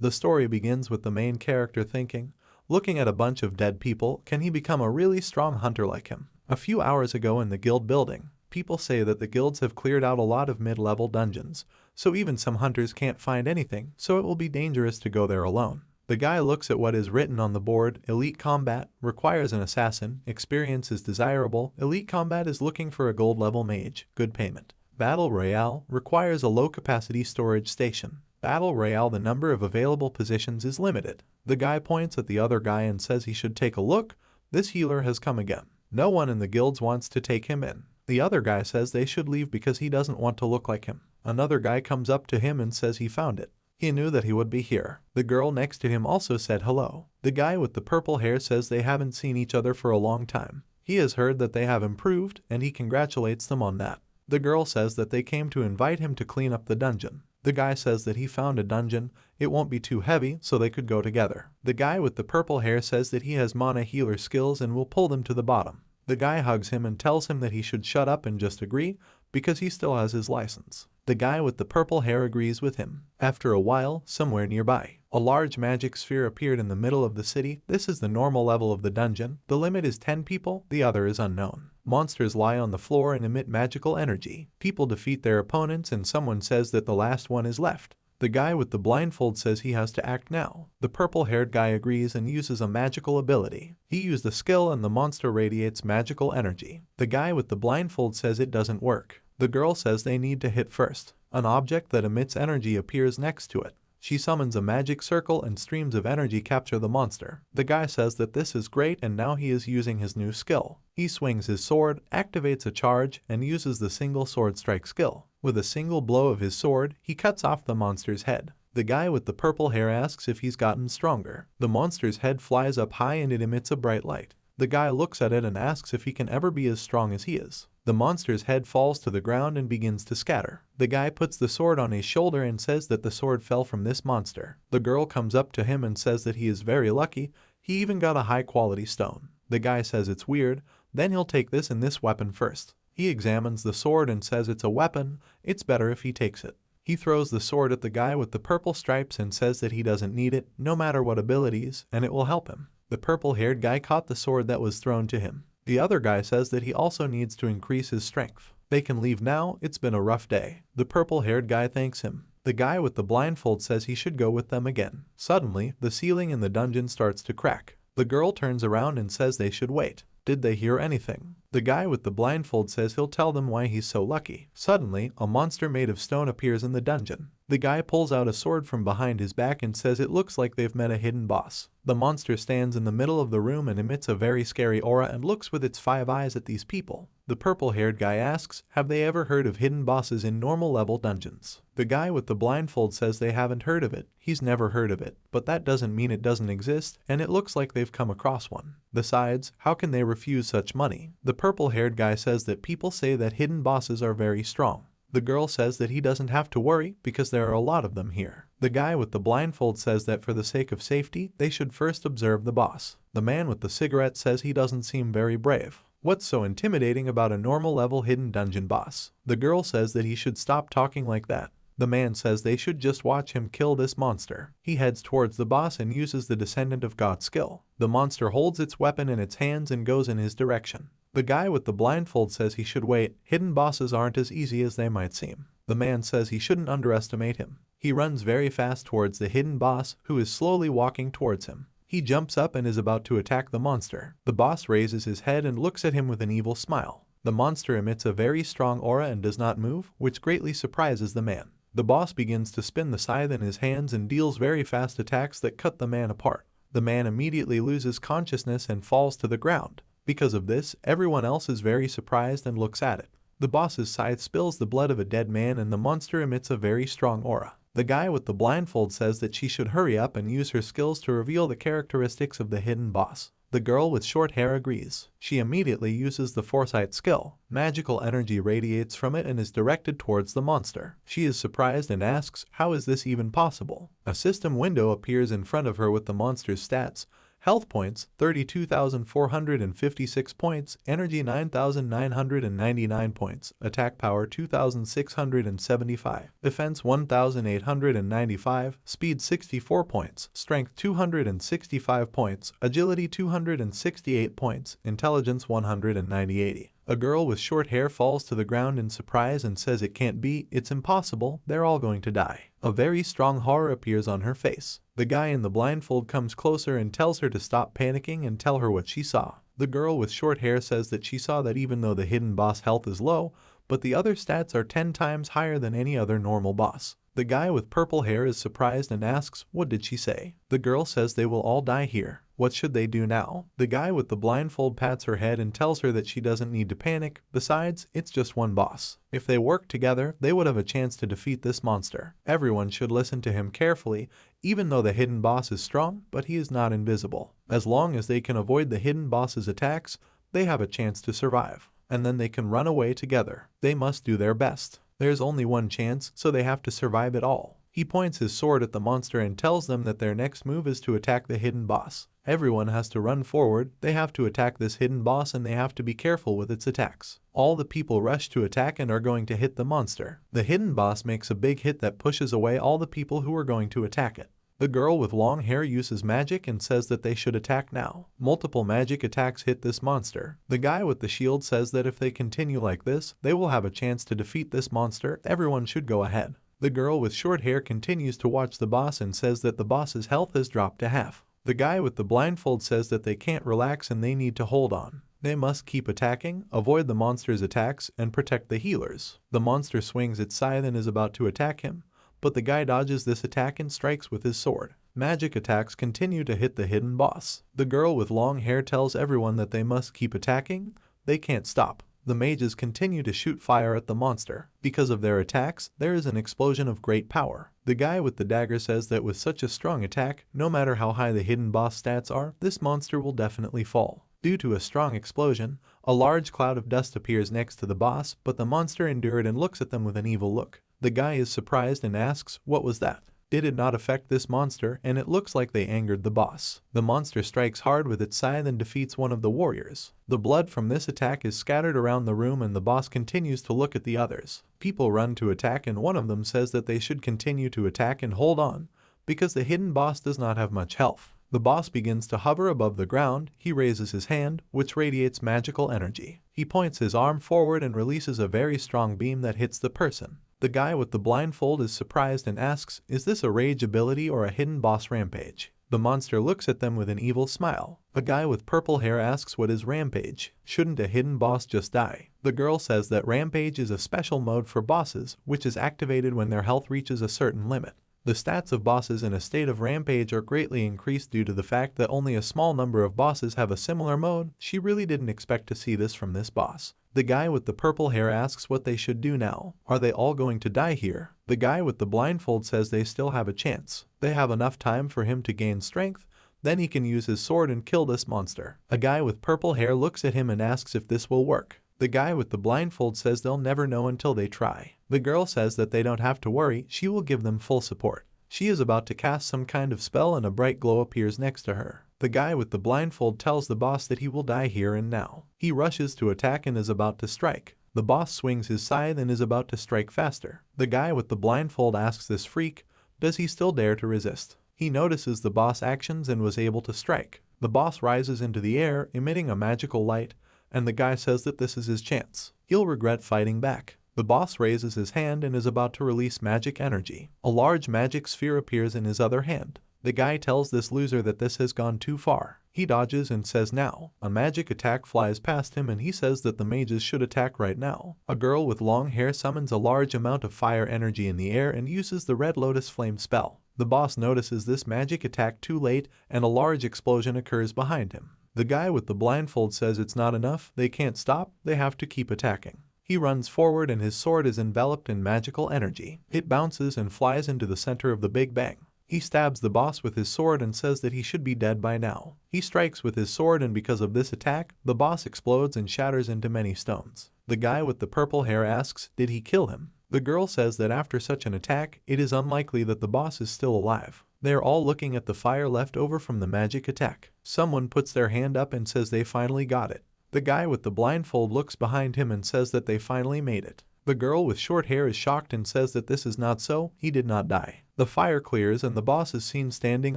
The story begins with the main character thinking, looking at a bunch of dead people, can he become a really strong hunter like him? A few hours ago in the guild building, people say that the guilds have cleared out a lot of mid-level dungeons, so even some hunters can't find anything, so it will be dangerous to go there alone. The guy looks at what is written on the board. Elite combat requires an assassin. Experience is desirable. Elite combat is looking for a gold level mage. Good payment. Battle Royale requires a low capacity storage station. Battle Royale, the number of available positions is limited. The guy points at the other guy and says he should take a look. This healer has come again. No one in the guilds wants to take him in. The other guy says they should leave because he doesn't want to look like him. Another guy comes up to him and says he found it. He knew that he would be here. The girl next to him also said hello. The guy with the purple hair says they haven't seen each other for a long time. He has heard that they have improved and he congratulates them on that. The girl says that they came to invite him to clean up the dungeon. The guy says that he found a dungeon, it won't be too heavy so they could go together. The guy with the purple hair says that he has mana healer skills and will pull them to the bottom. The guy hugs him and tells him that he should shut up and just agree, because he still has his license. The guy with the purple hair agrees with him. After a while, somewhere nearby, a large magic sphere appeared in the middle of the city. This is the normal level of the dungeon. The limit is 10 people, the other is unknown. Monsters lie on the floor and emit magical energy. People defeat their opponents and someone says that the last one is left. The guy with the blindfold says he has to act now. The purple-haired guy agrees and uses a magical ability. He used the skill and the monster radiates magical energy. The guy with the blindfold says it doesn't work. The girl says they need to hit first. An object that emits energy appears next to it. She summons a magic circle and streams of energy capture the monster. The guy says that this is great and now he is using his new skill. He swings his sword, activates a charge, and uses the single sword strike skill. With a single blow of his sword, he cuts off the monster's head. The guy with the purple hair asks if he's gotten stronger. The monster's head flies up high and it emits a bright light. The guy looks at it and asks if he can ever be as strong as he is. The monster's head falls to the ground and begins to scatter. The guy puts the sword on his shoulder and says that the sword fell from this monster. The girl comes up to him and says that he is very lucky, he even got a high quality stone. The guy says it's weird, then he'll take this and this weapon first. He examines the sword and says it's a weapon, it's better if he takes it. He throws the sword at the guy with the purple stripes and says that he doesn't need it, no matter what abilities, and it will help him. The purple-haired guy caught the sword that was thrown to him. The other guy says that he also needs to increase his strength. They can leave now, it's been a rough day. The purple-haired guy thanks him. The guy with the blindfold says he should go with them again. Suddenly, the ceiling in the dungeon starts to crack. The girl turns around and says they should wait. Did they hear anything? The guy with the blindfold says he'll tell them why he's so lucky. Suddenly, a monster made of stone appears in the dungeon. The guy pulls out a sword from behind his back and says it looks like they've met a hidden boss. The monster stands in the middle of the room and emits a very scary aura and looks with its 5 eyes at these people. The purple-haired guy asks, have they ever heard of hidden bosses in normal level dungeons? The guy with the blindfold says they haven't heard of it. He's never heard of it, but that doesn't mean it doesn't exist, and it looks like they've come across one. Besides, how can they refuse such money? The purple-haired guy says that people say that hidden bosses are very strong. The girl says that he doesn't have to worry because there are a lot of them here. The guy with the blindfold says that for the sake of safety, they should first observe the boss. The man with the cigarette says he doesn't seem very brave. What's so intimidating about a normal level hidden dungeon boss? The girl says that he should stop talking like that. The man says they should just watch him kill this monster. He heads towards the boss and uses the Descendant of God skill. The monster holds its weapon in its hands and goes in his direction. The guy with the blindfold says he should wait. Hidden bosses aren't as easy as they might seem. The man says he shouldn't underestimate him. He runs very fast towards the hidden boss, who is slowly walking towards him. He jumps up and is about to attack the monster. The boss raises his head and looks at him with an evil smile. The monster emits a very strong aura and does not move, which greatly surprises the man. The boss begins to spin the scythe in his hands and deals very fast attacks that cut the man apart. The man immediately loses consciousness and falls to the ground. Because of this, everyone else is very surprised and looks at it. The boss's scythe spills the blood of a dead man and the monster emits a very strong aura. The guy with the blindfold says that she should hurry up and use her skills to reveal the characteristics of the hidden boss. The girl with short hair agrees. She immediately uses the foresight skill. Magical energy radiates from it and is directed towards the monster. She is surprised and asks, how is this even possible? A system window appears in front of her with the monster's stats, Health points 32,456 points, energy 9,999 points, attack power 2,675, defense 1,895, speed 64 points, strength 265 points, agility 268 points, intelligence 190. A girl with short hair falls to the ground in surprise and says it can't be, it's impossible, they're all going to die. A very strong horror appears on her face. The guy in the blindfold comes closer and tells her to stop panicking and tell her what she saw. The girl with short hair says that she saw that even though the hidden boss health is low, but the other stats are 10 times higher than any other normal boss. The guy with purple hair is surprised and asks, what did she say? The girl says they will all die here. What should they do now? The guy with the blindfold pats her head and tells her that she doesn't need to panic. Besides, it's just one boss. If they work together, they would have a chance to defeat this monster. Everyone should listen to him carefully, even though the hidden boss is strong, but he is not invisible. As long as they can avoid the hidden boss's attacks, they have a chance to survive. And then they can run away together. They must do their best. There's only one chance, so they have to survive it all. He points his sword at the monster and tells them that their next move is to attack the hidden boss. Everyone has to run forward, they have to attack this hidden boss and they have to be careful with its attacks. All the people rush to attack and are going to hit the monster. The hidden boss makes a big hit that pushes away all the people who are going to attack it. The girl with long hair uses magic and says that they should attack now. Multiple magic attacks hit this monster. The guy with the shield says that if they continue like this, they will have a chance to defeat this monster. Everyone should go ahead. The girl with short hair continues to watch the boss and says that the boss's health has dropped to half. The guy with the blindfold says that they can't relax and they need to hold on. They must keep attacking, avoid the monster's attacks, and protect the healers. The monster swings its scythe and is about to attack him, but the guy dodges this attack and strikes with his sword. Magic attacks continue to hit the hidden boss. The girl with long hair tells everyone that they must keep attacking. They can't stop. The mages continue to shoot fire at the monster. Because of their attacks, there is an explosion of great power. The guy with the dagger says that with such a strong attack, no matter how high the hidden boss stats are, this monster will definitely fall. Due to a strong explosion, a large cloud of dust appears next to the boss, but the monster endured and looks at them with an evil look. The guy is surprised and asks, what was that? Did it not affect this monster? And it looks like they angered the boss. The monster strikes hard with its scythe and defeats one of the warriors. The blood from this attack is scattered around the room and the boss continues to look at the others. People run to attack and one of them says that they should continue to attack and hold on, because the hidden boss does not have much health. The boss begins to hover above the ground. He raises his hand, which radiates magical energy. He points his arm forward and releases a very strong beam that hits the person. The guy with the blindfold is surprised and asks, is this a rage ability or a hidden boss rampage? The monster looks at them with an evil smile. A guy with purple hair asks what is rampage. Shouldn't a hidden boss just die? The girl says that rampage is a special mode for bosses, which is activated when their health reaches a certain limit. The stats of bosses in a state of rampage are greatly increased due to the fact that only a small number of bosses have a similar mode. She really didn't expect to see this from this boss. The guy with the purple hair asks what they should do now. Are they all going to die here? The guy with the blindfold says they still have a chance. They have enough time for him to gain strength, then he can use his sword and kill this monster. A guy with purple hair looks at him and asks if this will work. The guy with the blindfold says they'll never know until they try. The girl says that they don't have to worry, she will give them full support. She is about to cast some kind of spell and a bright glow appears next to her. The guy with the blindfold tells the boss that he will die here and now. He rushes to attack and is about to strike. The boss swings his scythe and is about to strike faster. The guy with the blindfold asks this freak, does he still dare to resist? He notices the boss actions and was able to strike. The boss rises into the air, emitting a magical light, and the guy says that this is his chance. He'll regret fighting back. The boss raises his hand and is about to release magic energy. A large magic sphere appears in his other hand. The guy tells this loser that this has gone too far. He dodges and says now. A magic attack flies past him and he says that the mages should attack right now. A girl with long hair summons a large amount of fire energy in the air and uses the Red Lotus Flame spell. The boss notices this magic attack too late and a large explosion occurs behind him. The guy with the blindfold says it's not enough, they can't stop, they have to keep attacking. He runs forward and his sword is enveloped in magical energy. It bounces and flies into the center of the Big Bang. He stabs the boss with his sword and says that he should be dead by now. He strikes with his sword and because of this attack, the boss explodes and shatters into many stones. The guy with the purple hair asks, did he kill him? The girl says that after such an attack, it is unlikely that the boss is still alive. They are all looking at the fire left over from the magic attack. Someone puts their hand up and says they finally got it. The guy with the blindfold looks behind him and says that they finally made it. The girl with short hair is shocked and says that this is not so, he did not die. The fire clears and the boss is seen standing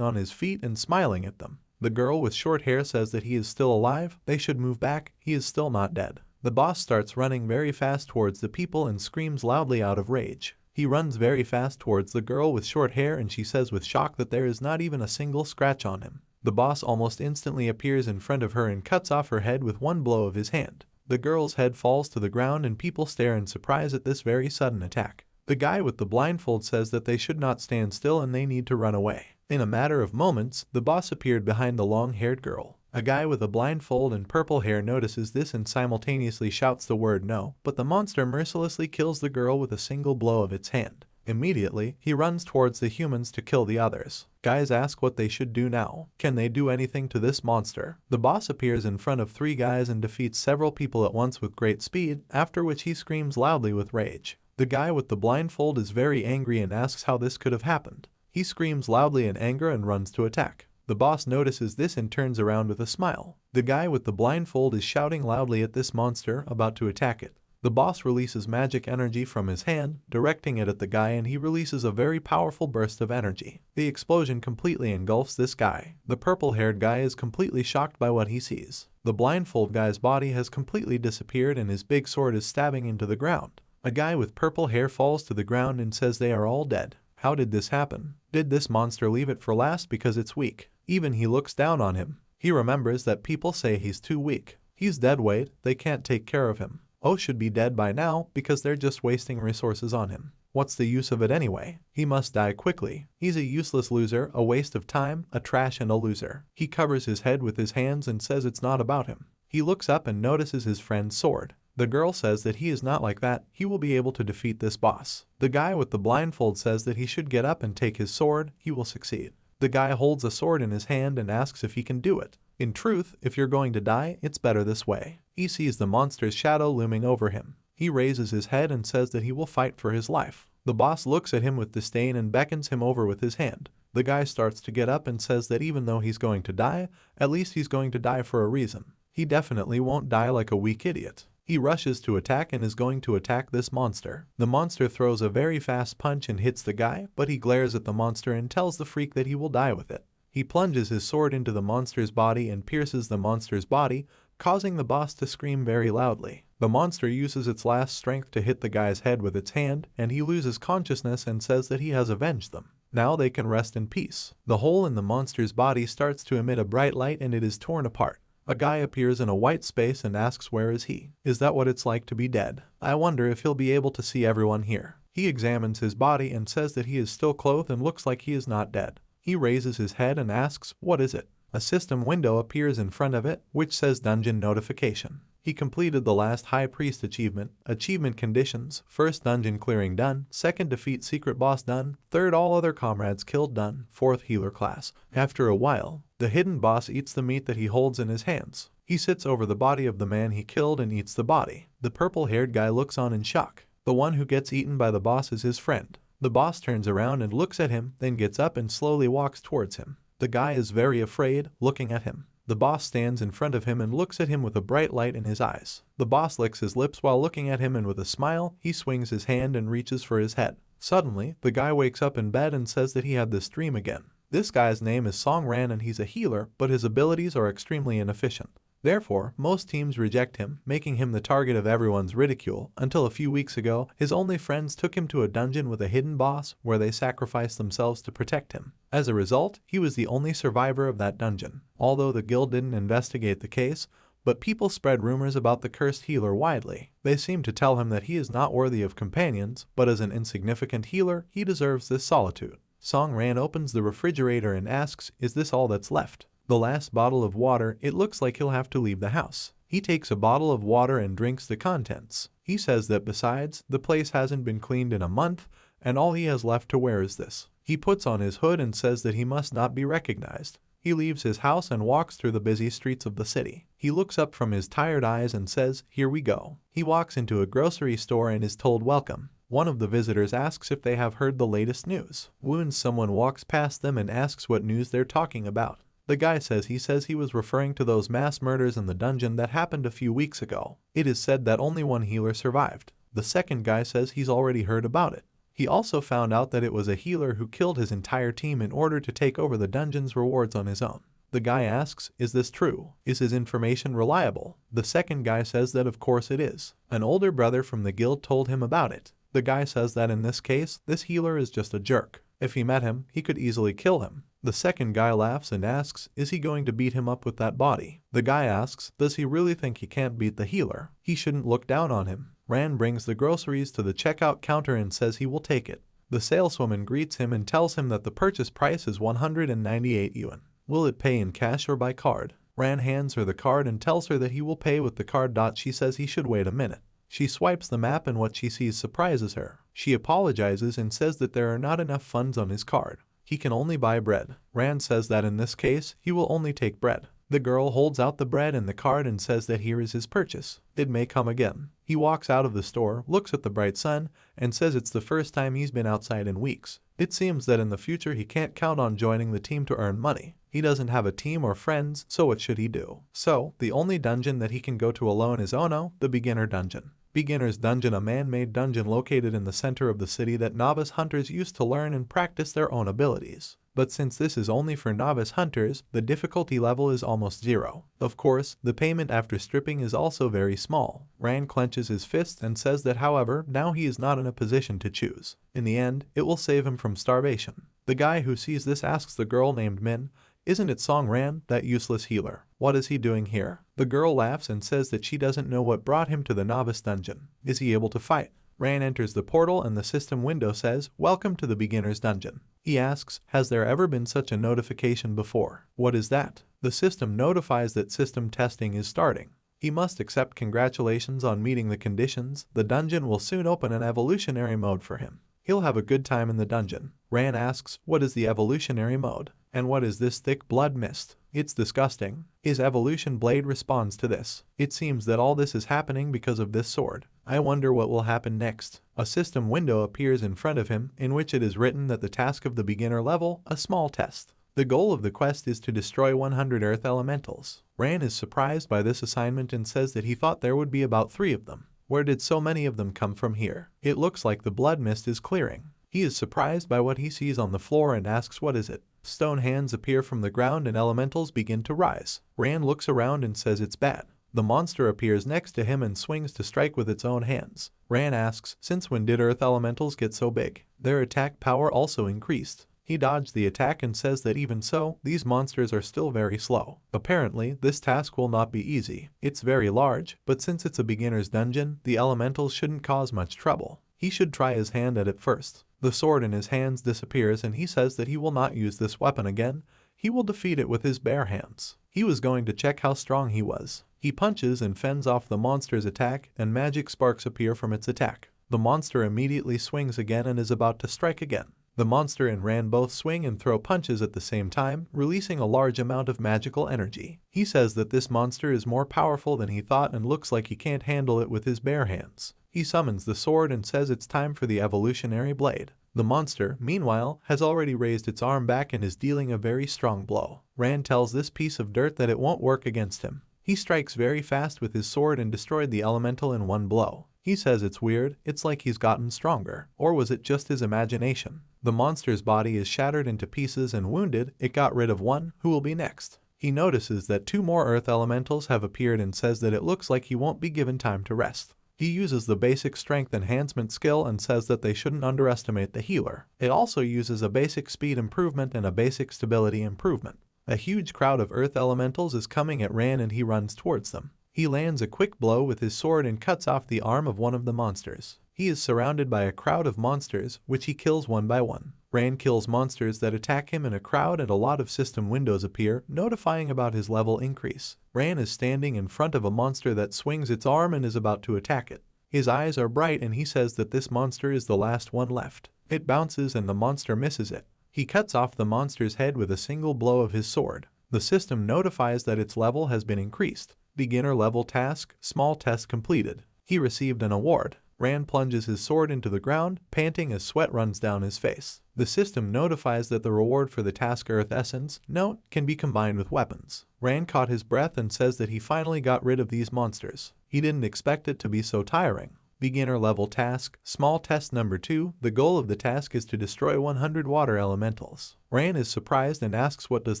on his feet and smiling at them. The girl with short hair says that he is still alive, they should move back, he is still not dead. The boss starts running very fast towards the people and screams loudly out of rage. He runs very fast towards the girl with short hair and she says with shock that there is not even a single scratch on him. The boss almost instantly appears in front of her and cuts off her head with one blow of his hand. The girl's head falls to the ground and people stare in surprise at this very sudden attack. The guy with the blindfold says that they should not stand still and they need to run away. In a matter of moments, the boss appeared behind the long-haired girl. A guy with a blindfold and purple hair notices this and simultaneously shouts the word no, but the monster mercilessly kills the girl with a single blow of its hand. Immediately, he runs towards the humans to kill the others. Guys ask what they should do now. Can they do anything to this monster? The boss appears in front of 3 guys and defeats several people at once with great speed, after which he screams loudly with rage. The guy with the blindfold is very angry and asks how this could have happened. He screams loudly in anger and runs to attack. The boss notices this and turns around with a smile. The guy with the blindfold is shouting loudly at this monster, about to attack it. The boss releases magic energy from his hand, directing it at the guy, and he releases a very powerful burst of energy. The explosion completely engulfs this guy. The purple-haired guy is completely shocked by what he sees. The blindfold guy's body has completely disappeared and his big sword is stabbing into the ground. A guy with purple hair falls to the ground and says they are all dead. How did this happen? Did this monster leave it for last because it's weak? Even he looks down on him. He remembers that people say he's too weak. He's dead weight, they can't take care of him. Oh should be dead by now because they're just wasting resources on him. What's the use of it anyway? He must die quickly. He's a useless loser, a waste of time, a trash and a loser. He covers his head with his hands and says it's not about him. He looks up and notices his friend's sword. The girl says that he is not like that, he will be able to defeat this boss. The guy with the blindfold says that he should get up and take his sword, he will succeed. The guy holds a sword in his hand and asks if he can do it. In truth, if you're going to die, it's better this way. He sees the monster's shadow looming over him. He raises his head and says that he will fight for his life. The boss looks at him with disdain and beckons him over with his hand. The guy starts to get up and says that even though he's going to die, at least he's going to die for a reason. He definitely won't die like a weak idiot. He rushes to attack and is going to attack this monster. The monster throws a very fast punch and hits the guy, but he glares at the monster and tells the freak that he will die with it. He plunges his sword into the monster's body and pierces the monster's body, causing the boss to scream very loudly. The monster uses its last strength to hit the guy's head with its hand, and he loses consciousness and says that he has avenged them. Now they can rest in peace. The hole in the monster's body starts to emit a bright light and it is torn apart. A guy appears in a white space and asks where is he? Is that what it's like to be dead? I wonder if he'll be able to see everyone here. He examines his body and says that he is still clothed and looks like he is not dead. He raises his head and asks, what is it? A system window appears in front of it, which says dungeon notification. He completed the last High Priest achievement. Achievement conditions: first, dungeon clearing done; second, defeat secret boss done; third, all other comrades killed done; fourth, healer class. After a while, the hidden boss eats the meat that he holds in his hands. He sits over the body of the man he killed and eats the body. The purple-haired guy looks on in shock. The one who gets eaten by the boss is his friend. The boss turns around and looks at him, then gets up and slowly walks towards him. The guy is very afraid, looking at him. The boss stands in front of him and looks at him with a bright light in his eyes. The boss licks his lips while looking at him and with a smile, he swings his hand and reaches for his head. Suddenly, the guy wakes up in bed and says that he had this dream again. This guy's name is Song Ran and he's a healer, but his abilities are extremely inefficient. Therefore, most teams reject him, making him the target of everyone's ridicule, until a few weeks ago, his only friends took him to a dungeon with a hidden boss, where they sacrificed themselves to protect him. As a result, he was the only survivor of that dungeon. Although the guild didn't investigate the case, but people spread rumors about the cursed healer widely. They seemed to tell him that he is not worthy of companions, but as an insignificant healer, he deserves this solitude. Song Ran opens the refrigerator and asks, is this all that's left? The last bottle of water, it looks like he'll have to leave the house. He takes a bottle of water and drinks the contents. He says that besides, the place hasn't been cleaned in a month, and all he has left to wear is this. He puts on his hood and says that he must not be recognized. He leaves his house and walks through the busy streets of the city. He looks up from his tired eyes and says, here we go. He walks into a grocery store and is told welcome. One of the visitors asks if they have heard the latest news. When someone walks past them and asks what news they're talking about. The guy says he was referring to those mass murders in the dungeon that happened a few weeks ago. It is said that only one healer survived. The second guy says he's already heard about it. He also found out that it was a healer who killed his entire team in order to take over the dungeon's rewards on his own. The guy asks, is this true? Is his information reliable? The second guy says that of course it is. An older brother from the guild told him about it. The guy says that in this case, this healer is just a jerk. If he met him, he could easily kill him. The second guy laughs and asks, is he going to beat him up with that body? The guy asks, does he really think he can't beat the healer? He shouldn't look down on him. Ran brings the groceries to the checkout counter and says he will take it. The saleswoman greets him and tells him that the purchase price is 198 yuan. Will it pay in cash or by card? Ran hands her the card and tells her that he will pay with the card. She says he should wait a minute. She swipes the map and what she sees surprises her. She apologizes and says that there are not enough funds on his card. He can only buy bread. Rand says that in this case, he will only take bread. The girl holds out the bread and the card and says that here is his purchase. It may come again. He walks out of the store, looks at the bright sun, and says it's the first time he's been outside in weeks. It seems that in the future he can't count on joining the team to earn money. He doesn't have a team or friends, so what should he do? So, the only dungeon that he can go to alone is Ono, the beginner dungeon. Beginner's Dungeon, a man-made dungeon located in the center of the city that novice hunters used to learn and practice their own abilities. But since this is only for novice hunters, the difficulty level is almost 0. Of course, the payment after stripping is also very small. Rand clenches his fists and says that however, now he is not in a position to choose. In the end, it will save him from starvation. The guy who sees this asks the girl named Min, isn't it Song Ran, that useless healer? What is he doing here? The girl laughs and says that she doesn't know what brought him to the novice dungeon. Is he able to fight? Ran enters the portal and the system window says, welcome to the beginner's dungeon. He asks, has there ever been such a notification before? What is that? The system notifies that system testing is starting. He must accept congratulations on meeting the conditions. The dungeon will soon open an evolutionary mode for him. He'll have a good time in the dungeon. Ran asks, what is the evolutionary mode? And what is this thick blood mist? It's disgusting. His evolution blade responds to this. It seems that all this is happening because of this sword. I wonder what will happen next. A system window appears in front of him, in which it is written that the task of the beginner level, a small test. The goal of the quest is to destroy 100 earth elementals. Ran is surprised by this assignment and says that he thought there would be about 3 of them. Where did so many of them come from here? It looks like the blood mist is clearing. He is surprised by what he sees on the floor and asks what is it. Stone hands appear from the ground and elementals begin to rise. Rand looks around and says it's bad. The monster appears next to him and swings to strike with its own hands. Rand asks, since when did earth elementals get so big? Their attack power also increased. He dodged the attack and says that even so, these monsters are still very slow. Apparently, this task will not be easy. It's very large, but since it's a beginner's dungeon, the elementals shouldn't cause much trouble. He should try his hand at it first. The sword in his hands disappears and he says that he will not use this weapon again. He will defeat it with his bare hands. He was going to check how strong he was. He punches and fends off the monster's attack and magic sparks appear from its attack. The monster immediately swings again and is about to strike again. The monster and Rand both swing and throw punches at the same time, releasing a large amount of magical energy. He says that this monster is more powerful than he thought and looks like he can't handle it with his bare hands. He summons the sword and says it's time for the evolutionary blade. The monster, meanwhile, has already raised its arm back and is dealing a very strong blow. Rand tells this piece of dirt that it won't work against him. He strikes very fast with his sword and destroyed the elemental in one blow. He says it's weird, it's like he's gotten stronger. Or was it just his imagination? The monster's body is shattered into pieces and wounded, it got rid of one. Who will be next? He notices that 2 more earth elementals have appeared and says that it looks like he won't be given time to rest. He uses the basic strength enhancement skill and says that they shouldn't underestimate the healer. It also uses a basic speed improvement and a basic stability improvement. A huge crowd of earth elementals is coming at Ran and he runs towards them. He lands a quick blow with his sword and cuts off the arm of one of the monsters. He is surrounded by a crowd of monsters, which he kills one by one. Rand kills monsters that attack him in a crowd and a lot of system windows appear, notifying about his level increase. Rand is standing in front of a monster that swings its arm and is about to attack it. His eyes are bright and he says that this monster is the last one left. It bounces and the monster misses it. He cuts off the monster's head with a single blow of his sword. The system notifies that its level has been increased. Beginner level task, small test completed. He received an award. Rand plunges his sword into the ground, panting as sweat runs down his face. The system notifies that the reward for the task Earth Essence, note, can be combined with weapons. Rand caught his breath and says that he finally got rid of these monsters. He didn't expect it to be so tiring. Beginner level task, small test number 2, the goal of the task is to destroy 100 water elementals. Rand is surprised and asks what does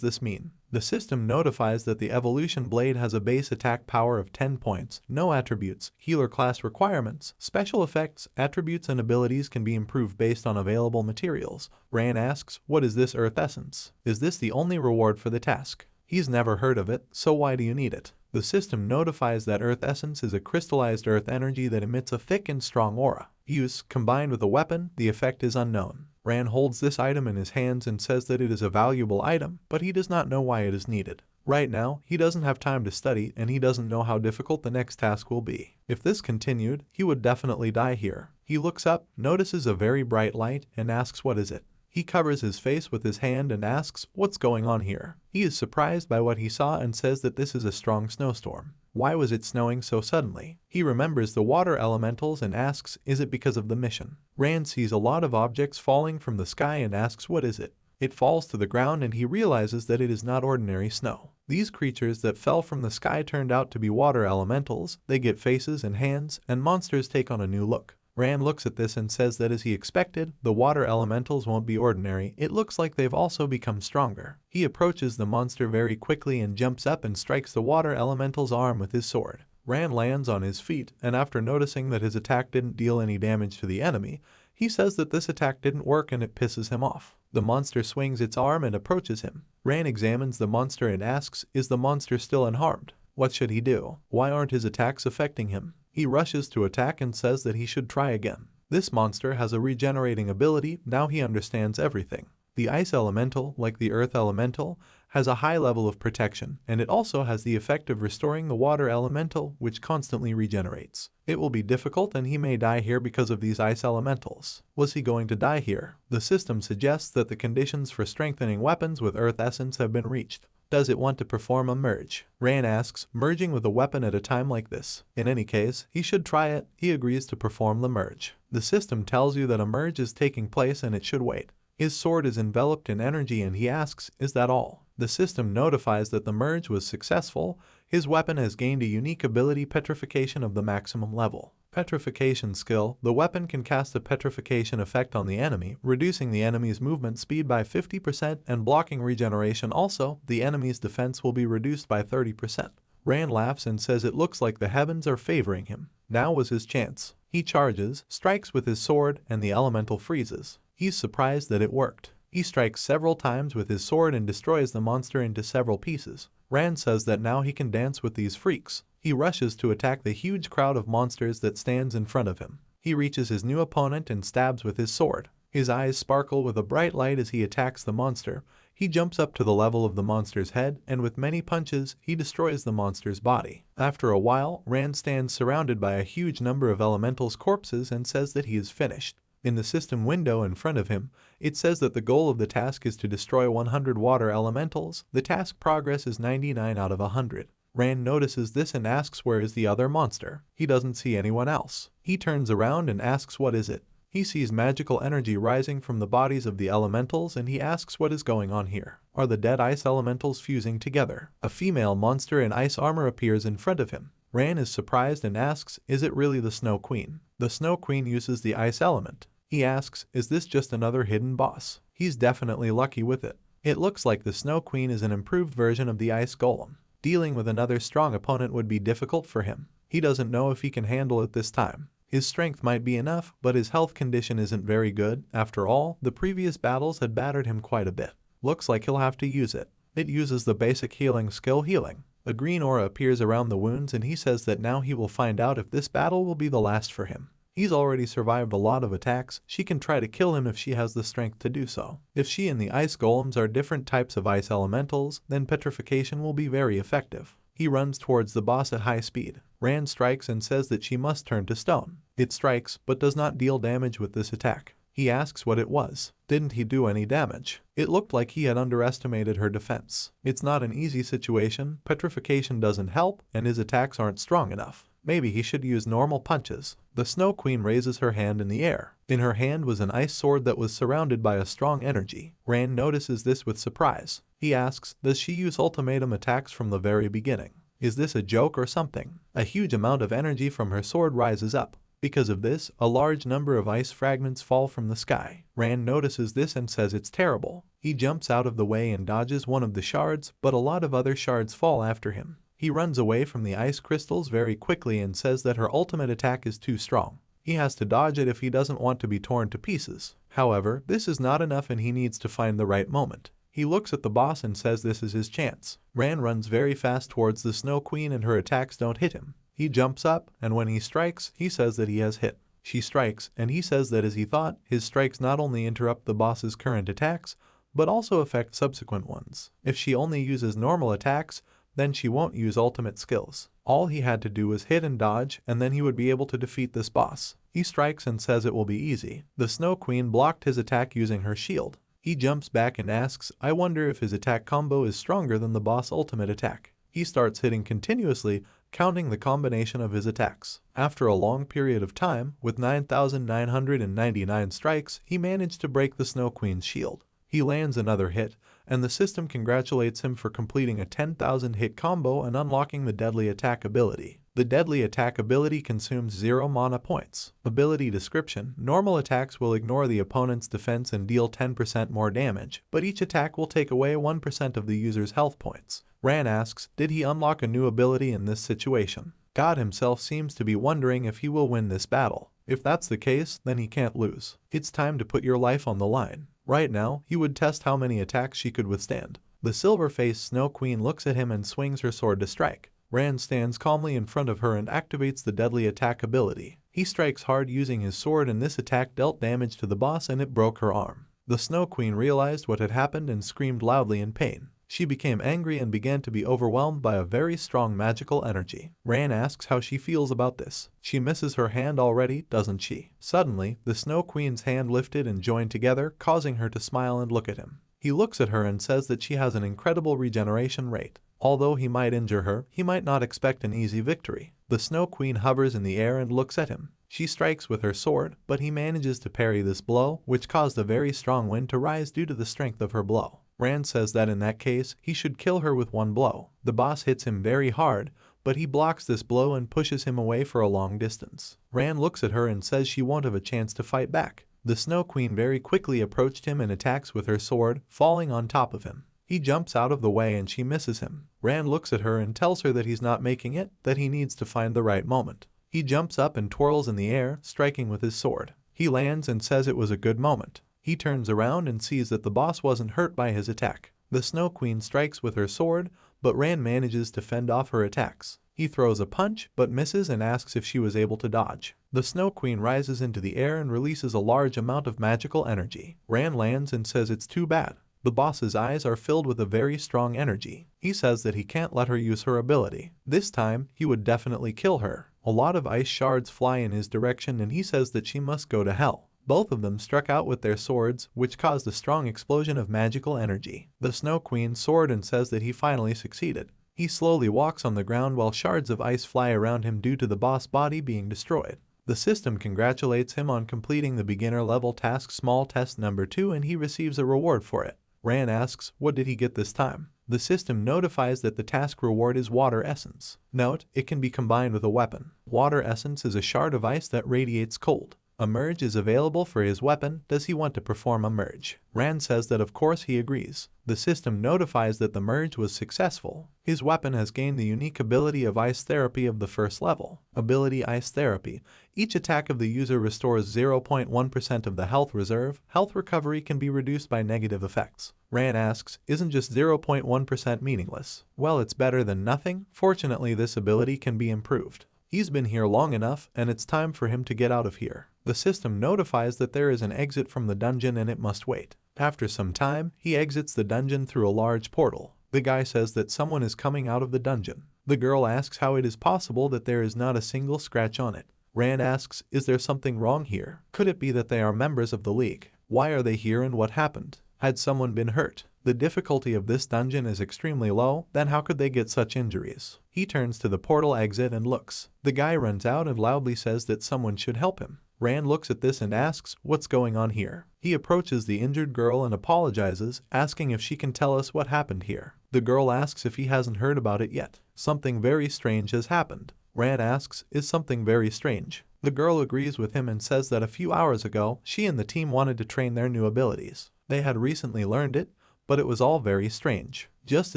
this mean. The system notifies that the evolution blade has a base attack power of 10 points, no attributes, healer class requirements, special effects, attributes and abilities can be improved based on available materials. Rand asks, what is this Earth Essence? Is this the only reward for the task? He's never heard of it, so why do you need it? The system notifies that Earth Essence is a crystallized Earth energy that emits a thick and strong aura. Use, combined with a weapon, the effect is unknown. Rand holds this item in his hands and says that it is a valuable item, but he does not know why it is needed. Right now, he doesn't have time to study and he doesn't know how difficult the next task will be. If this continued, he would definitely die here. He looks up, notices a very bright light, and asks what is it. He covers his face with his hand and asks, what's going on here? He is surprised by what he saw and says that this is a strong snowstorm. Why was it snowing so suddenly? He remembers the water elementals and asks, is it because of the mission? Rand sees a lot of objects falling from the sky and asks, what is it? It falls to the ground and he realizes that it is not ordinary snow. These creatures that fell from the sky turned out to be water elementals. They get faces and hands, and monsters take on a new look. Rand looks at this and says that as he expected, the water elementals won't be ordinary. It looks like they've also become stronger. He approaches the monster very quickly and jumps up and strikes the water elemental's arm with his sword. Rand lands on his feet, and after noticing that his attack didn't deal any damage to the enemy, he says that this attack didn't work and it pisses him off. The monster swings its arm and approaches him. Rand examines the monster and asks, is the monster still unharmed? What should he do? Why aren't his attacks affecting him? He rushes to attack and says that he should try again. This monster has a regenerating ability, now he understands everything. The ice elemental, like the earth elemental, has a high level of protection, and it also has the effect of restoring the water elemental, which constantly regenerates. It will be difficult and he may die here because of these ice elementals. Was he going to die here? The system suggests that the conditions for strengthening weapons with earth essence have been reached. Does it want to perform a merge? Rand asks, merging with a weapon at a time like this. In any case, he should try it. He agrees to perform the merge. The system tells you that a merge is taking place and it should wait. His sword is enveloped in energy and he asks, is that all? The system notifies that the merge was successful. His weapon has gained a unique ability, petrification of the maximum level. Petrification skill, the weapon can cast a petrification effect on the enemy, reducing the enemy's movement speed by 50% and blocking regeneration. Also, the enemy's defense will be reduced by 30%. Rand laughs and says it looks like the heavens are favoring him. Now was his chance. He charges, strikes with his sword, and the elemental freezes. He's surprised that it worked. He strikes several times with his sword and destroys the monster into several pieces. Rand says that now he can dance with these freaks. He rushes to attack the huge crowd of monsters that stands in front of him. He reaches his new opponent and stabs with his sword. His eyes sparkle with a bright light as he attacks the monster. He jumps up to the level of the monster's head, and with many punches, he destroys the monster's body. After a while, Rand stands surrounded by a huge number of elementals' corpses and says that he is finished. In the system window in front of him, it says that the goal of the task is to destroy 100 water elementals. The task progress is 99 out of 100. Rand notices this and asks where is the other monster. He doesn't see anyone else. He turns around and asks what is it. He sees magical energy rising from the bodies of the elementals and he asks what is going on here. Are the dead ice elementals fusing together? A female monster in ice armor appears in front of him. Rand is surprised and asks, is it really the Snow Queen? The Snow Queen uses the ice element. He asks, is this just another hidden boss? He's definitely lucky with it. It looks like the Snow Queen is an improved version of the Ice Golem. Dealing with another strong opponent would be difficult for him. He doesn't know if he can handle it this time. His strength might be enough, but his health condition isn't very good. After all, the previous battles had battered him quite a bit. Looks like he'll have to use it. It uses the basic healing skill, healing. A green aura appears around the wounds and he says that now he will find out if this battle will be the last for him. He's already survived a lot of attacks. She can try to kill him if she has the strength to do so. If she and the ice golems are different types of ice elementals, then petrification will be very effective. He runs towards the boss at high speed. Rand strikes and says that she must turn to stone. It strikes, but does not deal damage with this attack. He asks what it was. Didn't he do any damage? It looked like he had underestimated her defense. It's not an easy situation, petrification doesn't help, and his attacks aren't strong enough. Maybe he should use normal punches. The Snow Queen raises her hand in the air. In her hand was an ice sword that was surrounded by a strong energy. Ran notices this with surprise. He asks, does she use ultimatum attacks from the very beginning? Is this a joke or something? A huge amount of energy from her sword rises up. Because of this, a large number of ice fragments fall from the sky. Rand notices this and says it's terrible. He jumps out of the way and dodges one of the shards, but a lot of other shards fall after him. He runs away from the ice crystals very quickly and says that her ultimate attack is too strong. He has to dodge it if he doesn't want to be torn to pieces. However, this is not enough and he needs to find the right moment. He looks at the boss and says this is his chance. Rand runs very fast towards the Snow Queen and her attacks don't hit him. He jumps up, and when he strikes, he says that he has hit. She strikes, and he says that as he thought, his strikes not only interrupt the boss's current attacks, but also affect subsequent ones. If she only uses normal attacks, then she won't use ultimate skills. All he had to do was hit and dodge, and then he would be able to defeat this boss. He strikes and says it will be easy. The Snow Queen blocked his attack using her shield. He jumps back and asks, I wonder if his attack combo is stronger than the boss' ultimate attack. He starts hitting continuously, counting the combination of his attacks. After a long period of time, with 9,999 strikes, he managed to break the Snow Queen's shield. He lands another hit, and the system congratulates him for completing a 10,000 hit combo and unlocking the Deadly Attack ability. The Deadly Attack ability consumes 0 mana points. Ability description: normal attacks will ignore the opponent's defense and deal 10% more damage, but each attack will take away 1% of the user's health points. Ran asks, did he unlock a new ability in this situation? God himself seems to be wondering if he will win this battle. If that's the case, then he can't lose. It's time to put your life on the line. Right now, he would test how many attacks she could withstand. The silver-faced Snow Queen looks at him and swings her sword to strike. Rand stands calmly in front of her and activates the Deadly Attack ability. He strikes hard using his sword and this attack dealt damage to the boss and it broke her arm. The Snow Queen realized what had happened and screamed loudly in pain. She became angry and began to be overwhelmed by a very strong magical energy. Ran asks how she feels about this. She misses her hand already, doesn't she? Suddenly, the Snow Queen's hand lifted and joined together, causing her to smile and look at him. He looks at her and says that she has an incredible regeneration rate. Although he might injure her, he might not expect an easy victory. The Snow Queen hovers in the air and looks at him. She strikes with her sword, but he manages to parry this blow, which caused a very strong wind to rise due to the strength of her blow. Rand says that in that case, he should kill her with one blow. The boss hits him very hard, but he blocks this blow and pushes him away for a long distance. Rand looks at her and says she won't have a chance to fight back. The Snow Queen very quickly approached him and attacks with her sword, falling on top of him. He jumps out of the way and she misses him. Rand looks at her and tells her that he's not making it, that he needs to find the right moment. He jumps up and twirls in the air, striking with his sword. He lands and says it was a good moment. He turns around and sees that the boss wasn't hurt by his attack. The Snow Queen strikes with her sword, but Rand manages to fend off her attacks. He throws a punch, but misses and asks if she was able to dodge. The Snow Queen rises into the air and releases a large amount of magical energy. Rand lands and says it's too bad. The boss's eyes are filled with a very strong energy. He says that he can't let her use her ability. This time, he would definitely kill her. A lot of ice shards fly in his direction and he says that she must go to hell. Both of them struck out with their swords, which caused a strong explosion of magical energy. The Snow Queen soared and says that he finally succeeded. He slowly walks on the ground while shards of ice fly around him due to the boss body being destroyed. The system congratulates him on completing the beginner level task small test number 2 and he receives a reward for it. Ran asks, what did he get this time? The system notifies that the task reward is water essence. Note, it can be combined with a weapon. Water essence is a shard of ice that radiates cold. A merge is available for his weapon. Does he want to perform a merge? Rand says that of course he agrees. The system notifies that the merge was successful. His weapon has gained the unique ability of Ice Therapy of the first level. Ability Ice Therapy. Each attack of the user restores 0.1% of the health reserve. Health recovery can be reduced by negative effects. Rand asks, isn't just 0.1% meaningless? Well, it's better than nothing. Fortunately, this ability can be improved. He's been here long enough, and it's time for him to get out of here. The system notifies that there is an exit from the dungeon and it must wait. After some time, he exits the dungeon through a large portal. The guy says that someone is coming out of the dungeon. The girl asks how it is possible that there is not a single scratch on it. Rand asks, is there something wrong here? Could it be that they are members of the League? Why are they here and what happened? Had someone been hurt? The difficulty of this dungeon is extremely low, then how could they get such injuries? He turns to the portal exit and looks. The guy runs out and loudly says that someone should help him. Rand looks at this and asks, what's going on here? He approaches the injured girl and apologizes, asking if she can tell us what happened here. The girl asks if he hasn't heard about it yet. Something very strange has happened. Rand asks, is something very strange? The girl agrees with him and says that a few hours ago, she and the team wanted to train their new abilities. They had recently learned it, but it was all very strange. Just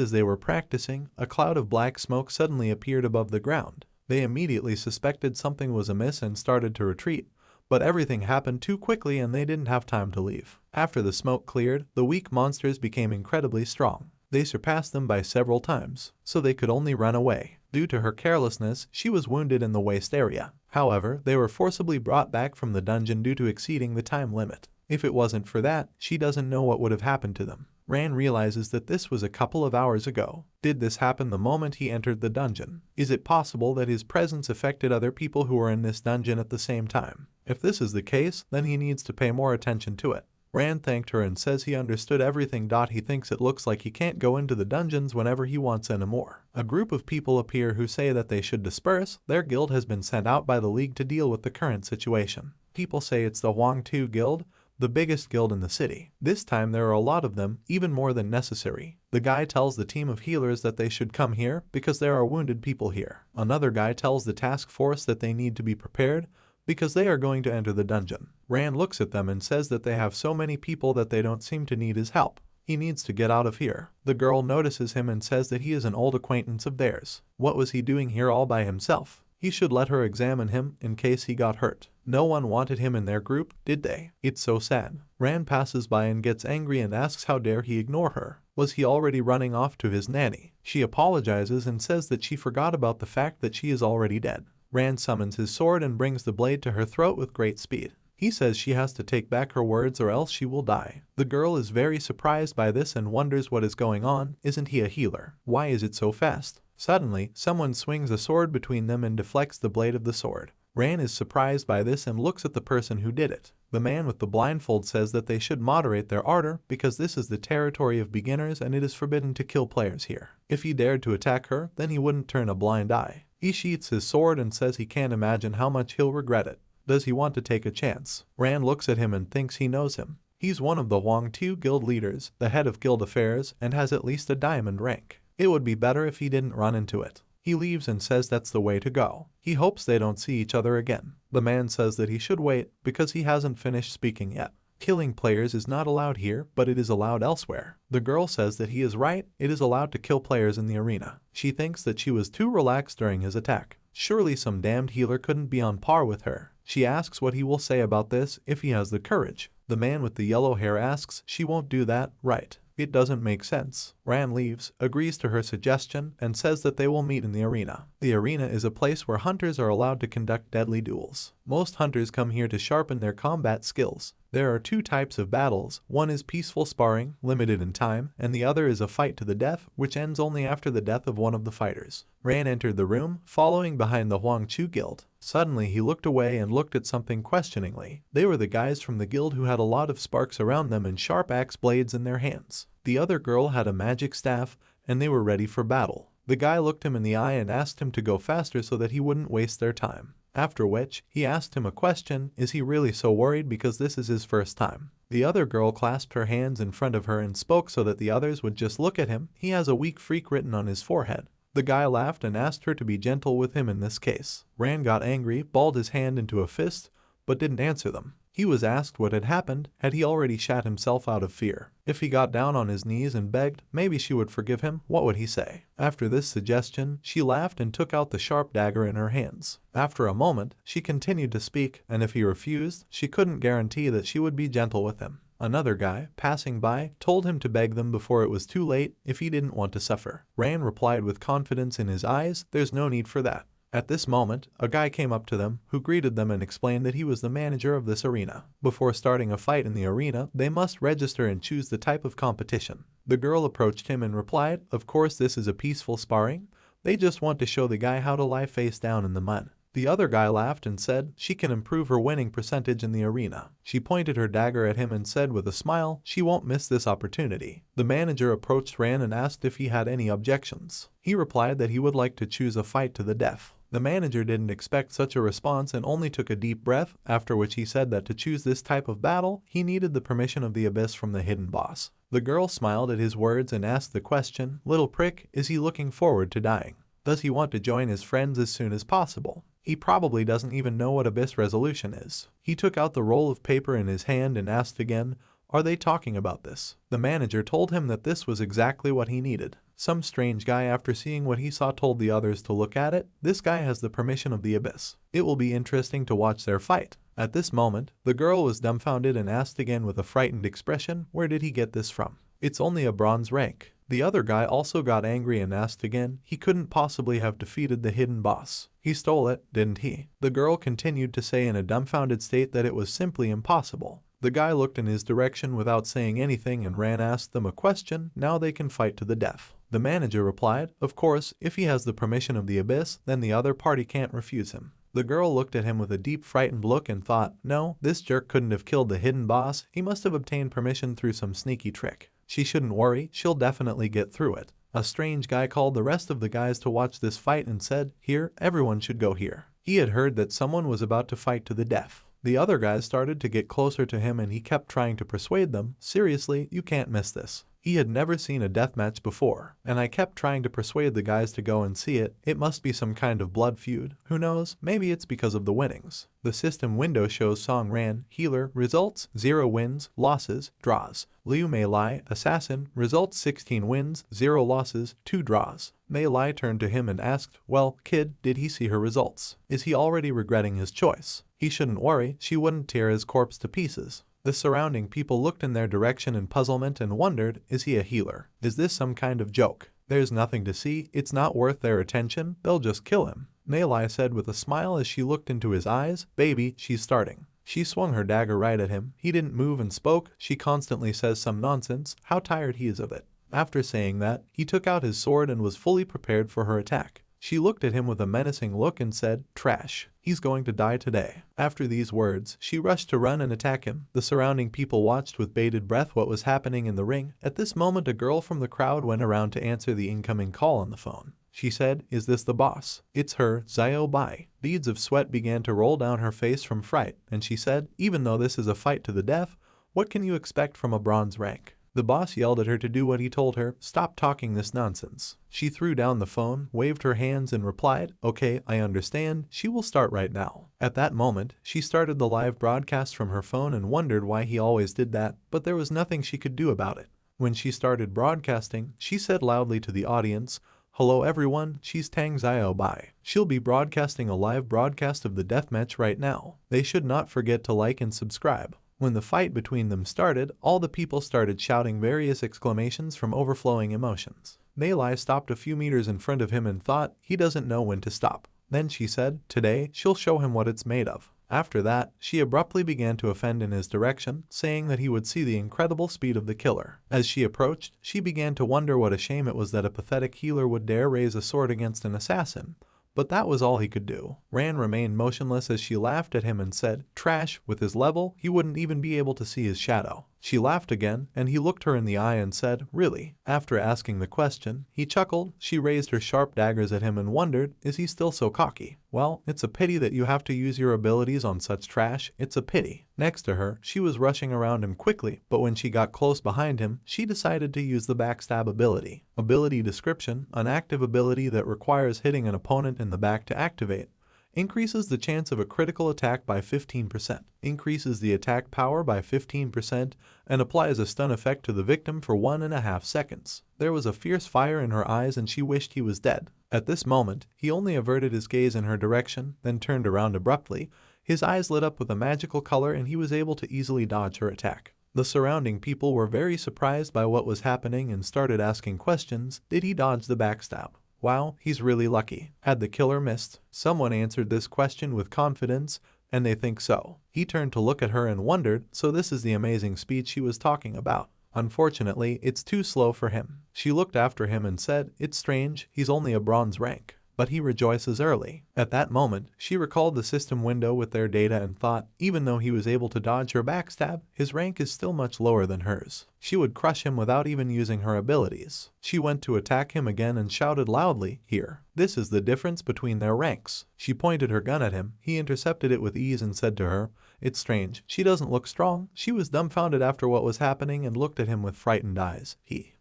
as they were practicing, a cloud of black smoke suddenly appeared above the ground. They immediately suspected something was amiss and started to retreat, but everything happened too quickly and they didn't have time to leave. After the smoke cleared, the weak monsters became incredibly strong. They surpassed them by several times, so they could only run away. Due to her carelessness, she was wounded in the waist area. However, they were forcibly brought back from the dungeon due to exceeding the time limit. If it wasn't for that, she doesn't know what would have happened to them. Rand realizes that this was a couple of hours ago. Did this happen the moment he entered the dungeon? Is it possible that his presence affected other people who were in this dungeon at the same time? If this is the case, then he needs to pay more attention to it. Rand thanked her and says he understood everything. He thinks it looks like he can't go into the dungeons whenever he wants anymore. A group of people appear who say that they should disperse. Their guild has been sent out by the League to deal with the current situation. People say it's the Huang Tu Guild, the biggest guild in the city. This time there are a lot of them, even more than necessary. The guy tells the team of healers that they should come here because there are wounded people here. Another guy tells the task force that they need to be prepared because they are going to enter the dungeon. Rand looks at them and says that they have so many people that they don't seem to need his help. He needs to get out of here. The girl notices him and says that he is an old acquaintance of theirs. What was he doing here all by himself? He should let her examine him in case he got hurt. No one wanted him in their group, did they? It's so sad. Rand passes by and gets angry and asks how dare he ignore her. Was he already running off to his nanny? She apologizes and says that she forgot about the fact that she is already dead. Rand summons his sword and brings the blade to her throat with great speed. He says she has to take back her words or else she will die. The girl is very surprised by this and wonders what is going on. Isn't he a healer? Why is it so fast? Suddenly, someone swings a sword between them and deflects the blade of the sword. Rand is surprised by this and looks at the person who did it. The man with the blindfold says that they should moderate their ardor because this is the territory of beginners and it is forbidden to kill players here. If he dared to attack her, then he wouldn't turn a blind eye. He sheaths his sword and says he can't imagine how much he'll regret it. Does he want to take a chance? Rand looks at him and thinks he knows him. He's one of the Huang Tu guild leaders, the head of guild affairs, and has at least a diamond rank. It would be better if he didn't run into it. He leaves and says that's the way to go. He hopes they don't see each other again. The man says that he should wait because he hasn't finished speaking yet. Killing players is not allowed here, but it is allowed elsewhere. The girl says that he is right, it is allowed to kill players in the arena. She thinks that she was too relaxed during his attack. Surely some damned healer couldn't be on par with her. She asks what he will say about this if he has the courage. The man with the yellow hair asks she won't do that, right? It doesn't make sense. Rand leaves, agrees to her suggestion, and says that they will meet in the arena. The arena is a place where hunters are allowed to conduct deadly duels. Most hunters come here to sharpen their combat skills. There are two types of battles. One is peaceful sparring, limited in time, and the other is a fight to the death, which ends only after the death of one of the fighters. Rand entered the room, following behind the Huang Tu guild. Suddenly he looked away and looked at something questioningly. They were the guys from the guild who had a lot of sparks around them and sharp axe blades in their hands. The other girl had a magic staff, and they were ready for battle. The guy looked him in the eye and asked him to go faster so that he wouldn't waste their time. After which, he asked him a question, is he really so worried because this is his first time? The other girl clasped her hands in front of her and spoke so that the others would just look at him. He has a weak freak written on his forehead. The guy laughed and asked her to be gentle with him in this case. Rand got angry, balled his hand into a fist, but didn't answer them. He was asked what had happened. Had he already shat himself out of fear? If he got down on his knees and begged, maybe she would forgive him. What would he say? After this suggestion, she laughed and took out the sharp dagger in her hands. After a moment, she continued to speak, and if he refused, she couldn't guarantee that she would be gentle with him. Another guy, passing by, told him to beg them before it was too late if he didn't want to suffer. Rand replied with confidence in his eyes, there's no need for that. At this moment, a guy came up to them, who greeted them and explained that he was the manager of this arena. Before starting a fight in the arena, they must register and choose the type of competition. The girl approached him and replied, of course this is a peaceful sparring. They just want to show the guy how to lie face down in the mud. The other guy laughed and said she can improve her winning percentage in the arena. She pointed her dagger at him and said with a smile she won't miss this opportunity. The manager approached Ran and asked if he had any objections. He replied that he would like to choose a fight to the death. The manager didn't expect such a response and only took a deep breath, after which he said that to choose this type of battle, he needed the permission of the abyss from the hidden boss. The girl smiled at his words and asked the question, "Little prick, is he looking forward to dying? Does he want to join his friends as soon as possible? He probably doesn't even know what abyss resolution is." He took out the roll of paper in his hand and asked again, "Are they talking about this?" The manager told him that this was exactly what he needed. Some strange guy after seeing what he saw told the others to look at it. This guy has the permission of the abyss. It will be interesting to watch their fight. At this moment, the girl was dumbfounded and asked again with a frightened expression, "Where did he get this from? It's only a bronze rank." The other guy also got angry and asked again, he couldn't possibly have defeated the hidden boss. He stole it, didn't he? The girl continued to say in a dumbfounded state that it was simply impossible. The guy looked in his direction without saying anything and Ran asked them a question, "Now they can fight to the death." The manager replied, "Of course, if he has the permission of the abyss, then the other party can't refuse him." The girl looked at him with a deep frightened look and thought, no, this jerk couldn't have killed the hidden boss, he must have obtained permission through some sneaky trick. She shouldn't worry, she'll definitely get through it. A strange guy called the rest of the guys to watch this fight and said, "Here, everyone should go here." He had heard that someone was about to fight to the death. The other guys started to get closer to him and he kept trying to persuade them, "Seriously, you can't miss this." He had never seen a deathmatch before, and I kept trying to persuade the guys to go and see it. It must be some kind of blood feud. Who knows? Maybe it's because of the winnings. The system window shows Song Ran, healer, results 0 wins, losses, draws. Liu Mei Lai, assassin, results 16 wins, 0 losses, 2 draws. Mei Lai turned to him and asked, "Well, kid, did he see her results? Is he already regretting his choice?" He shouldn't worry, she wouldn't tear his corpse to pieces. The surrounding people looked in their direction in puzzlement and wondered, is he a healer? Is this some kind of joke? There's nothing to see, it's not worth their attention, they'll just kill him. Mei Lai said with a smile as she looked into his eyes, "Baby, she's starting." She swung her dagger right at him. He didn't move and spoke. She constantly says some nonsense, how tired he is of it. After saying that, he took out his sword and was fully prepared for her attack. She looked at him with a menacing look and said, "Trash. He's going to die today." After these words, she rushed to run and attack him. The surrounding people watched with bated breath what was happening in the ring. At this moment, a girl from the crowd went around to answer the incoming call on the phone. She said, "Is this the boss?" "It's her, Xiao Bai." Beads of sweat began to roll down her face from fright, and she said, "Even though this is a fight to the death, what can you expect from a bronze rank?" The boss yelled at her to do what he told her, "Stop talking this nonsense." She threw down the phone, waved her hands and replied, "Okay, I understand, she will start right now." At that moment, she started the live broadcast from her phone and wondered why he always did that, but there was nothing she could do about it. When she started broadcasting, she said loudly to the audience, "Hello everyone, she's Tang Xiao Bai. She'll be broadcasting a live broadcast of the deathmatch right now. They should not forget to like and subscribe." When the fight between them started, all the people started shouting various exclamations from overflowing emotions. Mei Lai stopped a few meters in front of him and thought, he doesn't know when to stop. Then she said, "Today, she'll show him what it's made of." After that, she abruptly began to offend in his direction, saying that he would see the incredible speed of the killer. As she approached, she began to wonder what a shame it was that a pathetic healer would dare raise a sword against an assassin. But that was all he could do. Ran remained motionless as she laughed at him and said, "Trash, with his level, he wouldn't even be able to see his shadow." She laughed again, and he looked her in the eye and said, "Really?" After asking the question, he chuckled. She raised her sharp daggers at him and wondered, is he still so cocky? Well, it's a pity that you have to use your abilities on such trash, it's a pity. Next to her, she was rushing around him quickly, but when she got close behind him, she decided to use the backstab ability. Ability description, an active ability that requires hitting an opponent in the back to activate. Increases the chance of a critical attack by 15%, increases the attack power by 15%, and applies a stun effect to the victim for 1.5 seconds. There was a fierce fire in her eyes and she wished he was dead. At this moment, he only averted his gaze in her direction, then turned around abruptly. His eyes lit up with a magical color and he was able to easily dodge her attack. The surrounding people were very surprised by what was happening and started asking questions. Did he dodge the backstab? Wow, he's really lucky. Had the killer missed? Someone answered this question with confidence, and they think so. He turned to look at her and wondered, so this is the amazing speed she was talking about. Unfortunately, it's too slow for him. She looked after him and said, "It's strange, he's only a bronze rank." but he rejoices early. At that moment, she recalled the system window with their data and thought, even though he was able to dodge her backstab, his rank is still much lower than hers. She would crush him without even using her abilities. She went to attack him again and shouted loudly, "Here. This is the difference between their ranks." She pointed her gun at him. He intercepted it with ease and said to her, "It's strange. She doesn't look strong." She was dumbfounded after what was happening and looked at him with frightened eyes.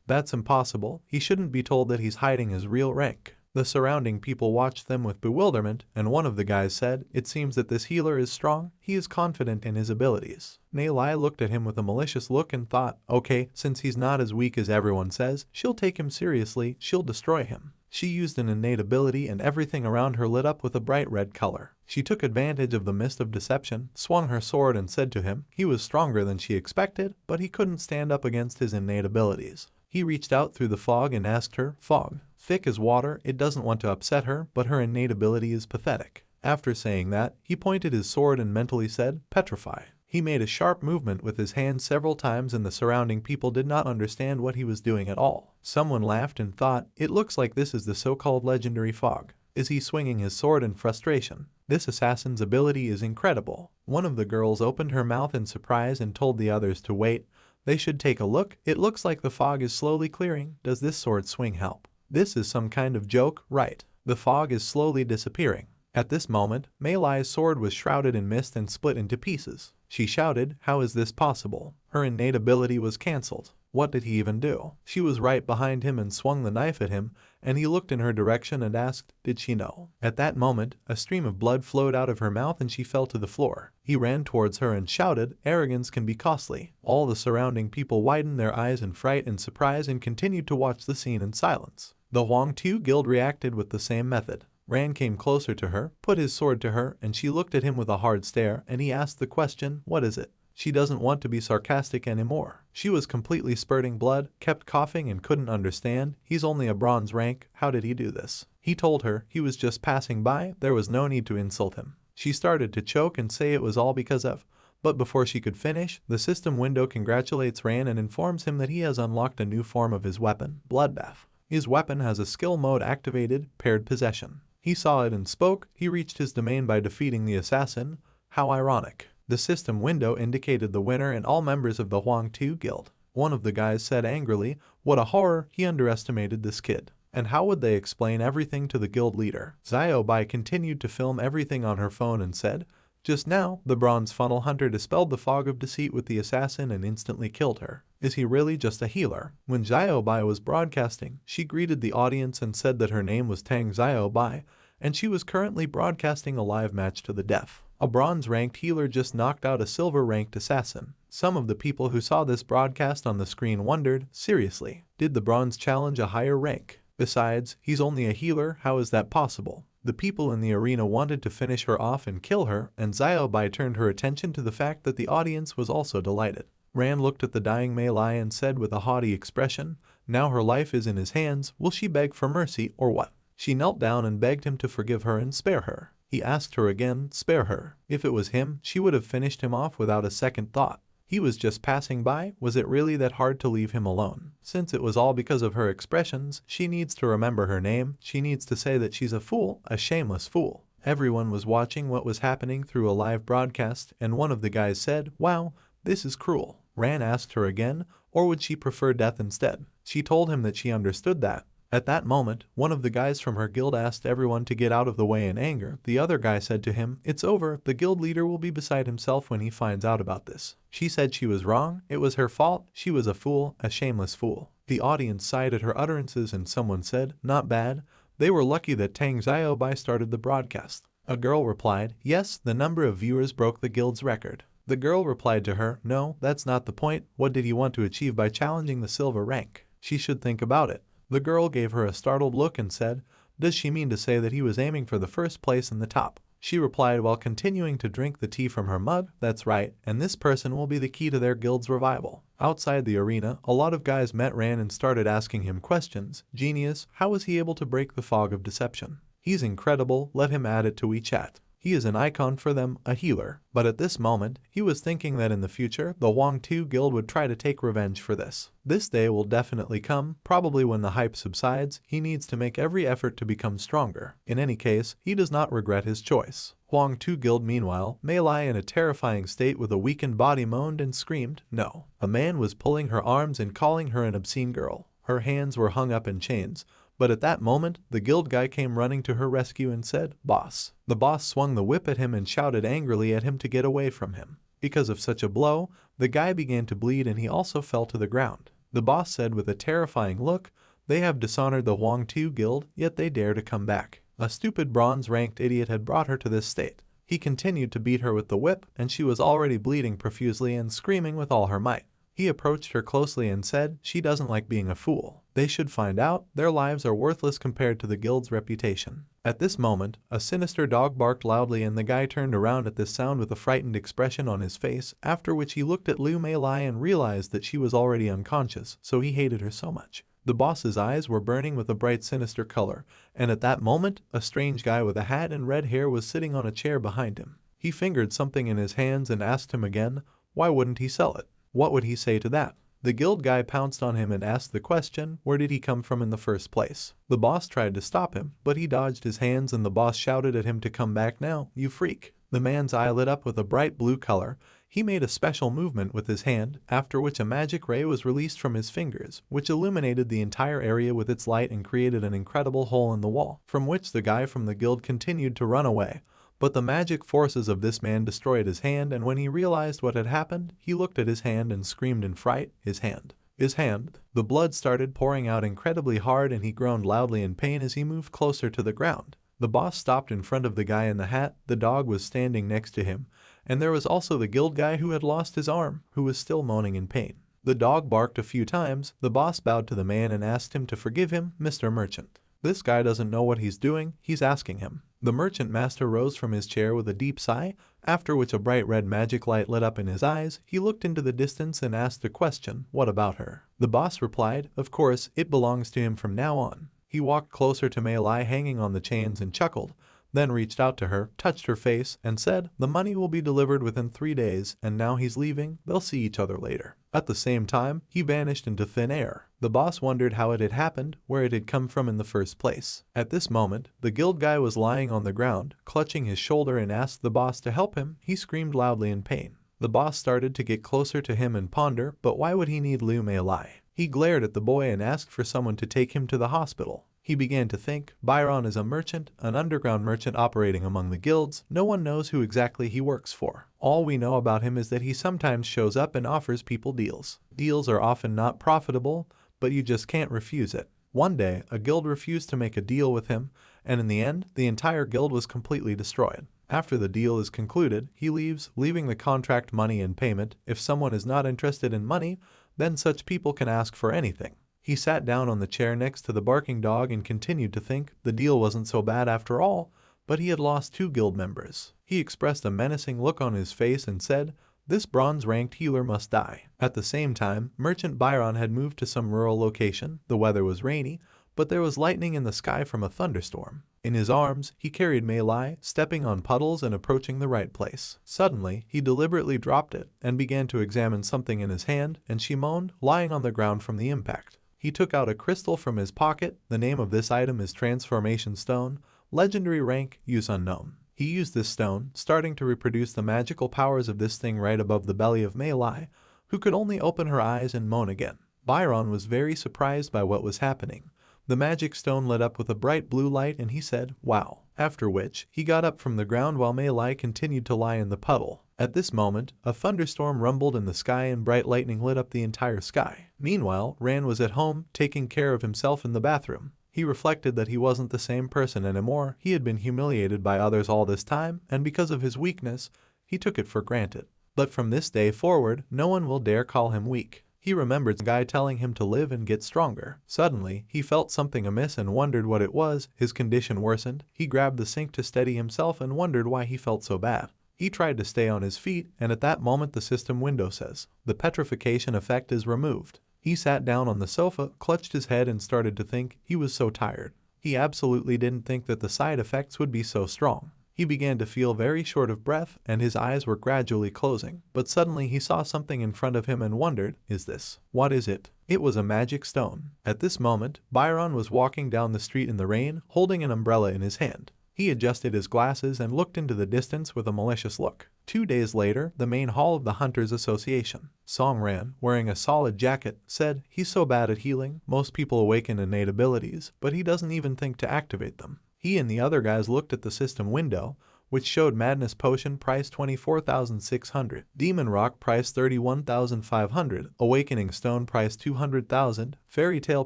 That's impossible. He shouldn't be told that he's hiding his real rank. The surrounding people watched them with bewilderment, and one of the guys said, "It seems that this healer is strong. He is confident in his abilities." Nei looked at him with a malicious look and thought, okay, since he's not as weak as everyone says, she'll take him seriously, she'll destroy him. She used an innate ability and everything around her lit up with a bright red color. She took advantage of the mist of deception, swung her sword and said to him, he was stronger than she expected, but he couldn't stand up against his innate abilities. He reached out through the fog and asked her, "Fog, thick as water, it doesn't want to upset her, but her innate ability is pathetic." After saying that, he pointed his sword and mentally said, "Petrify." He made a sharp movement with his hand several times and the surrounding people did not understand what he was doing at all. Someone laughed and thought, it looks like this is the so-called legendary Fog. Is he swinging his sword in frustration? This assassin's ability is incredible. One of the girls opened her mouth in surprise and told the others to wait. They should take a look. It looks like the fog is slowly clearing. Does this sword swing help? This is some kind of joke, right? The fog is slowly disappearing. At this moment, Mei Lai's sword was shrouded in mist and split into pieces. She shouted, "How is this possible?" Her innate ability was cancelled. What did he even do? She was right behind him and swung the knife at him, and he looked in her direction and asked, did she know? At that moment, a stream of blood flowed out of her mouth and she fell to the floor. He ran towards her and shouted, "Arrogance can be costly." All the surrounding people widened their eyes in fright and surprise and continued to watch the scene in silence. The Huang Tu Guild reacted with the same method. Ran came closer to her, put his sword to her, and she looked at him with a hard stare, and he asked the question, "What is it?" She doesn't want to be sarcastic anymore. She was completely spurting blood, kept coughing and couldn't understand. He's only a bronze rank, how did he do this? He told her he was just passing by, there was no need to insult him. She started to choke and say it was all because of, but before she could finish, the system window congratulates Ran and informs him that he has unlocked a new form of his weapon, Bloodbath. His weapon has a skill mode activated, paired possession. He saw it and spoke. He reached his domain by defeating the assassin. How ironic. The system window indicated the winner and all members of the Huang Tu Guild. One of the guys said angrily, "What a horror, he underestimated this kid." And how would they explain everything to the guild leader? Xiao Bai continued to film everything on her phone and said, "Just now, the bronze funnel hunter dispelled the fog of deceit with the assassin and instantly killed her. Is he really just a healer?" When Xiao Bai was broadcasting, she greeted the audience and said that her name was Tang Xiao Bai, and she was currently broadcasting a live match to the death. A bronze-ranked healer just knocked out a silver-ranked assassin. Some of the people who saw this broadcast on the screen wondered, seriously, did the bronze challenge a higher rank? Besides, he's only a healer, how is that possible? The people in the arena wanted to finish her off and kill her, and Xiao Bai turned her attention to the fact that the audience was also delighted. Ran looked at the dying Mei Lai and said with a haughty expression, "Now her life is in his hands, will she beg for mercy or what?" She knelt down and begged him to forgive her and spare her. He asked her again, spare her. If it was him, she would have finished him off without a second thought. He was just passing by. Was it really that hard to leave him alone? Since it was all because of her expressions, she needs to remember her name. She needs to say that she's a fool, a shameless fool. Everyone was watching what was happening through a live broadcast, and one of the guys said, "Wow, this is cruel." Ran asked her again, or would she prefer death instead? She told him that she understood that. At that moment, one of the guys from her guild asked everyone to get out of the way in anger. The other guy said to him, "It's over, the guild leader will be beside himself when he finds out about this." She said she was wrong, it was her fault, she was a fool, a shameless fool. The audience sighed at her utterances and someone said, "Not bad, they were lucky that Tang Xiao Bai started the broadcast." A girl replied, "Yes, the number of viewers broke the guild's record." The girl replied to her, "No, that's not the point, what did he want to achieve by challenging the silver rank? She should think about it." The girl gave her a startled look and said, "Does she mean to say that he was aiming for the first place in the top?" She replied while continuing to drink the tea from her mug, "That's right, and this person will be the key to their guild's revival." Outside the arena, a lot of guys met Ran and started asking him questions. "Genius, how was he able to break the fog of deception? He's incredible, let him add it to WeChat." He is an icon for them, a healer. But at this moment, he was thinking that in the future, the Huang-Tu Guild would try to take revenge for this. This day will definitely come, probably when the hype subsides. He needs to make every effort to become stronger. In any case, he does not regret his choice. Huang-Tu Guild meanwhile may lie in a terrifying state with a weakened body, moaned and screamed, no. A man was pulling her arms and calling her an obscene girl. Her hands were hung up in chains. But at that moment, the guild guy came running to her rescue and said, "Boss." The boss swung the whip at him and shouted angrily at him to get away from him. Because of such a blow, the guy began to bleed and he also fell to the ground. The boss said with a terrifying look, "They have dishonored the Huang-Tu Guild, yet they dare to come back." A stupid bronze-ranked idiot had brought her to this state. He continued to beat her with the whip, and she was already bleeding profusely and screaming with all her might. He approached her closely and said, "She doesn't like being a fool. They should find out their lives are worthless compared to the guild's reputation." At this moment, a sinister dog barked loudly and the guy turned around at this sound with a frightened expression on his face, after which he looked at Lu Mei Lai and realized that she was already unconscious, so he hated her so much. The boss's eyes were burning with a bright sinister color, and at that moment, a strange guy with a hat and red hair was sitting on a chair behind him. He fingered something in his hands and asked him again, why wouldn't he sell it? What would he say to that? The guild guy pounced on him and asked the question, where did he come from in the first place? The boss tried to stop him, but he dodged his hands and the boss shouted at him to come back now, you freak. The man's eye lit up with a bright blue color. He made a special movement with his hand, after which a magic ray was released from his fingers, which illuminated the entire area with its light and created an incredible hole in the wall, from which the guy from the guild continued to run away. But the magic forces of this man destroyed his hand, and when he realized what had happened, he looked at his hand and screamed in fright, his hand. His hand. The blood started pouring out incredibly hard and he groaned loudly in pain as he moved closer to the ground. The boss stopped in front of the guy in the hat, the dog was standing next to him, and there was also the guild guy who had lost his arm, who was still moaning in pain. The dog barked a few times. The boss bowed to the man and asked him to forgive him, Mr. Merchant. This guy doesn't know what he's doing, he's asking him. The merchant master rose from his chair with a deep sigh, after which a bright red magic light lit up in his eyes. He looked into the distance and asked the question, what about her? The boss replied, of course, it belongs to him from now on. He walked closer to Mei Lai hanging on the chains and chuckled, then reached out to her, touched her face, and said, the money will be delivered within 3 days, and now he's leaving, they'll see each other later. At the same time, he vanished into thin air. The boss wondered how it had happened, where it had come from in the first place. At this moment, the guild guy was lying on the ground, clutching his shoulder and asked the boss to help him. He screamed loudly in pain. The boss started to get closer to him and ponder, but why would he need Lu Mei Lai? He glared at the boy and asked for someone to take him to the hospital. He began to think, Byron is a merchant, an underground merchant operating among the guilds. No one knows who exactly he works for. All we know about him is that he sometimes shows up and offers people deals. Deals are often not profitable, but you just can't refuse it. One day, a guild refused to make a deal with him, and in the end, the entire guild was completely destroyed. After the deal is concluded, he leaves, leaving the contract money in payment. If someone is not interested in money, then such people can ask for anything. He sat down on the chair next to the barking dog and continued to think. The deal wasn't so bad after all, but he had lost 2 guild members. He expressed a menacing look on his face and said, this bronze-ranked healer must die. At the same time, Merchant Byron had moved to some rural location. The weather was rainy, but there was lightning in the sky from a thunderstorm. In his arms, he carried Mei Lai, stepping on puddles and approaching the right place. Suddenly, he deliberately dropped it and began to examine something in his hand, and she moaned, lying on the ground from the impact. He took out a crystal from his pocket. The name of this item is Transformation Stone, legendary rank, use unknown. He used this stone, starting to reproduce the magical powers of this thing right above the belly of Mei Lai, who could only open her eyes and moan again. Byron was very surprised by what was happening. The magic stone lit up with a bright blue light and he said, wow. After which, he got up from the ground while Mei Lai continued to lie in the puddle. At this moment, a thunderstorm rumbled in the sky and bright lightning lit up the entire sky. Meanwhile, Ran was at home, taking care of himself in the bathroom. He reflected that he wasn't the same person anymore. He had been humiliated by others all this time, and because of his weakness, he took it for granted. But from this day forward, no one will dare call him weak. He remembered the guy telling him to live and get stronger. Suddenly, he felt something amiss and wondered what it was. His condition worsened. He grabbed the sink to steady himself and wondered why he felt so bad. He tried to stay on his feet, and at that moment the system window says, the petrification effect is removed. He sat down on the sofa, clutched his head and started to think. He was so tired. He absolutely didn't think that the side effects would be so strong. He began to feel very short of breath and his eyes were gradually closing, but suddenly he saw something in front of him and wondered, is this? What is it? It was a magic stone. At this moment, Byron was walking down the street in the rain, holding an umbrella in his hand. He adjusted his glasses and looked into the distance with a malicious look. 2 days later, the main hall of the Hunters Association. Songran, wearing a solid jacket, said, he's so bad at healing, most people awaken innate abilities, but he doesn't even think to activate them. He and the other guys looked at the system window, which showed Madness Potion price 24,600, Demon Rock price 31,500, Awakening Stone price 200,000, Fairy Tale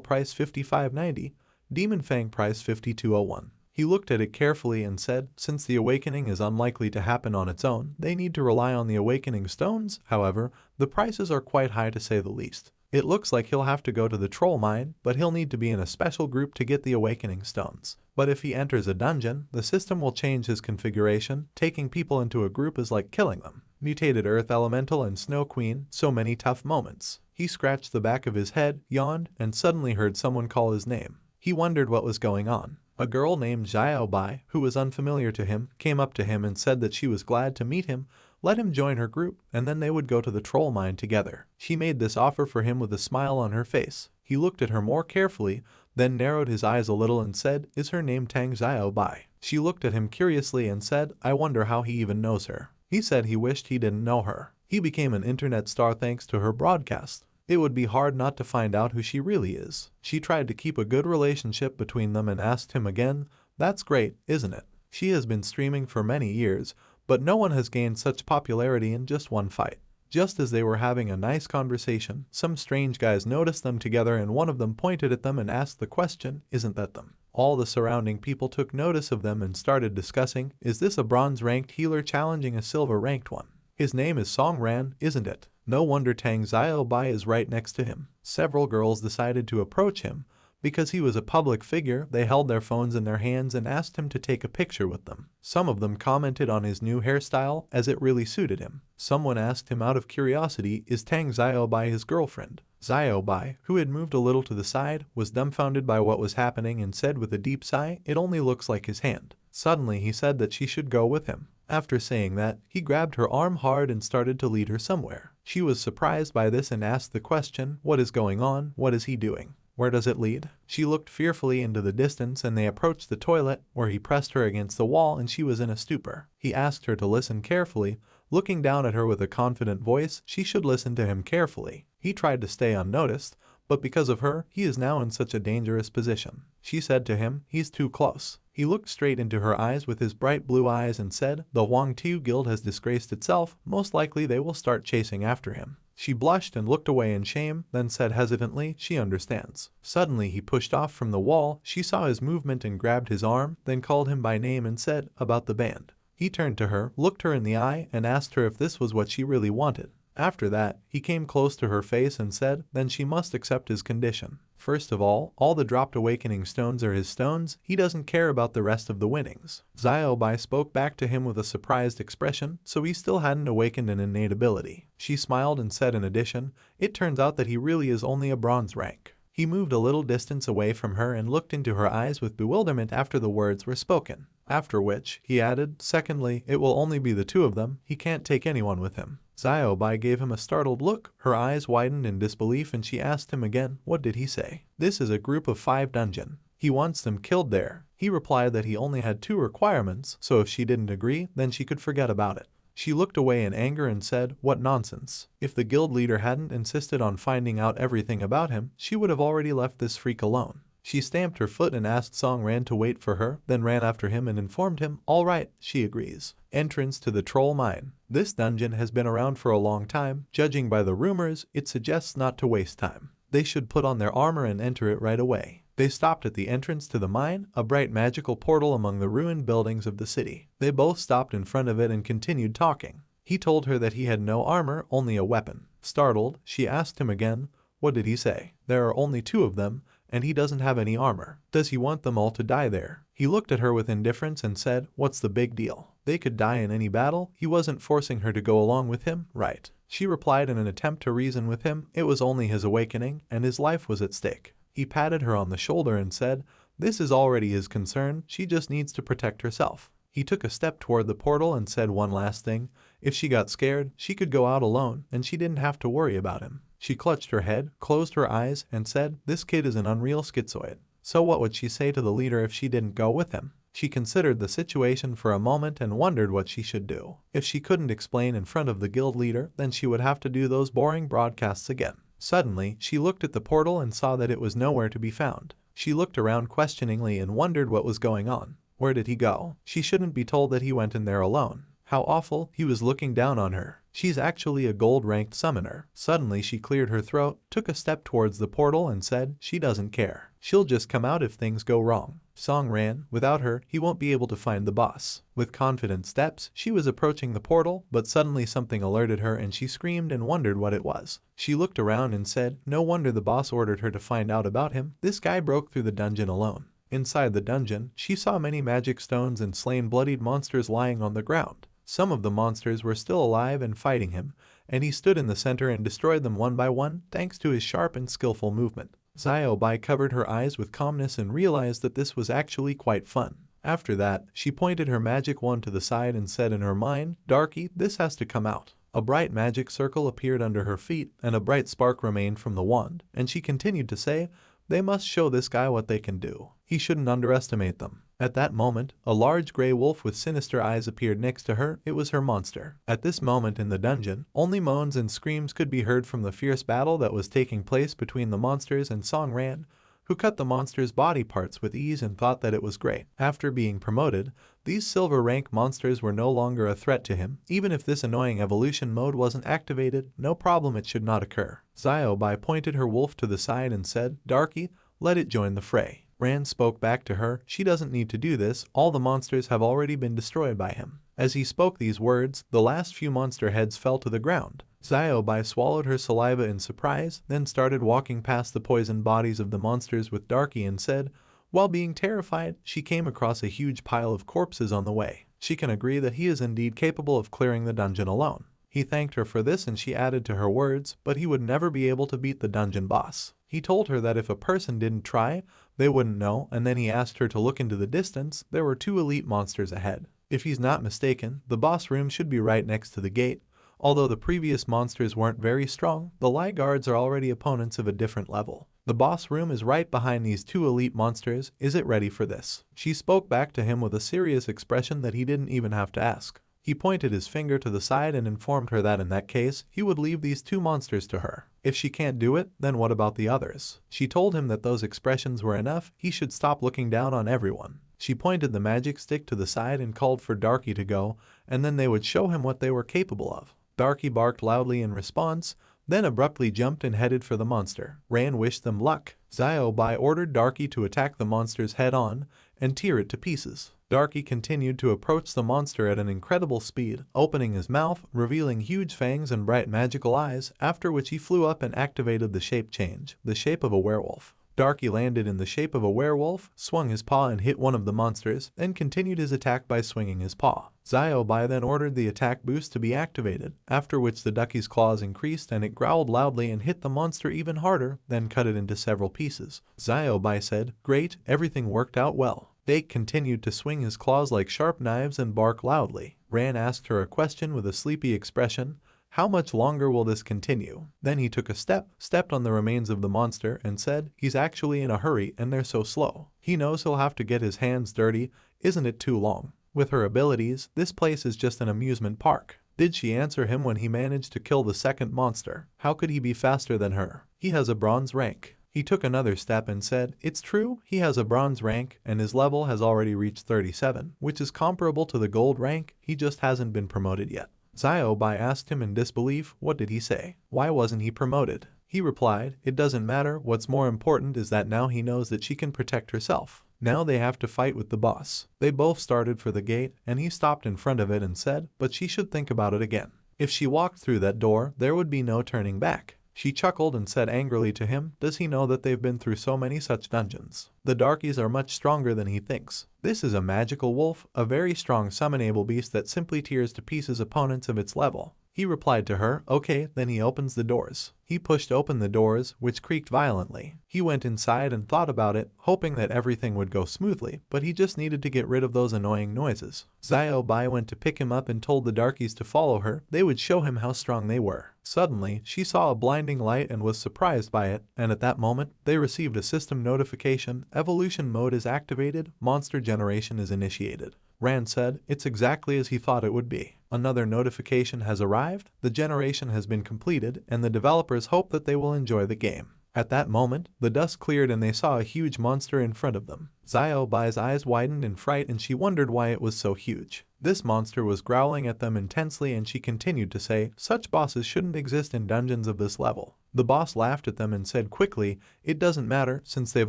price 5590, Demon Fang price 5201. He looked at it carefully and said, since the awakening is unlikely to happen on its own, they need to rely on the awakening stones. However, the prices are quite high to say the least. It looks like he'll have to go to the troll mine, but he'll need to be in a special group to get the awakening stones. But if he enters a dungeon, the system will change his configuration. Taking people into a group is like killing them. Mutated Earth Elemental and Snow Queen, so many tough moments. He scratched the back of his head, yawned, and suddenly heard someone call his name. He wondered what was going on. A girl named Xiaobai, who was unfamiliar to him, came up to him and said that she was glad to meet him, let him join her group, and then they would go to the troll mine together. She made this offer for him with a smile on her face. He looked at her more carefully, then narrowed his eyes a little and said, is her name Tang Xiaobai? She looked at him curiously and said, I wonder how he even knows her. He said he wished he didn't know her. He became an internet star thanks to her broadcast. It would be hard not to find out who she really is. She tried to keep a good relationship between them and asked him again, that's great, isn't it? She has been streaming for many years, but no one has gained such popularity in just one fight. Just as they were having a nice conversation, some strange guys noticed them together and one of them pointed at them and asked the question, isn't that them? All the surrounding people took notice of them and started discussing, is this a bronze-ranked healer challenging a silver-ranked one? His name is Songran, isn't it? No wonder Tang Xiaobai is right next to him. Several girls decided to approach him. Because he was a public figure, they held their phones in their hands and asked him to take a picture with them. Some of them commented on his new hairstyle as it really suited him. Someone asked him out of curiosity, is Tang Xiaobai his girlfriend? Xiaobai, who had moved a little to the side, was dumbfounded by what was happening and said with a deep sigh, it only looks like his hand. Suddenly he said that she should go with him. After saying that, he grabbed her arm hard and started to lead her somewhere. She was surprised by this and asked the question, what is going on? What is he doing? Where does it lead? She looked fearfully into the distance and they approached the toilet, where he pressed her against the wall and she was in a stupor. He asked her to listen carefully. Looking down at her with a confident voice, she should listen to him carefully. He tried to stay unnoticed, but because of her, he is now in such a dangerous position. She said to him, he's too close. He looked straight into her eyes with his bright blue eyes and said, the Huang Tu Guild has disgraced itself, most likely they will start chasing after him. She blushed and looked away in shame, then said hesitantly, she understands. Suddenly he pushed off from the wall. She saw his movement and grabbed his arm, then called him by name and said, about the band. He turned to her, looked her in the eye, and asked her if this was what she really wanted. After that, he came close to her face and said, then she must accept his condition. First of all the dropped awakening stones are his stones, he doesn't care about the rest of the winnings. Xiaobai spoke back to him with a surprised expression, so he still hadn't awakened an innate ability. She smiled and said in addition, it turns out that he really is only a bronze rank. He moved a little distance away from her and looked into her eyes with bewilderment after the words were spoken. After which, he added, secondly, it will only be the two of them, he can't take anyone with him. Xiaobai gave him a startled look, her eyes widened in disbelief and she asked him again, what did he say? This is a group of 5 dungeon. He wants them killed there. He replied that he only had 2 requirements, so if she didn't agree, then she could forget about it. She looked away in anger and said, what nonsense. If the guild leader hadn't insisted on finding out everything about him, she would have already left this freak alone. She stamped her foot and asked Songran to wait for her, then ran after him and informed him, all right, she agrees. Entrance to the troll mine. This dungeon has been around for a long time. Judging by the rumors, it suggests not to waste time. They should put on their armor and enter it right away. They stopped at the entrance to the mine, a bright magical portal among the ruined buildings of the city. They both stopped in front of it and continued talking. He told her that he had no armor, only a weapon. Startled, she asked him again, what did he say? There are only 2 of them, and he doesn't have any armor. Does he want them all to die there? He looked at her with indifference and said, what's the big deal? They could die in any battle. He wasn't forcing her to go along with him, right? She replied in an attempt to reason with him, it was only his awakening, and his life was at stake. He patted her on the shoulder and said, this is already his concern, she just needs to protect herself. He took a step toward the portal and said one last thing. If she got scared, she could go out alone and she didn't have to worry about him. She clutched her head, closed her eyes, and said, "This kid is an unreal schizoid." So what would she say to the leader if she didn't go with him? She considered the situation for a moment and wondered what she should do. If she couldn't explain in front of the guild leader, then she would have to do those boring broadcasts again. Suddenly, she looked at the portal and saw that it was nowhere to be found. She looked around questioningly and wondered what was going on. Where did he go? She shouldn't be told that he went in there alone. How awful, he was looking down on her. She's actually a gold-ranked summoner. Suddenly she cleared her throat, took a step towards the portal and said she doesn't care. She'll just come out if things go wrong. Song ran. Without her, he won't be able to find the boss. With confident steps, she was approaching the portal, but suddenly something alerted her and she screamed and wondered what it was. She looked around and said, no wonder the boss ordered her to find out about him. This guy broke through the dungeon alone. Inside the dungeon, she saw many magic stones and slain bloodied monsters lying on the ground. Some of the monsters were still alive and fighting him, and he stood in the center and destroyed them one by one thanks to his sharp and skillful movement. Xiaobai covered her eyes with calmness and realized that this was actually quite fun. After that, she pointed her magic wand to the side and said in her mind, "Darky, this has to come out." A bright magic circle appeared under her feet and a bright spark remained from the wand, and she continued to say, "They must show this guy what they can do. He shouldn't underestimate them." At that moment, a large gray wolf with sinister eyes appeared next to her. It was her monster. At this moment in the dungeon, only moans and screams could be heard from the fierce battle that was taking place between the monsters and Song Ran, who cut the monster's body parts with ease and thought that it was great. After being promoted, these silver rank monsters were no longer a threat to him. Even if this annoying evolution mode wasn't activated, no problem, it should not occur. Xiaobai pointed her wolf to the side and said, "Darky, let it join the fray." Ran spoke back to her, "She doesn't need to do this, all the monsters have already been destroyed by him." As he spoke these words, the last few monster heads fell to the ground. Xiaobai swallowed her saliva in surprise, then started walking past the poisoned bodies of the monsters with Darky and said, while being terrified, she came across a huge pile of corpses on the way. She can agree that he is indeed capable of clearing the dungeon alone. He thanked her for this and she added to her words, but he would never be able to beat the dungeon boss. He told her that if a person didn't try, they wouldn't know, and then he asked her to look into the distance. There were 2 elite monsters ahead. If he's not mistaken, the boss room should be right next to the gate. Although the previous monsters weren't very strong, the Lie Guards are already opponents of a different level. The boss room is right behind these 2 elite monsters. Is it ready for this? She spoke back to him with a serious expression that he didn't even have to ask. He pointed his finger to the side and informed her that in that case, he would leave these 2 monsters to her. If she can't do it, then what about the others? She told him that those expressions were enough, he should stop looking down on everyone. She pointed the magic stick to the side and called for Darky to go, and then they would show him what they were capable of. Darky barked loudly in response, then abruptly jumped and headed for the monster. Ran wished them luck. Xiaobai ordered Darky to attack the monsters head-on and tear it to pieces. Darky continued to approach the monster at an incredible speed, opening his mouth, revealing huge fangs and bright magical eyes, after which he flew up and activated the shape change, the shape of a werewolf. Darky landed in the shape of a werewolf, swung his paw and hit one of the monsters, then continued his attack by swinging his paw. Xiaobai then ordered the attack boost to be activated, after which the ducky's claws increased and it growled loudly and hit the monster even harder, then cut it into several pieces. Xiaobai said, "Great, everything worked out well." Dake continued to swing his claws like sharp knives and bark loudly. Ran asked her a question with a sleepy expression. How much longer will this continue? Then he took a step, stepped on the remains of the monster, and said, he's actually in a hurry and they're so slow. He knows he'll have to get his hands dirty. Isn't it too long? With her abilities, this place is just an amusement park. Did she answer him when he managed to kill the second monster? How could he be faster than her? He has a bronze rank. He took another step and said, it's true, he has a bronze rank and his level has already reached 37, which is comparable to the gold rank, he just hasn't been promoted yet. Xiaobai asked him in disbelief, what did he say? Why wasn't he promoted? He replied, it doesn't matter, what's more important is that now he knows that she can protect herself. Now they have to fight with the boss. They both started for the gate and he stopped in front of it and said, but she should think about it again. If she walked through that door, there would be no turning back. She chuckled and said angrily to him, does he know that they've been through so many such dungeons? The darkies are much stronger than he thinks. This is a magical wolf, a very strong summonable beast that simply tears to pieces opponents of its level. He replied to her, okay, then he opens the doors. He pushed open the doors, which creaked violently. He went inside and thought about it, hoping that everything would go smoothly, but he just needed to get rid of those annoying noises. Bai went to pick him up and told the darkies to follow her. They would show him how strong they were. Suddenly, she saw a blinding light and was surprised by it, and at that moment, they received a system notification. Evolution mode is activated, monster generation is initiated. Rand said, it's exactly as he thought it would be. Another notification has arrived, the generation has been completed, and the developers hope that they will enjoy the game. At that moment, the dust cleared and they saw a huge monster in front of them. Bai's eyes widened in fright and she wondered why it was so huge. This monster was growling at them intensely and she continued to say, such bosses shouldn't exist in dungeons of this level. The boss laughed at them and said quickly, it doesn't matter, since they've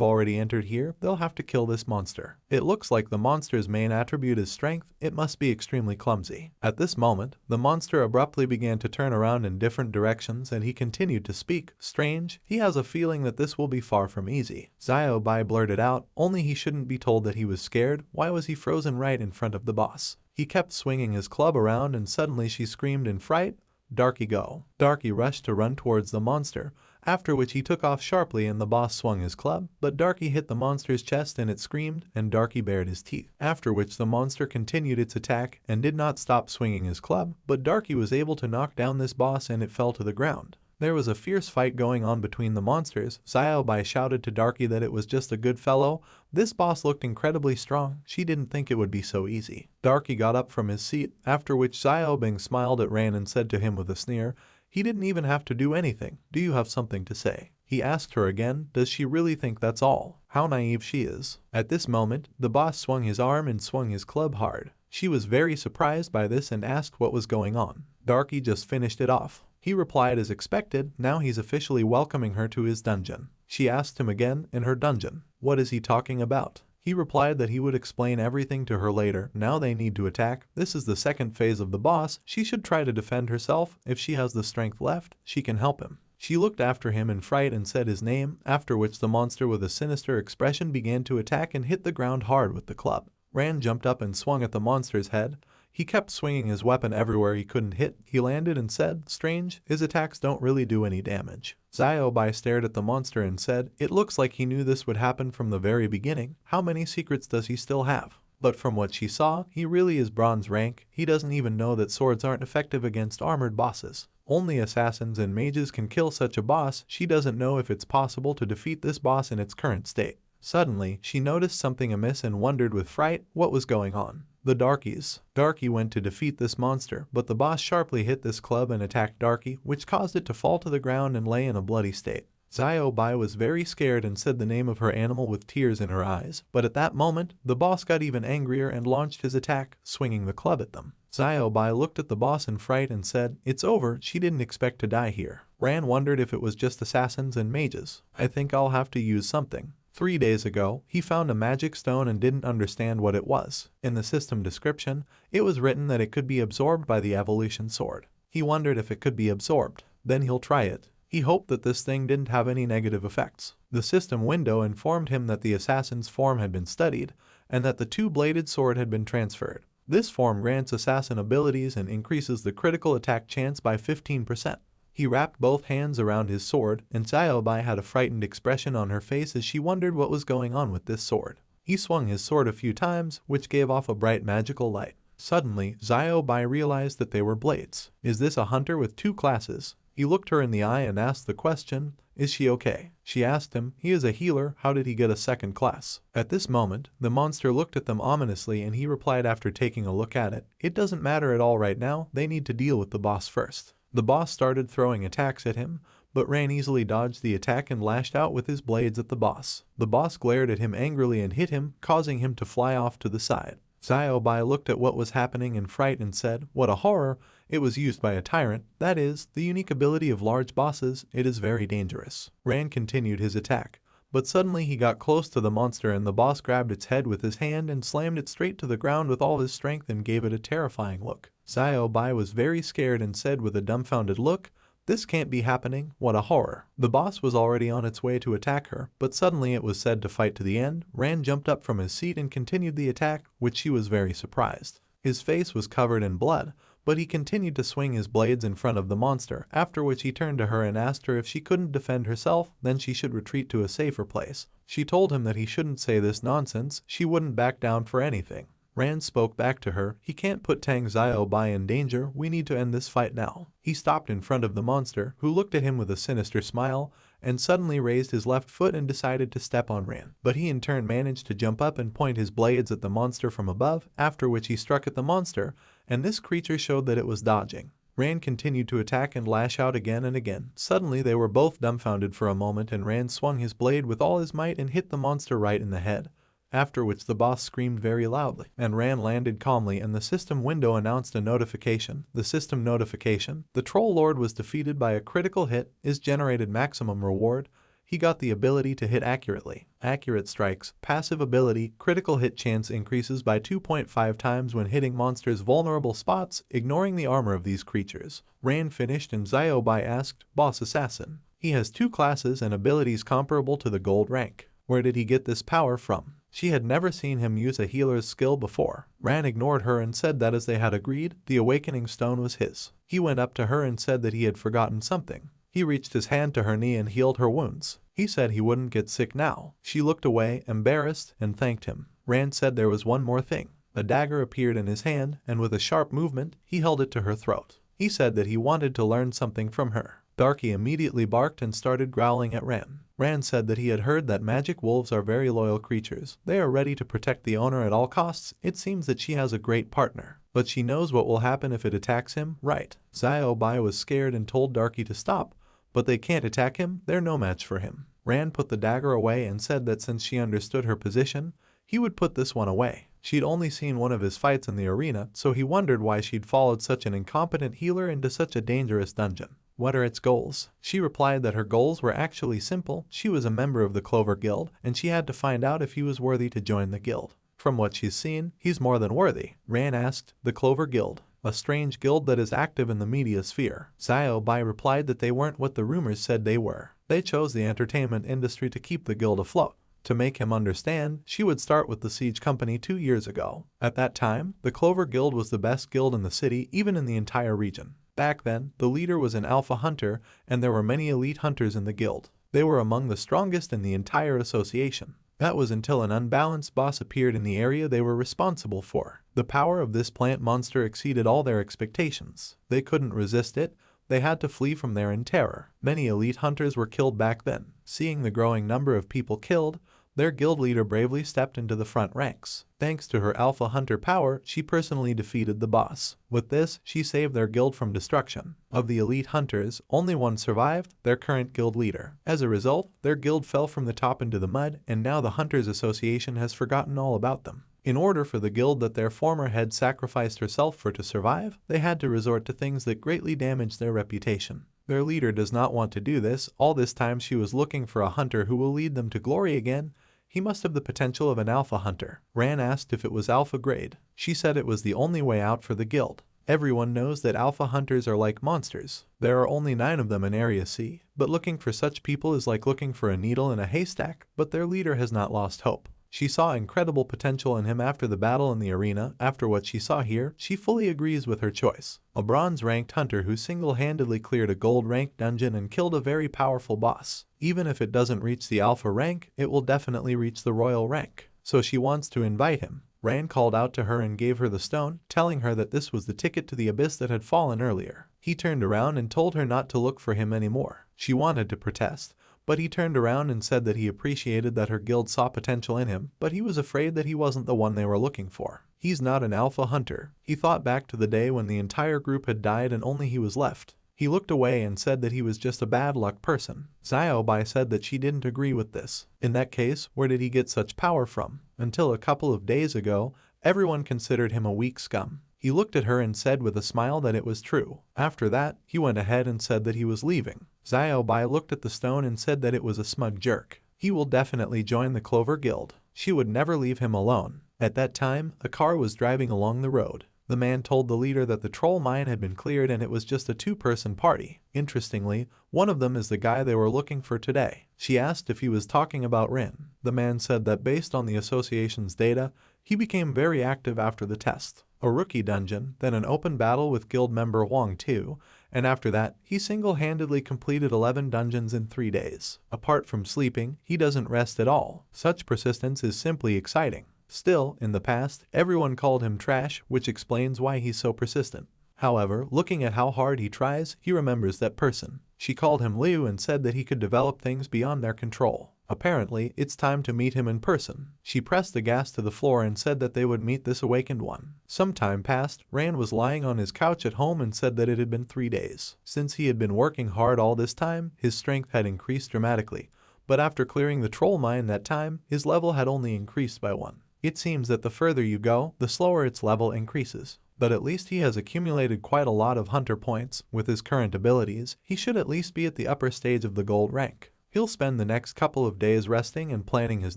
already entered here, they'll have to kill this monster. It looks like the monster's main attribute is strength, it must be extremely clumsy. At this moment, the monster abruptly began to turn around in different directions and he continued to speak. Strange, he has a feeling that this will be far from easy. Bai blurted out, only he shouldn't be told that he was scared, why was he frozen right in front of the boss? He kept swinging his club around and suddenly she screamed in fright, Darky go. Darky rushed to run towards the monster, after which he took off sharply and the boss swung his club, but Darky hit the monster's chest and it screamed, and Darky bared his teeth. After which the monster continued its attack and did not stop swinging his club, but Darky was able to knock down this boss and it fell to the ground. There was a fierce fight going on between the monsters. Bai shouted to Darky that it was just a good fellow. This boss looked incredibly strong. She didn't think it would be so easy. Darky got up from his seat, after which Xiaobing smiled at Ran and said to him with a sneer, he didn't even have to do anything. Do you have something to say? He asked her again, does she really think that's all? How naive she is. At this moment, the boss swung his arm and swung his club hard. She was very surprised by this and asked what was going on. Darky just finished it off. He replied as expected, now he's officially welcoming her to his dungeon. She asked him again, in her dungeon, what is he talking about? He replied that he would explain everything to her later. Now they need to attack. This is the second phase of the boss. She should try to defend herself. If she has the strength left, she can help him. She looked after him in fright and said his name, after which the monster with a sinister expression began to attack and hit the ground hard with the club. Rand jumped up and swung at the monster's head. He kept swinging his weapon everywhere he couldn't hit. He landed and said, strange, his attacks don't really do any damage. Bai stared at the monster and said, it looks like he knew this would happen from the very beginning. How many secrets does he still have? But from what she saw, he really is bronze rank. He doesn't even know that swords aren't effective against armored bosses. Only assassins and mages can kill such a boss. She doesn't know if it's possible to defeat this boss in its current state. Suddenly, she noticed something amiss and wondered with fright what was going on. The Darkies. Darky went to defeat this monster, but the boss sharply hit this club and attacked Darky, which caused it to fall to the ground and lay in a bloody state. Bai was very scared and said the name of her animal with tears in her eyes, but at that moment, the boss got even angrier and launched his attack, swinging the club at them. Bai looked at the boss in fright and said, it's over, she didn't expect to die here. Ran wondered if it was just assassins and mages. I think I'll have to use something. 3 days ago, he found a magic stone and didn't understand what it was. In the system description, it was written that it could be absorbed by the evolution sword. He wondered if it could be absorbed. Then he'll try it. He hoped that this thing didn't have any negative effects. The system window informed him that the assassin's form had been studied, and that the two-bladed sword had been transferred. This form grants assassin abilities and increases the critical attack chance by 15%. He wrapped both hands around his sword, and Bai had a frightened expression on her face as she wondered what was going on with this sword. He swung his sword a few times, which gave off a bright magical light. Suddenly, Bai realized that they were blades. Is this a hunter with 2 classes? He looked her in the eye and asked the question, is she okay? She asked him, he is a healer, how did he get a 2nd class? At this moment, the monster looked at them ominously and he replied after taking a look at it, it doesn't matter at all right now, they need to deal with the boss first. The boss started throwing attacks at him, but Ran easily dodged the attack and lashed out with his blades at the boss. The boss glared at him angrily and hit him, causing him to fly off to the side. Bai looked at what was happening in fright and said, what a horror, it was used by a tyrant, that is, the unique ability of large bosses, it is very dangerous. Ran continued his attack, but suddenly he got close to the monster and the boss grabbed its head with his hand and slammed it straight to the ground with all his strength and gave it a terrifying look. Bai was very scared and said with a dumbfounded look, this can't be happening, what a horror. The boss was already on its way to attack her, but suddenly it was said to fight to the end. Ran jumped up from his seat and continued the attack, which she was very surprised. His face was covered in blood, but he continued to swing his blades in front of the monster, after which he turned to her and asked her if she couldn't defend herself, then she should retreat to a safer place. She told him that he shouldn't say this nonsense, she wouldn't back down for anything. Rand spoke back to her, he can't put Tang Xiaobai in danger, we need to end this fight now. He stopped in front of the monster, who looked at him with a sinister smile, and suddenly raised his left foot and decided to step on Rand. But he in turn managed to jump up and point his blades at the monster from above, after which he struck at the monster, and this creature showed that it was dodging. Rand continued to attack and lash out again and again. Suddenly they were both dumbfounded for a moment and Rand swung his blade with all his might and hit the monster right in the head. After which the boss screamed very loudly, and Rand landed calmly and the system window announced a notification. The system notification, the Troll Lord was defeated by a critical hit, is generated maximum reward. He got the ability to hit accurately. Accurate strikes, passive ability, critical hit chance increases by 2.5 times when hitting monsters' vulnerable spots, ignoring the armor of these creatures. Rand finished and Xiaobai asked, Boss Assassin. He has 2 classes and abilities comparable to the gold rank. Where did he get this power from? She had never seen him use a healer's skill before. Rand ignored her and said that as they had agreed, the awakening stone was his. He went up to her and said that he had forgotten something. He reached his hand to her knee and healed her wounds. He said he wouldn't get sick now. She looked away, embarrassed, and thanked him. Rand said there was one more thing. A dagger appeared in his hand, and with a sharp movement, he held it to her throat. He said that he wanted to learn something from her. Darky immediately barked and started growling at Rand. Rand said that he had heard that magic wolves are very loyal creatures. They are ready to protect the owner at all costs. It seems that she has a great partner. But she knows what will happen if it attacks him, right? Xiaobai was scared and told Darky to stop. But they can't attack him, they're no match for him. Rand put the dagger away and said that since she understood her position, he would put this one away. She'd only seen one of his fights in the arena, so he wondered why she'd followed such an incompetent healer into such a dangerous dungeon. What are its goals? She replied that her goals were actually simple. She was a member of the Clover Guild, and she had to find out if he was worthy to join the guild. From what she's seen, he's more than worthy. Rand asked, the Clover Guild, a strange guild that is active in the media sphere. Xiaobai replied that they weren't what the rumors said they were. They chose the entertainment industry to keep the guild afloat. To make him understand, she would start with the Siege Company 2 years ago. At that time, the Clover Guild was the best guild in the city, even in the entire region. Back then, the leader was an alpha hunter, and there were many elite hunters in the guild. They were among the strongest in the entire association. That was until an unbalanced boss appeared in the area they were responsible for. The power of this plant monster exceeded all their expectations. They couldn't resist it. They had to flee from there in terror. Many elite hunters were killed back then. Seeing the growing number of people killed, their guild leader bravely stepped into the front ranks. Thanks to her alpha hunter power, she personally defeated the boss. With this, she saved their guild from destruction. Of the elite hunters, only one survived, their current guild leader. As a result, their guild fell from the top into the mud, and now the Hunters Association has forgotten all about them. In order for the guild that their former head sacrificed herself for to survive, they had to resort to things that greatly damaged their reputation. Their leader does not want to do this. All this time she was looking for a hunter who will lead them to glory again. He must have the potential of an alpha hunter. Rand asked if it was alpha grade. She said it was the only way out for the guild. Everyone knows that alpha hunters are like monsters. There are only 9 of them in Area C, but looking for such people is like looking for a needle in a haystack, but their leader has not lost hope. She saw incredible potential in him after the battle in the arena. After what she saw here, she fully agrees with her choice. A bronze-ranked hunter who single-handedly cleared a gold-ranked dungeon and killed a very powerful boss. Even if it doesn't reach the alpha rank, it will definitely reach the royal rank. So she wants to invite him. Rand called out to her and gave her the stone, telling her that this was the ticket to the abyss that had fallen earlier. He turned around and told her not to look for him anymore. She wanted to protest, but he turned around and said that he appreciated that her guild saw potential in him, but he was afraid that he wasn't the one they were looking for. He's not an alpha hunter. He thought back to the day when the entire group had died and only he was left. He looked away and said that he was just a bad luck person. Xiaobai said that she didn't agree with this. In that case, where did he get such power from? Until a couple of days ago, everyone considered him a weak scum. He looked at her and said with a smile that it was true. After that, he went ahead and said that he was leaving. Xiaobai looked at the stone and said that it was a smug jerk. He will definitely join the Clover Guild. She would never leave him alone. At that time, a car was driving along the road. The man told the leader that the troll mine had been cleared and it was just a 2-person party. Interestingly, one of them is the guy they were looking for today. She asked if he was talking about Rin. The man said that based on the association's data, he became very active after the test. a rookie dungeon, then an open battle with guild member Wang Tu, and after that, he single-handedly completed 11 dungeons in 3 days. Apart from sleeping, he doesn't rest at all. Such persistence is simply exciting. Still, in the past, everyone called him trash, which explains why he's so persistent. However, looking at how hard he tries, he remembers that person. She called him Liu and said that he could develop things beyond their control. Apparently, it's time to meet him in person. She pressed the gas to the floor and said that they would meet this awakened one. Some time passed. Rand was lying on his couch at home and said that it had been 3 days. Since he had been working hard all this time, his strength had increased dramatically. But after clearing the troll mine that time, his level had only increased by 1. It seems that the further you go, the slower its level increases. But at least he has accumulated quite a lot of hunter points. With his current abilities, he should at least be at the upper stage of the gold rank. He'll spend the next couple of days resting and planning his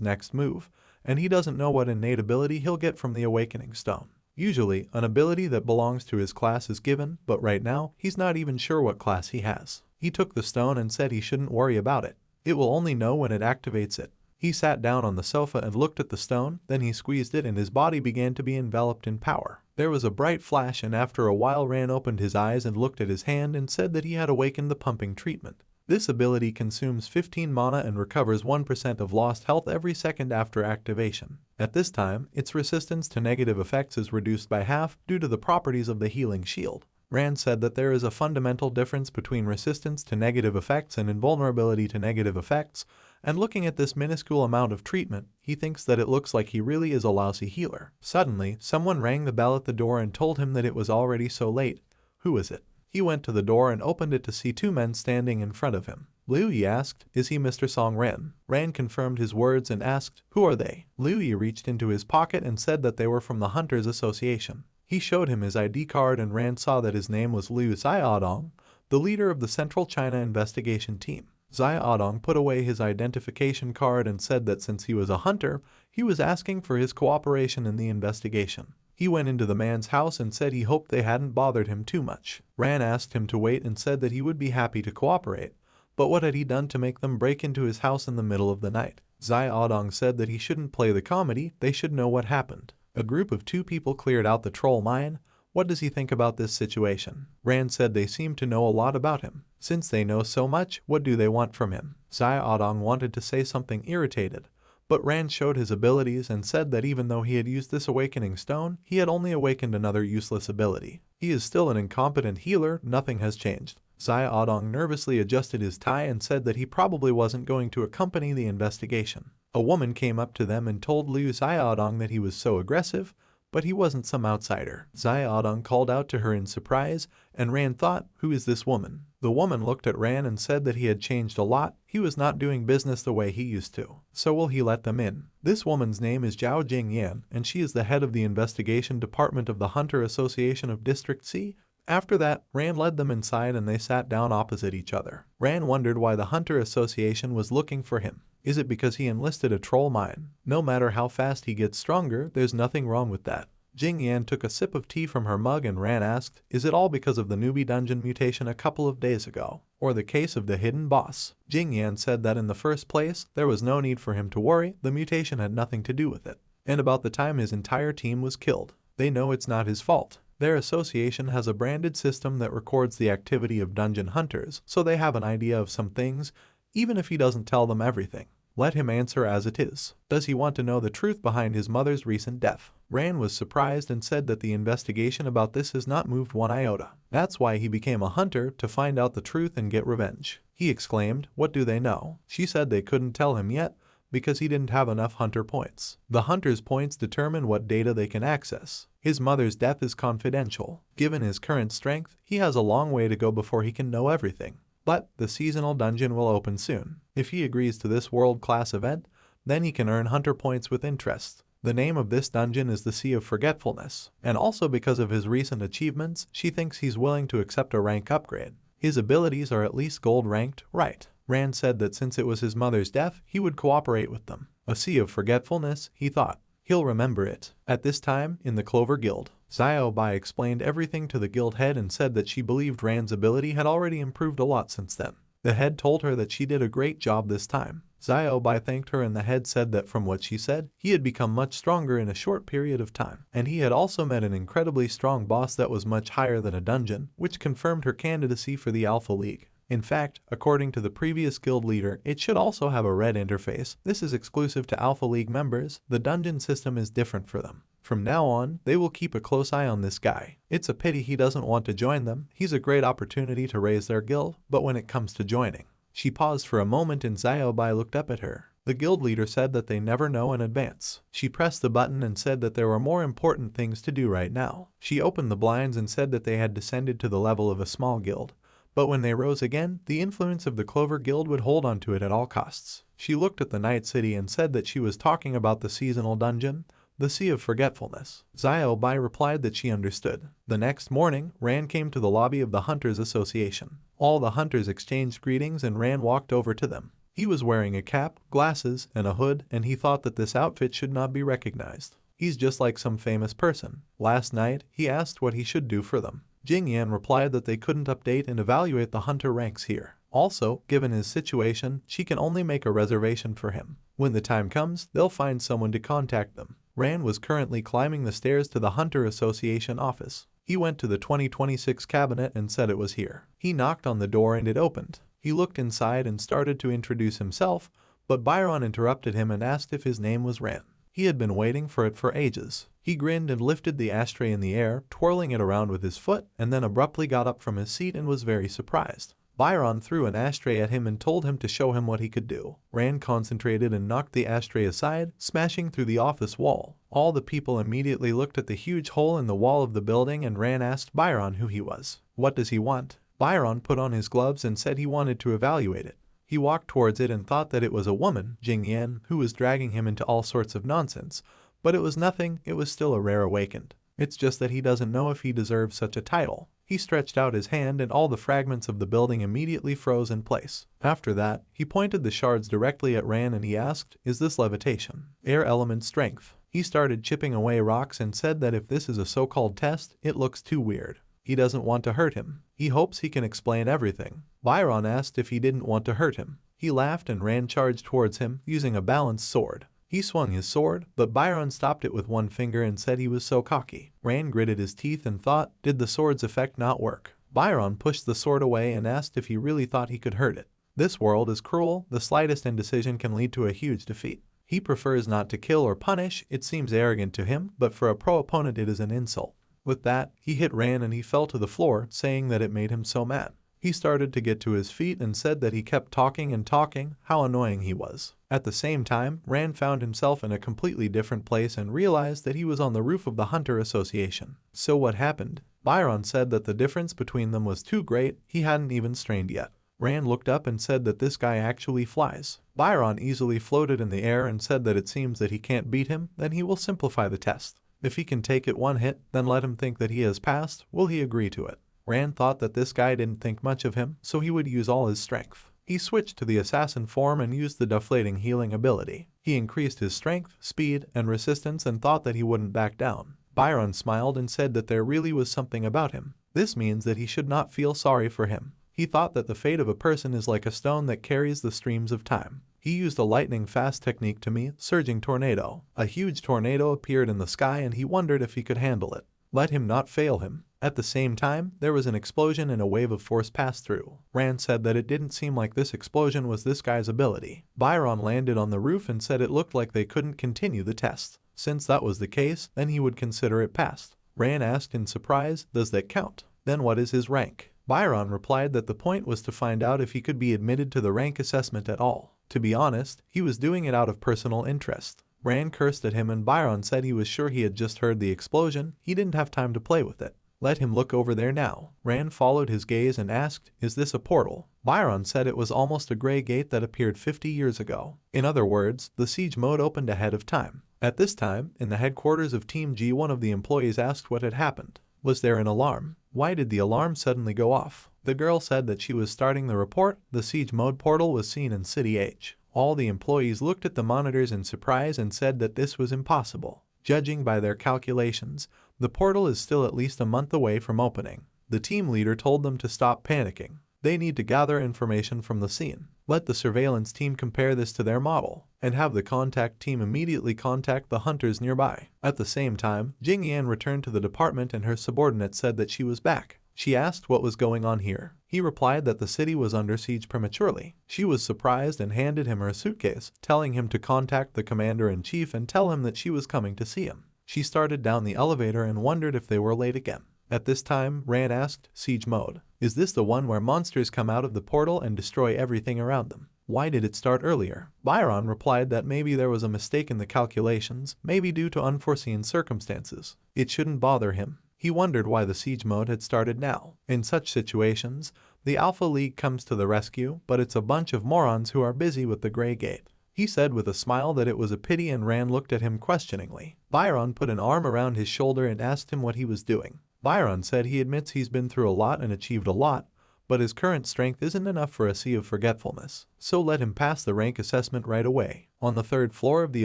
next move, and he doesn't know what innate ability he'll get from the Awakening Stone. Usually, an ability that belongs to his class is given, but right now, he's not even sure what class he has. He took the stone and said he shouldn't worry about it. It will only know when it activates it. He sat down on the sofa and looked at the stone, then he squeezed it and his body began to be enveloped in power. There was a bright flash and after a while Ran opened his eyes and looked at his hand and said that he had awakened the pumping treatment. This ability consumes 15 mana and recovers 1% of lost health every second after activation. At this time, its resistance to negative effects is reduced by half due to the properties of the healing shield. Rand said that there is a fundamental difference between resistance to negative effects and invulnerability to negative effects, and looking at this minuscule amount of treatment, he thinks that it looks like he really is a lousy healer. Suddenly, someone rang the bell at the door and told him that it was already so late. Who is it? He went to the door and opened it to see 2 men standing in front of him. Liu Yi asked, "Is he Mr. Song Ren?" Ran confirmed his words and asked, "Who are they?" Liu Yi reached into his pocket and said that they were from the Hunters Association. He showed him his ID card and Rand saw that his name was Liu Xiaodong, the leader of the Central China investigation team. Xiaodong put away his identification card and said that since he was a hunter, he was asking for his cooperation in the investigation. He went into the man's house and said he hoped they hadn't bothered him too much. Ran asked him to wait and said that he would be happy to cooperate, but what had he done to make them break into his house in the middle of the night? Xiaodong said that he shouldn't play the comedy, they should know what happened. A group of 2 people cleared out the troll mine. What does he think about this situation? Rand said they seem to know a lot about him. Since they know so much, what do they want from him? Xiaodong wanted to say something irritated, but Rand showed his abilities and said that even though he had used this awakening stone, he had only awakened another useless ability. He is still an incompetent healer, nothing has changed. Xiaodong nervously adjusted his tie and said that he probably wasn't going to accompany the investigation. A woman came up to them and told Liu Xiaodong that he was so aggressive, but he wasn't some outsider. Xiaodong called out to her in surprise, and Rand thought, who is this woman? The woman looked at Rand and said that he had changed a lot, he was not doing business the way he used to. So will he let them in? This woman's name is Zhao Jingyan, and she is the head of the investigation department of the Hunter Association of District C. After that, Rand led them inside and they sat down opposite each other. Rand wondered why the Hunter Association was looking for him. Is it because he enlisted a troll mine? No matter how fast he gets stronger, there's nothing wrong with that. Jing Yan took a sip of tea from her mug and Rand asked, is it all because of the newbie dungeon mutation a couple of days ago? Or the case of the hidden boss? Jing Yan said that in the first place, there was no need for him to worry, the mutation had nothing to do with it. And about the time his entire team was killed. They know it's not his fault. Their association has a branded system that records the activity of dungeon hunters, so they have an idea of some things, even if he doesn't tell them everything. Let him answer as it is. Does he want to know the truth behind his mother's recent death? Rand was surprised and said that the investigation about this has not moved one iota. That's why he became a hunter, to find out the truth and get revenge. He exclaimed, what do they know? She said they couldn't tell him yet, because he didn't have enough hunter points. The hunter's points determine what data they can access. His mother's death is confidential. Given his current strength, he has a long way to go before he can know everything. But the seasonal dungeon will open soon. If he agrees to this world-class event, then he can earn hunter points with interest. The name of this dungeon is the Sea of Forgetfulness, and also because of his recent achievements, she thinks he's willing to accept a rank upgrade. His abilities are at least gold ranked, right? Rand said that since it was his mother's death, he would cooperate with them. A Sea of Forgetfulness, he thought. He'll remember it. At this time, in the Clover Guild, Xiao Bai explained everything to the guild head and said that she believed Rand's ability had already improved a lot since then. The head told her that she did a great job this time. Bai thanked her and the head said that from what she said, he had become much stronger in a short period of time. And he had also met an incredibly strong boss that was much higher than a dungeon, which confirmed her candidacy for the Alpha League. In fact, according to the previous guild leader, it should also have a red interface. This is exclusive to Alpha League members. The dungeon system is different for them. From now on, they will keep a close eye on this guy. It's a pity he doesn't want to join them. He's a great opportunity to raise their guild, but when it comes to joining. She paused for a moment and Bai looked up at her. The guild leader said that they never know in advance. She pressed the button and said that there were more important things to do right now. She opened the blinds and said that they had descended to the level of a small guild. But when they rose again, the influence of the Clover Guild would hold on to it at all costs. She looked at the Night City and said that she was talking about the seasonal dungeon, the Sea of Forgetfulness. Bai replied that she understood. The next morning, Ran came to the lobby of the Hunters Association. All the hunters exchanged greetings and Ran walked over to them. He was wearing a cap, glasses, and a hood, and he thought that this outfit should not be recognized. He's just like some famous person. Last night, he asked what he should do for them. Jing Yan replied that they couldn't update and evaluate the hunter ranks here. Also, given his situation, she can only make a reservation for him. When the time comes, they'll find someone to contact them. Ran was currently climbing the stairs to the Hunter Association office. He went to the 2026 cabinet and said it was here. He knocked on the door and it opened. He looked inside and started to introduce himself, but Byron interrupted him and asked if his name was Ran. He had been waiting for it for ages. He grinned and lifted the ashtray in the air, twirling it around with his foot, and then abruptly got up from his seat and was very surprised. Byron threw an ashtray at him and told him to show him what he could do. Ran concentrated and knocked the ashtray aside, smashing through the office wall. All the people immediately looked at the huge hole in the wall of the building and Ran asked Byron who he was. What does he want? Byron put on his gloves and said he wanted to evaluate it. He walked towards it and thought that it was a woman, Jing Yan, who was dragging him into all sorts of nonsense. But it was nothing, it was still a rare awakened. It's just that he doesn't know if he deserves such a title. He stretched out his hand and all the fragments of the building immediately froze in place. After that, he pointed the shards directly at Ran and he asked, "Is this levitation? Air element strength?" He started chipping away rocks and said that if this is a so-called test, it looks too weird. He doesn't want to hurt him. He hopes he can explain everything. Byron asked if he didn't want to hurt him. He laughed and Ran charged towards him, using a balanced sword. He swung his sword, but Byron stopped it with one finger and said he was so cocky. Ran gritted his teeth and thought, did the sword's effect not work? Byron pushed the sword away and asked if he really thought he could hurt it. This world is cruel, the slightest indecision can lead to a huge defeat. He prefers not to kill or punish, it seems arrogant to him, but for a pro opponent it is an insult. With that, he hit Ran and he fell to the floor, saying that it made him so mad. He started to get to his feet and said that he kept talking and talking, how annoying he was. At the same time, Ran found himself in a completely different place and realized that he was on the roof of the Hunter Association. So what happened? Byron said that the difference between them was too great, he hadn't even strained yet. Ran looked up and said that this guy actually flies. Byron easily floated in the air and said that it seems that he can't beat him, then he will simplify the test. If he can take it one hit, then let him think that he has passed, will he agree to it? Ran thought that this guy didn't think much of him, so he would use all his strength. He switched to the assassin form and used the deflating healing ability. He increased his strength, speed, and resistance and thought that he wouldn't back down. Byron smiled and said that there really was something about him. This means that he should not feel sorry for him. He thought that the fate of a person is like a stone that carries the streams of time. He used a lightning-fast technique to me, surging tornado. A huge tornado appeared in the sky and he wondered if he could handle it. Let him not fail him. At the same time, there was an explosion and a wave of force passed through. Ran said that it didn't seem like this explosion was this guy's ability. Byron landed on the roof and said it looked like they couldn't continue the test. Since that was the case, then he would consider it passed. Ran asked in surprise, does that count? Then what is his rank? Byron replied that the point was to find out if he could be admitted to the rank assessment at all. To be honest, he was doing it out of personal interest. Ran cursed at him and Byron said he was sure he had just heard the explosion, he didn't have time to play with it. Let him look over there now. Ran followed his gaze and asked, is this a portal? Byron said it was almost a gray gate that appeared 50 years ago. In other words, the siege mode opened ahead of time. At this time, in the headquarters of Team G, one of the employees asked what had happened. Was there an alarm? Why did the alarm suddenly go off? The girl said that she was starting the report. The siege mode portal was seen in City H. All the employees looked at the monitors in surprise and said that this was impossible. Judging by their calculations, the portal is still at least a month away from opening. The team leader told them to stop panicking. They need to gather information from the scene. Let the surveillance team compare this to their model, and have the contact team immediately contact the hunters nearby. At the same time, Jing Yan returned to the department and her subordinate said that she was back. She asked what was going on here. He replied that the city was under siege prematurely. She was surprised and handed him her suitcase, telling him to contact the commander-in-chief and tell him that she was coming to see him. She started down the elevator and wondered if they were late again. At this time, Rand asked, "Siege mode. Is this the one where monsters come out of the portal and destroy everything around them? Why did it start earlier?" Byron replied that maybe there was a mistake in the calculations, maybe due to unforeseen circumstances. It shouldn't bother him. He wondered why the siege mode had started now. In such situations, the Alpha League comes to the rescue, but it's a bunch of morons who are busy with the Grey Gate. He said with a smile that it was a pity, and Rand looked at him questioningly. Byron put an arm around his shoulder and asked him what he was doing. Byron said he admits he's been through a lot and achieved a lot, but his current strength isn't enough for a sea of forgetfulness, so let him pass the rank assessment right away. On the third floor of the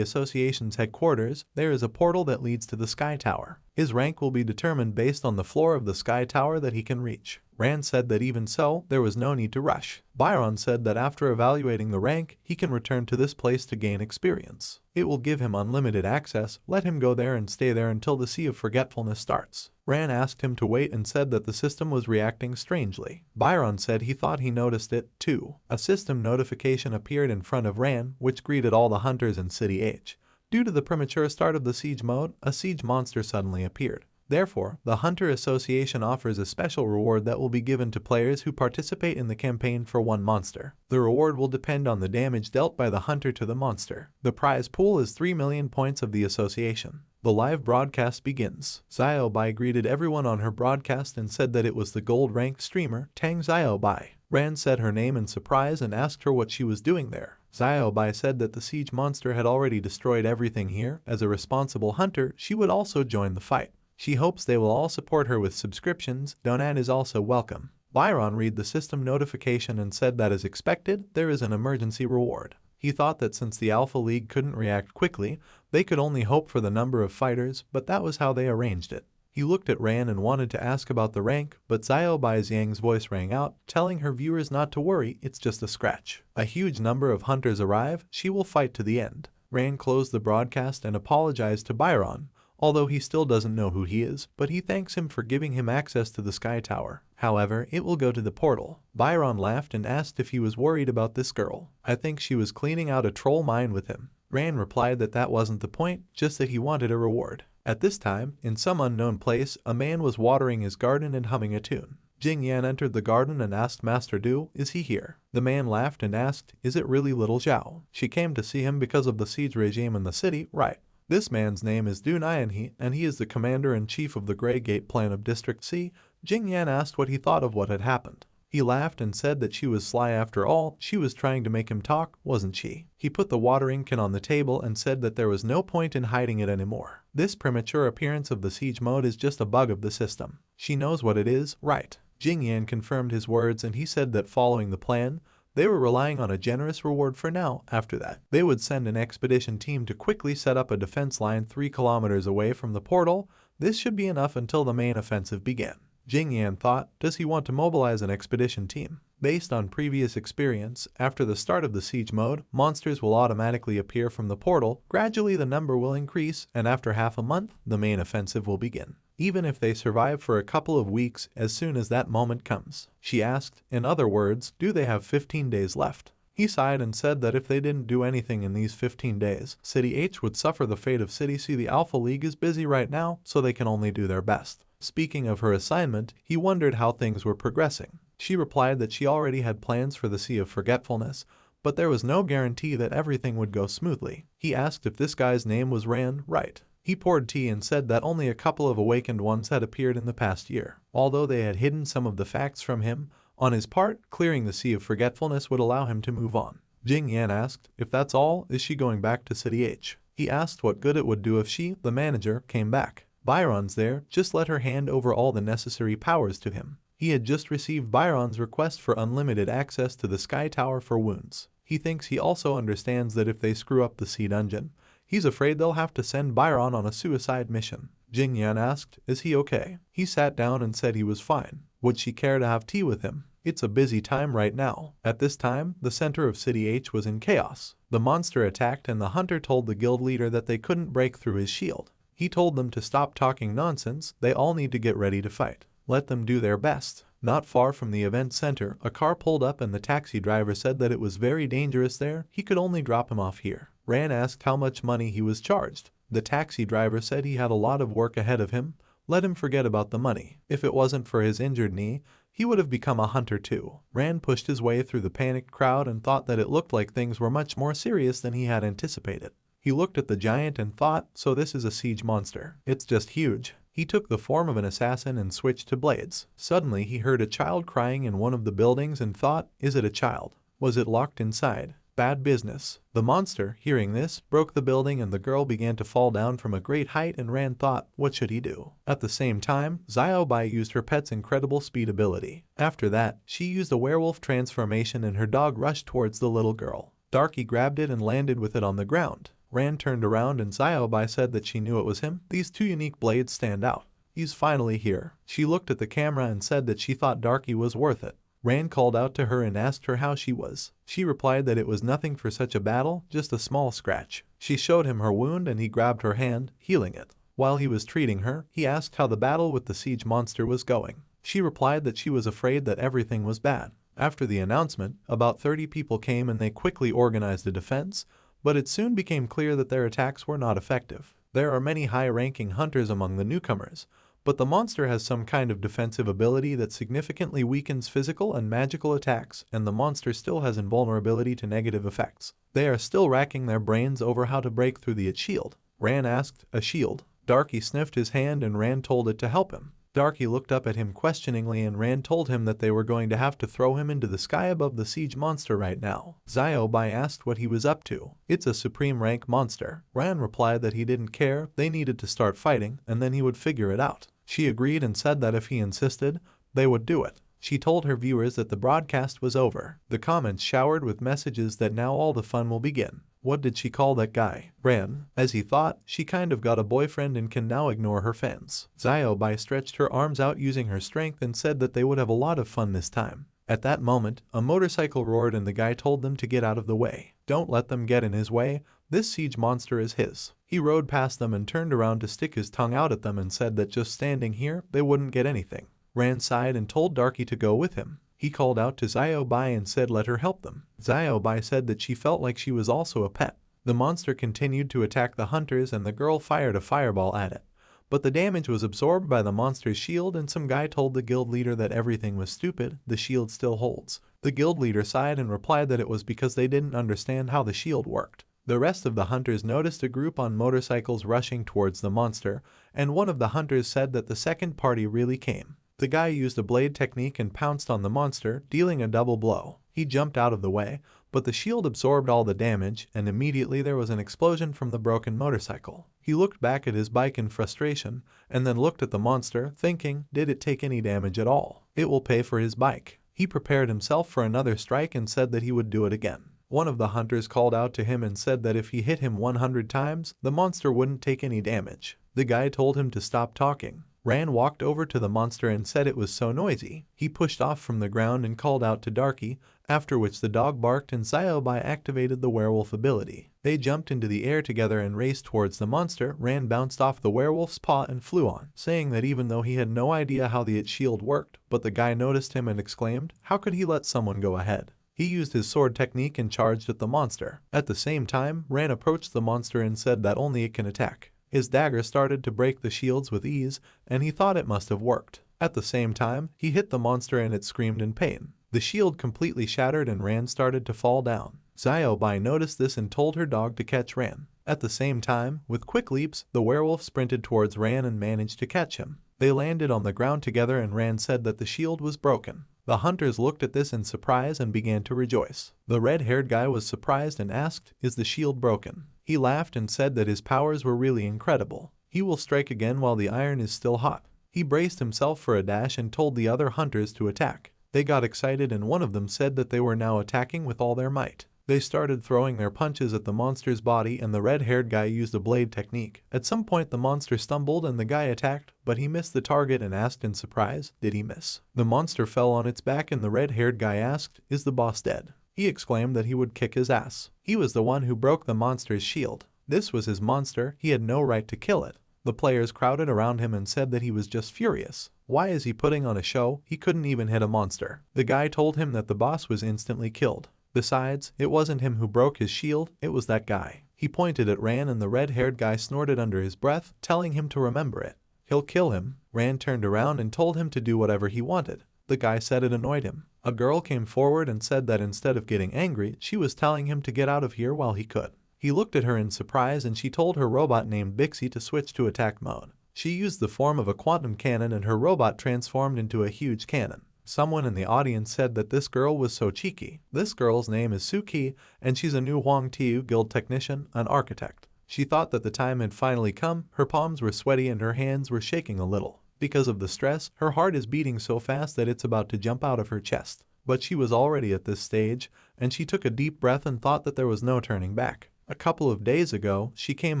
association's headquarters, there is a portal that leads to the Sky Tower. His rank will be determined based on the floor of the Sky Tower that he can reach. Rand said that even so, there was no need to rush. Byron said that after evaluating the rank, he can return to this place to gain experience. It will give him unlimited access. Let him go there and stay there until the Sea of Forgetfulness starts. Rand asked him to wait and said that the system was reacting strangely. Byron said he thought he noticed it, too. A system notification appeared in front of Rand, which greeted all the hunters in City H. Due to the premature start of the siege mode, a siege monster suddenly appeared. Therefore, the Hunter Association offers a special reward that will be given to players who participate in the campaign for one monster. The reward will depend on the damage dealt by the hunter to the monster. The prize pool is 3 million points of the association. The live broadcast begins. Xiaobai greeted everyone on her broadcast and said that it was the gold-ranked streamer, Tang Xiaobai. Rand said her name in surprise and asked her what she was doing there. Xiaobai said that the siege monster had already destroyed everything here. As a responsible hunter, she would also join the fight. She hopes they will all support her with subscriptions. Donat is also welcome. Byron read the system notification and said that as expected, there is an emergency reward. He thought that since the Alpha League couldn't react quickly, they could only hope for the number of fighters, but that was how they arranged it. He looked at Ran and wanted to ask about the rank, but Xiaobai's Yang's voice rang out, telling her viewers not to worry, it's just a scratch. A huge number of hunters arrive, she will fight to the end. Ran closed the broadcast and apologized to Byron, although he still doesn't know who he is, but he thanks him for giving him access to the Sky Tower. However, it will go to the portal. Byron laughed and asked if he was worried about this girl. I think she was cleaning out a troll mine with him. Ran replied that that wasn't the point, just that he wanted a reward. At this time, in some unknown place, a man was watering his garden and humming a tune. Jing Yan entered the garden and asked Master Du, is he here? The man laughed and asked, is it really little Zhao? She came to see him because of the siege regime in the city, right? This man's name is Du Nianhe, and he is the commander-in-chief of the Grey Gate Plan of District C. Jing Yan asked what he thought of what had happened. He laughed and said that she was sly after all, she was trying to make him talk, wasn't she? He put the watering can on the table and said that there was no point in hiding it anymore. This premature appearance of the siege mode is just a bug of the system. She knows what it is, right? Jing Yan confirmed his words and he said that following the plan, they were relying on a generous reward for now. After that, they would send an expedition team to quickly set up a defense line 3 kilometers away from the portal. This should be enough until the main offensive began. Jing Yan thought, does he want to mobilize an expedition team? Based on previous experience, after the start of the siege mode, monsters will automatically appear from the portal, gradually the number will increase, and after half a month, the main offensive will begin. Even if they survive for a couple of weeks, as soon as that moment comes. She asked, in other words, do they have 15 days left? He sighed and said that if they didn't do anything in these 15 days, City H would suffer the fate of City C. The Alpha League is busy right now, so they can only do their best. Speaking of her assignment, he wondered how things were progressing. She replied that she already had plans for the Sea of Forgetfulness, but there was no guarantee that everything would go smoothly. He asked if this guy's name was Ran, right? He poured tea and said that only a couple of awakened ones had appeared in the past year. Although they had hidden some of the facts from him, on his part, clearing the Sea of Forgetfulness would allow him to move on. Jing Yan asked, if that's all, is she going back to City H? He asked what good it would do if she, the manager, came back. Byron's there, just let her hand over all the necessary powers to him. He had just received Byron's request for unlimited access to the Sky Tower for wounds. He thinks he also understands that if they screw up the Sea Dungeon, he's afraid they'll have to send Byron on a suicide mission. Jing Yan asked, is he okay? He sat down and said he was fine. Would she care to have tea with him? It's a busy time right now. At this time, the center of City H was in chaos. The monster attacked and the hunter told the guild leader that they couldn't break through his shield. He told them to stop talking nonsense, they all need to get ready to fight. Let them do their best. Not far from the event center, a car pulled up and the taxi driver said that it was very dangerous there, he could only drop him off here. Ran asked how much money he was charged. The taxi driver said he had a lot of work ahead of him. Let him forget about the money. If it wasn't for his injured knee, he would have become a hunter too. Rand pushed his way through the panicked crowd and thought that it looked like things were much more serious than he had anticipated. He looked at the giant and thought, so this is a siege monster. It's just huge. He took the form of an assassin and switched to blades. Suddenly he heard a child crying in one of the buildings and thought, is it a child? Was it locked inside? Bad business. The monster, hearing this, broke the building and the girl began to fall down from a great height and Rand thought, what should he do? At the same time, Xiaobai used her pet's incredible speed ability. After that, she used a werewolf transformation and her dog rushed towards the little girl. Darky grabbed it and landed with it on the ground. Rand turned around and Xiaobai said that she knew it was him. These two unique blades stand out. He's finally here. She looked at the camera and said that she thought Darky was worth it. Rand called out to her and asked her how she was. She replied that it was nothing for such a battle, just a small scratch. She showed him her wound and he grabbed her hand, healing it. While he was treating her, he asked how the battle with the siege monster was going. She replied that she was afraid that everything was bad. After the announcement, about 30 people came and they quickly organized a defense, but it soon became clear that their attacks were not effective. There are many high-ranking hunters among the newcomers, but the monster has some kind of defensive ability that significantly weakens physical and magical attacks, and the monster still has invulnerability to negative effects. They are still racking their brains over how to break through the shield. Rand asked, a shield? Darky sniffed his hand and Rand told it to help him. Darky looked up at him questioningly and Rand told him that they were going to have to throw him into the sky above the siege monster right now. Xiaobai asked what he was up to. It's a supreme rank monster. Rand replied that he didn't care, they needed to start fighting, and then he would figure it out. She agreed and said that if he insisted, they would do it. She told her viewers that the broadcast was over. The comments showered with messages that now all the fun will begin. What did she call that guy? Ran. As he thought, she kind of got a boyfriend and can now ignore her fans. Xiaobai stretched her arms out using her strength and said that they would have a lot of fun this time. At that moment, a motorcycle roared and the guy told them to get out of the way. Don't let them get in his way. This siege monster is his. He rode past them and turned around to stick his tongue out at them and said that just standing here, they wouldn't get anything. Rand sighed and told Darky to go with him. He called out to Xiaobai and said let her help them. Xiaobai said that she felt like she was also a pet. The monster continued to attack the hunters and the girl fired a fireball at it. But the damage was absorbed by the monster's shield and some guy told the guild leader that everything was stupid, the shield still holds. The guild leader sighed and replied that it was because they didn't understand how the shield worked. The rest of the hunters noticed a group on motorcycles rushing towards the monster, and one of the hunters said that the second party really came. The guy used a blade technique and pounced on the monster, dealing a double blow. He jumped out of the way, but the shield absorbed all the damage, and immediately there was an explosion from the broken motorcycle. He looked back at his bike in frustration, and then looked at the monster, thinking, did it take any damage at all? It will pay for his bike. He prepared himself for another strike and said that he would do it again. One of the hunters called out to him and said that if he hit him 100 times, the monster wouldn't take any damage. The guy told him to stop talking. Rand walked over to the monster and said it was so noisy. He pushed off from the ground and called out to Darky, after which the dog barked and Xiaobai activated the werewolf ability. They jumped into the air together and raced towards the monster. Rand bounced off the werewolf's paw and flew on, saying that even though he had no idea how the shield worked, but the guy noticed him and exclaimed, how could he let someone go ahead? He used his sword technique and charged at the monster. At the same time, Rand approached the monster and said that only it can attack. His dagger started to break the shields with ease, and he thought it must have worked. At the same time, he hit the monster and it screamed in pain. The shield completely shattered and Rand started to fall down. Xiaobai noticed this and told her dog to catch Rand. At the same time, with quick leaps, the werewolf sprinted towards Rand and managed to catch him. They landed on the ground together and Rand said that the shield was broken. The hunters looked at this in surprise and began to rejoice. The red-haired guy was surprised and asked, is the shield broken? He laughed and said that his powers were really incredible. He will strike again while the iron is still hot. He braced himself for a dash and told the other hunters to attack. They got excited and one of them said that they were now attacking with all their might. They started throwing their punches at the monster's body, and the red-haired guy used a blade technique. At some point the monster stumbled and the guy attacked, but he missed the target and asked in surprise, "Did he miss?" The monster fell on its back and the red-haired guy asked, "Is the boss dead?" He exclaimed that he would kick his ass. He was the one who broke the monster's shield. This was his monster, he had no right to kill it. The players crowded around him and said that he was just furious. Why is he putting on a show? He couldn't even hit a monster. The guy told him that the boss was instantly killed. Besides, it wasn't him who broke his shield, it was that guy. He pointed at Ran and the red-haired guy snorted under his breath, telling him to remember it. He'll kill him. Ran turned around and told him to do whatever he wanted. The guy said it annoyed him. A girl came forward and said that instead of getting angry, she was telling him to get out of here while he could. He looked at her in surprise and she told her robot named Bixie to switch to attack mode. She used the form of a quantum cannon and her robot transformed into a huge cannon. Someone in the audience said that this girl was so cheeky. This girl's name is Suki, and she's a new Huang Tiu guild technician, an architect. She thought that the time had finally come, her palms were sweaty and her hands were shaking a little. Because of the stress, her heart is beating so fast that it's about to jump out of her chest. But she was already at this stage, and she took a deep breath and thought that there was no turning back. A couple of days ago, she came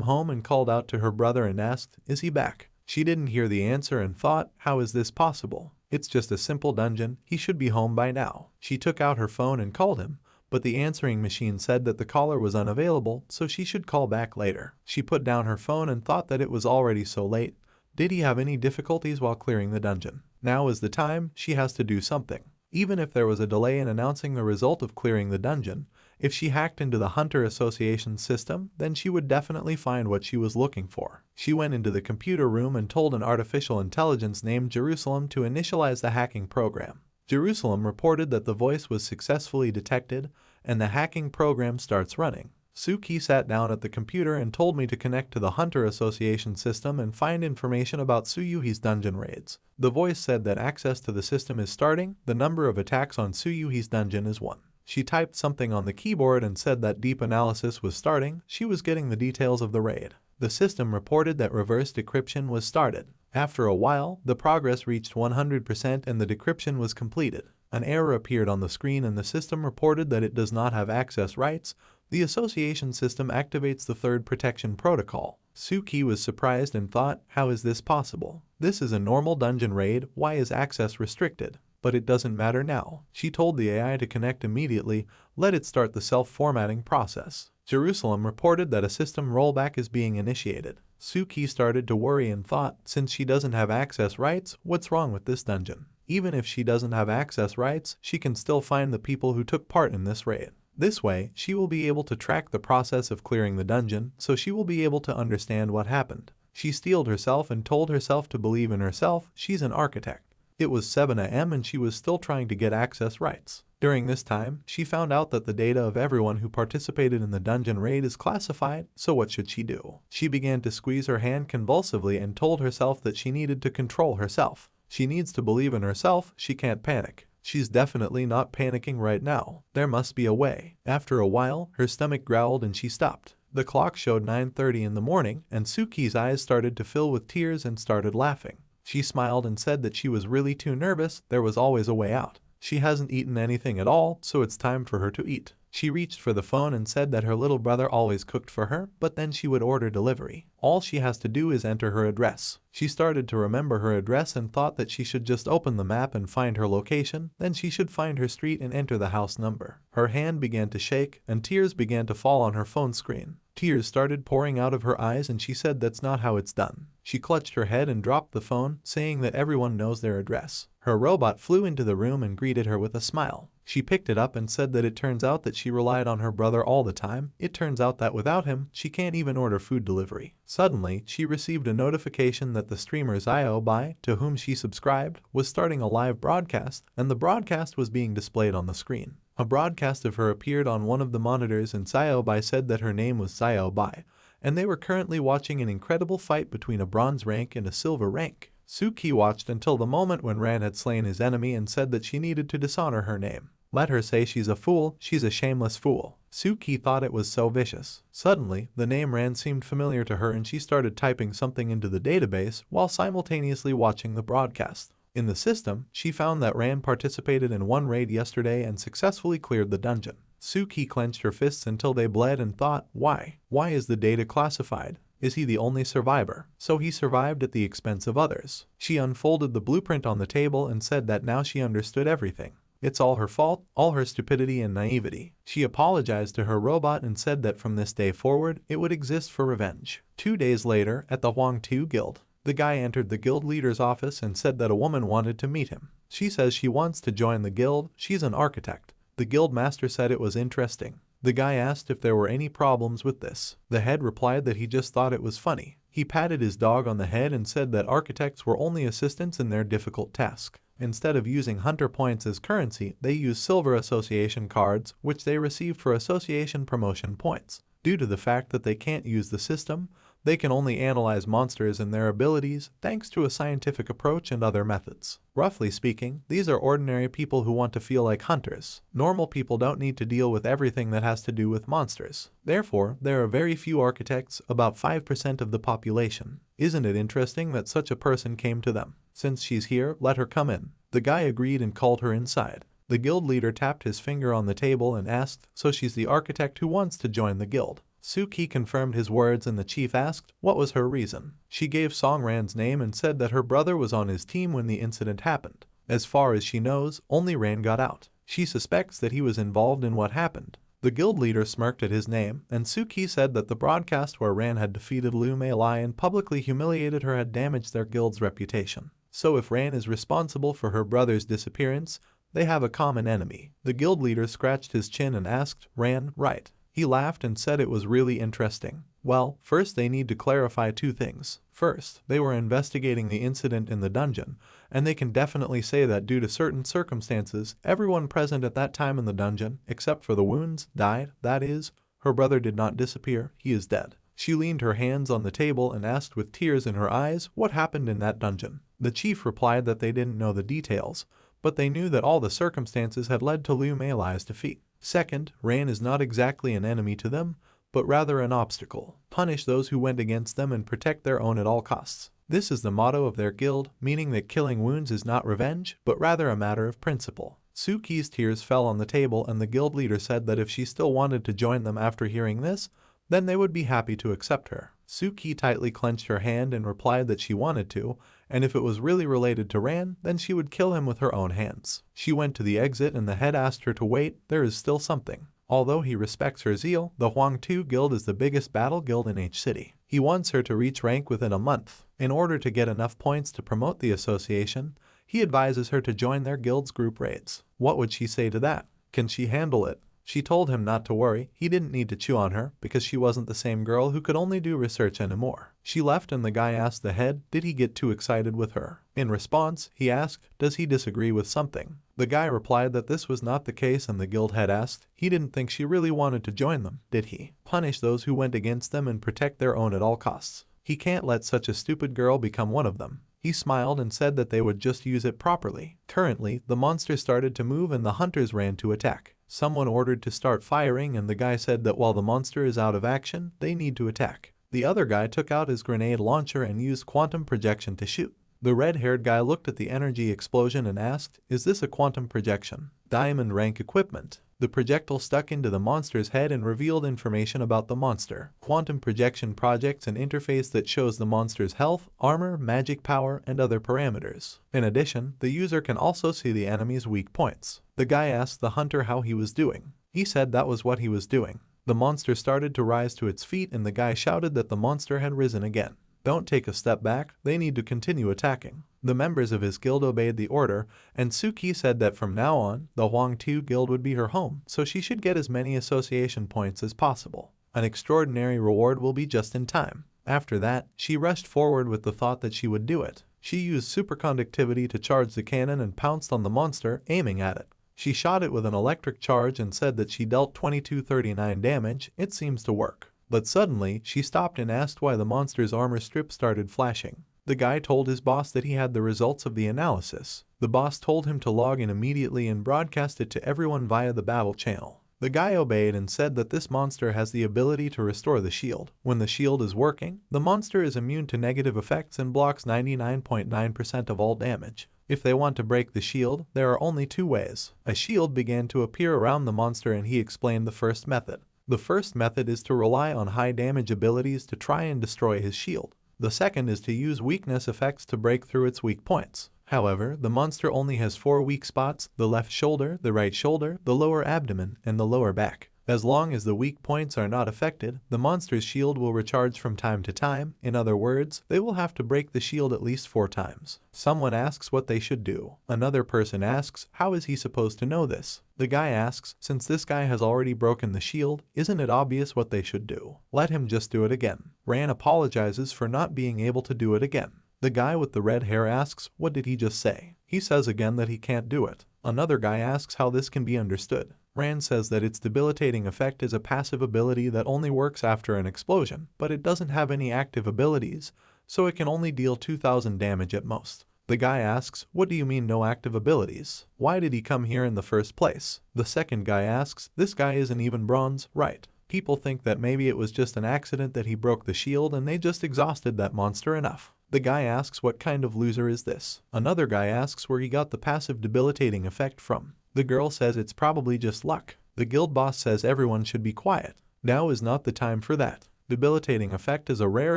home and called out to her brother and asked, "Is he back?" She didn't hear the answer and thought, how is this possible? It's just a simple dungeon, he should be home by now. She took out her phone and called him, but the answering machine said that the caller was unavailable, so she should call back later. She put down her phone and thought that it was already so late. Did he have any difficulties while clearing the dungeon? Now is the time, she has to do something. Even if there was a delay in announcing the result of clearing the dungeon, if she hacked into the Hunter Association system, then she would definitely find what she was looking for. She went into the computer room and told an artificial intelligence named Jerusalem to initialize the hacking program. Jerusalem reported that the voice was successfully detected and the hacking program starts running. Suki sat down at the computer and told me to connect to the Hunter Association system and find information about Suyuhi's dungeon raids. The voice said that access to the system is starting, the number of attacks on Suyuhi's dungeon is 1. She typed something on the keyboard and said that deep analysis was starting, she was getting the details of the raid. The system reported that reverse decryption was started. After a while, the progress reached 100% and the decryption was completed. An error appeared on the screen and the system reported that it does not have access rights. The association system activates the third protection protocol. Suki was surprised and thought, how is this possible? This is a normal dungeon raid, why is access restricted? But it doesn't matter now. She told the AI to connect immediately, let it start the self-formatting process. Jerusalem reported that a system rollback is being initiated. Suki started to worry and thought, since she doesn't have access rights, what's wrong with this dungeon? Even if she doesn't have access rights, she can still find the people who took part in this raid. This way, she will be able to track the process of clearing the dungeon, so she will be able to understand what happened. She steeled herself and told herself to believe in herself, she's an architect. It was 7 AM and she was still trying to get access rights. During this time, she found out that the data of everyone who participated in the dungeon raid is classified, so what should she do? She began to squeeze her hand convulsively and told herself that she needed to control herself. She needs to believe in herself, she can't panic. She's definitely not panicking right now. There must be a way. After a while, her stomach growled and she stopped. The clock showed 9:30 in the morning and Suki's eyes started to fill with tears and started laughing. She smiled and said that she was really too nervous, there was always a way out. She hasn't eaten anything at all, so it's time for her to eat. She reached for the phone and said that her little brother always cooked for her, but then she would order delivery. All she has to do is enter her address. She started to remember her address and thought that she should just open the map and find her location, then she should find her street and enter the house number. Her hand began to shake, and tears began to fall on her phone screen. Tears started pouring out of her eyes and she said that's not how it's done. She clutched her head and dropped the phone, saying that everyone knows their address. Her robot flew into the room and greeted her with a smile. She picked it up and said that it turns out that she relied on her brother all the time. It turns out that without him, she can't even order food delivery. Suddenly, she received a notification that the streamer Bai, to whom she subscribed, was starting a live broadcast, and the broadcast was being displayed on the screen. A broadcast of her appeared on one of the monitors and Bai said that her name was Bai, and they were currently watching an incredible fight between a bronze rank and a silver rank. Suki watched until the moment when Ran had slain his enemy and said that she needed to dishonor her name. Let her say she's a fool, she's a shameless fool. Suki thought it was so vicious. Suddenly, the name Ran seemed familiar to her and she started typing something into the database while simultaneously watching the broadcast. In the system, she found that Ran participated in one raid yesterday and successfully cleared the dungeon. Suki clenched her fists until they bled and thought, why? Why is the data classified? Is he the only survivor? So he survived at the expense of others. She unfolded the blueprint on the table and said that now she understood everything. It's all her fault, all her stupidity and naivety. She apologized to her robot and said that from this day forward, it would exist for revenge. 2 days later, at the Huangtu Guild, the guy entered the guild leader's office and said that a woman wanted to meet him. She says she wants to join the guild. She's an architect. The guild master said it was interesting. The guy asked if there were any problems with this. The head replied that he just thought it was funny. He patted his dog on the head and said that architects were only assistants in their difficult task. Instead of using hunter points as currency, they use silver association cards, which they received for association promotion points. Due to the fact that they can't use the system, they can only analyze monsters and their abilities thanks to a scientific approach and other methods. Roughly speaking, these are ordinary people who want to feel like hunters. Normal people don't need to deal with everything that has to do with monsters. Therefore, there are very few architects, about 5% of the population. Isn't it interesting that such a person came to them? Since she's here, let her come in. The guy agreed and called her inside. The guild leader tapped his finger on the table and asked, so she's the architect who wants to join the guild. Suki confirmed his words and the chief asked what was her reason. She gave Song Ran's name and said that her brother was on his team when the incident happened. As far as she knows, only Ran got out. She suspects that he was involved in what happened. The guild leader smirked at his name, and Suki said that the broadcast where Ran had defeated Lu Mei Lai and publicly humiliated her had damaged their guild's reputation. So if Ran is responsible for her brother's disappearance, they have a common enemy. The guild leader scratched his chin and asked, Ran, right? He laughed and said it was really interesting. Well, first they need to clarify 2 things. First, they were investigating the incident in the dungeon, and they can definitely say that due to certain circumstances, everyone present at that time in the dungeon, except for the wounds, died. That is, her brother did not disappear, he is dead. She leaned her hands on the table and asked with tears in her eyes what happened in that dungeon. The chief replied that they didn't know the details, but they knew that all the circumstances had led to Lu Mei Lai's defeat. Second, Ran is not exactly an enemy to them, but rather an obstacle. Punish those who went against them and protect their own at all costs. This is the motto of their guild, meaning that killing wounds is not revenge, but rather a matter of principle. Suki's tears fell on the table and the guild leader said that if she still wanted to join them after hearing this, then they would be happy to accept her. Suki tightly clenched her hand and replied that she wanted to, and if it was really related to Ran, then she would kill him with her own hands. She went to the exit and the head asked her to wait, there is still something. Although he respects her zeal, the Huangtu Guild is the biggest battle guild in H City. He wants her to reach rank within a month. In order to get enough points to promote the association, he advises her to join their guild's group raids. What would she say to that? Can she handle it? She told him not to worry, he didn't need to chew on her, because she wasn't the same girl who could only do research anymore. She left and the guy asked the head, did he get too excited with her? In response, he asked, does he disagree with something? The guy replied that this was not the case and the guild head asked, he didn't think she really wanted to join them, did he? Punish those who went against them and protect their own at all costs. He can't let such a stupid girl become one of them. He smiled and said that they would just use it properly. Currently, the monster started to move and the hunters ran to attack. Someone ordered to start firing and the guy said that while the monster is out of action, they need to attack. The other guy took out his grenade launcher and used quantum projection to shoot. The red-haired guy looked at the energy explosion and asked, is this a quantum projection? Diamond rank equipment. The projectile stuck into the monster's head and revealed information about the monster. Quantum projection projects an interface that shows the monster's health, armor, magic power, and other parameters. In addition, the user can also see the enemy's weak points. The guy asked the hunter how he was doing. He said that was what he was doing. The monster started to rise to its feet and the guy shouted that the monster had risen again. Don't take a step back, they need to continue attacking. The members of his guild obeyed the order, and Suki said that from now on, the Huangtu Guild would be her home, so she should get as many association points as possible. An extraordinary reward will be just in time. After that, she rushed forward with the thought that she would do it. She used superconductivity to charge the cannon and pounced on the monster, aiming at it. She shot it with an electric charge and said that she dealt 2239 damage. It seems to work. But suddenly, she stopped and asked why the monster's armor strip started flashing. The guy told his boss that he had the results of the analysis. The boss told him to log in immediately and broadcast it to everyone via the battle channel. The guy obeyed and said that this monster has the ability to restore the shield. When the shield is working, the monster is immune to negative effects and blocks 99.9% of all damage. If they want to break the shield, there are only two ways. A shield began to appear around the monster and he explained the first method. The first method is to rely on high damage abilities to try and destroy his shield. The second is to use weakness effects to break through its weak points. However, the monster only has 4 weak spots: the left shoulder, the right shoulder, the lower abdomen, and the lower back. As long as the weak points are not affected, the monster's shield will recharge from time to time. In other words, they will have to break the shield at least 4 times. Someone asks what they should do. Another person asks, how is he supposed to know this? The guy asks, since this guy has already broken the shield, isn't it obvious what they should do? Let him just do it again. Ran apologizes for not being able to do it again. The guy with the red hair asks, what did he just say? He says again that he can't do it. Another guy asks how this can be understood. Rand says that its debilitating effect is a passive ability that only works after an explosion, but it doesn't have any active abilities, so it can only deal 2,000 damage at most. The guy asks, what do you mean no active abilities? Why did he come here in the first place? The second guy asks, this guy isn't even bronze, right? People think that maybe it was just an accident that he broke the shield and they just exhausted that monster enough. The guy asks, what kind of loser is this? Another guy asks where he got the passive debilitating effect from. The girl says it's probably just luck. The guild boss says everyone should be quiet. Now is not the time for that. Debilitating effect is a rare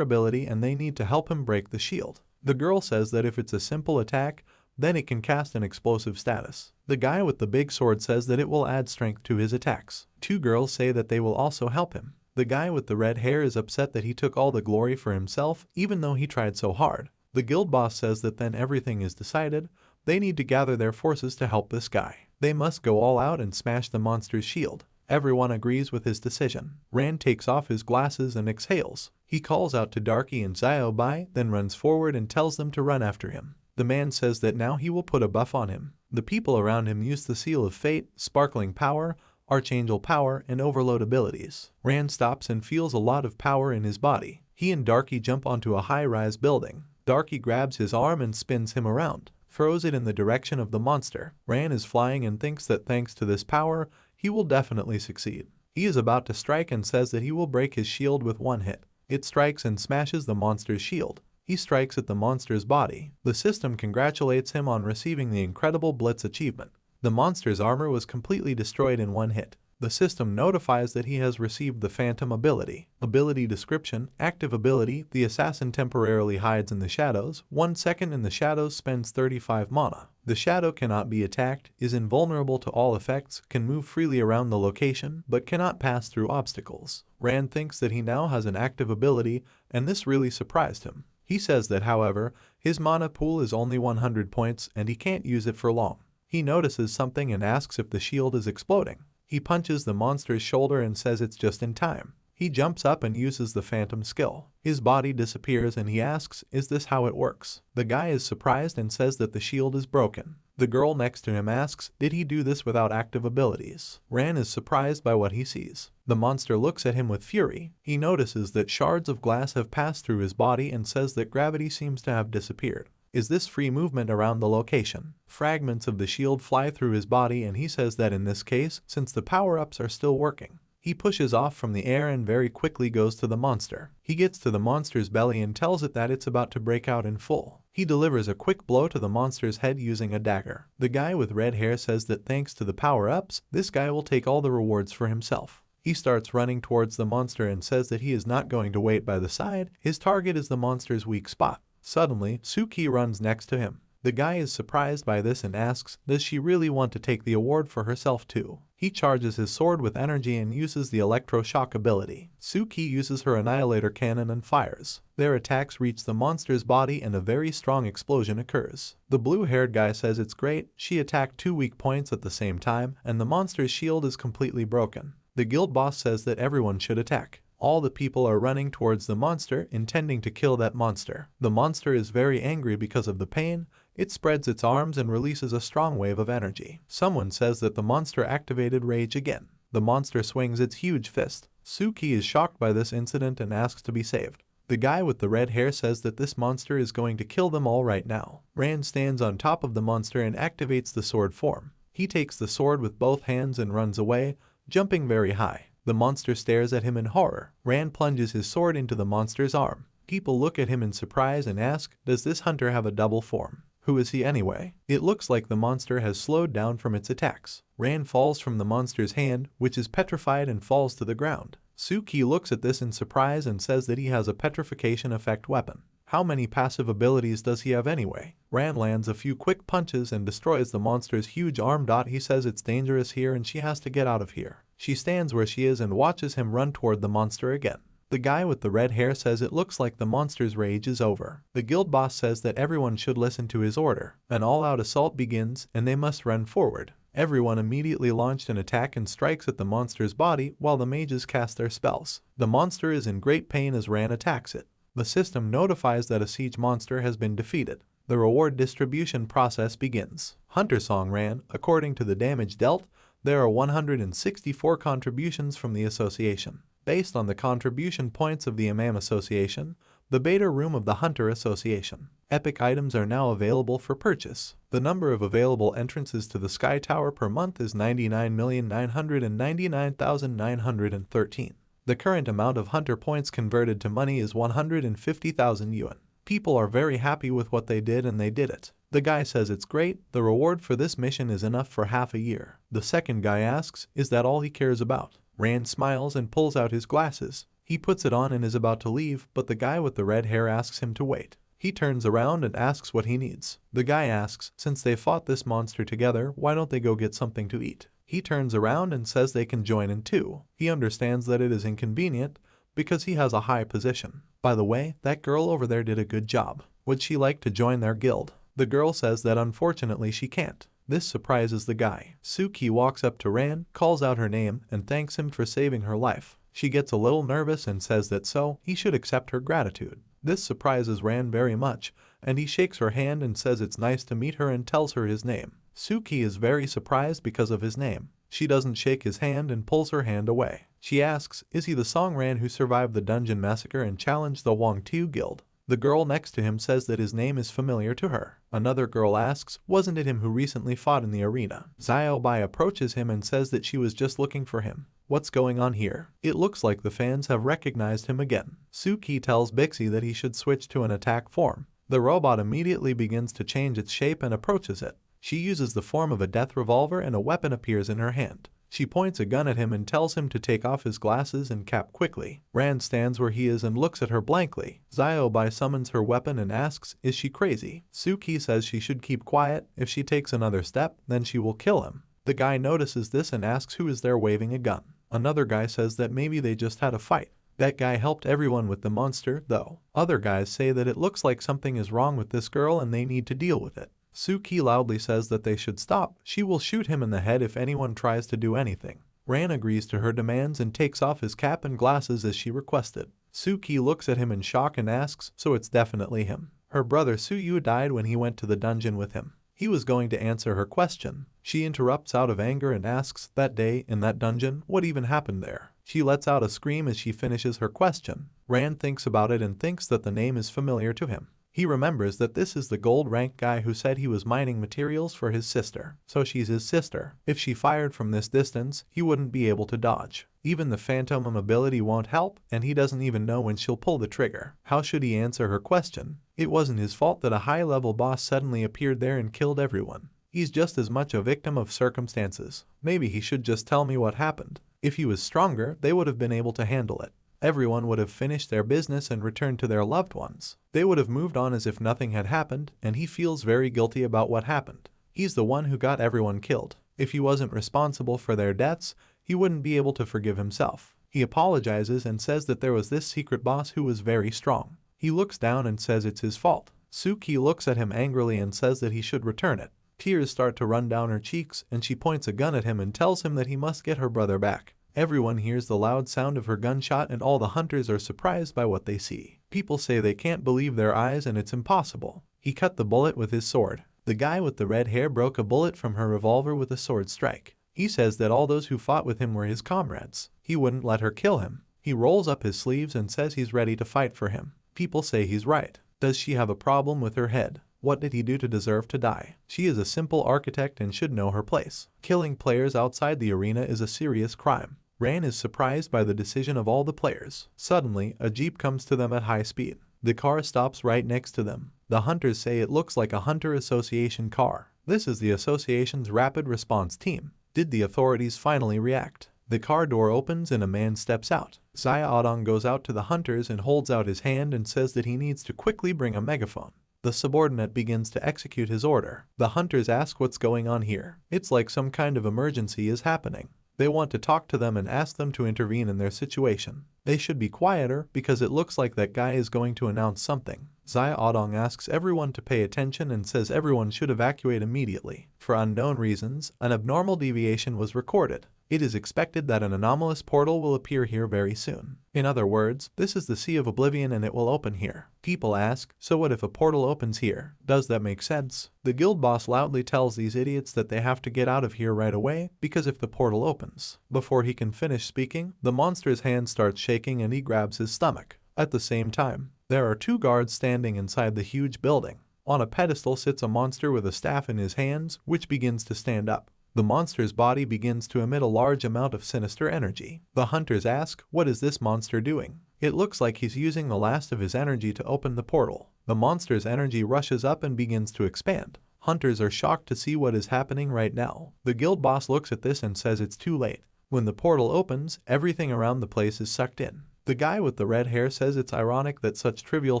ability and they need to help him break the shield. The girl says that if it's a simple attack, then it can cast an explosive status. The guy with the big sword says that it will add strength to his attacks. 2 girls say that they will also help him. The guy with the red hair is upset that he took all the glory for himself even though he tried so hard. The guild boss says that then everything is decided. They need to gather their forces to help this guy. They must go all out and smash the monster's shield. Everyone agrees with his decision. Rand takes off his glasses and exhales. He calls out to Darky and Xiaobai, then runs forward and tells them to run after him. The man says that now he will put a buff on him. The people around him use the Seal of Fate, Sparkling Power, Archangel Power, and Overload abilities. Rand stops and feels a lot of power in his body. He and Darky jump onto a high-rise building. Darky grabs his arm and spins him around, throws it in the direction of the monster. Ran is flying and thinks that thanks to this power, he will definitely succeed. He is about to strike and says that he will break his shield with one hit. It strikes and smashes the monster's shield. He strikes at the monster's body. The system congratulates him on receiving the incredible Blitz achievement. The monster's armor was completely destroyed in one hit. The system notifies that he has received the Phantom ability. Ability description: active ability, the assassin temporarily hides in the shadows. 1 second in the shadows, spends 35 mana. The shadow cannot be attacked, is invulnerable to all effects, can move freely around the location, but cannot pass through obstacles. Rand thinks that he now has an active ability, and this really surprised him. He says that, however, his mana pool is only 100 points and he can't use it for long. He notices something and asks if the shield is exploding. He punches the monster's shoulder and says it's just in time. He jumps up and uses the Phantom skill. His body disappears and he asks, is this how it works? The guy is surprised and says that the shield is broken. The girl next to him asks, did he do this without active abilities? Ran is surprised by what he sees. The monster looks at him with fury. He notices that shards of glass have passed through his body and says that gravity seems to have disappeared. Is this free movement around the location? Fragments of the shield fly through his body and he says that in this case, since the power-ups are still working. He pushes off from the air and very quickly goes to the monster. He gets to the monster's belly and tells it that it's about to break out in full. He delivers a quick blow to the monster's head using a dagger. The guy with red hair says that thanks to the power-ups, this guy will take all the rewards for himself. He starts running towards the monster and says that he is not going to wait by the side. His target is the monster's weak spot. Suddenly, Suki runs next to him. The guy is surprised by this and asks, does she really want to take the award for herself too? He charges his sword with energy and uses the electroshock ability. Suki uses her annihilator cannon and fires. Their attacks reach the monster's body and a very strong explosion occurs. The blue-haired guy says it's great, she attacked 2 weak points at the same time, and the monster's shield is completely broken. The guild boss says that everyone should attack. All the people are running towards the monster, intending to kill that monster. The monster is very angry because of the pain. It spreads its arms and releases a strong wave of energy. Someone says that the monster activated rage again. The monster swings its huge fist. Suki is shocked by this incident and asks to be saved. The guy with the red hair says that this monster is going to kill them all right now. Rand stands on top of the monster and activates the sword form. He takes the sword with both hands and runs away, jumping very high. The monster stares at him in horror. Rand plunges his sword into the monster's arm. People look at him in surprise and ask, does this hunter have a double form? Who is he anyway? It looks like the monster has slowed down from its attacks. Ran falls from the monster's hand, which is petrified, and falls to the ground. Suki looks at this in surprise and says that he has a petrification effect weapon. How many passive abilities does he have anyway? Ran lands a few quick punches and destroys the monster's huge arm. He says it's dangerous here and she has to get out of here. She stands where she is and watches him run toward the monster again. The guy with the red hair says it looks like the monster's rage is over. The guild boss says that everyone should listen to his order. An all-out assault begins and they must run forward. Everyone immediately launched an attack and strikes at the monster's body while the mages cast their spells. The monster is in great pain as Ran attacks it. The system notifies that a siege monster has been defeated. The reward distribution process begins. Hunter Song Ran, according to the damage dealt, there are 164 contributions from the association. Based on the contribution points of the Imam Association, the beta room of the Hunter Association. Epic items are now available for purchase. The number of available entrances to the Sky Tower per month is 99,999,913. The current amount of Hunter points converted to money is 150,000 yuan. People are very happy with what they did and they did it. The guy says it's great, the reward for this mission is enough for half a year. The second guy asks, is that all he cares about? Rand smiles and pulls out his glasses. He puts it on and is about to leave, but the guy with the red hair asks him to wait. He turns around and asks what he needs. The guy asks, since they fought this monster together, why don't they go get something to eat? He turns around and says they can join in too. He understands that it is inconvenient because he has a high position. By the way, that girl over there did a good job. Would she like to join their guild? The girl says that unfortunately she can't. This surprises the guy. Suki walks up to Ran, calls out her name, and thanks him for saving her life. She gets a little nervous and says that he should accept her gratitude. This surprises Ran very much, and he shakes her hand and says it's nice to meet her and tells her his name. Suki is very surprised because of his name. She doesn't shake his hand and pulls her hand away. She asks, is he the Song Ran who survived the dungeon massacre and challenged the Wang Tu guild? The girl next to him says that his name is familiar to her. Another girl asks, wasn't it him who recently fought in the arena? Xiao Bai approaches him and says that she was just looking for him. What's going on here? It looks like the fans have recognized him again. Suki tells Bixi that he should switch to an attack form. The robot immediately begins to change its shape and approaches it. She uses the form of a death revolver and a weapon appears in her hand. She points a gun at him and tells him to take off his glasses and cap quickly. Rand stands where he is and looks at her blankly. Xiao Bai summons her weapon and asks, is she crazy? Suki says she should keep quiet. If she takes another step, then she will kill him. The guy notices this and asks who is there waving a gun. Another guy says that maybe they just had a fight. That guy helped everyone with the monster, though. Other guys say that it looks like something is wrong with this girl and they need to deal with it. Suki loudly says that they should stop. She will shoot him in the head if anyone tries to do anything. Ran agrees to her demands and takes off his cap and glasses as she requested. Suki looks at him in shock and asks, so it's definitely him. Her brother Suyu died when he went to the dungeon with him. He was going to answer her question. She interrupts out of anger and asks, that day, in that dungeon, what even happened there? She lets out a scream as she finishes her question. Rand thinks about it and thinks that the name is familiar to him. He remembers that this is the gold-ranked guy who said he was mining materials for his sister. So she's his sister. If she fired from this distance, he wouldn't be able to dodge. Even the phantom ability won't help, and he doesn't even know when she'll pull the trigger. How should he answer her question? It wasn't his fault that a high-level boss suddenly appeared there and killed everyone. He's just as much a victim of circumstances. Maybe he should just tell me what happened. If he was stronger, they would have been able to handle it. Everyone would have finished their business and returned to their loved ones. They would have moved on as if nothing had happened, and he feels very guilty about what happened. He's the one who got everyone killed. If he wasn't responsible for their deaths, he wouldn't be able to forgive himself. He apologizes and says that there was this secret boss who was very strong. He looks down and says it's his fault. Suki looks at him angrily and says that he should return it. Tears start to run down her cheeks and she points a gun at him and tells him that he must get her brother back. Everyone hears the loud sound of her gunshot and all the hunters are surprised by what they see. People say they can't believe their eyes and it's impossible. He cut the bullet with his sword. The guy with the red hair broke a bullet from her revolver with a sword strike. He says that all those who fought with him were his comrades. He wouldn't let her kill him. He rolls up his sleeves and says he's ready to fight for him. People say he's right. Does she have a problem with her head? What did he do to deserve to die? She is a simple architect and should know her place. Killing players outside the arena is a serious crime. Ran is surprised by the decision of all the players. Suddenly, a jeep comes to them at high speed. The car stops right next to them. The hunters say it looks like a Hunter Association car. This is the association's rapid response team. Did the authorities finally react? The car door opens and a man steps out. Xiaodong goes out to the hunters and holds out his hand and says that he needs to quickly bring a megaphone. The subordinate begins to execute his order. The hunters ask what's going on here. It's like some kind of emergency is happening. They want to talk to them and ask them to intervene in their situation. They should be quieter because it looks like that guy is going to announce something. Xiaodong asks everyone to pay attention and says everyone should evacuate immediately. For unknown reasons, an abnormal deviation was recorded. It is expected that an anomalous portal will appear here very soon. In other words, this is the Sea of Oblivion and it will open here. People ask, so what if a portal opens here? Does that make sense? The guild boss loudly tells these idiots that they have to get out of here right away because if the portal opens. Before he can finish speaking, the monster's hand starts shaking and he grabs his stomach. At the same time, there are two guards standing inside the huge building. On a pedestal sits a monster with a staff in his hands, which begins to stand up. The monster's body begins to emit a large amount of sinister energy. The hunters ask, what is this monster doing? It looks like he's using the last of his energy to open the portal. The monster's energy rushes up and begins to expand. Hunters are shocked to see what is happening right now. The guild boss looks at this and says it's too late. When the portal opens, everything around the place is sucked in. The guy with the red hair says it's ironic that such trivial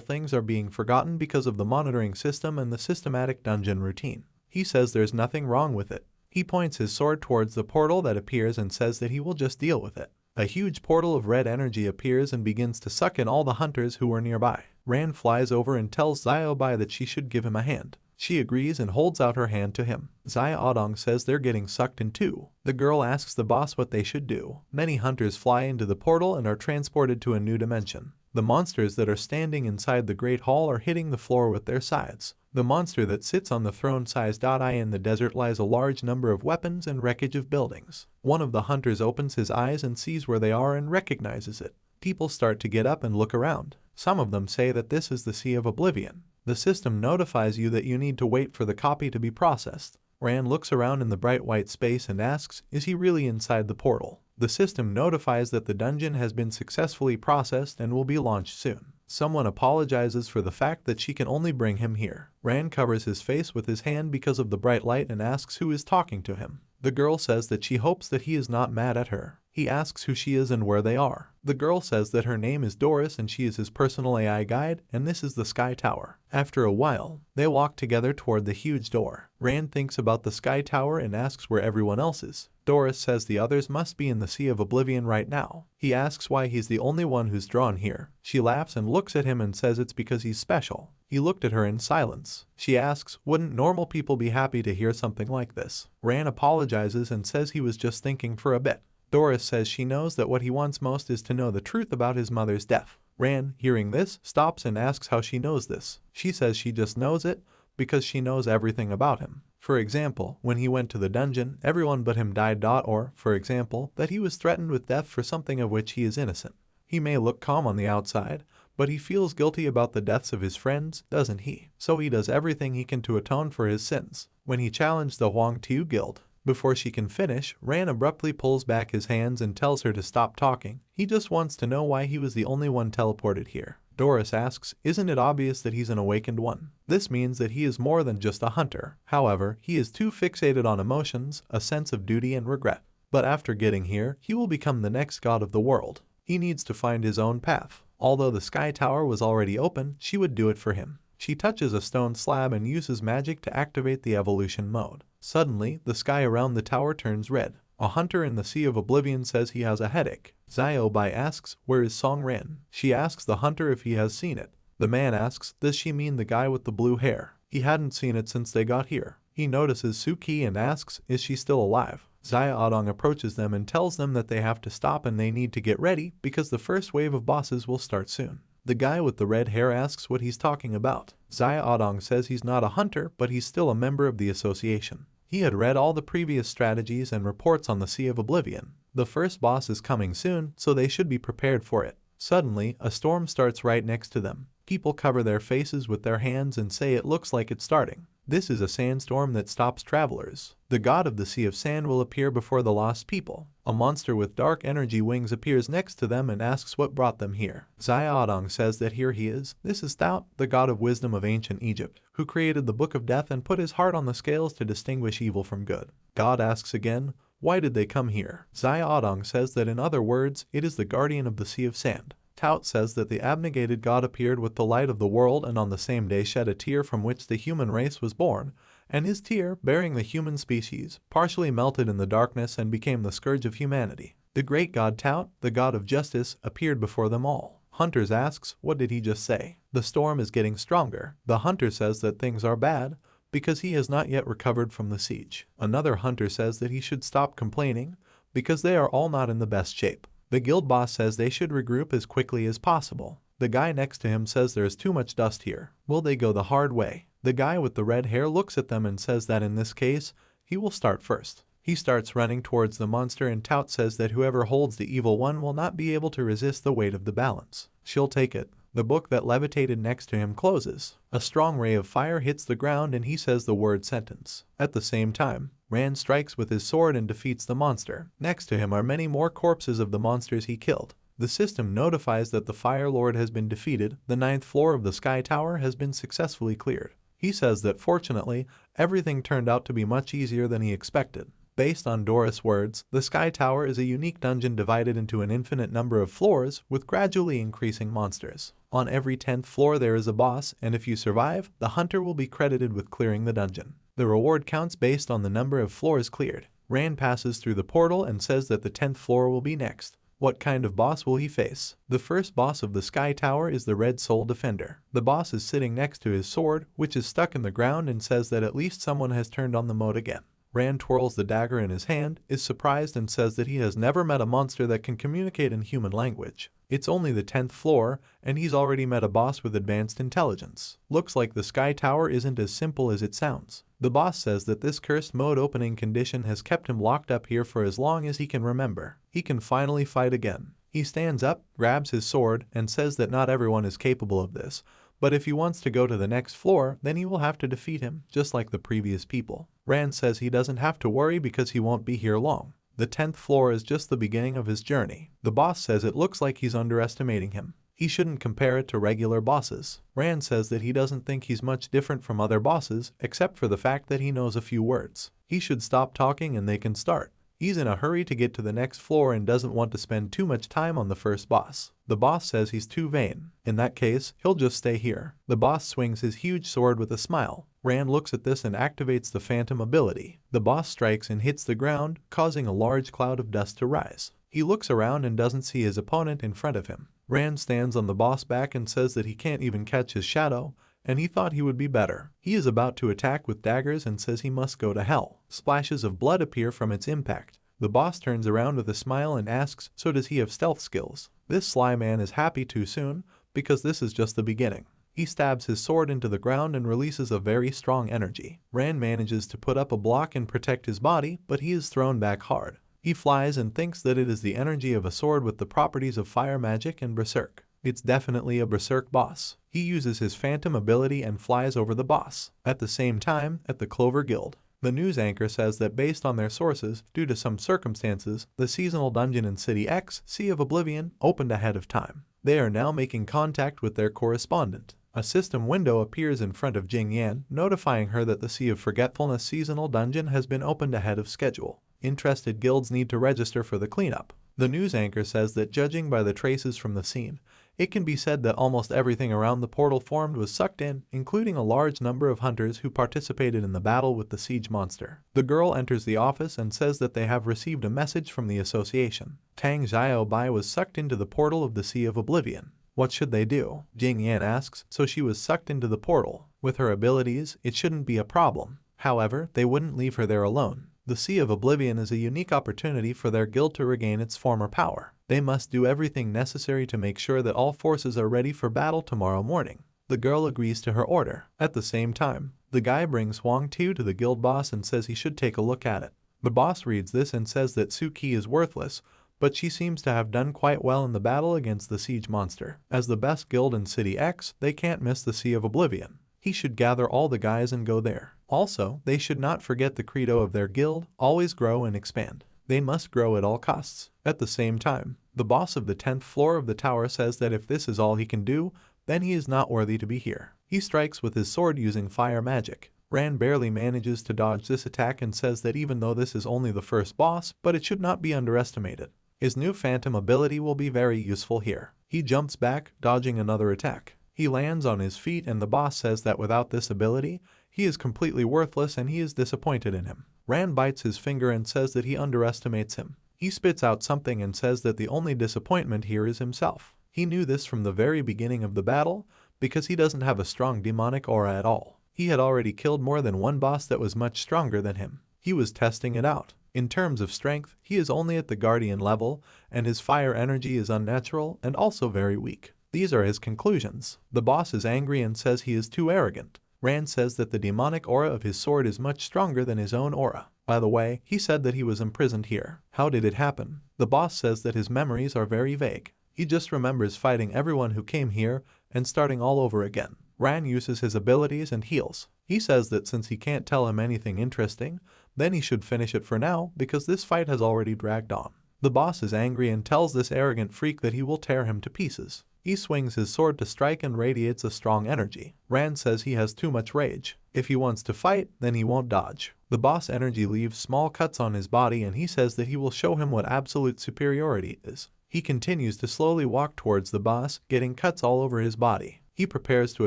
things are being forgotten because of the monitoring system and the systematic dungeon routine. He says there's nothing wrong with it. He points his sword towards the portal that appears and says that he will just deal with it. A huge portal of red energy appears and begins to suck in all the hunters who were nearby. Ran flies over and tells Xiaobai that she should give him a hand. She agrees and holds out her hand to him. Xiaodong says they're getting sucked in too. The girl asks the boss what they should do. Many hunters fly into the portal and are transported to a new dimension. The monsters that are standing inside the Great Hall are hitting the floor with their sides. The monster that sits on the throne-sized eye in the desert lies a large number of weapons and wreckage of buildings. One of the hunters opens his eyes and sees where they are and recognizes it. People start to get up and look around. Some of them say that this is the Sea of Oblivion. The system notifies you that you need to wait for the copy to be processed. Rand looks around in the bright white space and asks, is he really inside the portal? The system notifies that the dungeon has been successfully processed and will be launched soon. Someone apologizes for the fact that she can only bring him here. Rand covers his face with his hand because of the bright light and asks who is talking to him. The girl says that she hopes that he is not mad at her. He asks who she is and where they are. The girl says that her name is Doris and she is his personal AI guide, and this is the Sky Tower. After a while, they walk together toward the huge door. Rand thinks about the Sky Tower and asks where everyone else is. Doris says the others must be in the Sea of Oblivion right now. He asks why he's the only one who's drawn here. She laughs and looks at him and says it's because he's special. He looked at her in silence. She asks, wouldn't normal people be happy to hear something like this? Rand apologizes and says he was just thinking for a bit. Doris says she knows that what he wants most is to know the truth about his mother's death. Rand, hearing this, stops and asks how she knows this. She says she just knows it because she knows everything about him. For example, when he went to the dungeon, everyone but him died. Or, for example, that he was threatened with death for something of which he is innocent. He may look calm on the outside, but he feels guilty about the deaths of his friends, doesn't he? So he does everything he can to atone for his sins. When he challenged the Huang Tiu Guild, before she can finish, Ran abruptly pulls back his hands and tells her to stop talking. He just wants to know why he was the only one teleported here. Doris asks, isn't it obvious that he's an awakened one? This means that he is more than just a hunter. However, he is too fixated on emotions, a sense of duty and regret. But after getting here, he will become the next god of the world. He needs to find his own path. Although the Sky Tower was already open, she would do it for him. She touches a stone slab and uses magic to activate the evolution mode. Suddenly, the sky around the tower turns red. A hunter in the Sea of Oblivion says he has a headache. Xiaobai asks, where is Song Ren? She asks the hunter if he has seen it. The man asks, does she mean the guy with the blue hair? He hadn't seen it since they got here. He notices Suki and asks, is she still alive? Xiaodong approaches them and tells them that they have to stop and they need to get ready because the first wave of bosses will start soon. The guy with the red hair asks what he's talking about. Xiaodong says he's not a hunter, but he's still a member of the association. He had read all the previous strategies and reports on the Sea of Oblivion. The first boss is coming soon, so they should be prepared for it. Suddenly, a storm starts right next to them. People cover their faces with their hands and say it looks like it's starting. This is a sandstorm that stops travelers. The god of the Sea of Sand will appear before the lost people. A monster with dark energy wings appears next to them and asks what brought them here. Xiaodong says that here he is. This is Thao, the god of wisdom of ancient Egypt, who created the Book of Death and put his heart on the scales to distinguish evil from good. God asks again, why did they come here? Xiaodong says that in other words, it is the guardian of the Sea of Sand. Tout says that the abnegated god appeared with the light of the world and on the same day shed a tear from which the human race was born, and his tear, bearing the human species, partially melted in the darkness and became the scourge of humanity. The great god Tout, the god of justice, appeared before them all. Hunters asks, what did he just say? The storm is getting stronger. The hunter says that things are bad, because he has not yet recovered from the siege. Another hunter says that he should stop complaining, because they are all not in the best shape. The guild boss says they should regroup as quickly as possible. The guy next to him says there is too much dust here. Will they go the hard way? The guy with the red hair looks at them and says that in this case, he will start first. He starts running towards the monster and Tout says that whoever holds the evil one will not be able to resist the weight of the balance. She'll take it. The book that levitated next to him closes. A strong ray of fire hits the ground and he says the word sentence. At the same time, Rand strikes with his sword and defeats the monster. Next to him are many more corpses of the monsters he killed. The system notifies that the Fire Lord has been defeated. The 9th floor of the Sky Tower has been successfully cleared. He says that fortunately, everything turned out to be much easier than he expected. Based on Doris' words, the Sky Tower is a unique dungeon divided into an infinite number of floors with gradually increasing monsters. On every 10th floor there is a boss, and if you survive, the hunter will be credited with clearing the dungeon. The reward counts based on the number of floors cleared. Rand passes through the portal and says that the 10th floor will be next. What kind of boss will he face? The first boss of the Sky Tower is the Red Soul Defender. The boss is sitting next to his sword, which is stuck in the ground, and says that at least someone has turned on the mode again. Rand twirls the dagger in his hand, is surprised and says that he has never met a monster that can communicate in human language. It's only the 10th floor, and he's already met a boss with advanced intelligence. Looks like the Sky Tower isn't as simple as it sounds. The boss says that this cursed mode opening condition has kept him locked up here for as long as he can remember. He can finally fight again. He stands up, grabs his sword, and says that not everyone is capable of this, but if he wants to go to the next floor, then he will have to defeat him, just like the previous people. Rand says he doesn't have to worry because he won't be here long. The 10th floor is just the beginning of his journey. The boss says it looks like he's underestimating him. He shouldn't compare it to regular bosses. Rand says that he doesn't think he's much different from other bosses, except for the fact that he knows a few words. He should stop talking and they can start. He's in a hurry to get to the next floor and doesn't want to spend too much time on the first boss. The boss says he's too vain. In that case, he'll just stay here. The boss swings his huge sword with a smile. Rand looks at this and activates the Phantom ability. The boss strikes and hits the ground, causing a large cloud of dust to rise. He looks around and doesn't see his opponent in front of him. Rand stands on the boss back and says that he can't even catch his shadow, and he thought he would be better. He is about to attack with daggers and says he must go to hell. Splashes of blood appear from its impact. The boss turns around with a smile and asks, so does he have stealth skills? This sly man is happy too soon, because this is just the beginning. He stabs his sword into the ground and releases a very strong energy. Rand manages to put up a block and protect his body, but he is thrown back hard. He flies and thinks that it is the energy of a sword with the properties of fire magic and berserk. It's definitely a berserk boss. He uses his Phantom ability and flies over the boss. At the same time, at the Clover Guild, the news anchor says that based on their sources, due to some circumstances, the seasonal dungeon in City X, Sea of Oblivion, opened ahead of time. They are now making contact with their correspondent. A system window appears in front of Jing Yan, notifying her that the Sea of Forgetfulness seasonal dungeon has been opened ahead of schedule. Interested guilds need to register for the cleanup. The news anchor says that judging by the traces from the scene, it can be said that almost everything around the portal formed was sucked in, including a large number of hunters who participated in the battle with the siege monster. The girl enters the office and says that they have received a message from the association. Tang Xiaobai was sucked into the portal of the Sea of Oblivion. What should they do? Jing Yan asks, so she was sucked into the portal. With her abilities, it shouldn't be a problem. However, they wouldn't leave her there alone. The Sea of Oblivion is a unique opportunity for their guild to regain its former power. They must do everything necessary to make sure that all forces are ready for battle tomorrow morning. The girl agrees to her order. At the same time, the guy brings Huang Tu to the guild boss and says he should take a look at it. The boss reads this and says that Suki is worthless, but she seems to have done quite well in the battle against the siege monster. As the best guild in City X, they can't miss the Sea of Oblivion. He should gather all the guys and go there. Also, they should not forget the credo of their guild, always grow and expand. They must grow at all costs. At the same time, the boss of the 10th floor of the tower says that if this is all he can do, then he is not worthy to be here. He strikes with his sword using fire magic. Ran barely manages to dodge this attack and says that even though this is only the first boss, but it should not be underestimated. His new phantom ability will be very useful here. He jumps back, dodging another attack. He lands on his feet and the boss says that without this ability, he is completely worthless and he is disappointed in him. Ran bites his finger and says that he underestimates him. He spits out something and says that the only disappointment here is himself. He knew this from the very beginning of the battle because he doesn't have a strong demonic aura at all. He had already killed more than one boss that was much stronger than him. He was testing it out. In terms of strength, he is only at the guardian level and his fire energy is unnatural and also very weak. These are his conclusions. The boss is angry and says he is too arrogant. Rand says that the demonic aura of his sword is much stronger than his own aura. By the way, he said that he was imprisoned here. How did it happen? The boss says that his memories are very vague. He just remembers fighting everyone who came here and starting all over again. Ran uses his abilities and heals. He says that since he can't tell him anything interesting, then he should finish it for now because this fight has already dragged on. The boss is angry and tells this arrogant freak that he will tear him to pieces. He swings his sword to strike and radiates a strong energy. Rand says he has too much rage. If he wants to fight, then he won't dodge. The boss energy leaves small cuts on his body and he says that he will show him what absolute superiority is. He continues to slowly walk towards the boss, getting cuts all over his body. He prepares to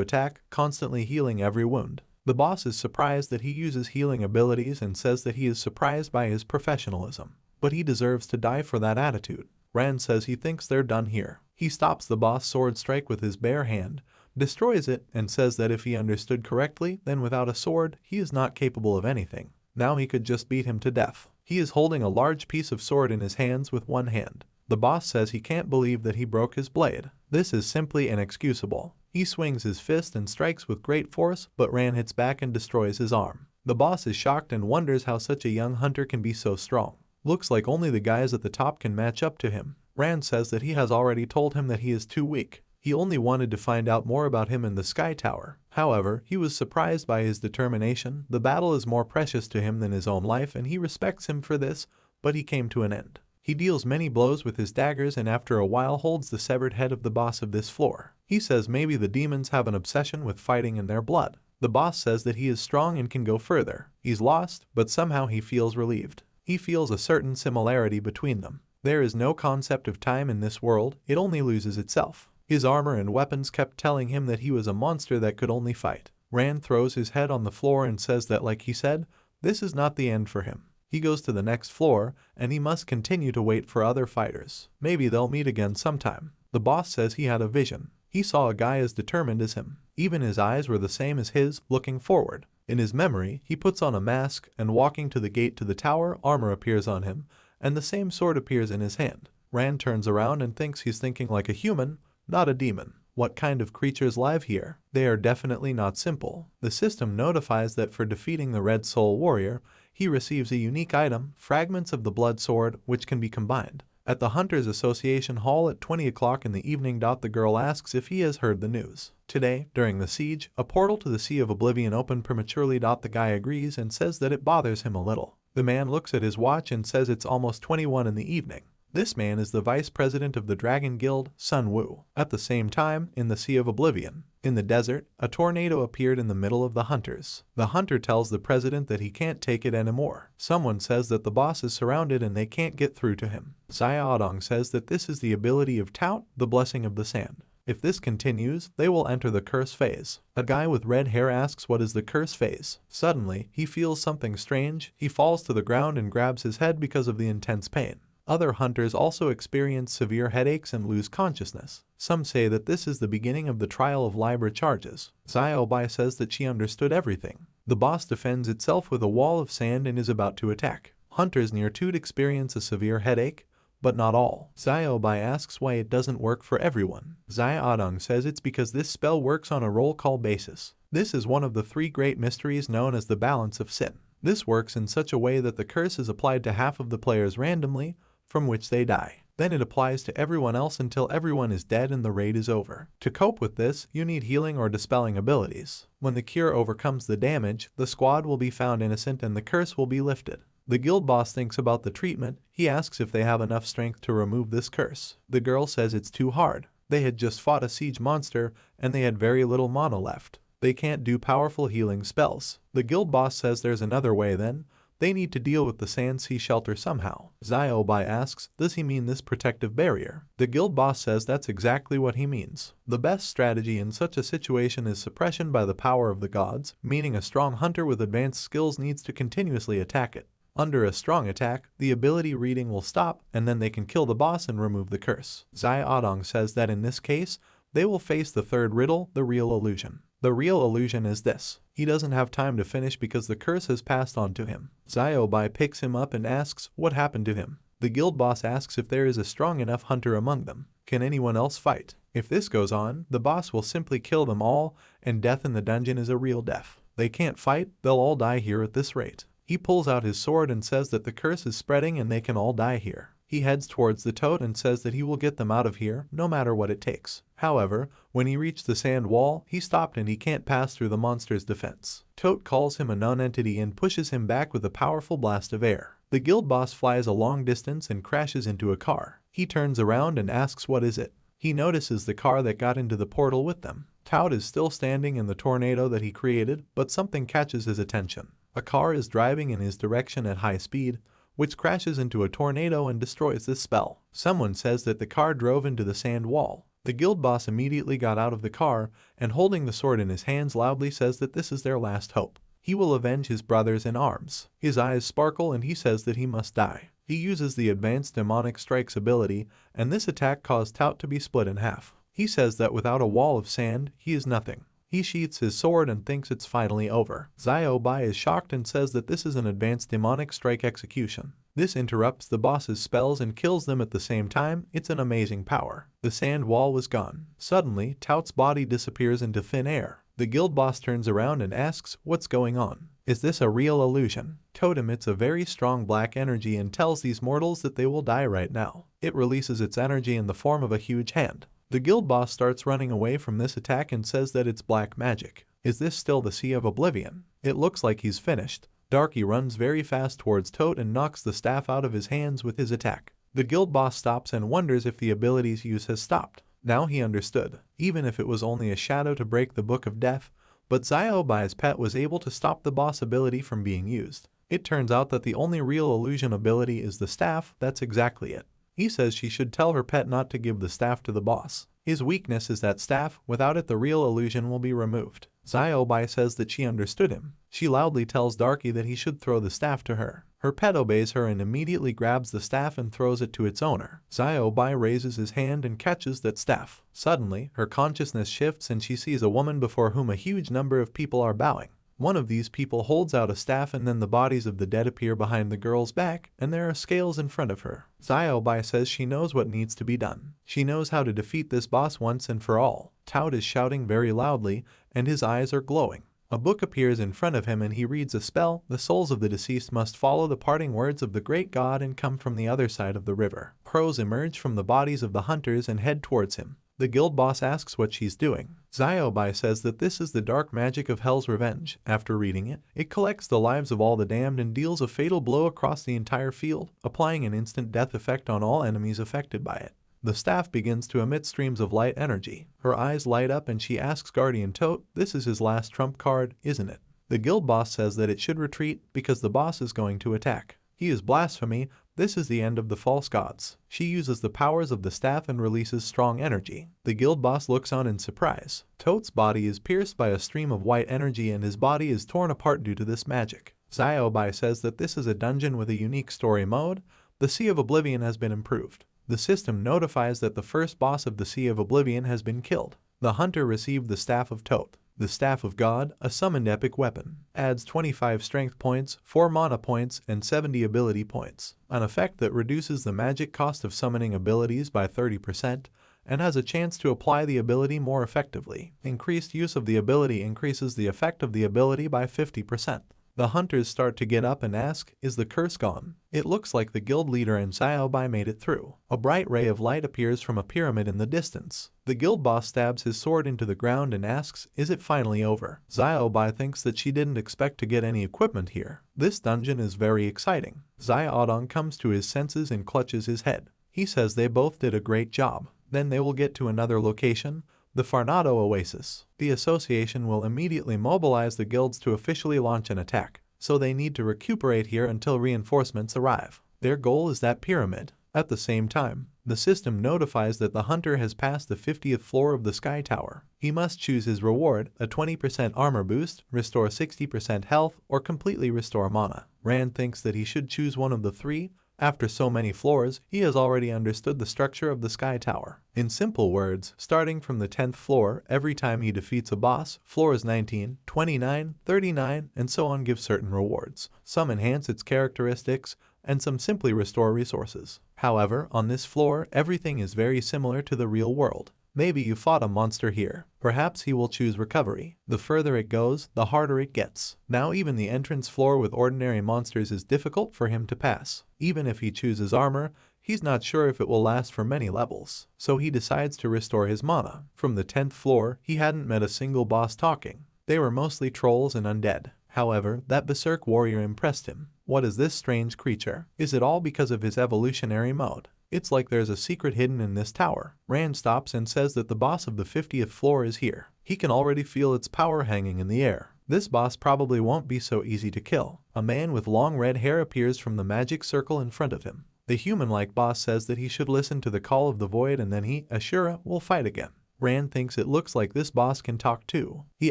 attack, constantly healing every wound. The boss is surprised that he uses healing abilities and says that he is surprised by his professionalism. But he deserves to die for that attitude. Rand says he thinks they're done here. He stops the boss sword strike with his bare hand, destroys it, and says that if he understood correctly, then without a sword, he is not capable of anything. Now he could just beat him to death. He is holding a large piece of sword in his hands with one hand. The boss says he can't believe that he broke his blade. This is simply inexcusable. He swings his fist and strikes with great force, but Rand hits back and destroys his arm. The boss is shocked and wonders how such a young hunter can be so strong. Looks like only the guys at the top can match up to him. Rand says that he has already told him that he is too weak. He only wanted to find out more about him in the Sky Tower. However, he was surprised by his determination. The battle is more precious to him than his own life and he respects him for this, but he came to an end. He deals many blows with his daggers and after a while holds the severed head of the boss of this floor. He says maybe the demons have an obsession with fighting in their blood. The boss says that he is strong and can go further. He's lost, but somehow he feels relieved. He feels a certain similarity between them. There is no concept of time in this world, it only loses itself. His armor and weapons kept telling him that he was a monster that could only fight. Rand throws his head on the floor and says that like he said, this is not the end for him. He goes to the next floor, and he must continue to wait for other fighters. Maybe they'll meet again sometime. The boss says he had a vision. He saw a guy as determined as him. Even his eyes were the same as his, looking forward. In his memory, he puts on a mask, and walking to the gate to the tower, armor appears on him, and the same sword appears in his hand. Rand turns around and thinks he's thinking like a human, not a demon. What kind of creatures live here? They are definitely not simple. The system notifies that for defeating the Red Soul Warrior, he receives a unique item, fragments of the blood sword, which can be combined. At the Hunters Association Hall at 20 o'clock in the evening. The girl asks if he has heard the news. Today, during the siege, a portal to the Sea of Oblivion opened prematurely. The guy agrees and says that it bothers him a little. The man looks at his watch and says it's almost 21 in the evening. This man is the vice president of the Dragon Guild, Sun Wu. At the same time, in the Sea of Oblivion, in the desert, a tornado appeared in the middle of the hunters. The hunter tells the president that he can't take it anymore. Someone says that the boss is surrounded and they can't get through to him. Xiaodong says that this is the ability of Tout, the blessing of the sand. If this continues, they will enter the curse phase. A guy with red hair asks what is the curse phase. Suddenly, he feels something strange. He falls to the ground and grabs his head because of the intense pain. Other hunters also experience severe headaches and lose consciousness. Some say that this is the beginning of the trial of Libra charges. Xiaobai says that she understood everything. The boss defends itself with a wall of sand and is about to attack. Hunters near Toot experience a severe headache, but not all. Xiaobai asks why it doesn't work for everyone. Xiaodong says it's because this spell works on a roll call basis. This is one of the 3 great mysteries known as the balance of sin. This works in such a way that the curse is applied to half of the players randomly, from which they die. Then it applies to everyone else until everyone is dead and the raid is over. To cope with this, you need healing or dispelling abilities. When the cure overcomes the damage, the squad will be found innocent and the curse will be lifted. The guild boss thinks about the treatment. He asks if they have enough strength to remove this curse. The girl says it's too hard. They had just fought a siege monster and they had very little mana left. They can't do powerful healing spells. The guild boss says there's another way then. They need to deal with the Sand Sea shelter somehow. Ziobai asks, does he mean this protective barrier? The guild boss says that's exactly what he means. The best strategy in such a situation is suppression by the power of the gods, meaning a strong hunter with advanced skills needs to continuously attack it. Under a strong attack, the ability reading will stop and then they can kill the boss and remove the curse. Zai Adong says that in this case, they will face the third riddle, the real illusion. The real illusion is this. He doesn't have time to finish because the curse has passed on to him. Ziobai picks him up and asks what happened to him. The guild boss asks if there is a strong enough hunter among them. Can anyone else fight? If this goes on, the boss will simply kill them all, and death in the dungeon is a real death. They can't fight, they'll all die here at this rate. He pulls out his sword and says that the curse is spreading and they can all die here. He heads towards the toad and says that he will get them out of here, no matter what it takes. However, when he reached the sand wall, he stopped and he can't pass through the monster's defense. Tote calls him a non-entity and pushes him back with a powerful blast of air. The guild boss flies a long distance and crashes into a car. He turns around and asks what is it. He notices the car that got into the portal with them. Toad is still standing in the tornado that he created, but something catches his attention. A car is driving in his direction at high speed, which crashes into a tornado and destroys this spell. Someone says that the car drove into the sand wall. The guild boss immediately got out of the car and holding the sword in his hands loudly says that this is their last hope. He will avenge his brothers in arms. His eyes sparkle and he says that he must die. He uses the advanced demonic strikes ability and this attack caused Tout to be split in half. He says that without a wall of sand, he is nothing. He sheaths his sword and thinks it's finally over. Ziobai is shocked and says that this is an advanced demonic strike execution. This interrupts the boss's spells and kills them at the same time. It's an amazing power. The sand wall was gone. Suddenly, Tout's body disappears into thin air. The guild boss turns around and asks, what's going on? Is this a real illusion? Toad emits a very strong black energy and tells these mortals that they will die right now. It releases its energy in the form of a huge hand. The guild boss starts running away from this attack and says that it's black magic. Is this still the Sea of Oblivion? It looks like he's finished. Darky runs very fast towards Toad and knocks the staff out of his hands with his attack. The guild boss stops and wonders if the ability's use has stopped. Now he understood, even if it was only a shadow to break the Book of Death, but Ziobai's pet was able to stop the boss ability from being used. It turns out that the only real illusion ability is the staff. That's exactly it. He says she should tell her pet not to give the staff to the boss. His weakness is that staff. Without it the real illusion will be removed. Ziobai says that she understood him. She loudly tells Darky that he should throw the staff to her. Her pet obeys her and immediately grabs the staff and throws it to its owner. Ziobai raises his hand and catches that staff. Suddenly, her consciousness shifts and she sees a woman before whom a huge number of people are bowing. One of these people holds out a staff and then the bodies of the dead appear behind the girl's back and there are scales in front of her. Ziobai says she knows what needs to be done. She knows how to defeat this boss once and for all. Tout is shouting very loudly and his eyes are glowing. A book appears in front of him and he reads a spell. The souls of the deceased must follow the parting words of the great god and come from the other side of the river. Crows emerge from the bodies of the hunters and head towards him. The guild boss asks what she's doing. Ziobai says that this is the dark magic of Hell's Revenge. After reading it, it collects the lives of all the damned and deals a fatal blow across the entire field, applying an instant death effect on all enemies affected by it. The staff begins to emit streams of light energy. Her eyes light up and she asks Guardian Tote, this is his last trump card, isn't it? The guild boss says that it should retreat because the boss is going to attack. He is blasphemy. This is the end of the false gods. She uses the powers of the staff and releases strong energy. The guild boss looks on in surprise. Tote's body is pierced by a stream of white energy and his body is torn apart due to this magic. Ziobai says that this is a dungeon with a unique story mode. The Sea of Oblivion has been improved. The system notifies that the first boss of the Sea of Oblivion has been killed. The hunter received the Staff of Tote. The Staff of God, a summoned epic weapon, adds 25 strength points, 4 mana points, and 70 ability points. An effect that reduces the magic cost of summoning abilities by 30% and has a chance to apply the ability more effectively. Increased use of the ability increases the effect of the ability by 50%. The hunters start to get up and ask, is the curse gone? It looks like the guild leader and Xiaobai made it through. A bright ray of light appears from a pyramid in the distance. The guild boss stabs his sword into the ground and asks, is it finally over? Xiaobai thinks that she didn't expect to get any equipment here. This dungeon is very exciting. Xiaodong comes to his senses and clutches his head. He says they both did a great job. Then they will get to another location, the Farnado Oasis. The association will immediately mobilize the guilds to officially launch an attack, so they need to recuperate here until reinforcements arrive. Their goal is that pyramid. At the same time, the system notifies that the hunter has passed the 50th floor of the Sky Tower. He must choose his reward, a 20% armor boost, restore 60% health, or completely restore mana. Rand thinks that he should choose one of the three. After so many floors, he has already understood the structure of the Sky Tower. In simple words, starting from the 10th floor, every time he defeats a boss, floors 19, 29, 39, and so on give certain rewards. Some enhance its characteristics, and some simply restore resources. However, on this floor, everything is very similar to the real world. Maybe you fought a monster here. Perhaps he will choose recovery. The further it goes, the harder it gets. Now even the entrance floor with ordinary monsters is difficult for him to pass. Even if he chooses armor, he's not sure if it will last for many levels. So he decides to restore his mana. From the 10th floor, he hadn't met a single boss talking. They were mostly trolls and undead. However, that berserk warrior impressed him. What is this strange creature? Is it all because of his evolutionary mode? It's like there's a secret hidden in this tower. Rand stops and says that the boss of the 50th floor is here. He can already feel its power hanging in the air. This boss probably won't be so easy to kill. A man with long red hair appears from the magic circle in front of him. The human-like boss says that he should listen to the call of the void and then he, Ashura, will fight again. Rand thinks it looks like this boss can talk too. He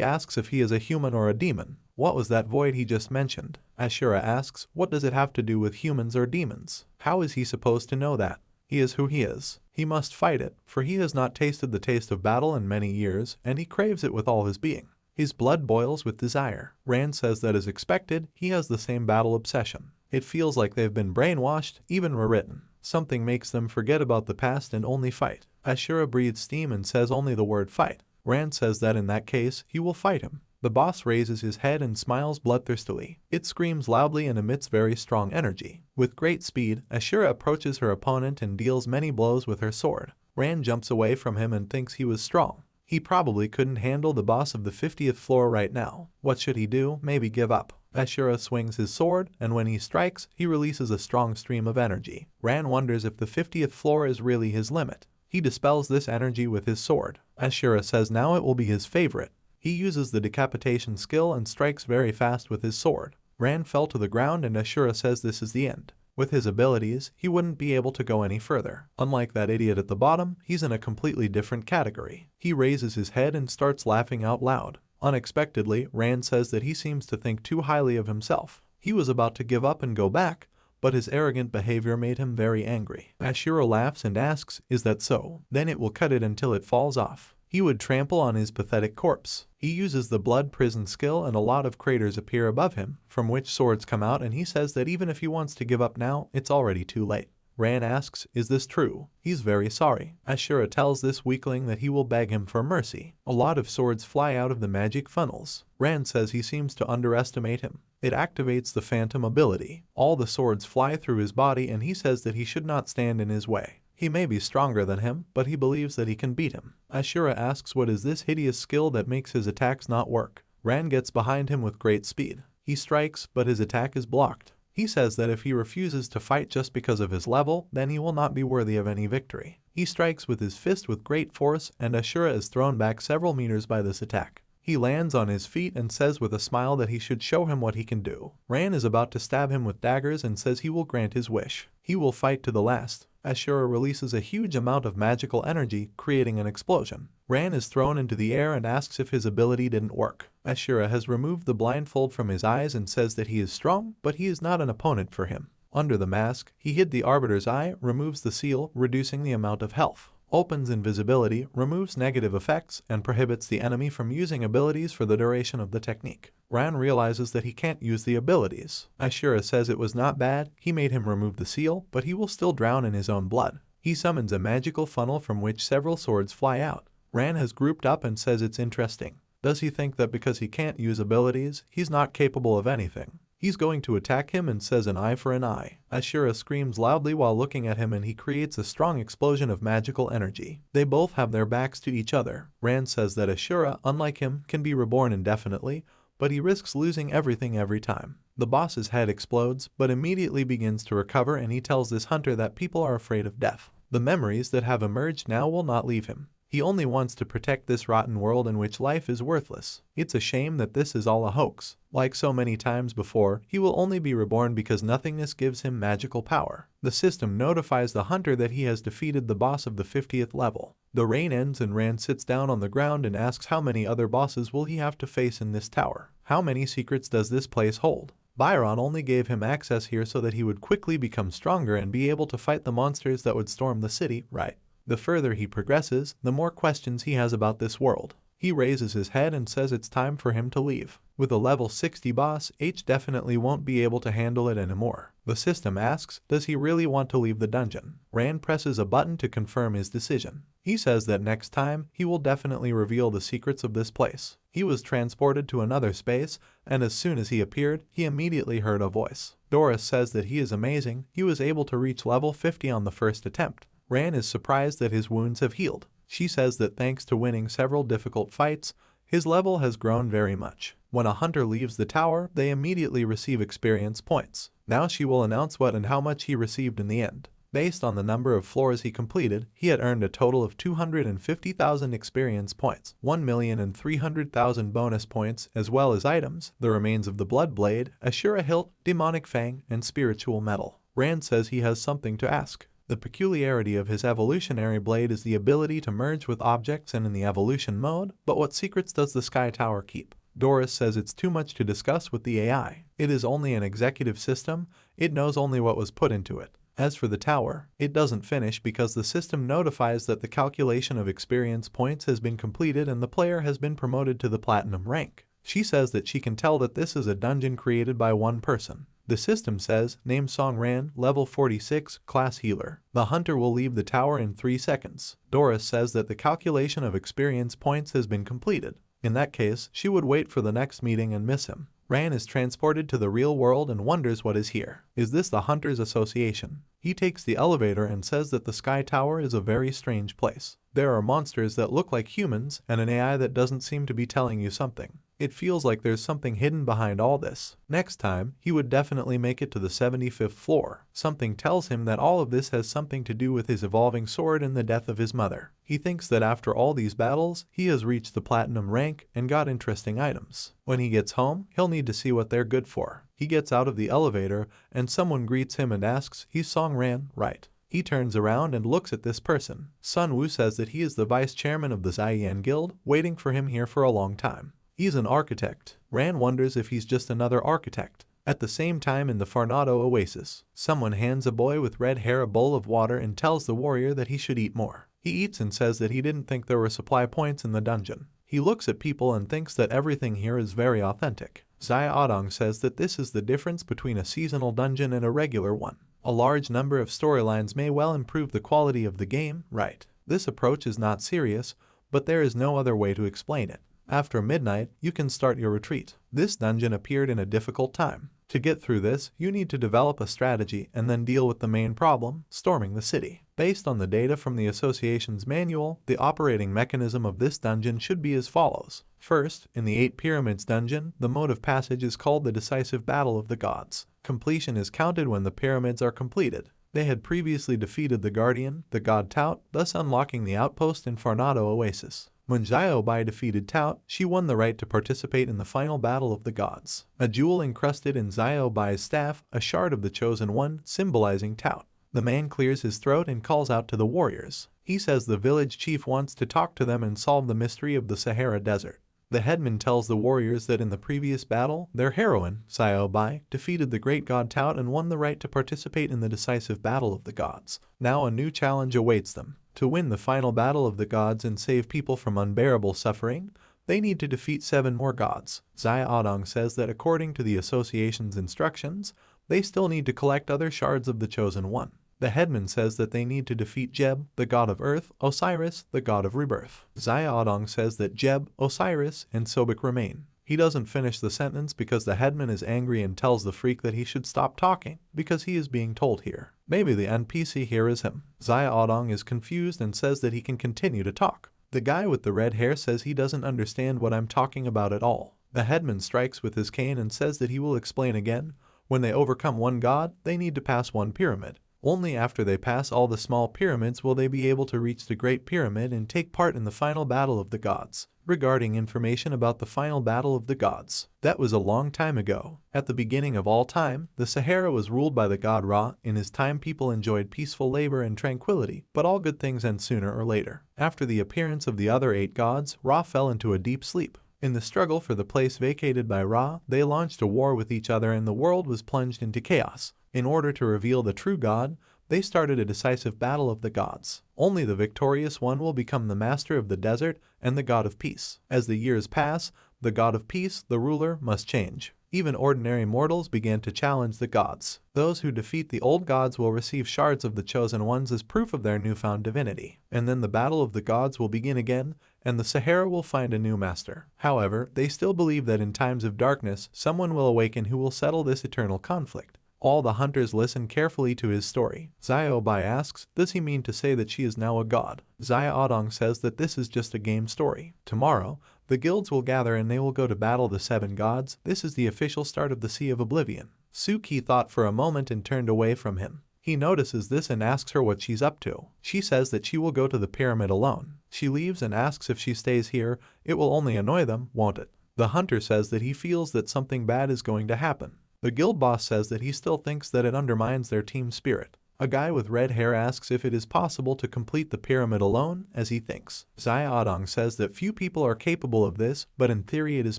asks if he is a human or a demon. What was that void he just mentioned? Ashura asks, what does it have to do with humans or demons? How is he supposed to know that? He is who he is. He must fight it, for he has not tasted the taste of battle in many years, and he craves it with all his being. His blood boils with desire. Rand says that as expected, he has the same battle obsession. It feels like they've been brainwashed, even rewritten. Something makes them forget about the past and only fight. Ashura breathes steam and says only the word fight. Rand says that in that case, he will fight him. The boss raises his head and smiles bloodthirstily. It screams loudly and emits very strong energy. With great speed, Ashura approaches her opponent and deals many blows with her sword. Rand jumps away from him and thinks he was strong. He probably couldn't handle the boss of the 50th floor right now. What should he do? Maybe give up. Ashura swings his sword, and when he strikes, he releases a strong stream of energy. Rand wonders if the 50th floor is really his limit. He dispels this energy with his sword. Ashura says now it will be his favorite. He uses the decapitation skill and strikes very fast with his sword. Rand fell to the ground and Ashura says this is the end. With his abilities, he wouldn't be able to go any further. Unlike that idiot at the bottom, he's in a completely different category. He raises his head and starts laughing out loud. Unexpectedly, Rand says that he seems to think too highly of himself. He was about to give up and go back, but his arrogant behavior made him very angry. Ashura laughs and asks, is that so? Then it will cut it until it falls off. He would trample on his pathetic corpse. He uses the blood prison skill and a lot of craters appear above him, from which swords come out, and he says that even if he wants to give up now, it's already too late. Rand asks, is this true? He's very sorry. Ashura tells this weakling that he will beg him for mercy. A lot of swords fly out of the magic funnels. Rand says he seems to underestimate him. It activates the phantom ability. All the swords fly through his body and he says that he should not stand in his way. He may be stronger than him, but he believes that he can beat him. Ashura asks what is this hideous skill that makes his attacks not work. Rand gets behind him with great speed. He strikes, but his attack is blocked. He says that if he refuses to fight just because of his level, then he will not be worthy of any victory. He strikes with his fist with great force, and Ashura is thrown back several meters by this attack. He lands on his feet and says with a smile that he should show him what he can do. Rand is about to stab him with daggers and says he will grant his wish. He will fight to the last. Ashura releases a huge amount of magical energy, creating an explosion. Rand is thrown into the air and asks if his ability didn't work. Ashura has removed the blindfold from his eyes and says that he is strong, but he is not an opponent for him. Under the mask, he hid the Arbiter's eye, removes the seal, reducing the amount of health. Opens invisibility, removes negative effects, and prohibits the enemy from using abilities for the duration of the technique. Rand realizes that he can't use the abilities. Ashura says it was not bad, he made him remove the seal, but he will still drown in his own blood. He summons a magical funnel from which several swords fly out. Rand has grouped up and says it's interesting. Does he think that because he can't use abilities, he's not capable of anything? He's going to attack him and says an eye for an eye. Ashura screams loudly while looking at him and he creates a strong explosion of magical energy. They both have their backs to each other. Rand says that Ashura, unlike him, can be reborn indefinitely, but he risks losing everything every time. The boss's head explodes, but immediately begins to recover and he tells this hunter that people are afraid of death. The memories that have emerged now will not leave him. He only wants to protect this rotten world in which life is worthless. It's a shame that this is all a hoax. Like so many times before, he will only be reborn because nothingness gives him magical power. The system notifies the hunter that he has defeated the boss of the 50th level. The rain ends and Rand sits down on the ground and asks how many other bosses will he have to face in this tower. How many secrets does this place hold? Byron only gave him access here so that he would quickly become stronger and be able to fight the monsters that would storm the city, right? The further he progresses, the more questions he has about this world. He raises his head and says it's time for him to leave. With a level 60 boss, H definitely won't be able to handle it anymore. The system asks, does he really want to leave the dungeon? Rand presses a button to confirm his decision. He says that next time, he will definitely reveal the secrets of this place. He was transported to another space, and as soon as he appeared, he immediately heard a voice. Doris says that he is amazing, he was able to reach level 50 on the first attempt. Rand is surprised that his wounds have healed. She says that thanks to winning several difficult fights, his level has grown very much. When a hunter leaves the tower, they immediately receive experience points. Now she will announce what and how much he received in the end. Based on the number of floors he completed, he had earned a total of 250,000 experience points, 1,300,000 bonus points, as well as items, the remains of the Blood Blade, Ashura Hilt, Demonic Fang, and Spiritual Metal. Rand says he has something to ask. The peculiarity of his evolutionary blade is the ability to merge with objects and in the evolution mode, but what secrets does the Sky Tower keep? Doris says it's too much to discuss with the AI. It is only an executive system, it knows only what was put into it. As for the tower, it doesn't finish because the system notifies that the calculation of experience points has been completed and the player has been promoted to the platinum rank. She says that she can tell that this is a dungeon created by one person. The system says, name Song Ran, level 46, class healer. The hunter will leave the tower in 3 seconds. Doris says that the calculation of experience points has been completed. In that case, she would wait for the next meeting and miss him. Ran is transported to the real world and wonders what is here. Is this the Hunters Association? He takes the elevator and says that the Sky Tower is a very strange place. There are monsters that look like humans and an AI that doesn't seem to be telling you something. It feels like there's something hidden behind all this. Next time, he would definitely make it to the 75th floor. Something tells him that all of this has something to do with his evolving sword and the death of his mother. He thinks that after all these battles, he has reached the platinum rank and got interesting items. When he gets home, he'll need to see what they're good for. He gets out of the elevator and someone greets him and asks, he's Song Ran, right? He turns around and looks at this person. Sun Wu says that he is the vice chairman of the Ziyan Guild, waiting for him here for a long time. He's an architect. Ran wonders if he's just another architect. At the same time in the Farnado Oasis, someone hands a boy with red hair a bowl of water and tells the warrior that he should eat more. He eats and says that he didn't think there were supply points in the dungeon. He looks at people and thinks that everything here is very authentic. Zaya Adong says that this is the difference between a seasonal dungeon and a regular one. A large number of storylines may well improve the quality of the game, right? This approach is not serious, but there is no other way to explain it. After midnight, you can start your retreat. This dungeon appeared in a difficult time. To get through this, you need to develop a strategy and then deal with the main problem, storming the city. Based on the data from the association's manual, the operating mechanism of this dungeon should be as follows. First, in the 8 Pyramids dungeon, the mode of passage is called the Decisive Battle of the Gods. Completion is counted when the pyramids are completed. They had previously defeated the Guardian, the god Tout, thus unlocking the outpost in Farnado Oasis. When Xiaobai defeated Tout, she won the right to participate in the final battle of the gods. A jewel encrusted in Xiaobai's staff, a shard of the Chosen One, symbolizing Tout. The man clears his throat and calls out to the warriors. He says the village chief wants to talk to them and solve the mystery of the Sahara Desert. The headman tells the warriors that in the previous battle, their heroine, Xiaobai, defeated the great god Tout and won the right to participate in the decisive battle of the gods. Now a new challenge awaits them. To win the final battle of the gods and save people from unbearable suffering, they need to defeat 7 more gods. Zaya Adong says that according to the association's instructions, they still need to collect other shards of the Chosen One. The headman says that they need to defeat Jeb, the god of earth, Osiris, the god of rebirth. Xiaodong says that Jeb, Osiris, and Sobek remain. He doesn't finish the sentence because the headman is angry and tells the freak that he should stop talking because he is being told here. Maybe the NPC here is him. Xiaodong is confused and says that he can continue to talk. The guy with the red hair says he doesn't understand what I'm talking about at all. The headman strikes with his cane and says that he will explain again. When they overcome one god, they need to pass one pyramid. Only after they pass all the small pyramids will they be able to reach the Great Pyramid and take part in the final battle of the gods. Regarding information about the final battle of the gods, that was a long time ago. At the beginning of all time, the Sahara was ruled by the god Ra. In his time, people enjoyed peaceful labor and tranquility, but all good things end sooner or later. After the appearance of the other 8 gods, Ra fell into a deep sleep. In the struggle for the place vacated by Ra, they launched a war with each other and the world was plunged into chaos. In order to reveal the true god, they started a decisive battle of the gods. Only the victorious one will become the master of the desert and the god of peace. As the years pass, the god of peace, the ruler, must change. Even ordinary mortals began to challenge the gods. Those who defeat the old gods will receive shards of the chosen ones as proof of their newfound divinity. And then the battle of the gods will begin again, and the Sahara will find a new master. However, they still believe that in times of darkness, someone will awaken who will settle this eternal conflict. All the hunters listen carefully to his story. Xiaobai asks, does he mean to say that she is now a god? Xiaodong says that this is just a game story. Tomorrow, the guilds will gather and they will go to battle the 7 gods. This is the official start of the Sea of Oblivion. Suki thought for a moment and turned away from him. He notices this and asks her what she's up to. She says that she will go to the pyramid alone. She leaves and asks if she stays here, it will only annoy them, won't it? The hunter says that he feels that something bad is going to happen. The guild boss says that he still thinks that it undermines their team spirit. A guy with red hair asks if it is possible to complete the pyramid alone, as he thinks. Xiaodong says that few people are capable of this, but in theory it is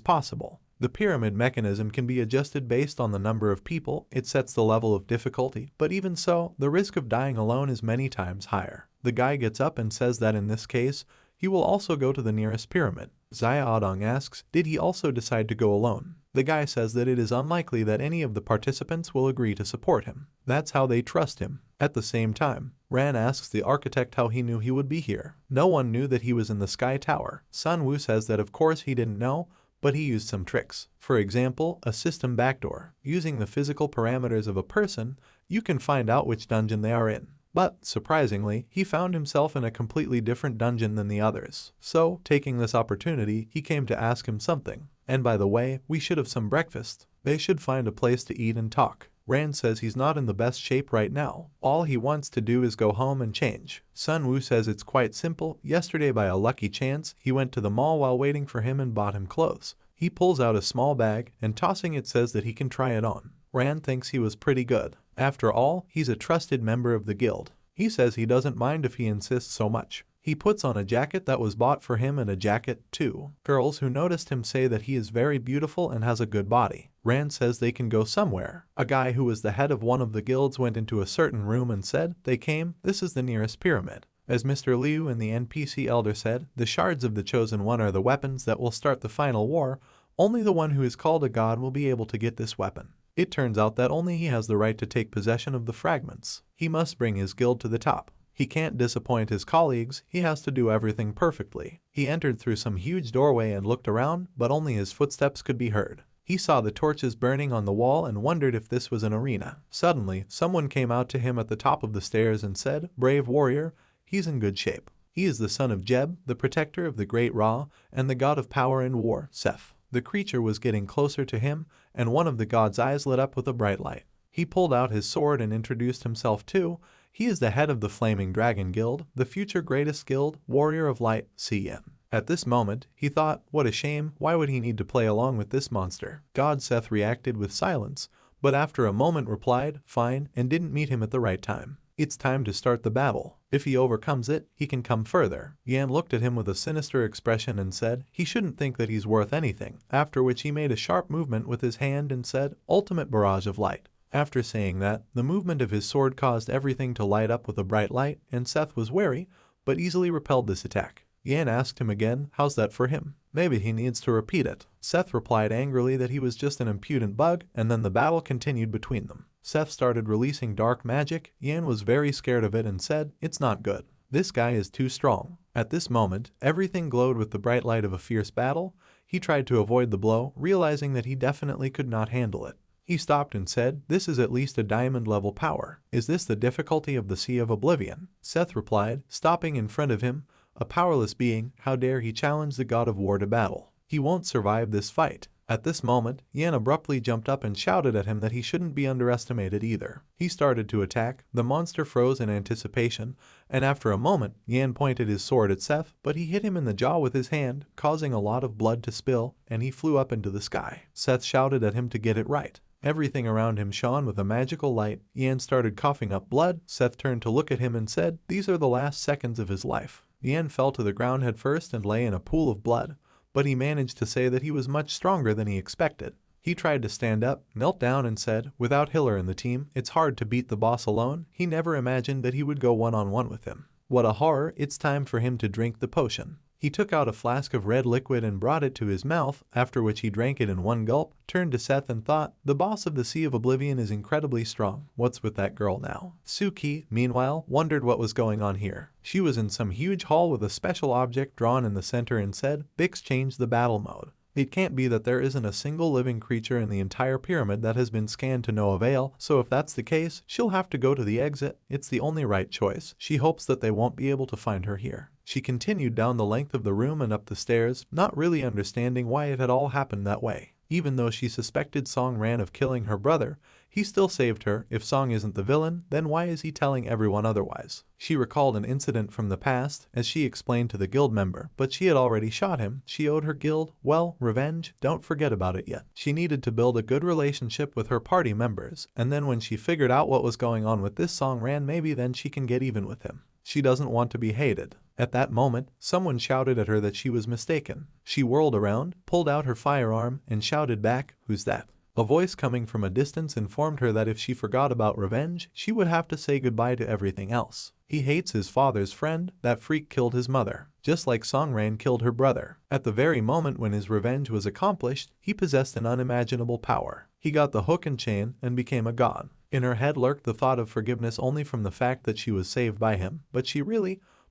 possible. The pyramid mechanism can be adjusted based on the number of people. It sets the level of difficulty, but even so, the risk of dying alone is many times higher. The guy gets up and says that in this case, he will also go to the nearest pyramid. Xiaodong asks, did he also decide to go alone? The guy says that it is unlikely that any of the participants will agree to support him. That's how they trust him. At the same time, Ran asks the architect how he knew he would be here. No one knew that he was in the Sky Tower. Sun Wu says that of course he didn't know, but he used some tricks. For example, a system backdoor. Using the physical parameters of a person, you can find out which dungeon they are in. But, surprisingly, he found himself in a completely different dungeon than the others. So, taking this opportunity, he came to ask him something. And by the way, we should have some breakfast. They should find a place to eat and talk. Rand says he's not in the best shape right now. All he wants to do is go home and change. Sun Wu says it's quite simple. Yesterday, by a lucky chance, he went to the mall while waiting for him and bought him clothes. He pulls out a small bag and tossing it says that he can try it on. Rand thinks he was pretty good. After all, he's a trusted member of the guild. He says he doesn't mind if he insists so much. He puts on a jacket that was bought for him and a jacket, too. Girls who noticed him say that he is very beautiful and has a good body. Rand says they can go somewhere. A guy who was the head of one of the guilds went into a certain room and said, they came, this is the nearest pyramid. As Mr. Liu and the NPC elder said, the shards of the Chosen One are the weapons that will start the final war. Only the one who is called a god will be able to get this weapon. It turns out that only he has the right to take possession of the fragments. He must bring his guild to the top. He can't disappoint his colleagues, he has to do everything perfectly. He entered through some huge doorway and looked around, but only his footsteps could be heard. He saw the torches burning on the wall and wondered if this was an arena. Suddenly, someone came out to him at the top of the stairs and said, brave warrior, he's in good shape. He is the son of Jeb, the protector of the great Ra, and the god of power and war, Seth. The creature was getting closer to him, and one of the god's eyes lit up with a bright light. He pulled out his sword and introduced himself too. He is the head of the Flaming Dragon Guild, the future greatest guild, Warrior of Light, CM. At this moment, he thought, what a shame, why would he need to play along with this monster? God Seth reacted with silence, but after a moment replied, fine, and didn't meet him at the right time. It's time to start the battle. If he overcomes it, he can come further. Yan looked at him with a sinister expression and said, he shouldn't think that he's worth anything, after which he made a sharp movement with his hand and said, ultimate barrage of light. After saying that, the movement of his sword caused everything to light up with a bright light, and Seth was wary, but easily repelled this attack. Yan asked him again, how's that for him? Maybe he needs to repeat it. Seth replied angrily that he was just an impudent bug, and then the battle continued between them. Seth started releasing dark magic. Yan was very scared of it and said, "It's not good. This guy is too strong." At this moment, everything glowed with the bright light of a fierce battle. He tried to avoid the blow, realizing that he definitely could not handle it. He stopped and said, "This is at least a diamond level power. Is this the difficulty of the Sea of Oblivion?" Seth replied, stopping in front of him, "A powerless being, how dare he challenge the god of war to battle? He won't survive this fight." At this moment, Yan abruptly jumped up and shouted at him that he shouldn't be underestimated either. He started to attack. The monster froze in anticipation, and after a moment, Yan pointed his sword at Seth, but he hit him in the jaw with his hand, causing a lot of blood to spill, and he flew up into the sky. Seth shouted at him to get it right. Everything around him shone with a magical light. Yan started coughing up blood. Seth turned to look at him and said, "These are the last seconds of his life." Yan fell to the ground headfirst and lay in a pool of blood, but he managed to say that he was much stronger than he expected. He tried to stand up, knelt down and said, "Without Hiller in the team, it's hard to beat the boss alone." He never imagined that he would go one-on-one with him. What a horror, it's time for him to drink the potion. He took out a flask of red liquid and brought it to his mouth, after which he drank it in one gulp, turned to Seth and thought, "The boss of the Sea of Oblivion is incredibly strong. What's with that girl now?" Suki, meanwhile, wondered what was going on here. She was in some huge hall with a special object drawn in the center and said, "Bix changed the battle mode. It can't be that there isn't a single living creature in the entire pyramid that has been scanned to no avail, so if that's the case, she'll have to go to the exit. It's the only right choice. She hopes that they won't be able to find her here." She continued down the length of the room and up the stairs, not really understanding why it had all happened that way. Even though she suspected Song Ran of killing her brother, he still saved her. If Song isn't the villain, then why is he telling everyone otherwise? She recalled an incident from the past, as she explained to the guild member, but she had already shot him. She owed her guild, well, revenge, don't forget about it yet. She needed to build a good relationship with her party members, and then when she figured out what was going on with this Song Ran, maybe then she can get even with him. She doesn't want to be hated. At that moment, someone shouted at her that she was mistaken. She whirled around, pulled out her firearm, and shouted back, "Who's that?" A voice coming from a distance informed her that if she forgot about revenge, she would have to say goodbye to everything else. He hates his father's friend. That freak killed his mother, just like Song Ran killed her brother. At the very moment when his revenge was accomplished, he possessed an unimaginable power. He got the hook and chain and became a god. In her head lurked the thought of forgiveness only from the fact that she was saved by him,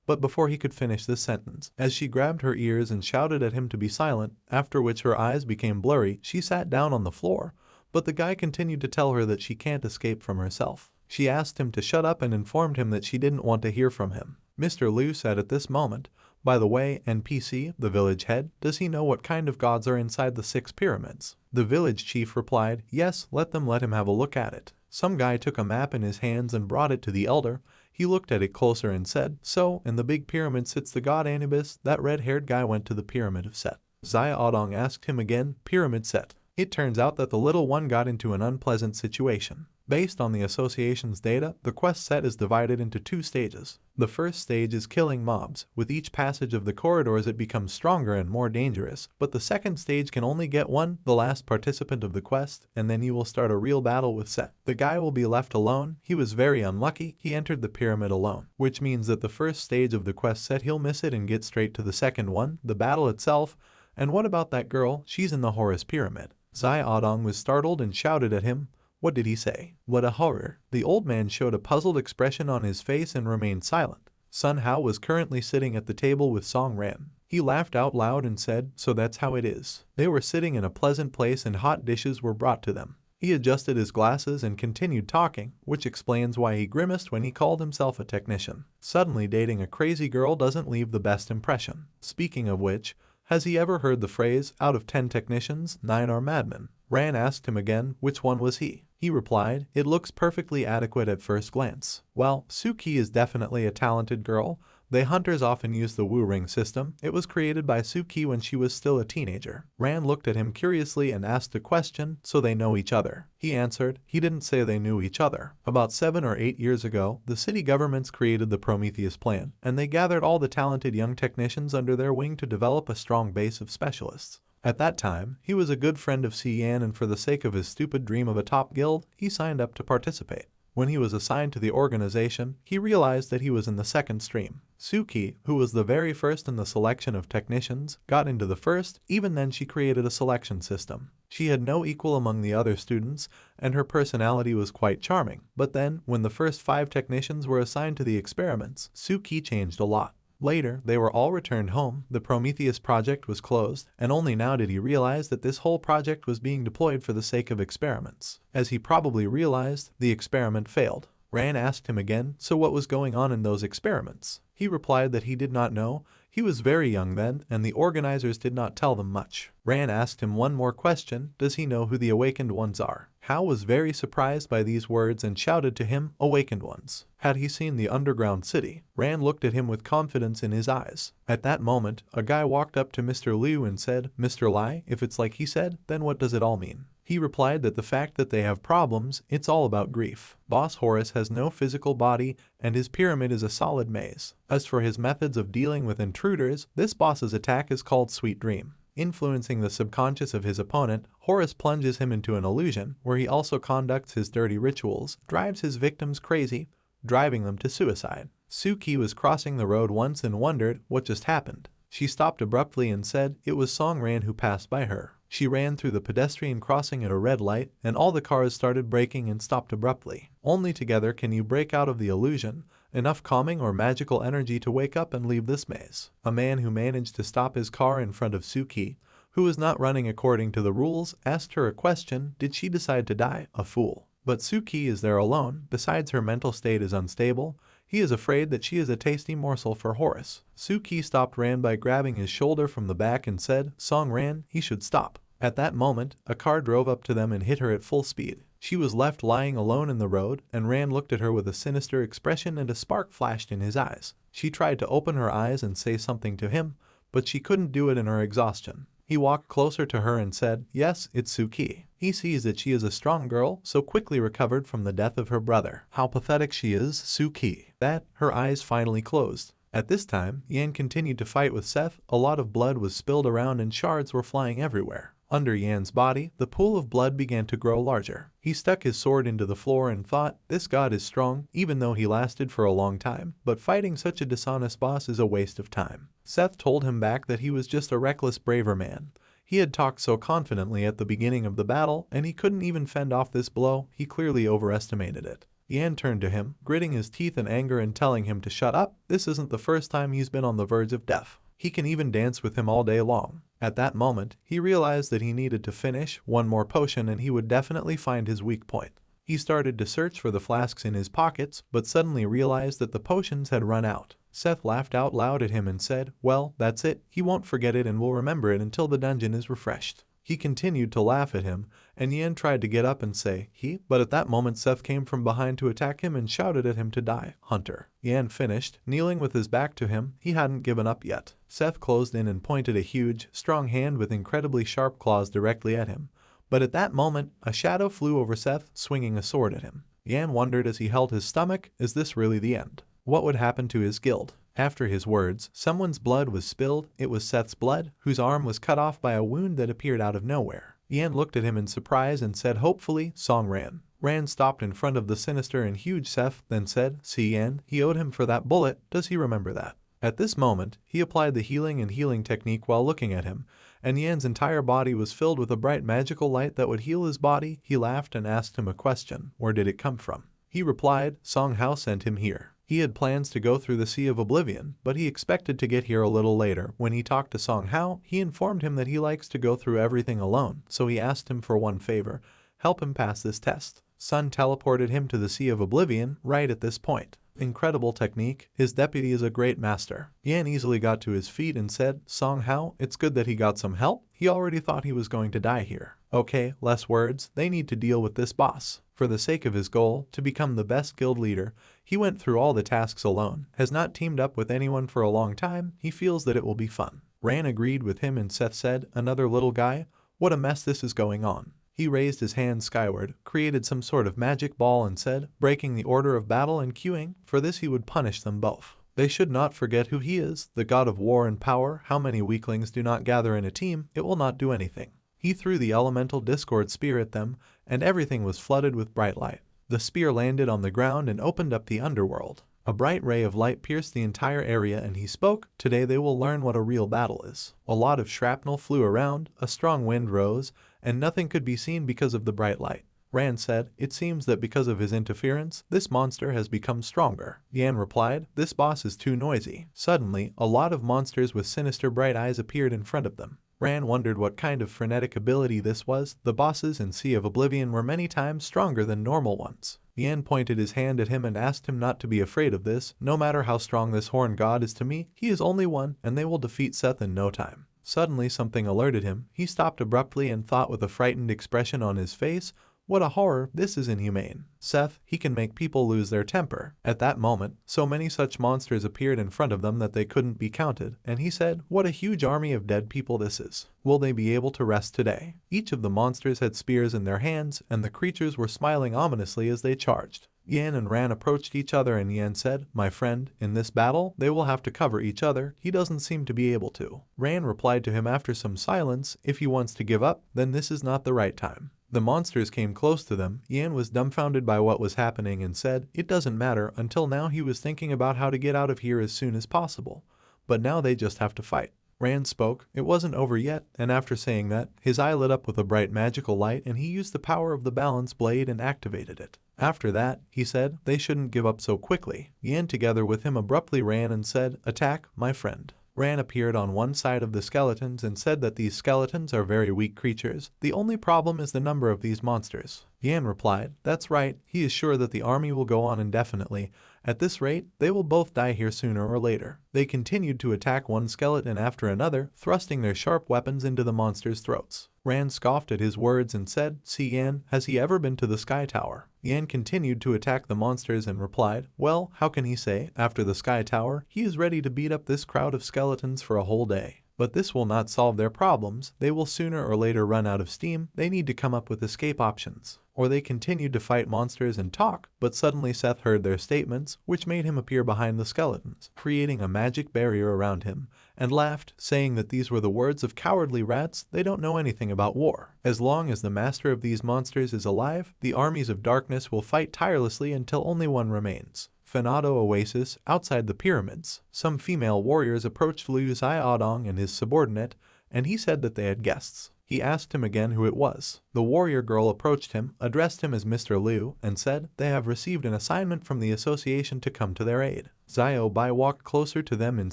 but before he could finish this sentence, as she grabbed her ears and shouted at him to be silent, after which her eyes became blurry, she sat down on the floor, but the guy continued to tell her that she can't escape from herself. She asked him to shut up and informed him that she didn't want to hear from him. Mr. Liu said at this moment, "By the way, NPC, the village head, does he know what kind of gods are inside the 6 pyramids?" The village chief replied, "Yes, let him have a look at it." Some guy took a map in his hands and brought it to the elder. He looked at it closer and said, "So, in the big pyramid sits the god Anubis. That red-haired guy went to the pyramid of Set." Zaya Odong asked him again, "Pyramid Set." It turns out that the little one got into an unpleasant situation. Based on the association's data, the quest set is divided into 2 stages. The first stage is killing mobs. With each passage of the corridors it becomes stronger and more dangerous, but the second stage can only get one, the last participant of the quest, and then you will start a real battle with Set. The guy will be left alone. He was very unlucky. He entered the pyramid alone, which means that the first stage of the quest set he'll miss it and get straight to the second one, the battle itself. And what about that girl? She's in the Horus Pyramid. Zaya Odong was startled and shouted at him. What did he say? What a horror. The old man showed a puzzled expression on his face and remained silent. Sun Hao was currently sitting at the table with Song Ran. He laughed out loud and said, "So that's how it is." They were sitting in a pleasant place and hot dishes were brought to them. He adjusted his glasses and continued talking, which explains why he grimaced when he called himself a technician. Suddenly dating a crazy girl doesn't leave the best impression. Speaking of which, has he ever heard the phrase, "Out of 10 technicians, 9 are madmen"? Ran asked him again, which one was he? He replied, "It looks perfectly adequate at first glance." Well, Suki is definitely a talented girl. They hunters often use the Wu Ring system. It was created by Suki when she was still a teenager. Ran looked at him curiously and asked a question, "So they know each other?" He answered, he didn't say they knew each other. About 7 or 8 years ago, the city governments created the Prometheus plan, and they gathered all the talented young technicians under their wing to develop a strong base of specialists. At that time, he was a good friend of Si Yan, and for the sake of his stupid dream of a top guild, he signed up to participate. When he was assigned to the organization, he realized that he was in the second stream. Suki, who was the very first in the selection of technicians, got into the first. Even then she created a selection system. She had no equal among the other students, and her personality was quite charming. But then, when the first 5 technicians were assigned to the experiments, Suki changed a lot. Later, they were all returned home, the Prometheus project was closed, and only now did he realize that this whole project was being deployed for the sake of experiments. As he probably realized, the experiment failed. Ran asked him again, so what was going on in those experiments? He replied that he did not know. He was very young then, and the organizers did not tell them much. Ran asked him one more question, does he know who the awakened ones are? Hao was very surprised by these words and shouted to him, awakened ones. Had he seen the underground city? Ran looked at him with confidence in his eyes. At that moment, a guy walked up to Mr. Liu and said, Mr. Lai, if it's like he said, then what does it all mean? He replied that the fact that they have problems, it's all about grief. Boss Horus has no physical body, and his pyramid is a solid maze. As for his methods of dealing with intruders, this boss's attack is called Sweet Dream. Influencing the subconscious of his opponent, Horus plunges him into an illusion, where he also conducts his dirty rituals, drives his victims crazy, driving them to suicide. Suki was crossing the road once and wondered what just happened. She stopped abruptly and said it was Song Ran who passed by her. She ran through the pedestrian crossing at a red light, and all the cars started braking and stopped abruptly. Only together can you break out of the illusion, enough calming or magical energy to wake up and leave this maze. A man who managed to stop his car in front of Suki, who was not running according to the rules, asked her a question, did she decide to die? A fool. But Suki is there alone, besides her mental state is unstable. He is afraid that she is a tasty morsel for Horus. Suki stopped Ran by grabbing his shoulder from the back and said, Song Ran, he should stop. At that moment, a car drove up to them and hit her at full speed. She was left lying alone in the road, and Ran looked at her with a sinister expression and a spark flashed in his eyes. She tried to open her eyes and say something to him, but she couldn't do it in her exhaustion. He walked closer to her and said, yes, it's Suki. He sees that she is a strong girl, so quickly recovered from the death of her brother. How pathetic she is, Suki. That, her eyes finally closed. At this time, Yan continued to fight with Seth. A lot of blood was spilled around and shards were flying everywhere. Under Yan's body, the pool of blood began to grow larger. He stuck his sword into the floor and thought, this god is strong, even though he lasted for a long time, but fighting such a dishonest boss is a waste of time. Seth told him back that he was just a reckless braver man. He had talked so confidently at the beginning of the battle, and he couldn't even fend off this blow. He clearly overestimated it. Yan turned to him, gritting his teeth in anger and telling him to shut up. This isn't the first time he's been on the verge of death. He can even dance with him all day long. At that moment, he realized that he needed to finish one more potion and he would definitely find his weak point. He started to search for the flasks in his pockets, but suddenly realized that the potions had run out. Seth laughed out loud at him and said, well, that's it. He won't forget it and will remember it until the dungeon is refreshed. He continued to laugh at him, and Yan tried to get up and say, but at that moment Seth came from behind to attack him and shouted at him to die. Hunter. Yan finished, kneeling with his back to him. He hadn't given up yet. Seth closed in and pointed a huge, strong hand with incredibly sharp claws directly at him. But at that moment, a shadow flew over Seth, swinging a sword at him. Yan wondered as he held his stomach, is this really the end? What would happen to his guild? After his words, someone's blood was spilled. It was Seth's blood, whose arm was cut off by a wound that appeared out of nowhere. Yan looked at him in surprise and said hopefully, Song Ran. Ran stopped in front of the sinister and huge Seth, then said, see Yan, he owed him for that bullet, does he remember that? At this moment, he applied the healing technique while looking at him, and Yan's entire body was filled with a bright magical light that would heal his body. He laughed and asked him a question, where did it come from? He replied, Song Hao sent him here. He had plans to go through the Sea of Oblivion, but he expected to get here a little later. When he talked to Song Hao, he informed him that he likes to go through everything alone, so he asked him for one favor, help him pass this test. Sun teleported him to the Sea of Oblivion right at this point. Incredible technique. His deputy is a great master. Yan easily got to his feet and said, Song Hao, it's good that he got some help. He already thought he was going to die here. Okay, less words. They need to deal with this boss. For the sake of his goal, to become the best guild leader, he went through all the tasks alone. Has not teamed up with anyone for a long time. He feels that it will be fun. Ran agreed with him and Seth said, another little guy? What a mess this is going on. He raised his hand skyward, created some sort of magic ball and said, breaking the order of battle and queuing, for this he would punish them both. They should not forget who he is, the god of war and power. How many weaklings do not gather in a team? It will not do anything. He threw the elemental discord spear at them, and everything was flooded with bright light. The spear landed on the ground and opened up the underworld. A bright ray of light pierced the entire area and he spoke, "Today they will learn what a real battle is." A lot of shrapnel flew around, a strong wind rose, and nothing could be seen because of the bright light. Rand said, "It seems that because of his interference, this monster has become stronger." Yan replied, "This boss is too noisy." Suddenly, a lot of monsters with sinister bright eyes appeared in front of them. Rand wondered what kind of frenetic ability this was. The bosses in Sea of Oblivion were many times stronger than normal ones. Yan pointed his hand at him and asked him not to be afraid of this. "No matter how strong this horn god is to me, he is only one, and they will defeat Seth in no time." Suddenly something alerted him. He stopped abruptly and thought with a frightened expression on his face, "What a horror, this is inhumane. Seth, he can make people lose their temper." At that moment, so many such monsters appeared in front of them that they couldn't be counted, and he said, "What a huge army of dead people this is. Will they be able to rest today?" Each of the monsters had spears in their hands, and the creatures were smiling ominously as they charged. Yan and Ran approached each other and Yan said, "My friend, in this battle, they will have to cover each other. He doesn't seem to be able to." Ran replied to him after some silence, "If he wants to give up, then this is not the right time." The monsters came close to them. Yan was dumbfounded by what was happening and said, "It doesn't matter." Until now he was thinking about how to get out of here as soon as possible. But now they just have to fight. Rand spoke. It wasn't over yet, and after saying that, his eye lit up with a bright magical light and he used the power of the balance blade and activated it. After that, he said, "They shouldn't give up so quickly." Yan together with him abruptly ran and said, "Attack, my friend." Ran appeared on one side of the skeletons and said that these skeletons are very weak creatures. The only problem is the number of these monsters. Yan replied, "That's right, he is sure that the army will go on indefinitely. At this rate, they will both die here sooner or later." They continued to attack one skeleton after another, thrusting their sharp weapons into the monsters' throats. Rand scoffed at his words and said, "See Yan, has he ever been to the Sky Tower?" Yan continued to attack the monsters and replied, "Well, how can he say, after the Sky Tower, he is ready to beat up this crowd of skeletons for a whole day. But this will not solve their problems. They will sooner or later run out of steam. They need to come up with escape options." Or they continued to fight monsters and talk, but suddenly Seth heard their statements, which made him appear behind the skeletons, creating a magic barrier around him, and laughed, saying that these were the words of cowardly rats. They don't know anything about war. As long as the master of these monsters is alive, the armies of darkness will fight tirelessly until only one remains. Fenado Oasis, outside the pyramids. Some female warriors approached Liu Xiaodong and his subordinate, and he said that they had guests. He asked him again who it was. The warrior girl approached him, addressed him as Mr. Liu, and said, "They have received an assignment from the association to come to their aid." Xiao Bai walked closer to them and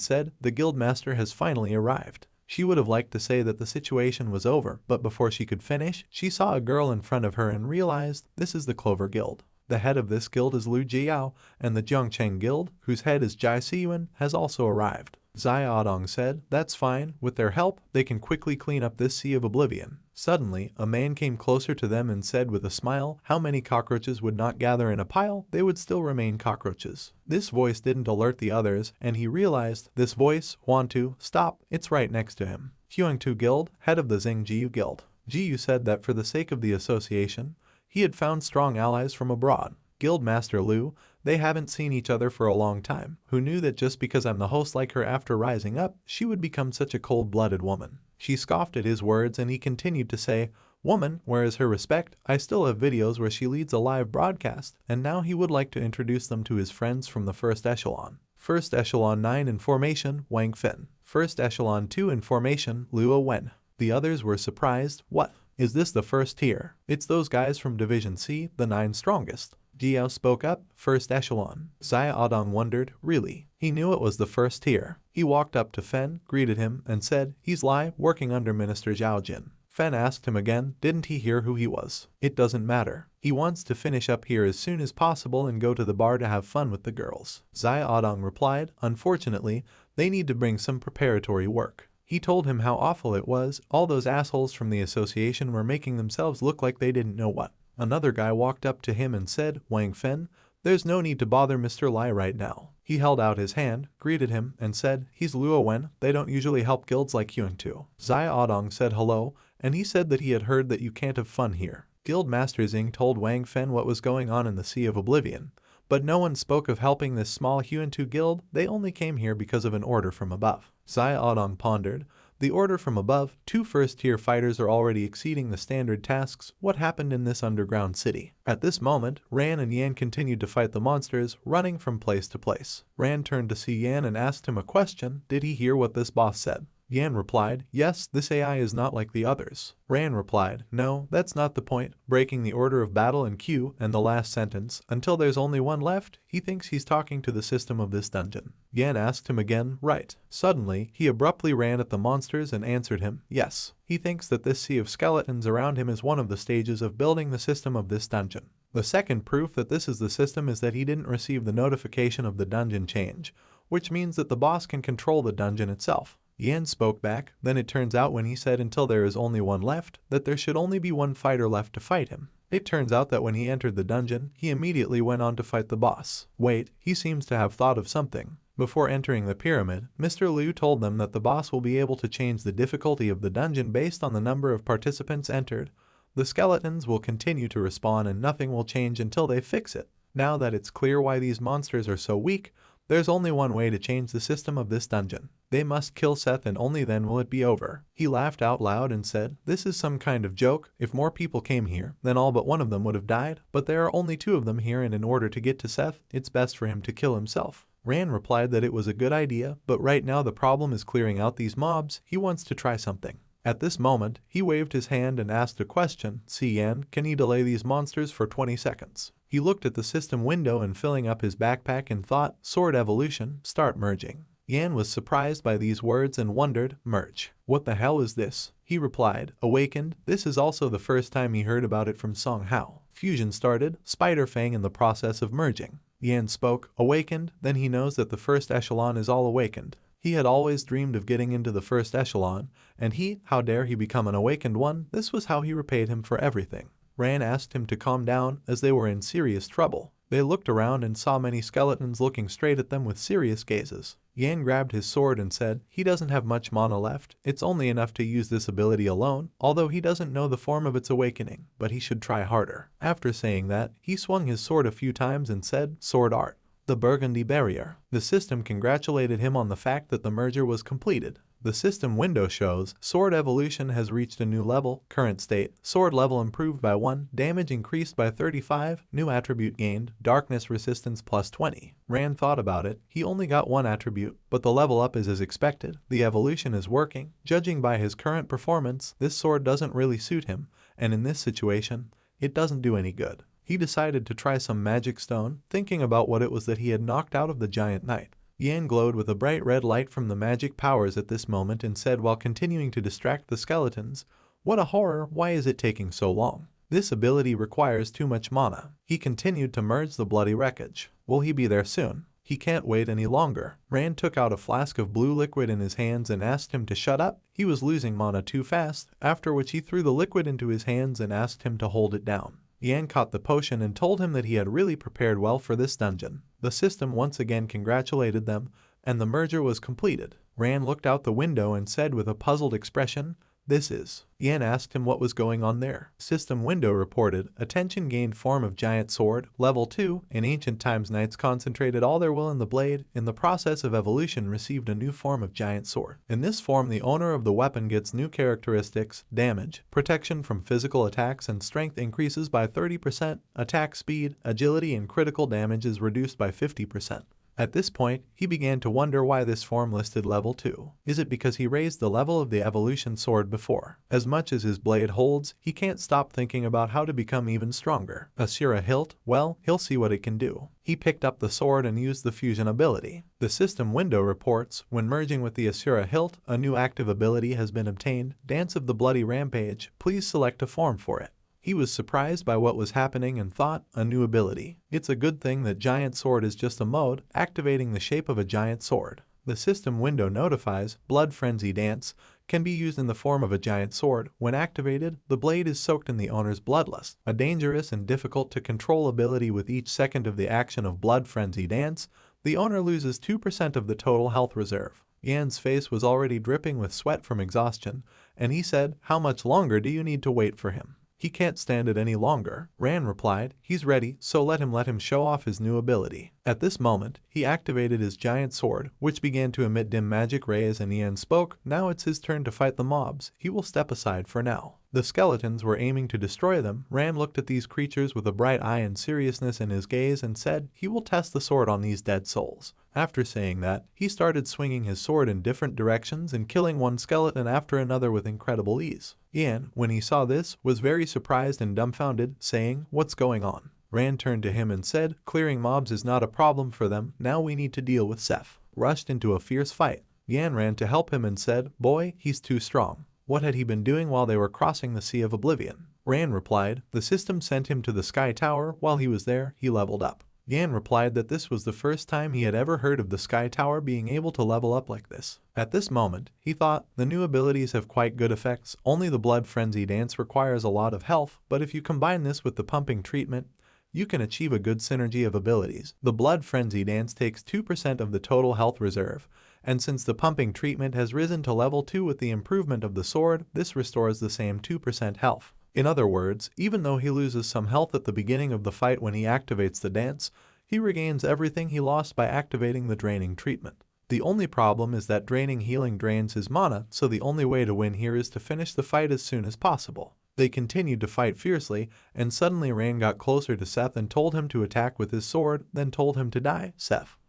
said, "The guildmaster has finally arrived." She would have liked to say that the situation was over, but before she could finish, she saw a girl in front of her and realized, this is the Clover Guild. The head of this guild is Liu Jiao, and the Jiangcheng Guild, whose head is Jai Siyuan, has also arrived. Xiaodong said, "That's fine. With their help, they can quickly clean up this Sea of Oblivion." Suddenly, a man came closer to them and said with a smile, "How many cockroaches would not gather in a pile? They would still remain cockroaches." This voice didn't alert the others, and he realized, this voice, Huantu, stop, it's right next to him. Huangtu Guild, head of the Zhengjiu Guild. Jiyu said that for the sake of the association, he had found strong allies from abroad. Guildmaster Liu, they haven't seen each other for a long time. Who knew that just because I'm the host like her after rising up, she would become such a cold-blooded woman? She scoffed at his words and he continued to say, "Woman, where is her respect? I still have videos where she leads a live broadcast." And now he would like to introduce them to his friends from the First Echelon. First Echelon 9 in formation, Wang Fin. First Echelon 2 in formation, Luo Wen. The others were surprised. What? Is this the first tier? It's those guys from Division C, the 9 strongest. Jiao spoke up, First Echelon. Xiaodong wondered, really? He knew it was the first tier. He walked up to Fen, greeted him, and said, "He's Lai, working under Minister Zhao Jin." Fen asked him again, didn't he hear who he was? "It doesn't matter. He wants to finish up here as soon as possible and go to the bar to have fun with the girls." Xiaodong replied, "Unfortunately, they need to bring some preparatory work." He told him how awful it was. All those assholes from the association were making themselves look like they didn't know what. Another guy walked up to him and said, "Wang Fen, there's no need to bother Mr. Lai right now." He held out his hand, greeted him, and said, "He's Luo Wen. They don't usually help guilds like Yuan-Tu." Xiaodong said hello, and he said that he had heard that you can't have fun here. Guildmaster Xing told Wang Fen what was going on in the Sea of Oblivion, but no one spoke of helping this small Yuan-Tu guild. They only came here because of an order from above. Xiaodong pondered. The order from above, 2 first-tier fighters are already exceeding the standard tasks. What happened in this underground city? At this moment, Ran and Yan continued to fight the monsters, running from place to place. Ran turned to see Yan and asked him a question. Did he hear what this boss said? Yan replied, yes, this AI is not like the others. Ran replied, no, that's not the point. Breaking the order of battle in Q and the last sentence, until there's only one left, he thinks he's talking to the system of this dungeon. Yan asked him again, right. Suddenly, he abruptly ran at the monsters and answered him, yes. He thinks that this sea of skeletons around him is one of the stages of building the system of this dungeon. The second proof that this is the system is that he didn't receive the notification of the dungeon change, which means that the boss can control the dungeon itself. Yan spoke back, then it turns out when he said until there is only one left, that there should only be one fighter left to fight him. It turns out that when he entered the dungeon, he immediately went on to fight the boss. Wait, he seems to have thought of something. Before entering the pyramid, Mr. Liu told them that the boss will be able to change the difficulty of the dungeon based on the number of participants entered. The skeletons will continue to respawn and nothing will change until they fix it. Now that it's clear why these monsters are so weak, there's only one way to change the system of this dungeon. They must kill Seth and only then will it be over. He laughed out loud and said, this is some kind of joke. If more people came here, then all but one of them would have died. But there are only 2 of them here and in order to get to Seth, it's best for him to kill himself. Ran replied that it was a good idea, but right now the problem is clearing out these mobs. He wants to try something. At this moment, he waved his hand and asked a question. Yan, can he delay these monsters for 20 seconds? He looked at the system window and filling up his backpack and thought, sword evolution, start merging. Yan was surprised by these words and wondered, merge. What the hell is this? He replied, awakened. This is also the first time he heard about it from Song Hao. Fusion started, Spider Fang in the process of merging. Yan spoke, awakened, then he knows that the first echelon is all awakened. He had always dreamed of getting into the first echelon, and how dare he become an awakened one? This was how he repaid him for everything. Ran asked him to calm down as they were in serious trouble. They looked around and saw many skeletons looking straight at them with serious gazes. Yan grabbed his sword and said, he doesn't have much mana left, it's only enough to use this ability alone, although he doesn't know the form of its awakening, but he should try harder. After saying that, he swung his sword a few times and said, sword art. The Burgundy Barrier. The system congratulated him on the fact that the merger was completed. The system window shows, sword evolution has reached a new level, current state, sword level improved by 1, damage increased by 35, new attribute gained, darkness resistance plus 20. Ran thought about it, he only got 1 attribute, but the level up is as expected, the evolution is working. Judging by his current performance, this sword doesn't really suit him, and in this situation, it doesn't do any good. He decided to try some magic stone, thinking about what it was that he had knocked out of the giant knight. Yan glowed with a bright red light from the magic powers at this moment and said while continuing to distract the skeletons, what a horror, why is it taking so long? This ability requires too much mana. He continued to merge the bloody wreckage. Will he be there soon? He can't wait any longer. Rand took out a flask of blue liquid in his hands and asked him to shut up. He was losing mana too fast, after which he threw the liquid into his hands and asked him to hold it down. Yan caught the potion and told him that he had really prepared well for this dungeon. The system once again congratulated them, and the merger was completed. Ran looked out the window and said with a puzzled expression, this is. Yan asked him what was going on there. System window reported, attention gained form of giant sword, level 2, in ancient times knights concentrated all their will in the blade, in the process of evolution received a new form of giant sword. In this form the owner of the weapon gets new characteristics, damage, protection from physical attacks and strength increases by 30%, attack speed, agility and critical damage is reduced by 50%. At this point, he began to wonder why this form listed level 2. Is it because he raised the level of the evolution sword before? As much as his blade holds, he can't stop thinking about how to become even stronger. Asura hilt, well, he'll see what it can do. He picked up the sword and used the fusion ability. The system window reports, when merging with the Asura hilt, a new active ability has been obtained, Dance of the Bloody Rampage, please select a form for it. He was surprised by what was happening and thought, a new ability. It's a good thing that Giant Sword is just a mode, activating the shape of a giant sword. The system window notifies, Blood Frenzy Dance, can be used in the form of a giant sword. When activated, the blade is soaked in the owner's bloodlust, a dangerous and difficult to control ability. With each second of the action of Blood Frenzy Dance, the owner loses 2% of the total health reserve. Yan's face was already dripping with sweat from exhaustion, and he said, how much longer do you need to wait for him? He can't stand it any longer. Ran replied, he's ready, so let him show off his new ability. At this moment, he activated his giant sword, which began to emit dim magic rays, and Yan spoke, now it's his turn to fight the mobs. He will step aside for now. The skeletons were aiming to destroy them. Ran looked at these creatures with a bright eye and seriousness in his gaze and said, he will test the sword on these dead souls. After saying that, he started swinging his sword in different directions and killing one skeleton after another with incredible ease. Yan, when he saw this, was very surprised and dumbfounded, saying, what's going on? Ran turned to him and said, clearing mobs is not a problem for them, now we need to deal with Seth. Rushed into a fierce fight. Yan ran to help him and said, boy, he's too strong. What had he been doing while they were crossing the Sea of Oblivion? Ran replied, the system sent him to the Sky Tower. While he was there, he leveled up. Yan replied that this was the first time he had ever heard of the Sky Tower being able to level up like this. At this moment, he thought, the new abilities have quite good effects, only the Blood Frenzy dance requires a lot of health, but if you combine this with the pumping treatment, you can achieve a good synergy of abilities. The Blood Frenzy dance takes 2% of the total health reserve, and since the pumping treatment has risen to level 2 with the improvement of the sword, this restores the same 2% health. In other words, even though he loses some health at the beginning of the fight when he activates the dance, he regains everything he lost by activating the draining treatment. The only problem is that draining healing drains his mana, so the only way to win here is to finish the fight as soon as possible. They continued to fight fiercely, and suddenly Ran got closer to Seth and told him to attack with his sword, then told him to die.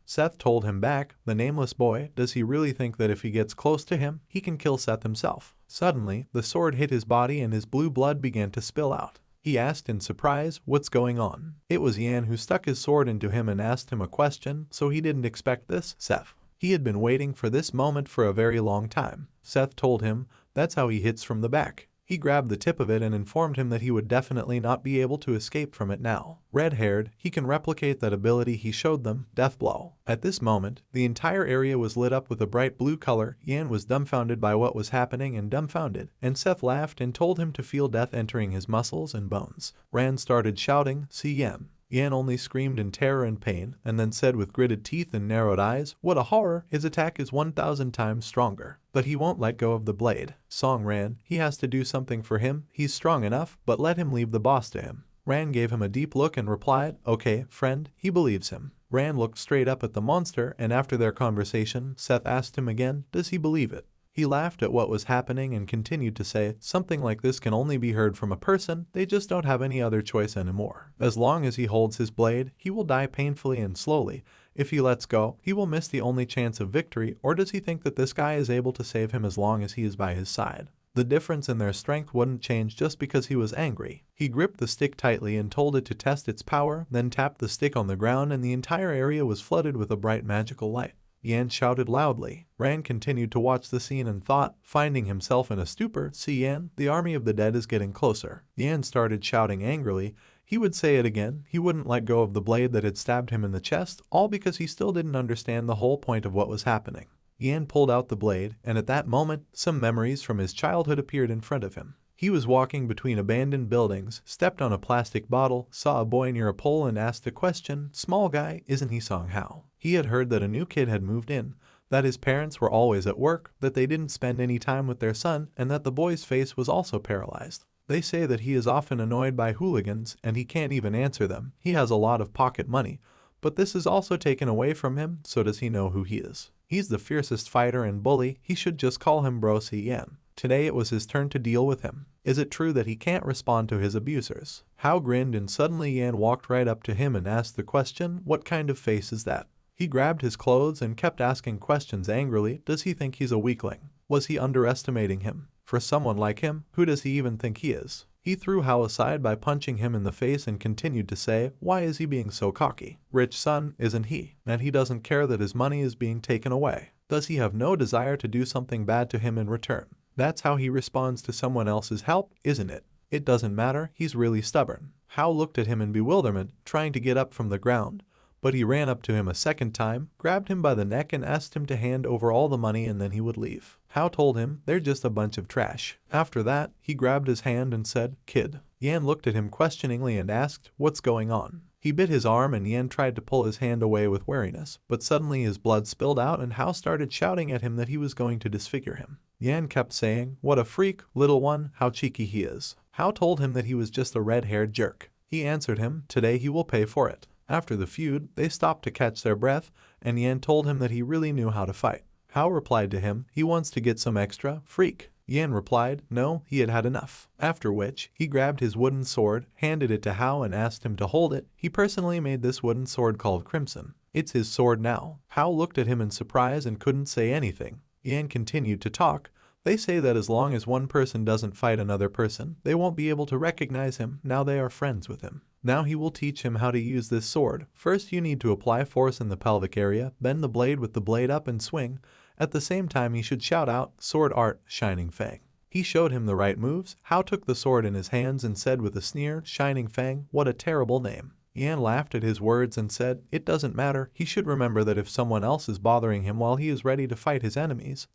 Seth told him back, the nameless boy, does he really think that if he gets close to him, he can kill Seth himself? Suddenly, the sword hit his body and his blue blood began to spill out. He asked in surprise, what's going on? It was Yan who stuck his sword into him and asked him a question, so he didn't expect this, Seth. He had been waiting for this moment for a very long time. Seth told him, that's how he hits from the back. He grabbed the tip of it and informed him that he would definitely not be able to escape from it now. Red-haired, he can replicate that ability he showed them, Death Blow. At this moment, the entire area was lit up with a bright blue color. Yan was dumbfounded by what was happening and Seth laughed and told him to feel death entering his muscles and bones. Ran started shouting, see Yan. Yan only screamed in terror and pain, and then said with gritted teeth and narrowed eyes, what a horror, his attack is 1,000 times stronger. But he won't let go of the blade. Song Ran, he has to do something for him, he's strong enough, but let him leave the boss to him. Ran gave him a deep look and replied, okay, friend, he believes him. Ran looked straight up at the monster, and after their conversation, Seth asked him again, does he believe it? He laughed at what was happening and continued to say, something like this can only be heard from a person, they just don't have any other choice anymore. As long as he holds his blade, he will die painfully and slowly. If he lets go, he will miss the only chance of victory, or does he think that this guy is able to save him as long as he is by his side? The difference in their strength wouldn't change just because he was angry. He gripped the stick tightly and told it to test its power, then tapped the stick on the ground and the entire area was flooded with a bright magical light. Yan shouted loudly. Ran continued to watch the scene and thought, finding himself in a stupor, see Yan, the army of the dead is getting closer. Yan started shouting angrily. He would say it again. He wouldn't let go of the blade that had stabbed him in the chest, all because he still didn't understand the whole point of what was happening. Yan pulled out the blade, and at that moment, some memories from his childhood appeared in front of him. He was walking between abandoned buildings, stepped on a plastic bottle, saw a boy near a pole and asked a question, small guy, isn't he Song Hao? He had heard that a new kid had moved in, that his parents were always at work, that they didn't spend any time with their son, and that the boy's face was also paralyzed. They say that he is often annoyed by hooligans, and he can't even answer them. He has a lot of pocket money, but this is also taken away from him, so does he know who he is? He's the fiercest fighter and bully, he should just call him Bro Si Yan. Today it was his turn to deal with him. Is it true that he can't respond to his abusers? Hao grinned and suddenly Yan walked right up to him and asked the question, what kind of face is that? He grabbed his clothes and kept asking questions angrily. Does he think he's a weakling? Was he underestimating him? For someone like him, who does he even think he is? He threw Hao aside by punching him in the face and continued to say, why is he being so cocky? Rich son, isn't he? And he doesn't care that his money is being taken away. Does he have no desire to do something bad to him in return? That's how he responds to someone else's help, isn't it? It doesn't matter, he's really stubborn. Hao looked at him in bewilderment, trying to get up from the ground. But he ran up to him a second time, grabbed him by the neck and asked him to hand over all the money and then he would leave. Hao told him, they're just a bunch of trash. After that, he grabbed his hand and said, kid. Yan looked at him questioningly and asked, what's going on? He bit his arm and Yan tried to pull his hand away with wariness, but suddenly his blood spilled out and Hao started shouting at him that he was going to disfigure him. Yan kept saying, what a freak, little one, how cheeky he is. Hao told him that he was just a red-haired jerk. He answered him, today he will pay for it. After the feud, they stopped to catch their breath, and Yan told him that he really knew how to fight. Hao replied to him, he wants to get some extra, freak. Yan replied, no, he had had enough. After which, he grabbed his wooden sword, handed it to Hao and asked him to hold it. He personally made this wooden sword called Crimson. It's his sword now. Hao looked at him in surprise and couldn't say anything. Yan continued to talk. They say that as long as one person doesn't fight another person, they won't be able to recognize him. Now they are friends with him. Now he will teach him how to use this sword. First you need to apply force in the pelvic area, bend the blade with the blade up and swing. At the same time he should shout out, sword art, Shining Fang. He showed him the right moves. Hao took the sword in his hands and said with a sneer, Shining Fang, what a terrible name. Yan laughed at his words and said, it doesn't matter. He should remember that if someone else is bothering him while he is ready to fight his enemies,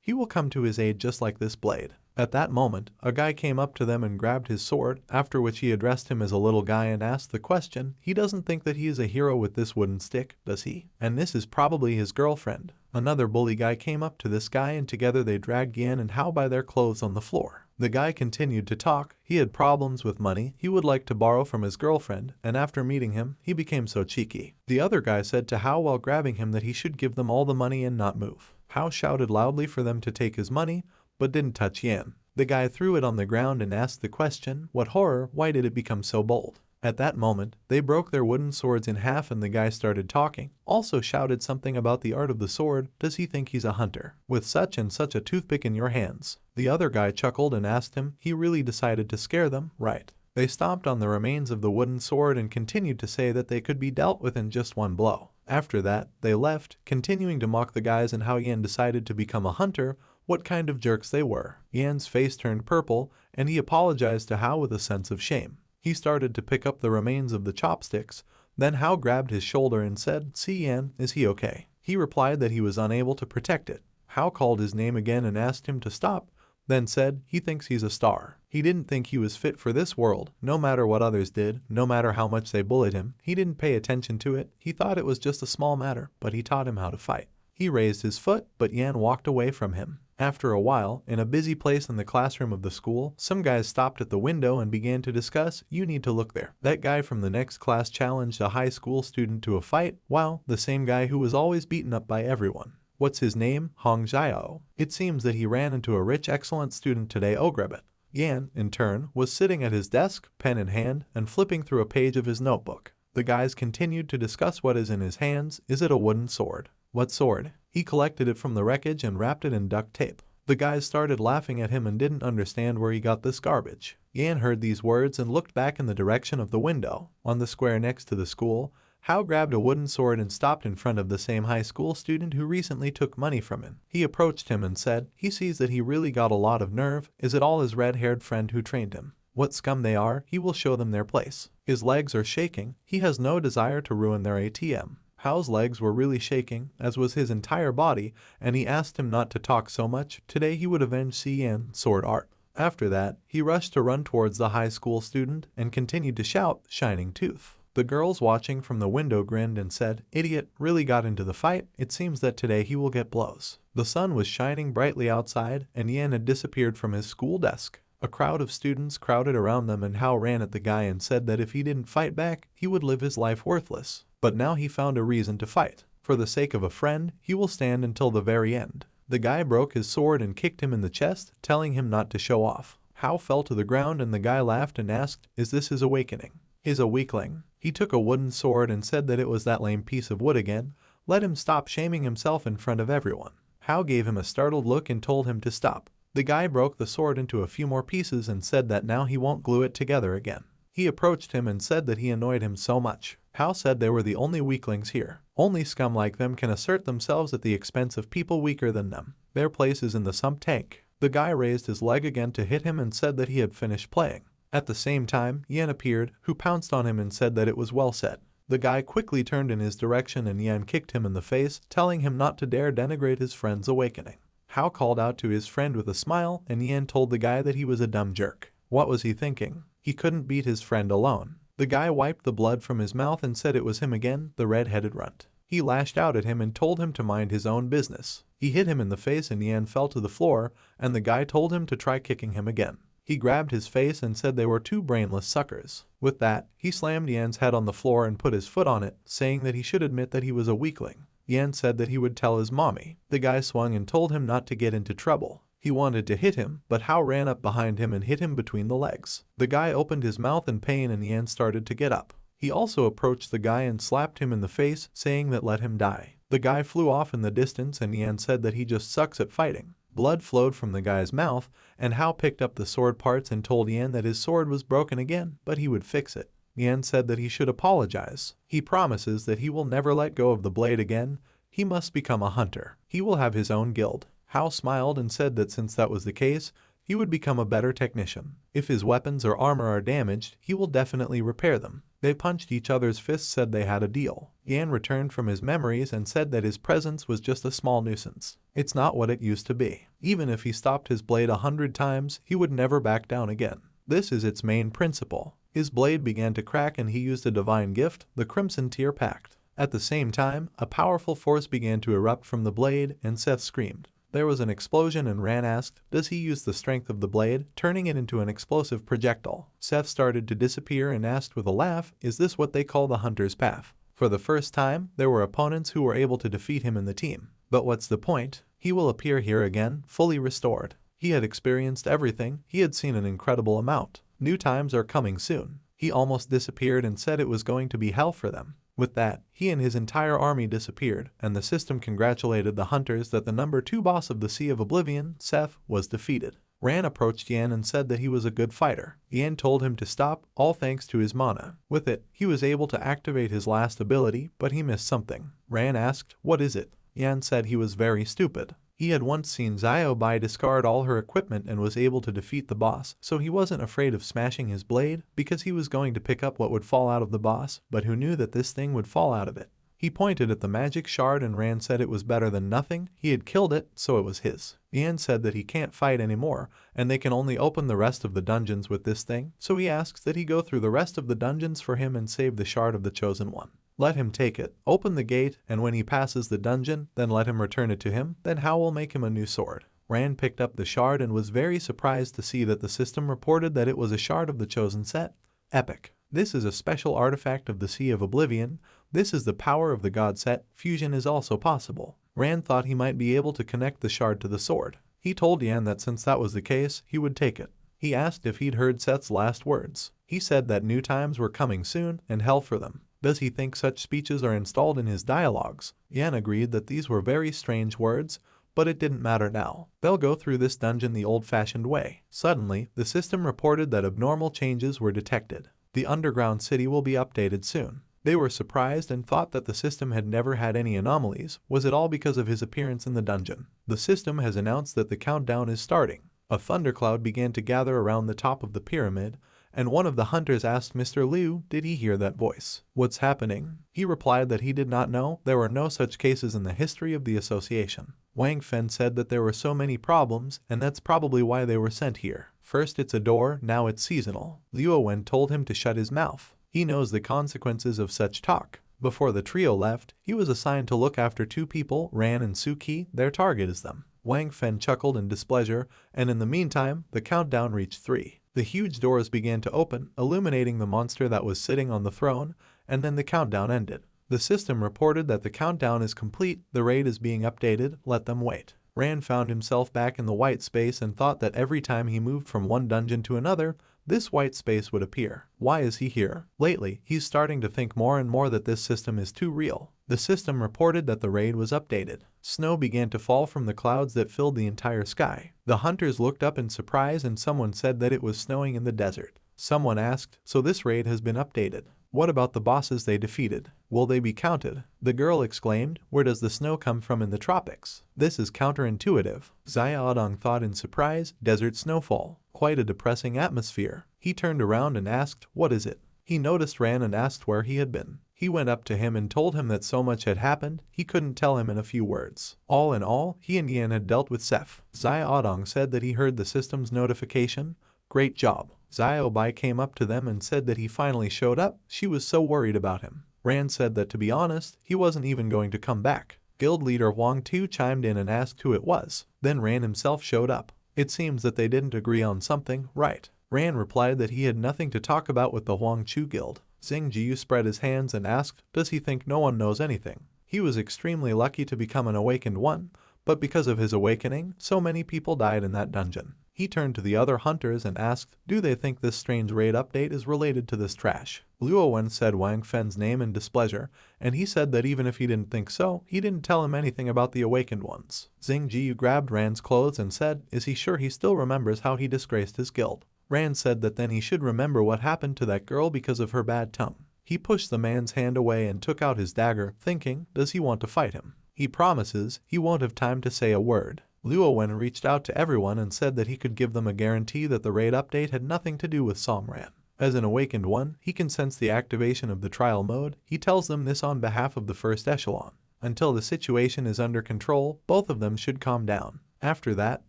he will come to his aid just like this blade. At that moment, a guy came up to them and grabbed his sword, after which he addressed him as a little guy and asked the question, he doesn't think that he is a hero with this wooden stick, does he? And this is probably his girlfriend. Another bully guy came up to this guy and together they dragged Yan and Hao by their clothes on the floor. The guy continued to talk. He had problems with money. He would like to borrow from his girlfriend, and after meeting him, he became so cheeky. The other guy said to Hao while grabbing him that he should give them all the money and not move. Hao shouted loudly for them to take his money, but didn't touch Yan. The guy threw it on the ground and asked the question, what horror, why did it become so bold? At that moment, they broke their wooden swords in half and the guy started talking. Also shouted something about the art of the sword. Does he think he's a hunter? With such and such a toothpick in your hands. The other guy chuckled and asked him, he really decided to scare them, right? They stomped on the remains of the wooden sword and continued to say that they could be dealt with in just one blow. After that, they left, continuing to mock the guys and how Yan decided to become a hunter, what kind of jerks they were. Yan's face turned purple, and he apologized to Hao with a sense of shame. He started to pick up the remains of the chopsticks, then Hao grabbed his shoulder and said, see Yan, is he okay? He replied that he was unable to protect it. Hao called his name again and asked him to stop, then said he thinks he's a star. He didn't think he was fit for this world, no matter what others did, no matter how much they bullied him. He didn't pay attention to it. He thought it was just a small matter, but he taught him how to fight. He raised his foot, but Yan walked away from him. After a while, in a busy place in the classroom of the school, some guys stopped at the window and began to discuss, you need to look there. That guy from the next class challenged a high school student to a fight, while the same guy who was always beaten up by everyone. What's his name? Hong Jiao. It seems that he ran into a rich excellent student today, Ogrebet. Yan, in turn, was sitting at his desk, pen in hand, and flipping through a page of his notebook. The guys continued to discuss what is in his hands. Is it a wooden sword? What sword? He collected it from the wreckage and wrapped it in duct tape. The guys started laughing at him and didn't understand where he got this garbage. Yan heard these words and looked back in the direction of the window. On the square next to the school, Hao grabbed a wooden sword and stopped in front of the same high school student who recently took money from him. He approached him and said, he sees that he really got a lot of nerve. Is it all his red-haired friend who trained him? What scum they are, he will show them their place. His legs are shaking. He has no desire to ruin their ATM. Hao's legs were really shaking, as was his entire body, and he asked him not to talk so much. Today he would avenge Cian, sword art. After that, he rushed to run towards the high school student and continued to shout, Shining Tooth. The girls watching from the window grinned and said, idiot, really got into the fight. It seems that today he will get blows. The sun was shining brightly outside, and Yan had disappeared from his school desk. A crowd of students crowded around them and Hao ran at the guy and said that if he didn't fight back, he would live his life worthless. But now he found a reason to fight. For the sake of a friend, he will stand until the very end. The guy broke his sword and kicked him in the chest, telling him not to show off. Hao fell to the ground and the guy laughed and asked, is this his awakening? He's a weakling. He took a wooden sword and said that it was that lame piece of wood again. Let him stop shaming himself in front of everyone. Hao gave him a startled look and told him to stop. The guy broke the sword into a few more pieces and said that now he won't glue it together again. He approached him and said that he annoyed him so much. Hao said they were the only weaklings here. Only scum like them can assert themselves at the expense of people weaker than them. Their place is in the sump tank. The guy raised his leg again to hit him and said that he had finished playing. At the same time, Yan appeared, who pounced on him and said that it was well said. The guy quickly turned in his direction and Yan kicked him in the face, telling him not to dare denigrate his friend's awakening. Hao called out to his friend with a smile, and Yan told the guy that he was a dumb jerk. What was he thinking? He couldn't beat his friend alone. The guy wiped the blood from his mouth and said it was him again, the red-headed runt. He lashed out at him and told him to mind his own business. He hit him in the face and Yan fell to the floor, and the guy told him to try kicking him again. He grabbed his face and said they were two brainless suckers. With that, he slammed Yan's head on the floor and put his foot on it, saying that he should admit that he was a weakling. Yan said that he would tell his mommy. The guy swung and told him not to get into trouble. He wanted to hit him, but Hao ran up behind him and hit him between the legs. The guy opened his mouth in pain and Yan started to get up. He also approached the guy and slapped him in the face, saying that let him die. The guy flew off in the distance and Yan said that he just sucks at fighting. Blood flowed from the guy's mouth, and Hao picked up the sword parts and told Yan that his sword was broken again, but he would fix it. Yan said that he should apologize. He promises that he will never let go of the blade again. He must become a hunter. He will have his own guild. Hao smiled and said that since that was the case, he would become a better technician. If his weapons or armor are damaged, he will definitely repair them. They punched each other's fists, said they had a deal. Yan returned from his memories and said that his presence was just a small nuisance. It's not what it used to be. Even if he stopped his blade 100 times, he would never back down again. This is its main principle. His blade began to crack and he used a divine gift, the Crimson Tear Pact. At the same time, a powerful force began to erupt from the blade and Seth screamed. There was an explosion and Ran asked, does he use the strength of the blade, turning it into an explosive projectile? Seth started to disappear and asked with a laugh, is this what they call the hunter's path? For the first time, there were opponents who were able to defeat him in the team. But what's the point? He will appear here again, fully restored. He had experienced everything, he had seen an incredible amount. New times are coming soon. He almost disappeared and said it was going to be hell for them. With that, he and his entire army disappeared, and the system congratulated the hunters that the number 2 boss of the Sea of Oblivion, Seth, was defeated. Ran approached Yan and said that he was a good fighter. Yan told him to stop, all thanks to his mana. With it, he was able to activate his last ability, but he missed something. Ran asked, what is it? Yan said he was very stupid. He had once seen Xiaobai discard all her equipment and was able to defeat the boss, so he wasn't afraid of smashing his blade because he was going to pick up what would fall out of the boss, but who knew that this thing would fall out of it. He pointed at the magic shard and Ran said it was better than nothing. He had killed it, so it was his. Yan said that he can't fight anymore, and they can only open the rest of the dungeons with this thing, so he asks that he go through the rest of the dungeons for him and save the shard of the chosen one. Let him take it, open the gate, and when he passes the dungeon, then let him return it to him, then Hao will make him a new sword. Ran picked up the shard and was very surprised to see that the system reported that it was a shard of the chosen set. Epic. This is a special artifact of the Sea of Oblivion. This is the power of the god set. Fusion is also possible. Ran thought he might be able to connect the shard to the sword. He told Yan that since that was the case, he would take it. He asked if he'd heard Seth's last words. He said that new times were coming soon and hell for them. Does he think such speeches are installed in his dialogues? Yan agreed that these were very strange words, but it didn't matter now. They'll go through this dungeon the old-fashioned way. Suddenly, the system reported that abnormal changes were detected. The underground city will be updated soon. They were surprised and thought that the system had never had any anomalies. Was it all because of his appearance in the dungeon? The system has announced that the countdown is starting. A thundercloud began to gather around the top of the pyramid, and one of the hunters asked Mr. Liu, did he hear that voice? What's happening? He replied that he did not know. There were no such cases in the history of the association. Wang Fen said that there were so many problems, and that's probably why they were sent here. First it's a door, now it's seasonal. Liu Wen told him to shut his mouth. He knows the consequences of such talk. Before the trio left, he was assigned to look after 2 people, Ran and Suki. Their target is them. Wang Fen chuckled in displeasure, and in the meantime, the countdown reached 3. The huge doors began to open, illuminating the monster that was sitting on the throne, and then the countdown ended. The system reported that the countdown is complete, the raid is being updated, let them wait. Ran found himself back in the white space and thought that every time he moved from one dungeon to another, this white space would appear. Why is he here? Lately, he's starting to think more and more that this system is too real. The system reported that the raid was updated. Snow began to fall from the clouds that filled the entire sky. The hunters looked up in surprise and someone said that it was snowing in the desert. Someone asked, so this raid has been updated. What about the bosses they defeated? Will they be counted? The girl exclaimed, where does the snow come from in the tropics? This is counterintuitive. Xiaodong thought in surprise, desert snowfall. Quite a depressing atmosphere. He turned around and asked, what is it? He noticed Ran and asked where he had been. He went up to him and told him that so much had happened, he couldn't tell him in a few words. All in all, he and Yan had dealt with Seth. Xiaodong said that he heard the system's notification. Great job. Xiaobai came up to them and said that he finally showed up. She was so worried about him. Ran said that to be honest, he wasn't even going to come back. Guild leader Wang Tu chimed in and asked who it was. Then Ran himself showed up. It seems that they didn't agree on something, right? Ran replied that he had nothing to talk about with the Huangchu Guild. Xing Jiu spread his hands and asked, does he think no one knows anything? He was extremely lucky to become an awakened one, but because of his awakening, so many people died in that dungeon. He turned to the other hunters and asked, do they think this strange raid update is related to this trash? Luo Wen said Wang Fen's name in displeasure, and he said that even if he didn't think so, he didn't tell him anything about the awakened ones. Xing Jiu grabbed Ran's clothes and said, is he sure he still remembers how he disgraced his guild? Ran said that then he should remember what happened to that girl because of her bad tongue. He pushed the man's hand away and took out his dagger, thinking, does he want to fight him? He promises he won't have time to say a word. Luo Wen reached out to everyone and said that he could give them a guarantee that the raid update had nothing to do with Songran. As an awakened one, he can sense the activation of the trial mode. He tells them this on behalf of the first echelon. Until the situation is under control, both of them should calm down. After that,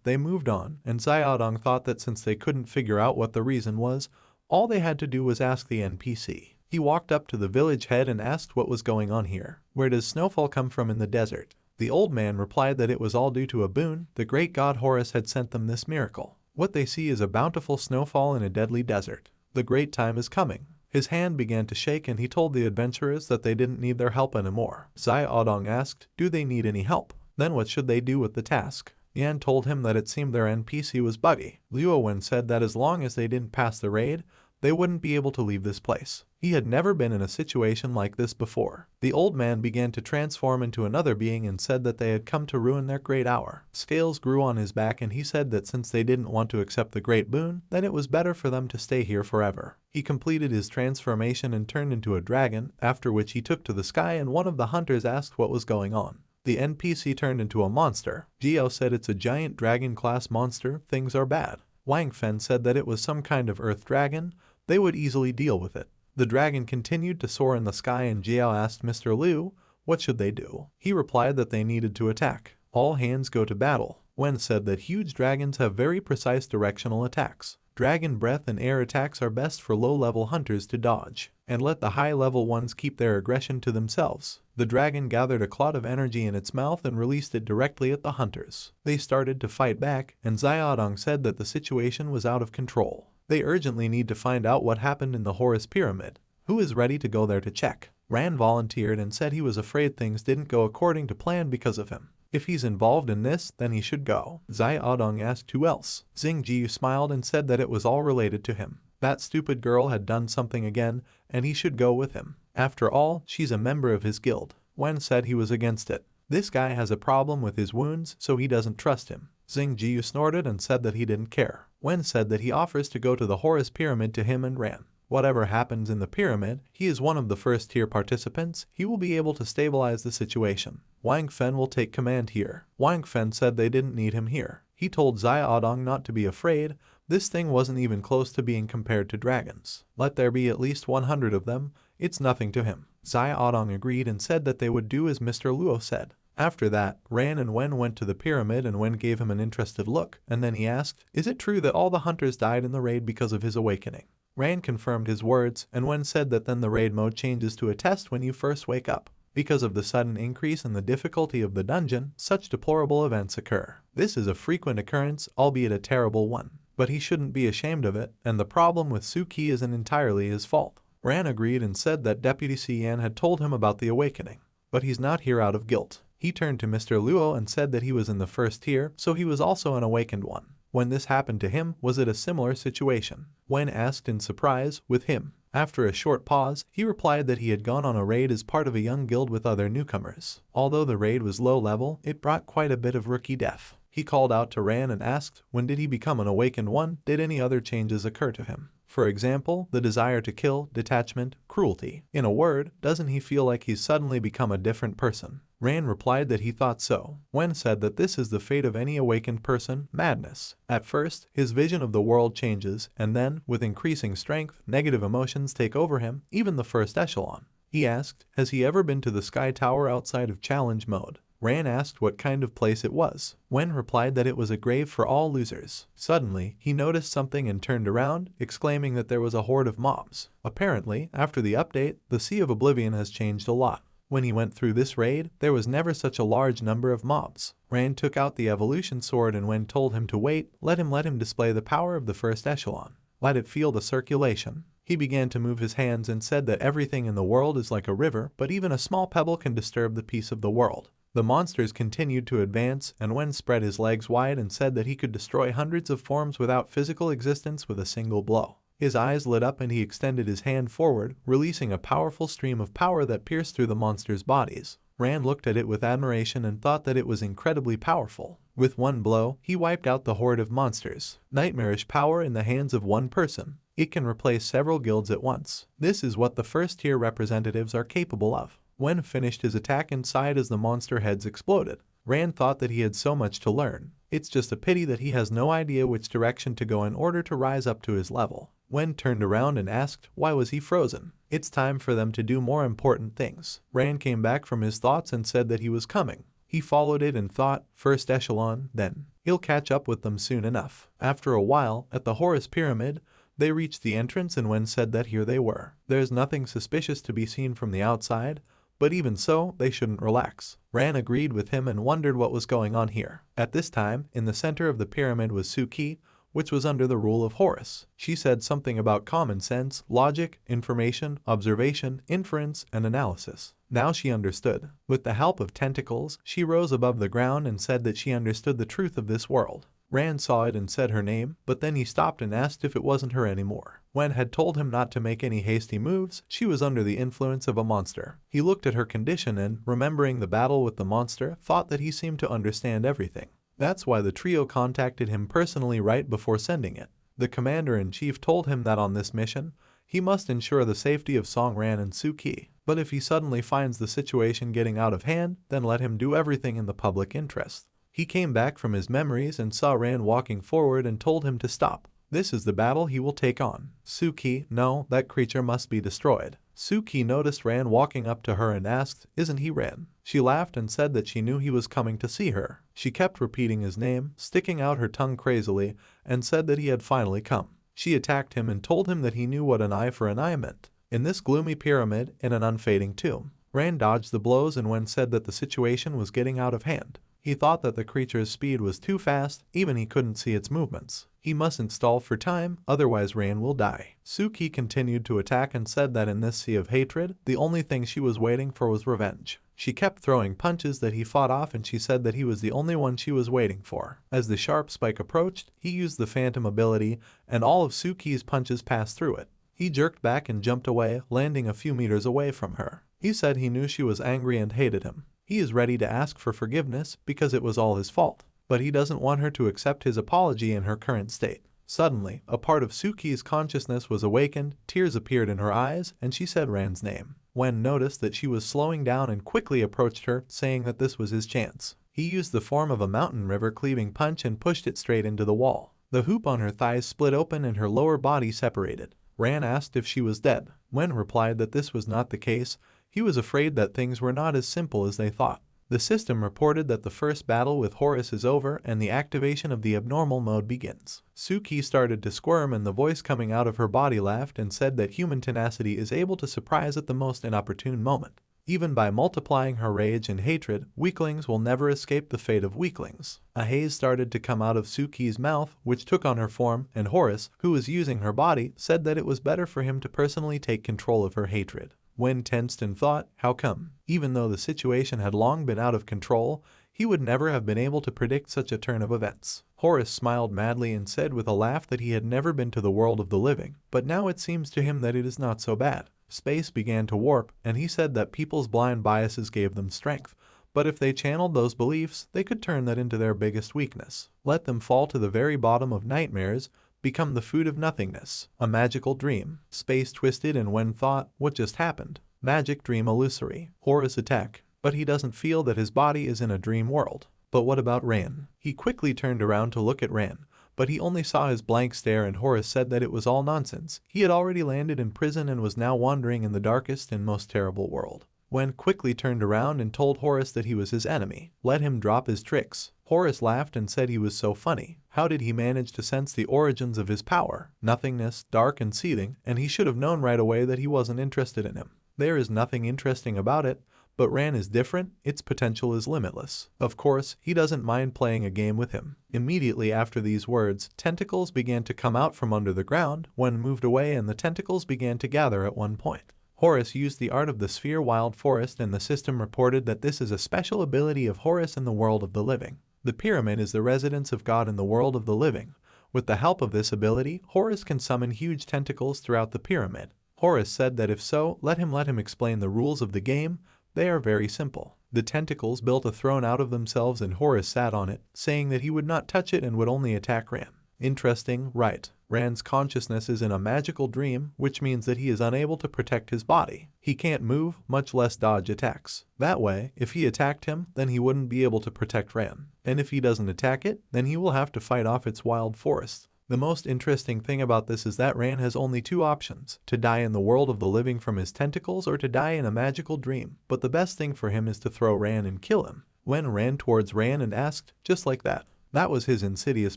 they moved on, and Xiaodong thought that since they couldn't figure out what the reason was, all they had to do was ask the NPC. He walked up to the village head and asked what was going on here. Where does snowfall come from in the desert? The old man replied that it was all due to a boon. The great god Horus had sent them this miracle. What they see is a bountiful snowfall in a deadly desert. The great time is coming. His hand began to shake and he told the adventurers that they didn't need their help anymore. Xiaodong asked, do they need any help? Then what should they do with the task? Yan told him that it seemed their NPC was buggy. Luo Wen said that as long as they didn't pass the raid, they wouldn't be able to leave this place. He had never been in a situation like this before. The old man began to transform into another being and said that they had come to ruin their great hour. Scales grew on his back and he said that since they didn't want to accept the great boon, then it was better for them to stay here forever. He completed his transformation and turned into a dragon, after which he took to the sky and one of the hunters asked what was going on. The NPC turned into a monster. Jiao said it's a giant dragon-class monster, things are bad. Wang Fen said that it was some kind of earth dragon, they would easily deal with it. The dragon continued to soar in the sky and Jiao asked Mr. Liu, what should they do? He replied that they needed to attack. All hands go to battle. Wen said that huge dragons have very precise directional attacks. Dragon breath and air attacks are best for low-level hunters to dodge, and let the high-level ones keep their aggression to themselves. The dragon gathered a clot of energy in its mouth and released it directly at the hunters. They started to fight back, and Xiaodong said that the situation was out of control. They urgently need to find out what happened in the Horus Pyramid. Who is ready to go there to check? Ran volunteered and said he was afraid things didn't go according to plan because of him. If he's involved in this, then he should go. Xiaodong asked who else. Xing Jiu smiled and said that it was all related to him. That stupid girl had done something again, and he should go with him. After all, she's a member of his guild. Wen said he was against it. This guy has a problem with his wounds, so he doesn't trust him. Xing Jiu snorted and said that he didn't care. Wen said that he offers to go to the Horus Pyramid to him and Ran. Whatever happens in the pyramid, he is one of the first-tier participants. He will be able to stabilize the situation. Wang Fen will take command here. Wang Fen said they didn't need him here. He told Xiaodong not to be afraid. This thing wasn't even close to being compared to dragons. Let there be at least 100 of them. It's nothing to him. Xiaodong agreed and said that they would do as Mr. Luo said. After that, Ran and Wen went to the pyramid and Wen gave him an interested look, and then he asked, is it true that all the hunters died in the raid because of his awakening? Ran confirmed his words, and Wen said that then the raid mode changes to a test when you first wake up. Because of the sudden increase in the difficulty of the dungeon, such deplorable events occur. This is a frequent occurrence, albeit a terrible one. But he shouldn't be ashamed of it, and the problem with Suki isn't entirely his fault. Ran agreed and said that Deputy Cian had told him about the awakening. But he's not here out of guilt. He turned to Mr. Luo and said that he was in the first tier, so he was also an awakened one. When this happened to him, was it a similar situation? Wen asked in surprise, with him. After a short pause, he replied that he had gone on a raid as part of a young guild with other newcomers. Although the raid was low level, it brought quite a bit of rookie death. He called out to Ran and asked, when did he become an awakened one? Did any other changes occur to him? For example, the desire to kill, detachment, cruelty. In a word, doesn't he feel like he's suddenly become a different person? Ran replied that he thought so. Wen said that this is the fate of any awakened person, madness. At first, his vision of the world changes, and then, with increasing strength, negative emotions take over him, even the first echelon. He asked, has he ever been to the Sky Tower outside of challenge mode? Ran asked what kind of place it was. Wen replied that it was a grave for all losers. Suddenly, he noticed something and turned around, exclaiming that there was a horde of mobs. Apparently, after the update, the Sea of Oblivion has changed a lot. When he went through this raid, there was never such a large number of mobs. Rand took out the evolution sword and when told him to wait, let him display the power of the first echelon. Let it feel the circulation. He began to move his hands and said that everything in the world is like a river, but even a small pebble can disturb the peace of the world. The monsters continued to advance, and Wen spread his legs wide and said that he could destroy hundreds of forms without physical existence with a single blow. His eyes lit up and he extended his hand forward, releasing a powerful stream of power that pierced through the monsters' bodies. Rand looked at it with admiration and thought that it was incredibly powerful. With one blow, he wiped out the horde of monsters. Nightmarish power in the hands of one person. It can replace several guilds at once. This is what the first-tier representatives are capable of. Wen finished his attack and sighed as the monster heads exploded. Rand thought that he had so much to learn. It's just a pity that he has no idea which direction to go in order to rise up to his level. Wen turned around and asked, why was he frozen? It's time for them to do more important things. Rand came back from his thoughts and said that he was coming. He followed it and thought, first echelon, then. He'll catch up with them soon enough. After a while, at the Horus Pyramid, they reached the entrance and Wen said that here they were. There's nothing suspicious to be seen from the outside, but even so, they shouldn't relax. Ran agreed with him and wondered what was going on here. At this time, in the center of the pyramid was Suki, which was under the rule of Horus. She said something about common sense, logic, information, observation, inference, and analysis. Now she understood. With the help of tentacles, she rose above the ground and said that she understood the truth of this world. Rand saw it and said her name, but then he stopped and asked if it wasn't her anymore. Wen had told him not to make any hasty moves. She was under the influence of a monster. He looked at her condition and, remembering the battle with the monster, thought that he seemed to understand everything. That's why the trio contacted him personally right before sending it. The commander-in-chief told him that on this mission, he must ensure the safety of Songran and Suki. But if he suddenly finds the situation getting out of hand, then let him do everything in the public interest. He came back from his memories and saw Rand walking forward and told him to stop. This is the battle he will take on. Suki, no, that creature must be destroyed. Suki noticed Rand walking up to her and asked, isn't he Ren? She laughed and said that she knew he was coming to see her. She kept repeating his name, sticking out her tongue crazily, and said that he had finally come. She attacked him and told him that he knew what an eye for an eye meant. In this gloomy pyramid, in an unfading tomb, Rand dodged the blows and Wen said that the situation was getting out of hand. He thought that the creature's speed was too fast, even he couldn't see its movements. He mustn't stall for time, otherwise Rand will die. Suki continued to attack and said that in this sea of hatred, the only thing she was waiting for was revenge. She kept throwing punches that he fought off and she said that he was the only one she was waiting for. As the sharp spike approached, he used the phantom ability and all of Suki's punches passed through it. He jerked back and jumped away, landing a few meters away from her. He said he knew she was angry and hated him. He is ready to ask for forgiveness because it was all his fault, but he doesn't want her to accept his apology in her current state. Suddenly, a part of Suki's consciousness was awakened, tears appeared in her eyes, and she said Rand's name. Wen noticed that she was slowing down and quickly approached her, saying that this was his chance. He used the form of a mountain river cleaving punch and pushed it straight into the wall. The hoop on her thighs split open and her lower body separated. Rand asked if she was dead. Wen replied that this was not the case. He was afraid that things were not as simple as they thought. The system reported that the first battle with Horus is over and the activation of the abnormal mode begins. Suki started to squirm and the voice coming out of her body laughed and said that human tenacity is able to surprise at the most inopportune moment. Even by multiplying her rage and hatred, weaklings will never escape the fate of weaklings. A haze started to come out of Suki's mouth, which took on her form, and Horus, who was using her body, said that it was better for him to personally take control of her hatred. Wen tensed and thought, how come? Even though the situation had long been out of control, he would never have been able to predict such a turn of events. Horus smiled madly and said with a laugh that he had never been to the world of the living, but now it seems to him that it is not so bad. Space began to warp, and he said that people's blind biases gave them strength, but if they channeled those beliefs, they could turn that into their biggest weakness. Let them fall to the very bottom of nightmares, become the food of nothingness. A magical dream. Space twisted and Wen thought, what just happened? Magic dream illusory. Horus attack. But he doesn't feel that his body is in a dream world. But what about Ran? He quickly turned around to look at Ran, but he only saw his blank stare and Horus said that it was all nonsense. He had already landed in prison and was now wandering in the darkest and most terrible world. Wen quickly turned around and told Horus that he was his enemy. Let him drop his tricks. Horus laughed and said he was so funny. How did he manage to sense the origins of his power? Nothingness, dark and seething, and he should have known right away that he wasn't interested in him. There is nothing interesting about it, But Ran is different, its potential is limitless. Of course, he doesn't mind playing a game with him. Immediately after these words, tentacles began to come out from under the ground. Wen moved away and the tentacles began to gather at one point. Horus used the art of the sphere wild forest, and the system reported that this is a special ability of Horus in the world of the living. The pyramid is the residence of God in the world of the living. With the help of this ability, Horus can summon huge tentacles throughout the pyramid. Horus said that if so, let him explain the rules of the game. They are very simple. The tentacles built a throne out of themselves and Horus sat on it, saying that he would not touch it and would only attack Ran. Interesting, right? Ran's consciousness is in a magical dream, which means that he is unable to protect his body. He can't move, much less dodge attacks. That way, if he attacked him, then he wouldn't be able to protect Ran. And if he doesn't attack it, then he will have to fight off its wild forest. The most interesting thing about this is that Ran has only two options: to die in the world of the living from his tentacles or to die in a magical dream. But the best thing for him is to throw Ran and kill him. Wen ran towards Ran and asked, just like that. That was his insidious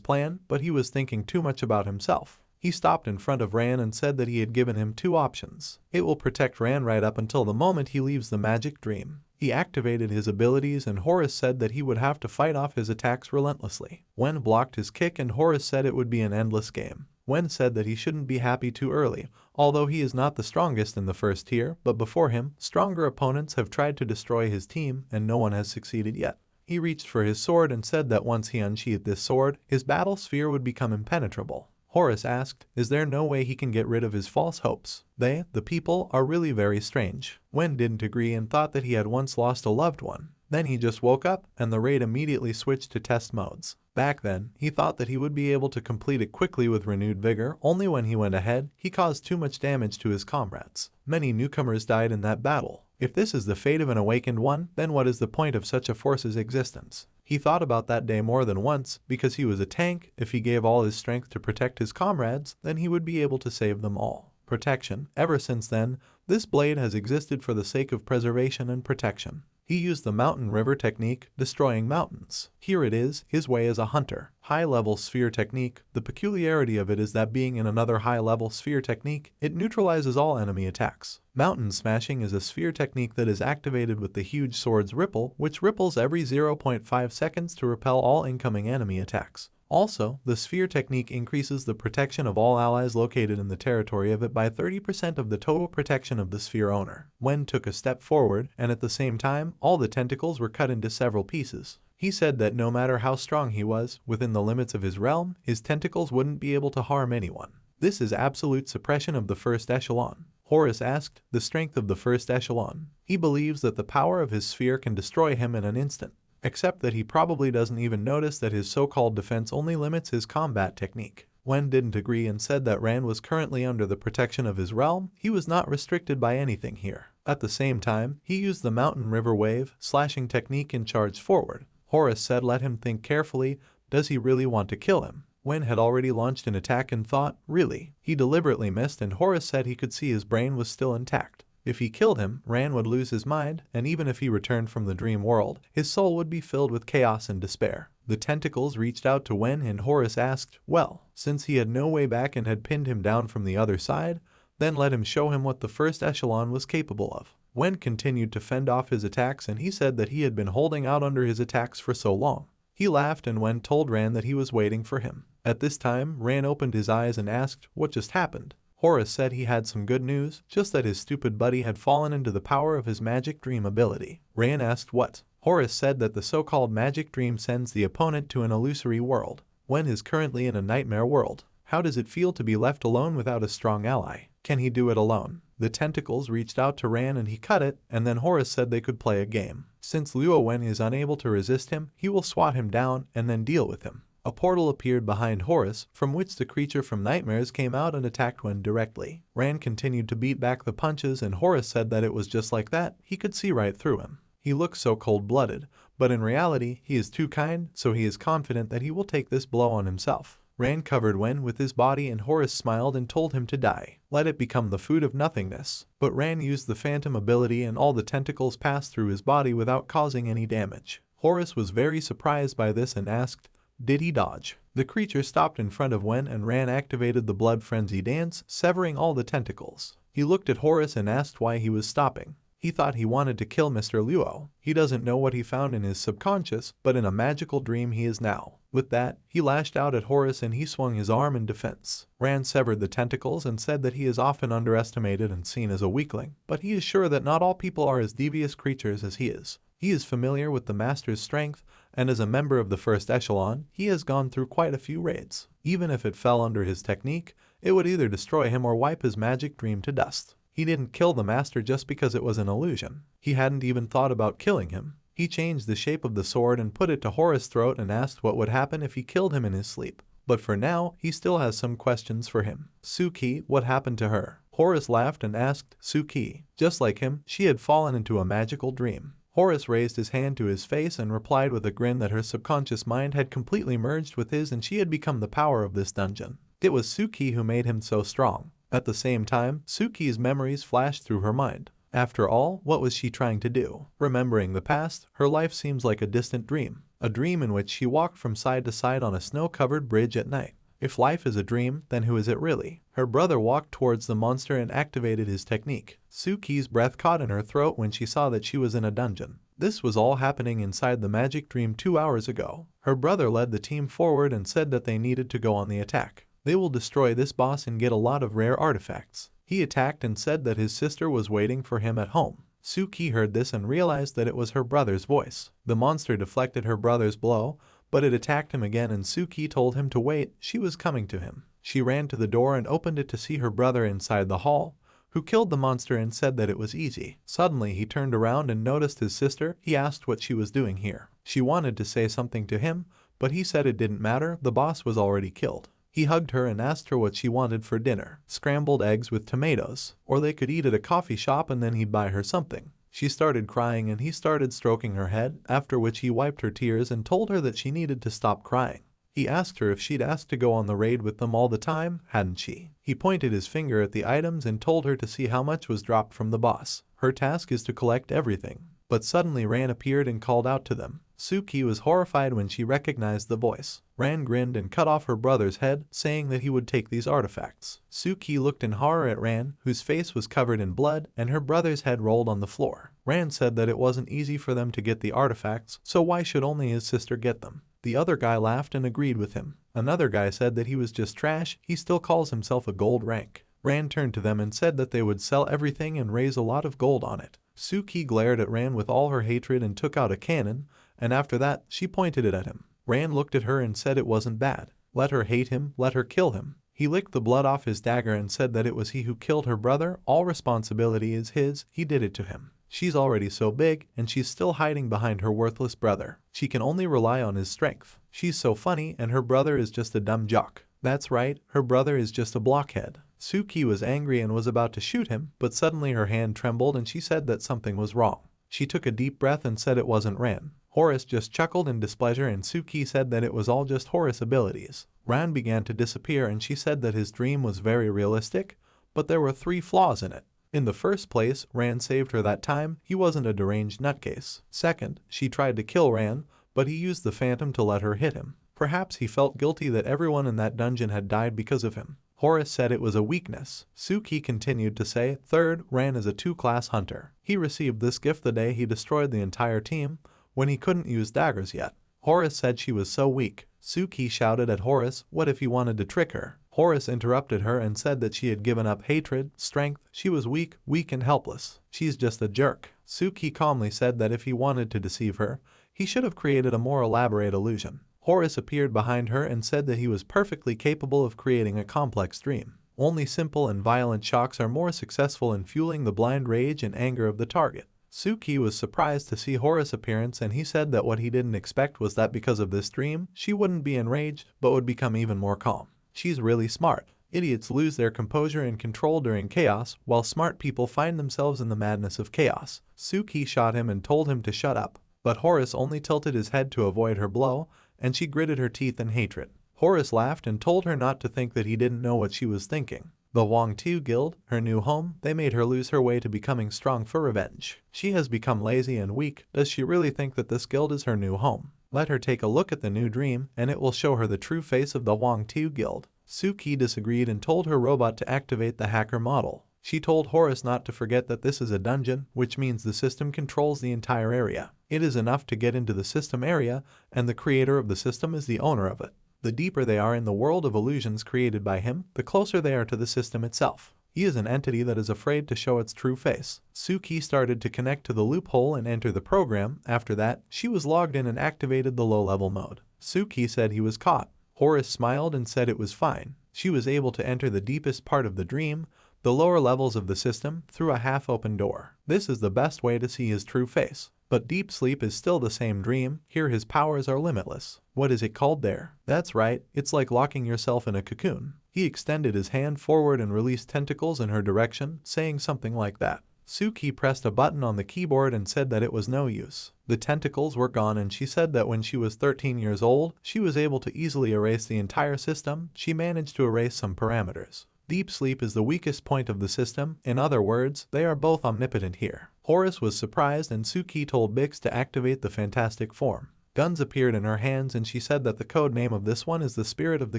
plan, but he was thinking too much about himself. He stopped in front of Ran and said that he had given him two options. It will protect Ran right up until the moment he leaves the magic dream. He activated his abilities and Horus said that he would have to fight off his attacks relentlessly. Wen blocked his kick and Horus said it would be an endless game. Wen said that he shouldn't be happy too early, although he is not the strongest in the first tier, but before him, stronger opponents have tried to destroy his team and no one has succeeded yet. He reached for his sword and said that once he unsheathed this sword, his battle sphere would become impenetrable. Horus asked, is there no way he can get rid of his false hopes? They, the people, are really very strange. Wen didn't agree and thought that he had once lost a loved one. Then he just woke up and the raid immediately switched to test modes. Back then, he thought that he would be able to complete it quickly with renewed vigor, only when he went ahead, he caused too much damage to his comrades. Many newcomers died in that battle. If this is the fate of an awakened one, then what is the point of such a force's existence? He thought about that day more than once, because he was a tank. If he gave all his strength to protect his comrades, then he would be able to save them all. Protection. Ever since then, this blade has existed for the sake of preservation and protection. He used the mountain river technique, destroying mountains. Here it is, his way as a hunter. High-level sphere technique. The peculiarity of it is that being in another high-level sphere technique, it neutralizes all enemy attacks. Mountain smashing is a sphere technique that is activated with the huge sword's ripple, which ripples every 0.5 seconds to repel all incoming enemy attacks. Also, the sphere technique increases the protection of all allies located in the territory of it by 30% of the total protection of the sphere owner. Wen took a step forward, and at the same time, all the tentacles were cut into several pieces. He said that no matter how strong he was, within the limits of his realm, his tentacles wouldn't be able to harm anyone. This is absolute suppression of the first echelon. Horus asked, the strength of the first echelon. He believes that the power of his sphere can destroy him in an instant. Except that he probably doesn't even notice that his so-called defense only limits his combat technique. Wen didn't agree and said that Ran was currently under the protection of his realm. He was not restricted by anything here. At the same time, he used the mountain river wave slashing technique and charged forward. Horus said let him think carefully. Does he really want to kill him? Wen had already launched an attack and thought, really? He deliberately missed and Horus said he could see his brain was still intact. If he killed him, Ran would lose his mind, and even if he returned from the dream world, his soul would be filled with chaos and despair. The tentacles reached out to Wen and Horus asked, well, since he had no way back and had pinned him down from the other side, then let him show him what the first echelon was capable of. Wen continued to fend off his attacks and he said that he had been holding out under his attacks for so long. He laughed and Wen told Ran that he was waiting for him. At this time, Ran opened his eyes and asked, what just happened? Horus said he had some good news, just that his stupid buddy had fallen into the power of his magic dream ability. Ran asked what? Horus said that the so-called magic dream sends the opponent to an illusory world. Wen is currently in a nightmare world. How does it feel to be left alone without a strong ally? Can he do it alone? The tentacles reached out to Ran and he cut it, and then Horus said they could play a game. Since Luo Wen is unable to resist him, he will swat him down and then deal with him. A portal appeared behind Horus, from which the creature from nightmares came out and attacked Wen directly. Ran continued to beat back the punches and Horus said that it was just like that, he could see right through him. He looks so cold-blooded, but in reality, he is too kind, so he is confident that he will take this blow on himself. Ran covered Wen with his body and Horus smiled and told him to die. Let it become the food of nothingness. But Ran used the phantom ability and all the tentacles passed through his body without causing any damage. Horus was very surprised by this and asked, did he dodge? The creature stopped in front of Wen and Ran activated the blood frenzy dance, severing all the tentacles. He looked at Horus and asked why he was stopping. He thought he wanted to kill Mr. Luo. He doesn't know what he found in his subconscious, but in a magical dream he is now. With that, he lashed out at Horace and he swung his arm in defense. Rand severed the tentacles and said that he is often underestimated and seen as a weakling, but he is sure that not all people are as devious creatures as he is. He is familiar with the Master's strength, and as a member of the first echelon, he has gone through quite a few raids. Even if it fell under his technique, it would either destroy him or wipe his magic dream to dust. He didn't kill the Master just because it was an illusion. He hadn't even thought about killing him. He changed the shape of the sword and put it to Horace's throat and asked what would happen if he killed him in his sleep. But for now, he still has some questions for him. Suki, what happened to her? Horace laughed and asked Suki. Just like him, she had fallen into a magical dream. Horace raised his hand to his face and replied with a grin that her subconscious mind had completely merged with his and she had become the power of this dungeon. It was Suki who made him so strong. At the same time, Suki's memories flashed through her mind. After all, what was she trying to do? Remembering the past, her life seems like a distant dream. A dream in which she walked from side to side on a snow-covered bridge at night. If life is a dream, then who is it really? Her brother walked towards the monster and activated his technique. Suki's breath caught in her throat when she saw that she was in a dungeon. This was all happening inside the magic dream 2 hours ago. Her brother led the team forward and said that they needed to go on the attack. They will destroy this boss and get a lot of rare artifacts. He attacked and said that his sister was waiting for him at home. Suki heard this and realized that it was her brother's voice. The monster deflected her brother's blow, but it attacked him again and Suki told him to wait, she was coming to him. She ran to the door and opened it to see her brother inside the hall, who killed the monster and said that it was easy. Suddenly he turned around and noticed his sister. He asked what she was doing here. She wanted to say something to him, but he said it didn't matter, the boss was already killed. He hugged her and asked her what she wanted for dinner. Scrambled eggs with tomatoes, or they could eat at a coffee shop and then he'd buy her something. She started crying and he started stroking her head, after which he wiped her tears and told her that she needed to stop crying. He asked her if she'd asked to go on the raid with them all the time, hadn't she? He pointed his finger at the items and told her to see how much was dropped from the boss. Her task is to collect everything. But suddenly Ran appeared and called out to them. Suki was horrified when she recognized the voice. Ran grinned and cut off her brother's head, saying that he would take these artifacts. Suki looked in horror at Ran, whose face was covered in blood, and her brother's head rolled on the floor. Ran said that it wasn't easy for them to get the artifacts, so why should only his sister get them? The other guy laughed and agreed with him. Another guy said that he was just trash, he still calls himself a gold rank. Ran turned to them and said that they would sell everything and raise a lot of gold on it. Suki glared at Ran with all her hatred and took out a cannon, and after that, she pointed it at him. Ran looked at her and said it wasn't bad. Let her hate him, let her kill him. He licked the blood off his dagger and said that it was he who killed her brother, all responsibility is his, he did it to him. She's already so big, and she's still hiding behind her worthless brother. She can only rely on his strength. She's so funny, and her brother is just a dumb jock. That's right, her brother is just a blockhead. Suki was angry and was about to shoot him, but suddenly her hand trembled and she said that something was wrong. She took a deep breath and said it wasn't Ran. Horace just chuckled in displeasure and Suki said that it was all just Horace's abilities. Ran began to disappear and she said that his dream was very realistic, but there were 3 flaws in it. In the first place, Ran saved her that time, he wasn't a deranged nutcase. Second, she tried to kill Ran, but he used the phantom to let her hit him. Perhaps he felt guilty that everyone in that dungeon had died because of him. Horace said it was a weakness. Suki continued to say, third, Ran is a 2-class hunter. He received this gift the day he destroyed the entire team, when he couldn't use daggers yet. Horace said she was so weak. Suki shouted at Horace, what if he wanted to trick her? Horace interrupted her and said that she had given up hatred, strength, she was weak and helpless. She's just a jerk. Suki calmly said that if he wanted to deceive her, he should have created a more elaborate illusion. Horace appeared behind her and said that he was perfectly capable of creating a complex dream. Only simple and violent shocks are more successful in fueling the blind rage and anger of the target. Suki was surprised to see Horace's appearance and he said that what he didn't expect was that because of this dream, she wouldn't be enraged but would become even more calm. She's really smart. Idiots lose their composure and control during chaos, while smart people find themselves in the madness of chaos. Suki shot him and told him to shut up, but Horace only tilted his head to avoid her blow, and she gritted her teeth in hatred. Horace laughed and told her not to think that he didn't know what she was thinking. The Wang Tu Guild, her new home, they made her lose her way to becoming strong for revenge. She has become lazy and weak. Does she really think that this guild is her new home? Let her take a look at the new dream, and it will show her the true face of the Wang Tu Guild. Suki disagreed and told her robot to activate the hacker model. She told Horace not to forget that this is a dungeon, which means the system controls the entire area. It is enough to get into the system area, and the creator of the system is the owner of it. The deeper they are in the world of illusions created by him, the closer they are to the system itself. He is an entity that is afraid to show its true face. Suki started to connect to the loophole and enter the program. After that, she was logged in and activated the low-level mode. Suki said he was caught. Horace smiled and said it was fine. She was able to enter the deepest part of the dream, the lower levels of the system, through a half-open door. This is the best way to see his true face. But deep sleep is still the same dream. Here his powers are limitless. What is it called there? That's right, it's like locking yourself in a cocoon. He extended his hand forward and released tentacles in her direction, saying something like that. Suki pressed a button on the keyboard and said that it was no use. The tentacles were gone, and she said that when she was 13 years old, she was able to easily erase the entire system. She managed to erase some parameters. Deep sleep is the weakest point of the system. In other words, they are both omnipotent here. Horace was surprised, and Suki told Bix to activate the fantastic form. Guns appeared in her hands, and she said that the code name of this one is the Spirit of the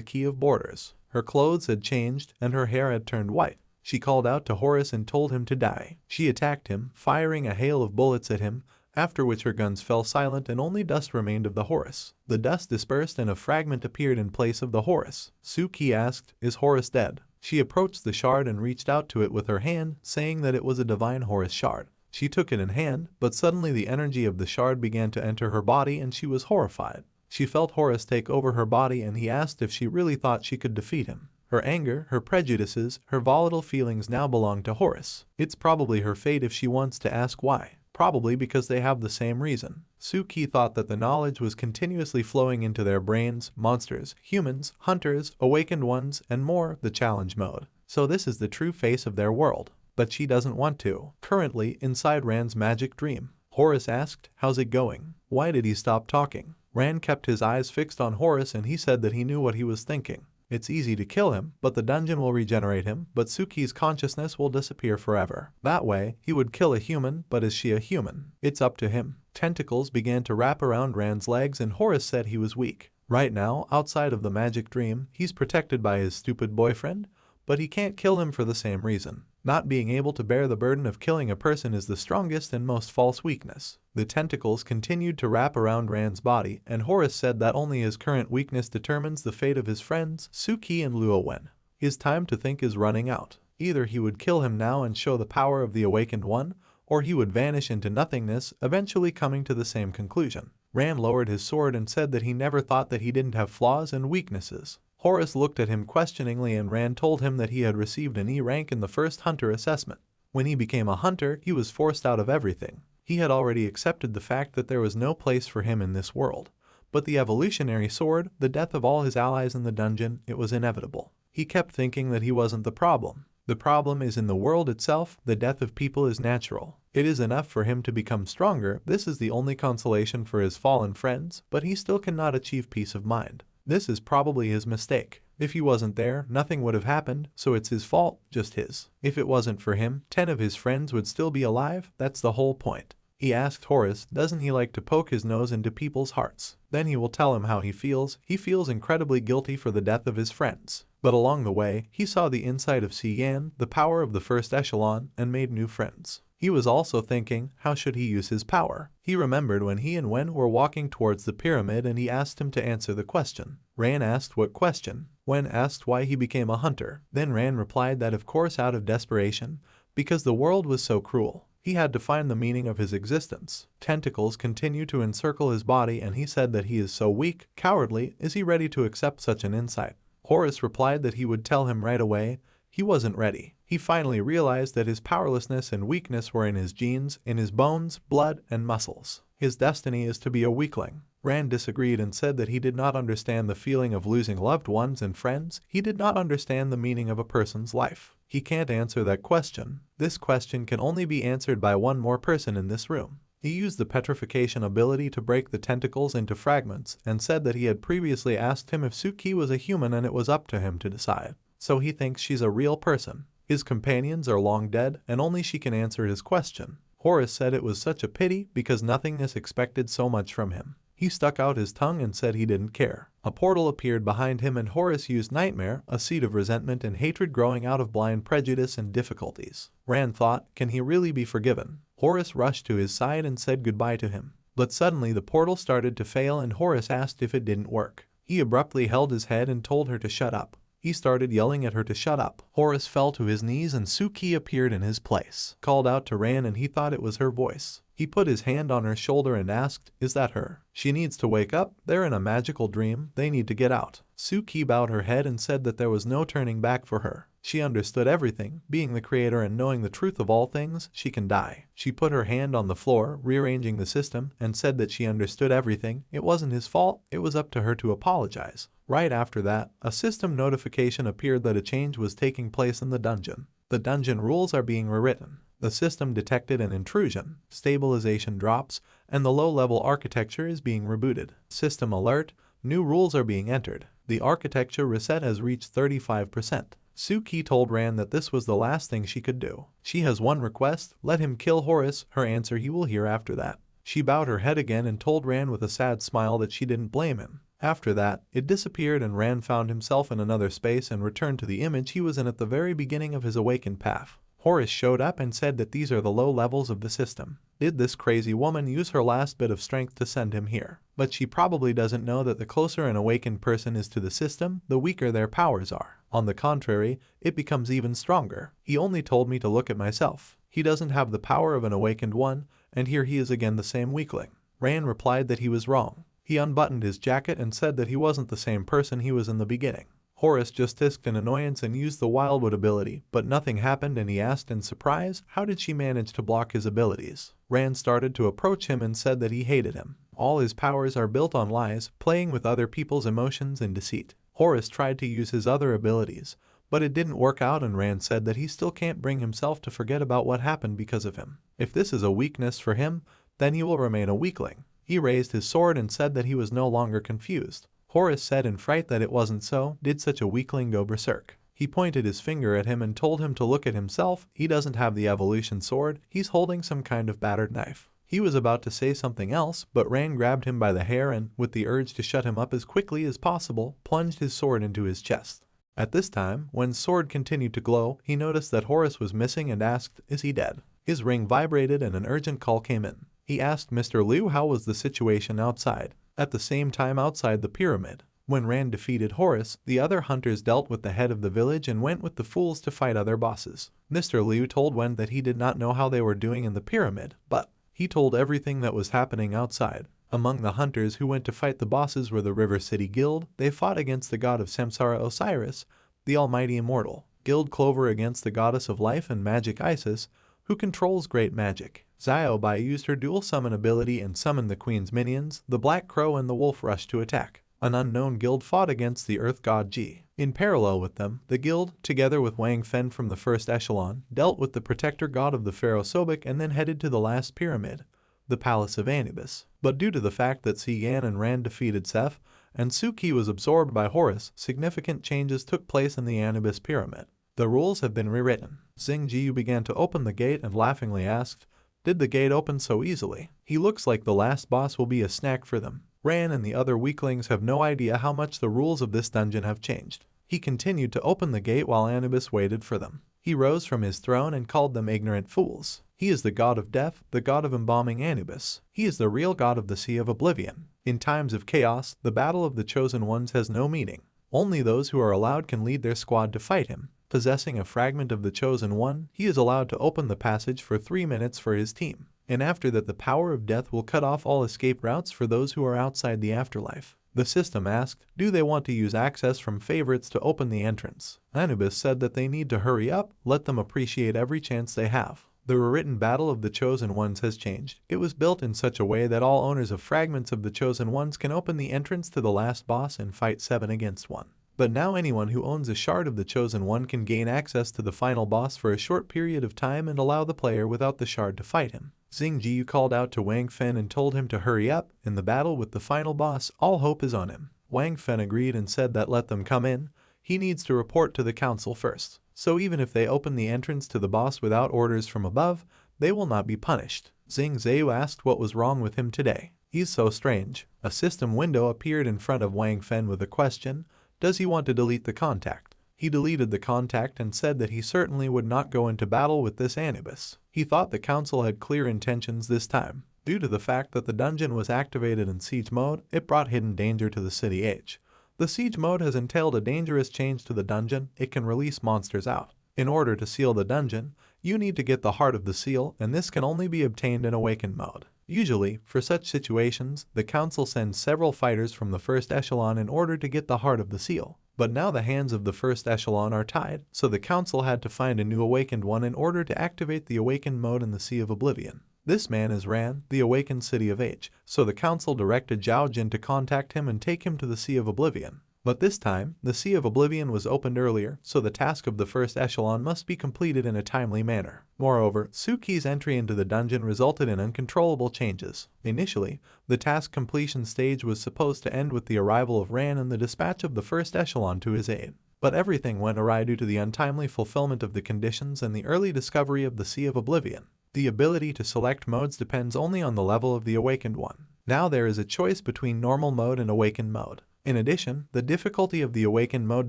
Key of Borders. Her clothes had changed, and her hair had turned white. She called out to Horace and told him to die. She attacked him, firing a hail of bullets at him, after which her guns fell silent and only dust remained of the Horace. The dust dispersed and a fragment appeared in place of the Horace. Suki asked, "Is Horace dead?" She approached the shard and reached out to it with her hand, saying that it was a divine Horus shard. She took it in hand, but suddenly the energy of the shard began to enter her body and she was horrified. She felt Horus take over her body, and he asked if she really thought she could defeat him. Her anger, her prejudices, her volatile feelings now belong to Horus. It's probably her fate if she wants to ask why. Probably because they have the same reason. Suki thought that the knowledge was continuously flowing into their brains, monsters, humans, hunters, awakened ones, and more, the challenge mode. So this is the true face of their world. But she doesn't want to. Currently, inside Rand's magic dream, Horus asked, "How's it going?" Why did he stop talking? Rand kept his eyes fixed on Horus, and he said that he knew what he was thinking. It's easy to kill him, but the dungeon will regenerate him, but Suki's consciousness will disappear forever. That way, he would kill a human, but is she a human? It's up to him. Tentacles began to wrap around Rand's legs, and Horus said he was weak. Right now, outside of the magic dream, he's protected by his stupid boyfriend, but he can't kill him for the same reason. Not being able to bear the burden of killing a person is the strongest and most false weakness. The tentacles continued to wrap around Rand's body, and Horus said that only his current weakness determines the fate of his friends, Suki and Luo Wen. His time to think is running out. Either he would kill him now and show the power of the awakened one, or he would vanish into nothingness, eventually coming to the same conclusion. Rand lowered his sword and said that he never thought that he didn't have flaws and weaknesses. Horus looked at him questioningly, and Rand told him that he had received an E rank in the first hunter assessment. When he became a hunter, he was forced out of everything. He had already accepted the fact that there was no place for him in this world. But the evolutionary sword, the death of all his allies in the dungeon, it was inevitable. He kept thinking that he wasn't the problem. The problem is in the world itself. The death of people is natural. It is enough for him to become stronger. This is the only consolation for his fallen friends, but he still cannot achieve peace of mind. This is probably his mistake. If he wasn't there, nothing would have happened, so it's his fault, just his. If it wasn't for him, 10 of his friends would still be alive. That's the whole point. He asked Horus, doesn't he like to poke his nose into people's hearts? Then he will tell him how he feels. He feels incredibly guilty for the death of his friends. But along the way, he saw the inside of Si Yan, the power of the first echelon, and made new friends. He was also thinking, how should he use his power? He remembered when he and Wen were walking towards the pyramid, and he asked him to answer the question. Ran asked what question. Wen asked why he became a hunter. Then Ran replied that of course out of desperation, because the world was so cruel. He had to find the meaning of his existence. Tentacles continued to encircle his body, and he said that he is so weak, cowardly. Is he ready to accept such an insight? Horus replied that he would tell him right away. He wasn't ready. He finally realized that his powerlessness and weakness were in his genes, in his bones, blood, and muscles. His destiny is to be a weakling. Rand disagreed and said that he did not understand the feeling of losing loved ones and friends. He did not understand the meaning of a person's life. He can't answer that question. This question can only be answered by one more person in this room. He used the petrification ability to break the tentacles into fragments, and said that he had previously asked him if Suki was a human and it was up to him to decide. So he thinks she's a real person. His companions are long dead, and only she can answer his question. Horus said it was such a pity because nothingness expected so much from him. He stuck out his tongue and said he didn't care. A portal appeared behind him and Horace used Nightmare, a seed of resentment and hatred growing out of blind prejudice and difficulties. Rand thought, can he really be forgiven? Horace rushed to his side and said goodbye to him. But suddenly the portal started to fail and Horace asked if it didn't work. He abruptly held his head and told her to shut up. He started yelling at her to shut up. Horace fell to his knees and Suki appeared in his place. Called out to Rand and he thought it was her voice. He put his hand on her shoulder and asked, is that her? She needs to wake up, they're in a magical dream, they need to get out. Suki bowed her head and said that there was no turning back for her. She understood everything, being the creator and knowing the truth of all things, she can die. She put her hand on the floor, rearranging the system, and said that she understood everything, it wasn't his fault, it was up to her to apologize. Right after that, a system notification appeared that a change was taking place in the dungeon. The dungeon rules are being rewritten. The system detected an intrusion, stabilization drops, and the low-level architecture is being rebooted. System alert, new rules are being entered. The architecture reset has reached 35%. Suki told Rand that this was the last thing she could do. She has one request, let him kill Horace, her answer he will hear after that. She bowed her head again and told Rand with a sad smile that she didn't blame him. After that, it disappeared and Rand found himself in another space and returned to the image he was in at the very beginning of his awakened path. Horace showed up and said that these are the low levels of the system. Did this crazy woman use her last bit of strength to send him here? But she probably doesn't know that the closer an awakened person is to the system, the weaker their powers are. On the contrary, it becomes even stronger. He only told me to look at myself. He doesn't have the power of an awakened one, and here he is again the same weakling. Rand replied that he was wrong. He unbuttoned his jacket and said that he wasn't the same person he was in the beginning. Horace just hissed in annoyance and used the Wildwood ability, but nothing happened and he asked in surprise, how did she manage to block his abilities? Rand started to approach him and said that he hated him. All his powers are built on lies, playing with other people's emotions and deceit. Horace tried to use his other abilities, but it didn't work out and Rand said that he still can't bring himself to forget about what happened because of him. If this is a weakness for him, then he will remain a weakling. He raised his sword and said that he was no longer confused. Horace said in fright that it wasn't so. Did such a weakling go berserk? He pointed his finger at him and told him to look at himself. He doesn't have the evolution sword, he's holding some kind of battered knife. He was about to say something else, but Rand grabbed him by the hair and, with the urge to shut him up as quickly as possible, plunged his sword into his chest. At this time, when sword continued to glow, he noticed that Horace was missing and asked, is he dead? His ring vibrated and an urgent call came in. He asked Mr. Liu how was the situation outside. At the same time outside the pyramid, when Rand defeated Horace, the other hunters dealt with the head of the village and went with the fools to fight other bosses. Mr. Liu told Wen that he did not know how they were doing in the pyramid, but he told everything that was happening outside. Among the hunters who went to fight the bosses were the River City Guild. They fought against the god of Samsara Osiris, the almighty immortal. Guild Clover against the goddess of life and magic Isis, who controls great magic. Xiaobai used her dual summon ability and summoned the queen's minions. The Black Crow and the Wolf rushed to attack. An unknown guild fought against the Earth God Ji. In parallel with them, the guild, together with Wang Fen from the first echelon, dealt with the protector god of the pharaoh Sobek and then headed to the last pyramid, the Palace of Anubis. But due to the fact that Si Yan and Rand defeated Seth, and Suki was absorbed by Horus, significant changes took place in the Anubis pyramid. The rules have been rewritten. Xing Jiu began to open the gate and laughingly asked, did the gate open so easily? He looks like the last boss will be a snack for them. Ran and the other weaklings have no idea how much the rules of this dungeon have changed. He continued to open the gate while Anubis waited for them. He rose from his throne and called them ignorant fools. He is the god of death, the god of embalming Anubis. He is the real god of the Sea of Oblivion. In times of chaos, the battle of the chosen ones has no meaning. Only those who are allowed can lead their squad to fight him. Possessing a fragment of the chosen one, he is allowed to open the passage for 3 minutes for his team. And after that the power of death will cut off all escape routes for those who are outside the afterlife. The system asked, do they want to use access from favorites to open the entrance? Anubis said that they need to hurry up, let them appreciate every chance they have. The rewritten battle of the Chosen Ones has changed. It was built in such a way that all owners of fragments of the Chosen Ones can open the entrance to the last boss and fight 7 against 1. But now anyone who owns a shard of the Chosen One can gain access to the final boss for a short period of time and allow the player without the shard to fight him. Xing Jiu called out to Wang Fen and told him to hurry up. In the battle with the final boss, all hope is on him. Wang Fen agreed and said that let them come in. He needs to report to the council first. So even if they open the entrance to the boss without orders from above, they will not be punished. Xing Zhou asked what was wrong with him today. He's so strange. A system window appeared in front of Wang Fen with a question. Does he want to delete the contact? He deleted the contact and said that he certainly would not go into battle with this Anubis. He thought the council had clear intentions this time. Due to the fact that the dungeon was activated in siege mode, it brought hidden danger to the city H. The siege mode has entailed a dangerous change to the dungeon. It can release monsters out. In order to seal the dungeon, you need to get the heart of the seal, and this can only be obtained in awakened mode. Usually, for such situations, the council sends several fighters from the first echelon in order to get the heart of the seal. But now the hands of the first echelon are tied, so the council had to find a new awakened one in order to activate the awakened mode in the Sea of Oblivion. This man is Ran, the awakened city of H, so the council directed Zhao Jin to contact him and take him to the Sea of Oblivion. But this time, the Sea of Oblivion was opened earlier, so the task of the first echelon must be completed in a timely manner. Moreover, Suki's entry into the dungeon resulted in uncontrollable changes. Initially, the task completion stage was supposed to end with the arrival of Ran and the dispatch of the first echelon to his aid. But everything went awry due to the untimely fulfillment of the conditions and the early discovery of the Sea of Oblivion. The ability to select modes depends only on the level of the awakened one. Now there is a choice between normal mode and awakened mode. In addition, the difficulty of the awakened mode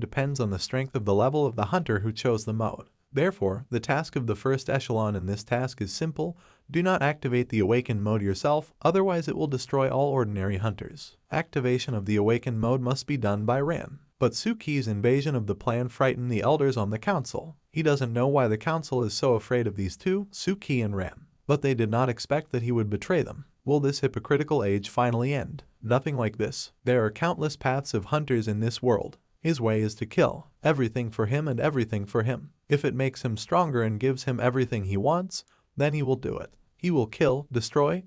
depends on the strength of the level of the hunter who chose the mode. Therefore, the task of the first echelon in this task is simple. Do not activate the awakened mode yourself, otherwise it will destroy all ordinary hunters. Activation of the awakened mode must be done by Ran. But Suki's invasion of the plan frightened the elders on the council. He doesn't know why the council is so afraid of these two, Suki and Ran. But they did not expect that he would betray them. Will this hypocritical age finally end? Nothing like this. There are countless paths of hunters in this world. His way is to kill. Everything for him and everything for him. If it makes him stronger and gives him everything he wants, then he will do it. He will kill, destroy,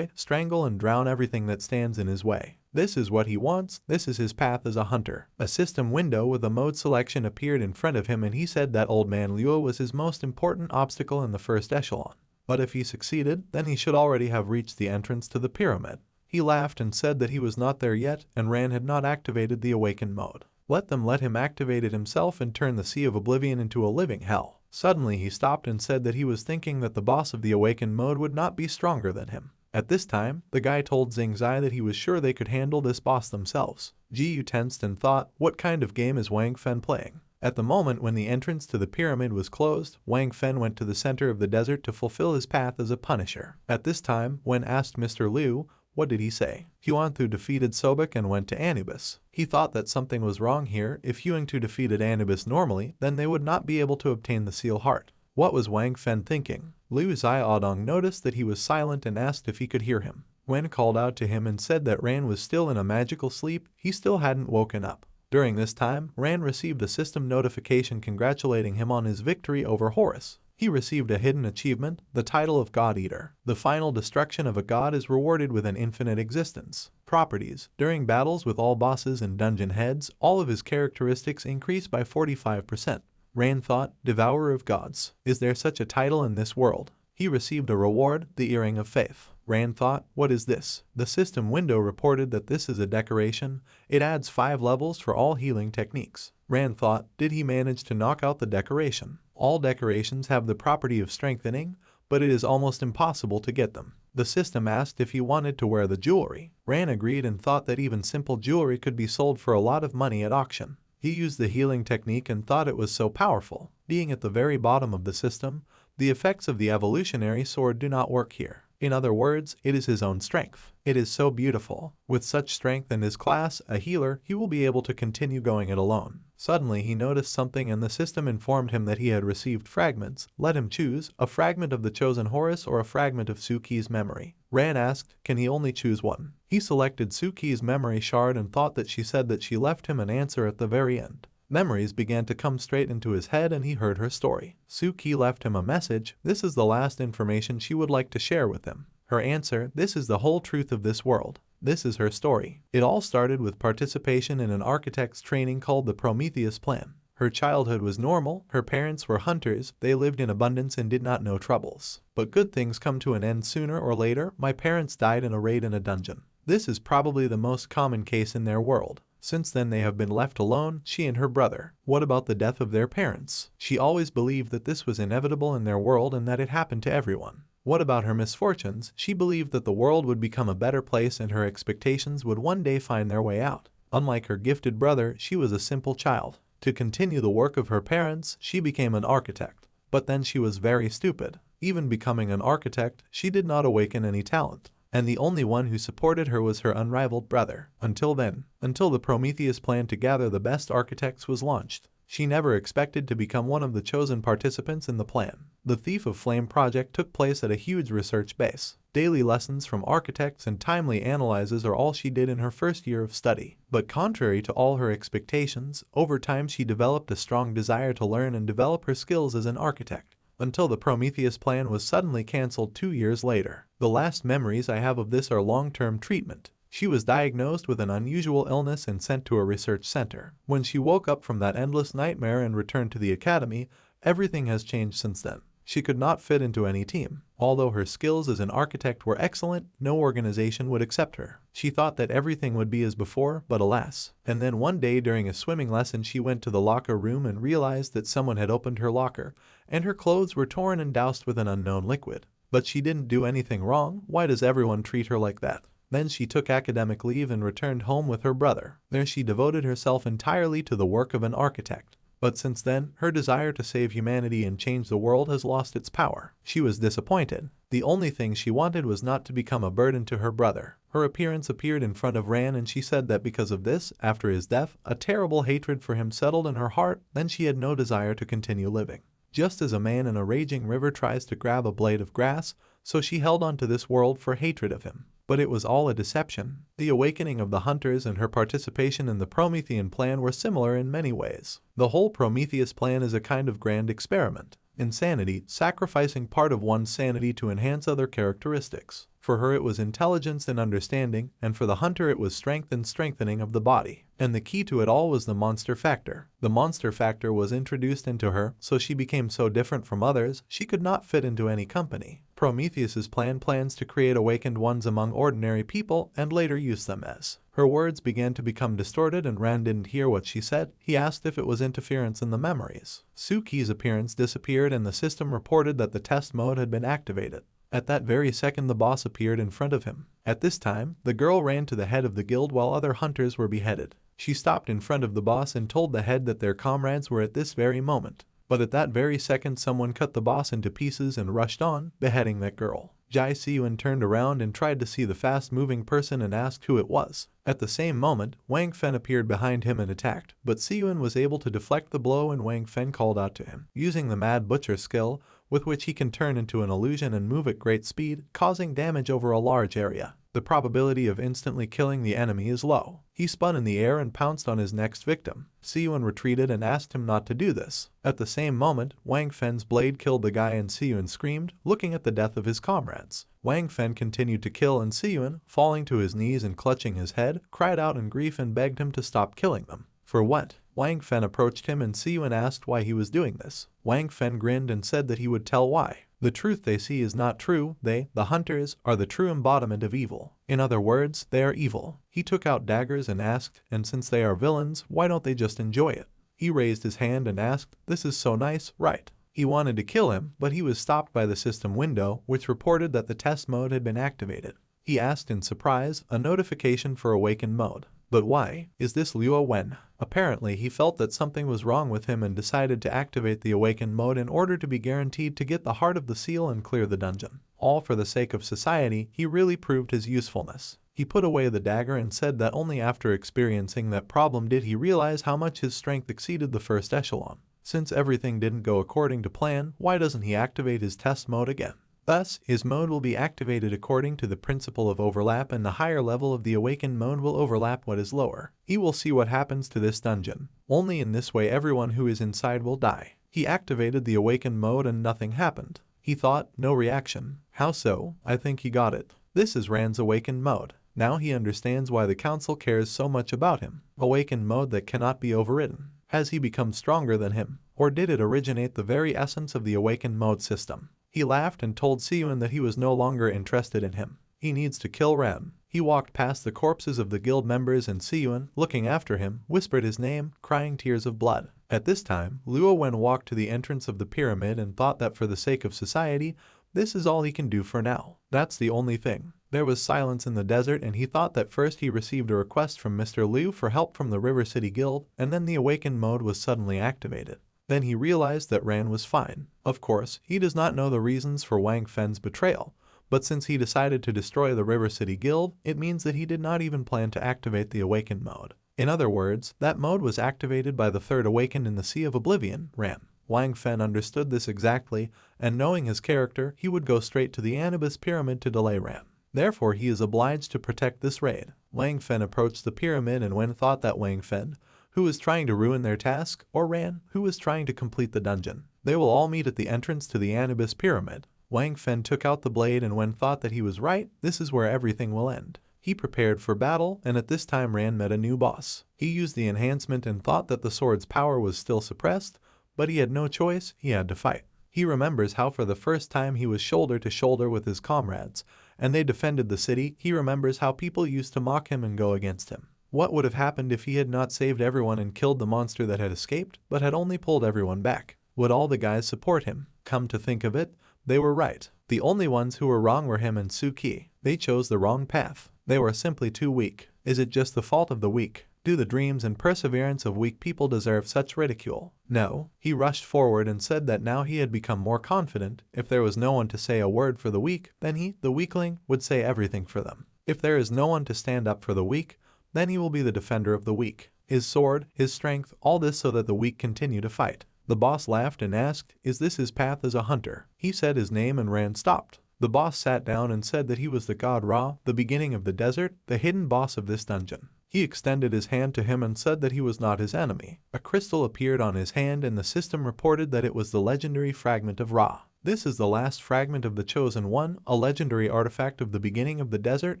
strangle and drown everything that stands in his way. This is what he wants. This is his path as a hunter. A system window with a mode selection appeared in front of him and he said that old man Liu was his most important obstacle in the first echelon. But if he succeeded, then he should already have reached the entrance to the pyramid. He laughed and said that he was not there yet, and Ran had not activated the awakened mode. Let him activate it himself and turn the Sea of Oblivion into a living hell. Suddenly he stopped and said that he was thinking that the boss of the awakened mode would not be stronger than him. At this time, the guy told Xing Zai that he was sure they could handle this boss themselves. Ji tensed and thought, what kind of game is Wang Fen playing? At the moment when the entrance to the pyramid was closed, Wang Fen went to the center of the desert to fulfill his path as a punisher. At this time, when asked Mr. Liu, what did he say? Huangtu defeated Sobek and went to Anubis. He thought that something was wrong here. If Huangtu defeated Anubis normally, then they would not be able to obtain the seal heart. What was Wang Fen thinking? Liu Xiaodong noticed that he was silent and asked if he could hear him. Wen called out to him and said that Ran was still in a magical sleep. He still hadn't woken up. During this time, Ran received a system notification congratulating him on his victory over Horus. He received a hidden achievement, the title of God Eater. The final destruction of a god is rewarded with an infinite existence. Properties. During battles with all bosses and dungeon heads, all of his characteristics increase by 45%. Ran thought, Devourer of Gods. Is there such a title in this world? He received a reward, the Earring of Faith. Ran thought, what is this? The system window reported that this is a decoration. It adds 5 levels for all healing techniques. Ran thought, did he manage to knock out the decoration? All decorations have the property of strengthening, but it is almost impossible to get them. The system asked if he wanted to wear the jewelry. Ran agreed and thought that even simple jewelry could be sold for a lot of money at auction. He used the healing technique and thought it was so powerful. Being at the very bottom of the system, the effects of the evolutionary sword do not work here. In other words, it is his own strength. It is so beautiful. With such strength in his class, a healer, he will be able to continue going it alone. Suddenly he noticed something and the system informed him that he had received fragments. Let him choose, a fragment of the chosen Horus or a fragment of Suki's memory. Ran asked, can he only choose one? He selected Suki's memory shard and thought that she said that she left him an answer at the very end. Memories began to come straight into his head and he heard her story. Suki left him a message. This is the last information she would like to share with him. Her answer, this is the whole truth of this world. This is her story. It all started with participation in an architect's training called the Prometheus Plan. Her childhood was normal, her parents were hunters, they lived in abundance and did not know troubles. But good things come to an end sooner or later. My parents died in a raid in a dungeon. This is probably the most common case in their world. Since then they have been left alone, she and her brother. What about the death of their parents? She always believed that this was inevitable in their world and that it happened to everyone. What about her misfortunes? She believed that the world would become a better place and her expectations would one day find their way out. Unlike her gifted brother, she was a simple child. To continue the work of her parents, she became an architect. But then she was very stupid. Even becoming an architect, she did not awaken any talent. And the only one who supported her was her unrivaled brother. Until then, until the Prometheus plan to gather the best architects was launched. She never expected to become one of the chosen participants in the plan. The Thief of Flame project took place at a huge research base. Daily lessons from architects and timely analyses are all she did in her first year of study. But contrary to all her expectations, over time she developed a strong desire to learn and develop her skills as an architect. Until the Prometheus plan was suddenly cancelled 2 years later. The last memories I have of this are long-term treatment. She was diagnosed with an unusual illness and sent to a research center. When she woke up from that endless nightmare and returned to the academy, everything has changed since then. She could not fit into any team. Although her skills as an architect were excellent, no organization would accept her. She thought that everything would be as before, but alas. And then one day during a swimming lesson she went to the locker room and realized that someone had opened her locker, and her clothes were torn and doused with an unknown liquid. But she didn't do anything wrong. Why does everyone treat her like that? Then she took academic leave and returned home with her brother. There she devoted herself entirely to the work of an architect. But since then, her desire to save humanity and change the world has lost its power. She was disappointed. The only thing she wanted was not to become a burden to her brother. Her appearance appeared in front of Ran and she said that because of this, after his death, a terrible hatred for him settled in her heart, then she had no desire to continue living. Just as a man in a raging river tries to grab a blade of grass, so she held on to this world for hatred of him. But it was all a deception. The awakening of the hunters and her participation in the Promethean plan were similar in many ways. The whole Prometheus plan is a kind of grand experiment. Insanity, sacrificing part of one's sanity to enhance other characteristics. For her it was intelligence and understanding, and for the hunter it was strength and strengthening of the body. And the key to it all was the monster factor. The monster factor was introduced into her, so she became so different from others, she could not fit into any company. Prometheus's plan plans to create awakened ones among ordinary people and later use them as. Her words began to become distorted and Rand didn't hear what she said. He asked if it was interference in the memories. Suki's appearance disappeared and the system reported that the test mode had been activated. At that very second the boss appeared in front of him. At this time, the girl ran to the head of the guild while other hunters were beheaded. She stopped in front of the boss and told the head that their comrades were at this very moment. But at that very second someone cut the boss into pieces and rushed on, beheading that girl. Jai Siyun turned around and tried to see the fast-moving person and asked who it was. At the same moment, Wang Fen appeared behind him and attacked, but Siyun was able to deflect the blow and Wang Fen called out to him. Using the Mad Butcher skill, with which he can turn into an illusion and move at great speed, causing damage over a large area. The probability of instantly killing the enemy is low. He spun in the air and pounced on his next victim. Siyun retreated and asked him not to do this. At the same moment, Wang Fen's blade killed the guy and Siyun screamed, looking at the death of his comrades. Wang Fen continued to kill and Siyun, falling to his knees and clutching his head, cried out in grief and begged him to stop killing them. For what? Wang Fen approached him and Siyun asked why he was doing this. Wang Fen grinned and said that he would tell why. The truth they see is not true. They, the hunters, are the true embodiment of evil. In other words, they are evil. He took out daggers and asked, and since they are villains, why don't they just enjoy it? He raised his hand and asked, this is so nice, right? He wanted to kill him, but he was stopped by the system window, which reported that the test mode had been activated. He asked in surprise, a notification for awakened mode. But why? Is this Liu Wen? Apparently he felt that something was wrong with him and decided to activate the awakened mode in order to be guaranteed to get the heart of the seal and clear the dungeon. All for the sake of society, he really proved his usefulness. He put away the dagger and said that only after experiencing that problem did he realize how much his strength exceeded the first echelon. Since everything didn't go according to plan, why doesn't he activate his test mode again? Thus, his mode will be activated according to the principle of overlap and the higher level of the awakened mode will overlap what is lower. He will see what happens to this dungeon. Only in this way everyone who is inside will die. He activated the awakened mode and nothing happened. He thought, no reaction. How so? I think he got it. This is Rand's awakened mode. Now he understands why the council cares so much about him. Awakened mode that cannot be overridden. Has he become stronger than him? Or did it originate the very essence of the awakened mode system? He laughed and told Siyun that he was no longer interested in him. He needs to kill Ran. He walked past the corpses of the guild members and Siyun, looking after him, whispered his name, crying tears of blood. At this time, Liu Wen walked to the entrance of the pyramid and thought that for the sake of society, This is all he can do for now. That's the only thing. There was silence in the desert, and he thought that first he received a request from Mr. Liu for help from the River City Guild, and then the awakened mode was suddenly activated. Then he realized that Ran was fine. Of course, he does not know the reasons for Wang Fen's betrayal, but since he decided to destroy the River City Guild, it means that he did not even plan to activate the awakened mode. In other words, that mode was activated by the third awakened in the Sea of Oblivion, Ran. Wang Fen understood this exactly, and knowing his character, he would go straight to the Anubis Pyramid to delay Ran. Therefore, he is obliged to protect this raid. Wang Fen approached the pyramid, and Wen thought that Wang Fen, who was trying to ruin their task, or Ran, who was trying to complete the dungeon. They will all meet at the entrance to the Anubis Pyramid. Wang Fen took out the blade, and Wen thought that he was right. This is where everything will end. He prepared for battle, and at this time Ran met a new boss. He used the enhancement and thought that the sword's power was still suppressed, but he had no choice, he had to fight. He remembers how for the first time he was shoulder to shoulder with his comrades, and they defended the city. He remembers how people used to mock him and go against him. What would have happened if he had not saved everyone and killed the monster that had escaped, but had only pulled everyone back? Would all the guys support him? Come to think of it, they were right. The only ones who were wrong were him and Suki. They chose the wrong path. They were simply too weak. Is it just the fault of the weak? Do the dreams and perseverance of weak people deserve such ridicule? No. He rushed forward and said that now he had become more confident. If there was no one to say a word for the weak, then he, the weakling, would say everything for them. If there is no one to stand up for the weak, then he will be the defender of the weak. His sword, his strength, all this so that the weak continue to fight. The boss laughed and asked, "Is this his path as a hunter?" He said his name and Ran stopped. The boss sat down and said that he was the god Ra, the beginning of the desert, the hidden boss of this dungeon. He extended his hand to him and said that he was not his enemy. A crystal appeared on his hand, and the system reported that it was the legendary fragment of Ra. This is the last fragment of the Chosen One, a legendary artifact of the beginning of the desert,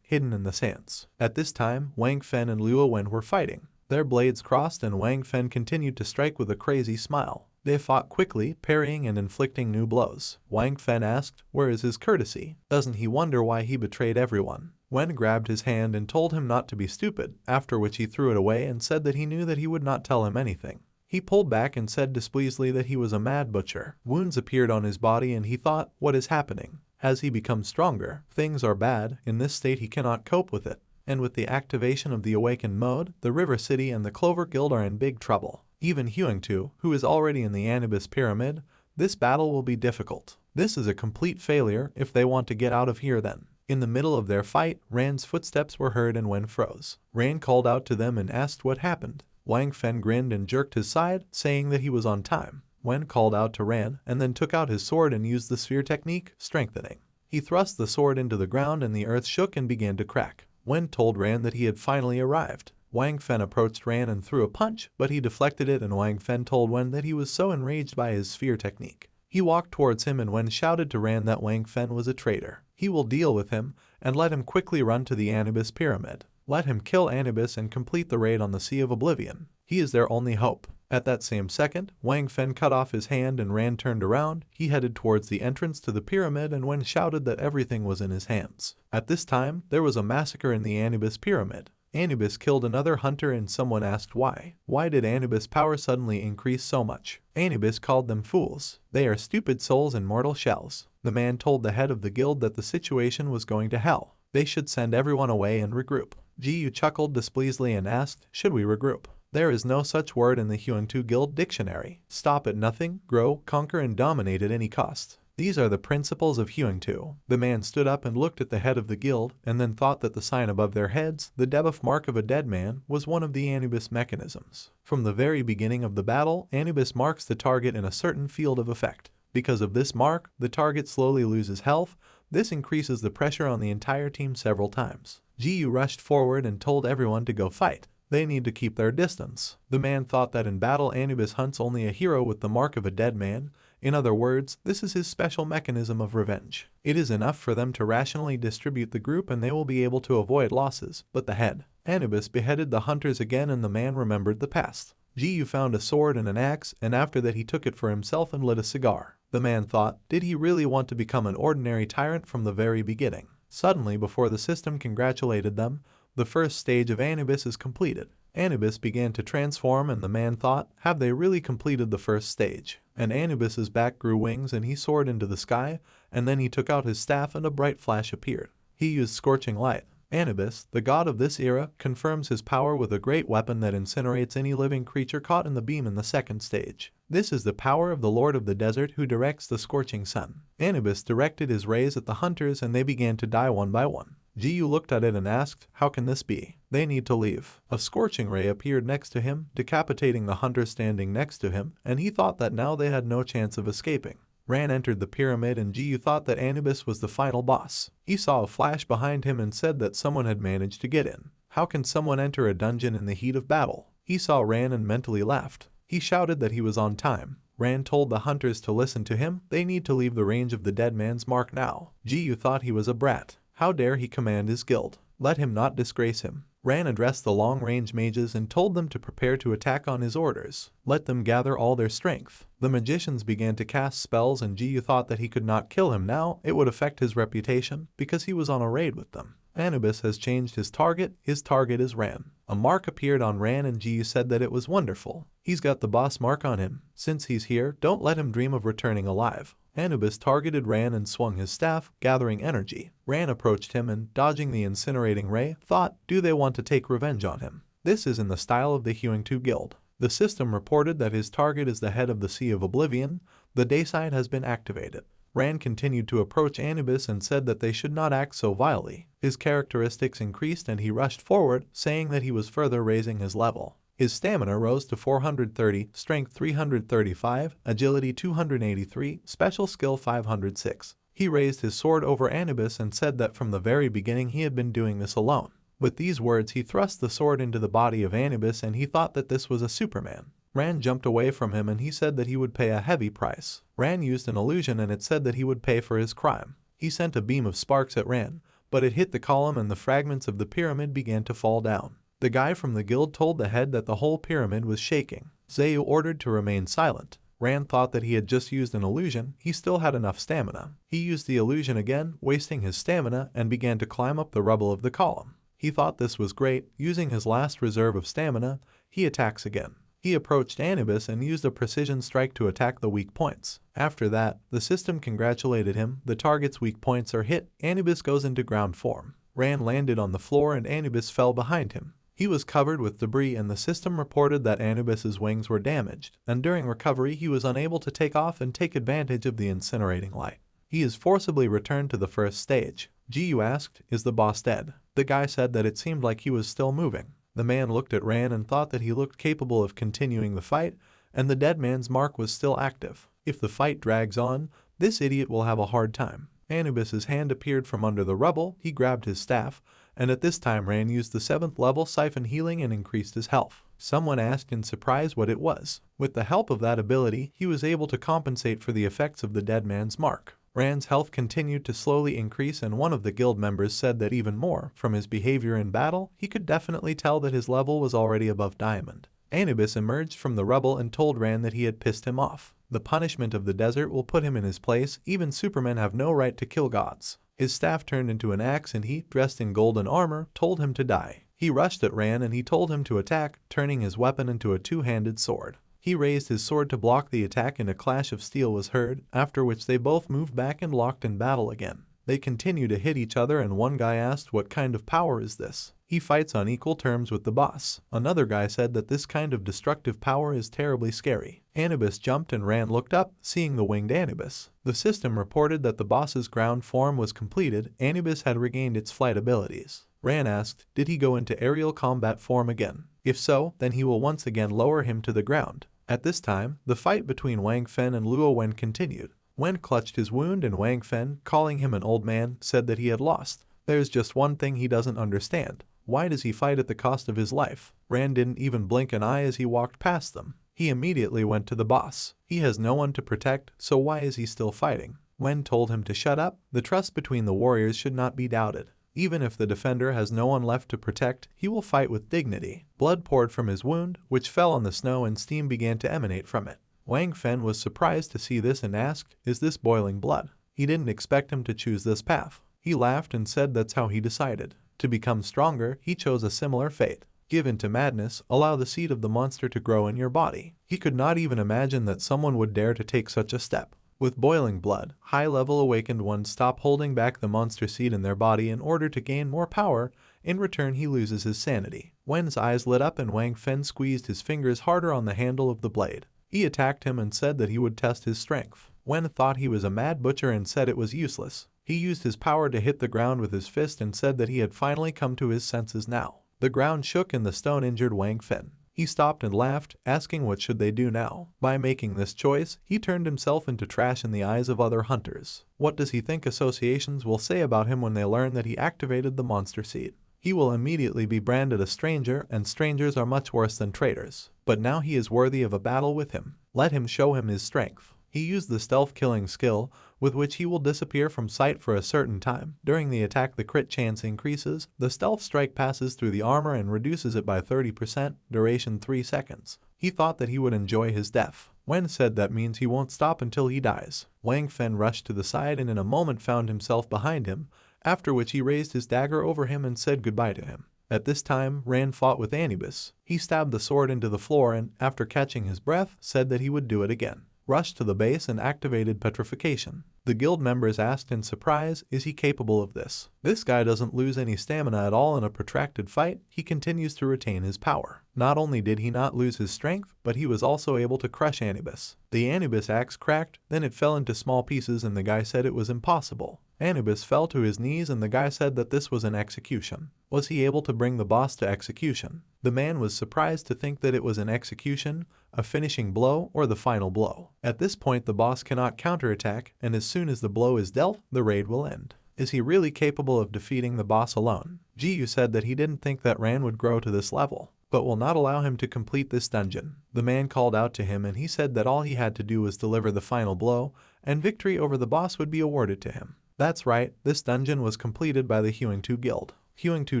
hidden in the sands. At this time, Wang Fen and Luo Wen were fighting. Their blades crossed, and Wang Fen continued to strike with a crazy smile. They fought quickly, parrying and inflicting new blows. Wang Fen asked, "Where is his courtesy? Doesn't he wonder why he betrayed everyone?" Wen grabbed his hand and told him not to be stupid, after which he threw it away and said that he knew that he would not tell him anything. He pulled back and said displeasedly that he was a mad butcher. Wounds appeared on his body, and he thought, what is happening? Has he become stronger? Things are bad. In this state he cannot cope with it. And with the activation of the awakened mode, the River City and the Clover Guild are in big trouble. Even Huangtu, who is already in the Anubis Pyramid, this battle will be difficult. This is a complete failure if they want to get out of here then. In the middle of their fight, Ran's footsteps were heard and Wen froze. Ran called out to them and asked what happened. Wang Fen grinned and jerked his side, saying that he was on time. Wen called out to Ran and then took out his sword and used the sphere technique, strengthening. He thrust the sword into the ground and the earth shook and began to crack. Wen told Ran that he had finally arrived. Wang Fen approached Ran and threw a punch, but he deflected it, and Wang Fen told Wen that he was so enraged by his sphere technique. He walked towards him, and Wen shouted to Ran that Wang Fen was a traitor. He will deal with him, and let him quickly run to the Anubis Pyramid. Let him kill Anubis and complete the raid on the Sea of Oblivion. He is their only hope. At that same second, Wang Fen cut off his hand and Ran turned around. He headed towards the entrance to the pyramid, and Wen shouted that everything was in his hands. At this time, there was a massacre in the Anubis Pyramid. Anubis killed another hunter, and someone asked why. Why did Anubis' power suddenly increase so much? Anubis called them fools. They are stupid souls in mortal shells. The man told the head of the guild that the situation was going to hell. They should send everyone away and regroup. Ji Yu chuckled displeasedly and asked, should we regroup? There is no such word in the Huangtu Guild dictionary. Stop at nothing, grow, conquer, and dominate at any cost. These are the principles of Huangtu. The man stood up and looked at the head of the guild, and then thought that the sign above their heads, the debuff mark of a dead man, was one of the Anubis mechanisms. From the very beginning of the battle, Anubis marks the target in a certain field of effect. Because of this mark, the target slowly loses health. This increases the pressure on the entire team several times. Ji Yu rushed forward and told everyone to go fight. They need to keep their distance. The man thought that in battle Anubis hunts only a hero with the mark of a dead man. In other words, this is his special mechanism of revenge. It is enough for them to rationally distribute the group and they will be able to avoid losses. But the head. Anubis beheaded the hunters again, and the man remembered the past. Ji Yu found a sword and an axe, and after that he took it for himself and lit a cigar. The man thought, did he really want to become an ordinary tyrant from the very beginning? Suddenly, before the system congratulated them, the first stage of Anubis is completed. Anubis began to transform, and the man thought, have they really completed the first stage? And Anubis's back grew wings and he soared into the sky, and then he took out his staff and a bright flash appeared. He used scorching light. Anubis, the god of this era, confirms his power with a great weapon that incinerates any living creature caught in the beam in the second stage. This is the power of the Lord of the Desert who directs the scorching sun. Anubis directed his rays at the hunters and they began to die one by one. Jiyu looked at it and asked, "How can this be? They need to leave." A scorching ray appeared next to him, decapitating the hunter standing next to him, and he thought that now they had no chance of escaping. Ran entered the pyramid and Jiyu thought that Anubis was the final boss. He saw a flash behind him and said that someone had managed to get in. How can someone enter a dungeon in the heat of battle? He saw Ran and mentally laughed. He shouted that he was on time. Ran told the hunters to listen to him. They need to leave the range of the dead man's mark now. Jiyu thought he was a brat. How dare he command his guild? Let him not disgrace him. Ran addressed the long-range mages and told them to prepare to attack on his orders. Let them gather all their strength. The magicians began to cast spells and Jiyu thought that he could not kill him now. It would affect his reputation because he was on a raid with them. Anubis has changed his target. His target is Ran. A mark appeared on Ran and Jiyu said that it was wonderful. He's got the boss mark on him. Since he's here, don't let him dream of returning alive. Anubis targeted Ran and swung his staff, gathering energy. Ran approached him and, dodging the incinerating ray, thought, do they want to take revenge on him? This is in the style of the Hewing 2 Guild. The system reported that his target is the head of the Sea of Oblivion. The dayside has been activated. Ran continued to approach Anubis and said that they should not act so vilely. His characteristics increased and he rushed forward, saying that he was further raising his level. His stamina rose to 430, strength 335, agility 283, special skill 506. He raised his sword over Anubis and said that from the very beginning he had been doing this alone. With these words he thrust the sword into the body of Anubis and he thought that this was a Superman. Ran jumped away from him and he said that he would pay a heavy price. Ran used an illusion and it said that he would pay for his crime. He sent a beam of sparks at Ran, but it hit the column and the fragments of the pyramid began to fall down. The guy from the guild told the head that the whole pyramid was shaking. Zayu ordered to remain silent. Ran thought that he had just used an illusion. He still had enough stamina. He used the illusion again, wasting his stamina, and began to climb up the rubble of the column. He thought this was great. Using his last reserve of stamina, he attacks again. He approached Anubis and used a precision strike to attack the weak points. After that, the system congratulated him. The target's weak points are hit. Anubis goes into ground form. Ran landed on the floor and Anubis fell behind him. He was covered with debris and the system reported that Anubis's wings were damaged, and during recovery he was unable to take off and take advantage of the incinerating light. He is forcibly returned to the first stage. Jiyu asked, "Is the boss dead?" The guy said that it seemed like he was still moving. The man looked at Ran and thought that he looked capable of continuing the fight, and the dead man's mark was still active. If the fight drags on, this idiot will have a hard time. Anubis's hand appeared from under the rubble. He grabbed his staff, and at this time Ran used the 7th level siphon healing and increased his health. Someone asked in surprise what it was. With the help of that ability, he was able to compensate for the effects of the dead man's mark. Ran's health continued to slowly increase and one of the guild members said that even more, from his behavior in battle, he could definitely tell that his level was already above diamond. Anubis emerged from the rubble and told Ran that he had pissed him off. The punishment of the desert will put him in his place. Even supermen have no right to kill gods. His staff turned into an axe and he, dressed in golden armor, told him to die. He rushed at Ran and he told him to attack, turning his weapon into a two-handed sword. He raised his sword to block the attack and a clash of steel was heard, after which they both moved back and locked in battle again. They continue to hit each other and one guy asked, "What kind of power is this?" He fights on equal terms with the boss. Another guy said that this kind of destructive power is terribly scary. Anubis jumped and Ran looked up, seeing the winged Anubis. The system reported that the boss's ground form was completed. Anubis had regained its flight abilities. Ran asked, did he go into aerial combat form again? If so, then he will once again lower him to the ground. At this time, the fight between Wang Fen and Luo Wen continued. Wen clutched his wound and Wang Fen, calling him an old man, said that he had lost. There's just one thing he doesn't understand. Why does he fight at the cost of his life? Ran didn't even blink an eye as he walked past them. He immediately went to the boss. He has no one to protect, so why is he still fighting? Wen told him to shut up. The trust between the warriors should not be doubted. Even if the defender has no one left to protect, he will fight with dignity. Blood poured from his wound, which fell on the snow and steam began to emanate from it. Wang Fen was surprised to see this and asked, "Is this boiling blood?" He didn't expect him to choose this path. He laughed and said that's how he decided. To become stronger, he chose a similar fate. Give in to madness, allow the seed of the monster to grow in your body. He could not even imagine that someone would dare to take such a step. With boiling blood, high-level awakened ones stop holding back the monster seed in their body in order to gain more power. In return, he loses his sanity. Wen's eyes lit up and Wang Fen squeezed his fingers harder on the handle of the blade. He attacked him and said that he would test his strength. Wen thought he was a mad butcher and said it was useless. He used his power to hit the ground with his fist and said that he had finally come to his senses now. The ground shook and the stone injured Wang Fen. He stopped and laughed, asking what should they do now. By making this choice, he turned himself into trash in the eyes of other hunters. What does he think associations will say about him when they learn that he activated the monster seed? He will immediately be branded a stranger, and strangers are much worse than traitors. But now he is worthy of a battle with him. Let him show him his strength. He used the stealth killing skill, with which he will disappear from sight for a certain time. During the attack, the crit chance increases. The stealth strike passes through the armor and reduces it by 30%, duration 3 seconds. He thought that he would enjoy his death. Wen said that means he won't stop until he dies. Wang Fen rushed to the side and in a moment found himself behind him, after which he raised his dagger over him and said goodbye to him. At this time, Ran fought with Anubis. He stabbed the sword into the floor and, after catching his breath, said that he would do it again. Rushed to the base and activated petrification. The guild members asked in surprise, is he capable of this? This guy doesn't lose any stamina at all in a protracted fight, he continues to retain his power. Not only did he not lose his strength, but he was also able to crush Anubis. The Anubis axe cracked, then it fell into small pieces and the guy said it was impossible. Anubis fell to his knees and the guy said that this was an execution. Was he able to bring the boss to execution? The man was surprised to think that it was an execution, a finishing blow, or the final blow. At this point the boss cannot counterattack, and as soon as the blow is dealt, the raid will end. Is he really capable of defeating the boss alone? Jiyu said that he didn't think that Ran would grow to this level, but will not allow him to complete this dungeon. The man called out to him and he said that all he had to do was deliver the final blow, and victory over the boss would be awarded to him. That's right, this dungeon was completed by the Hewing 2 Guild. Hewing 2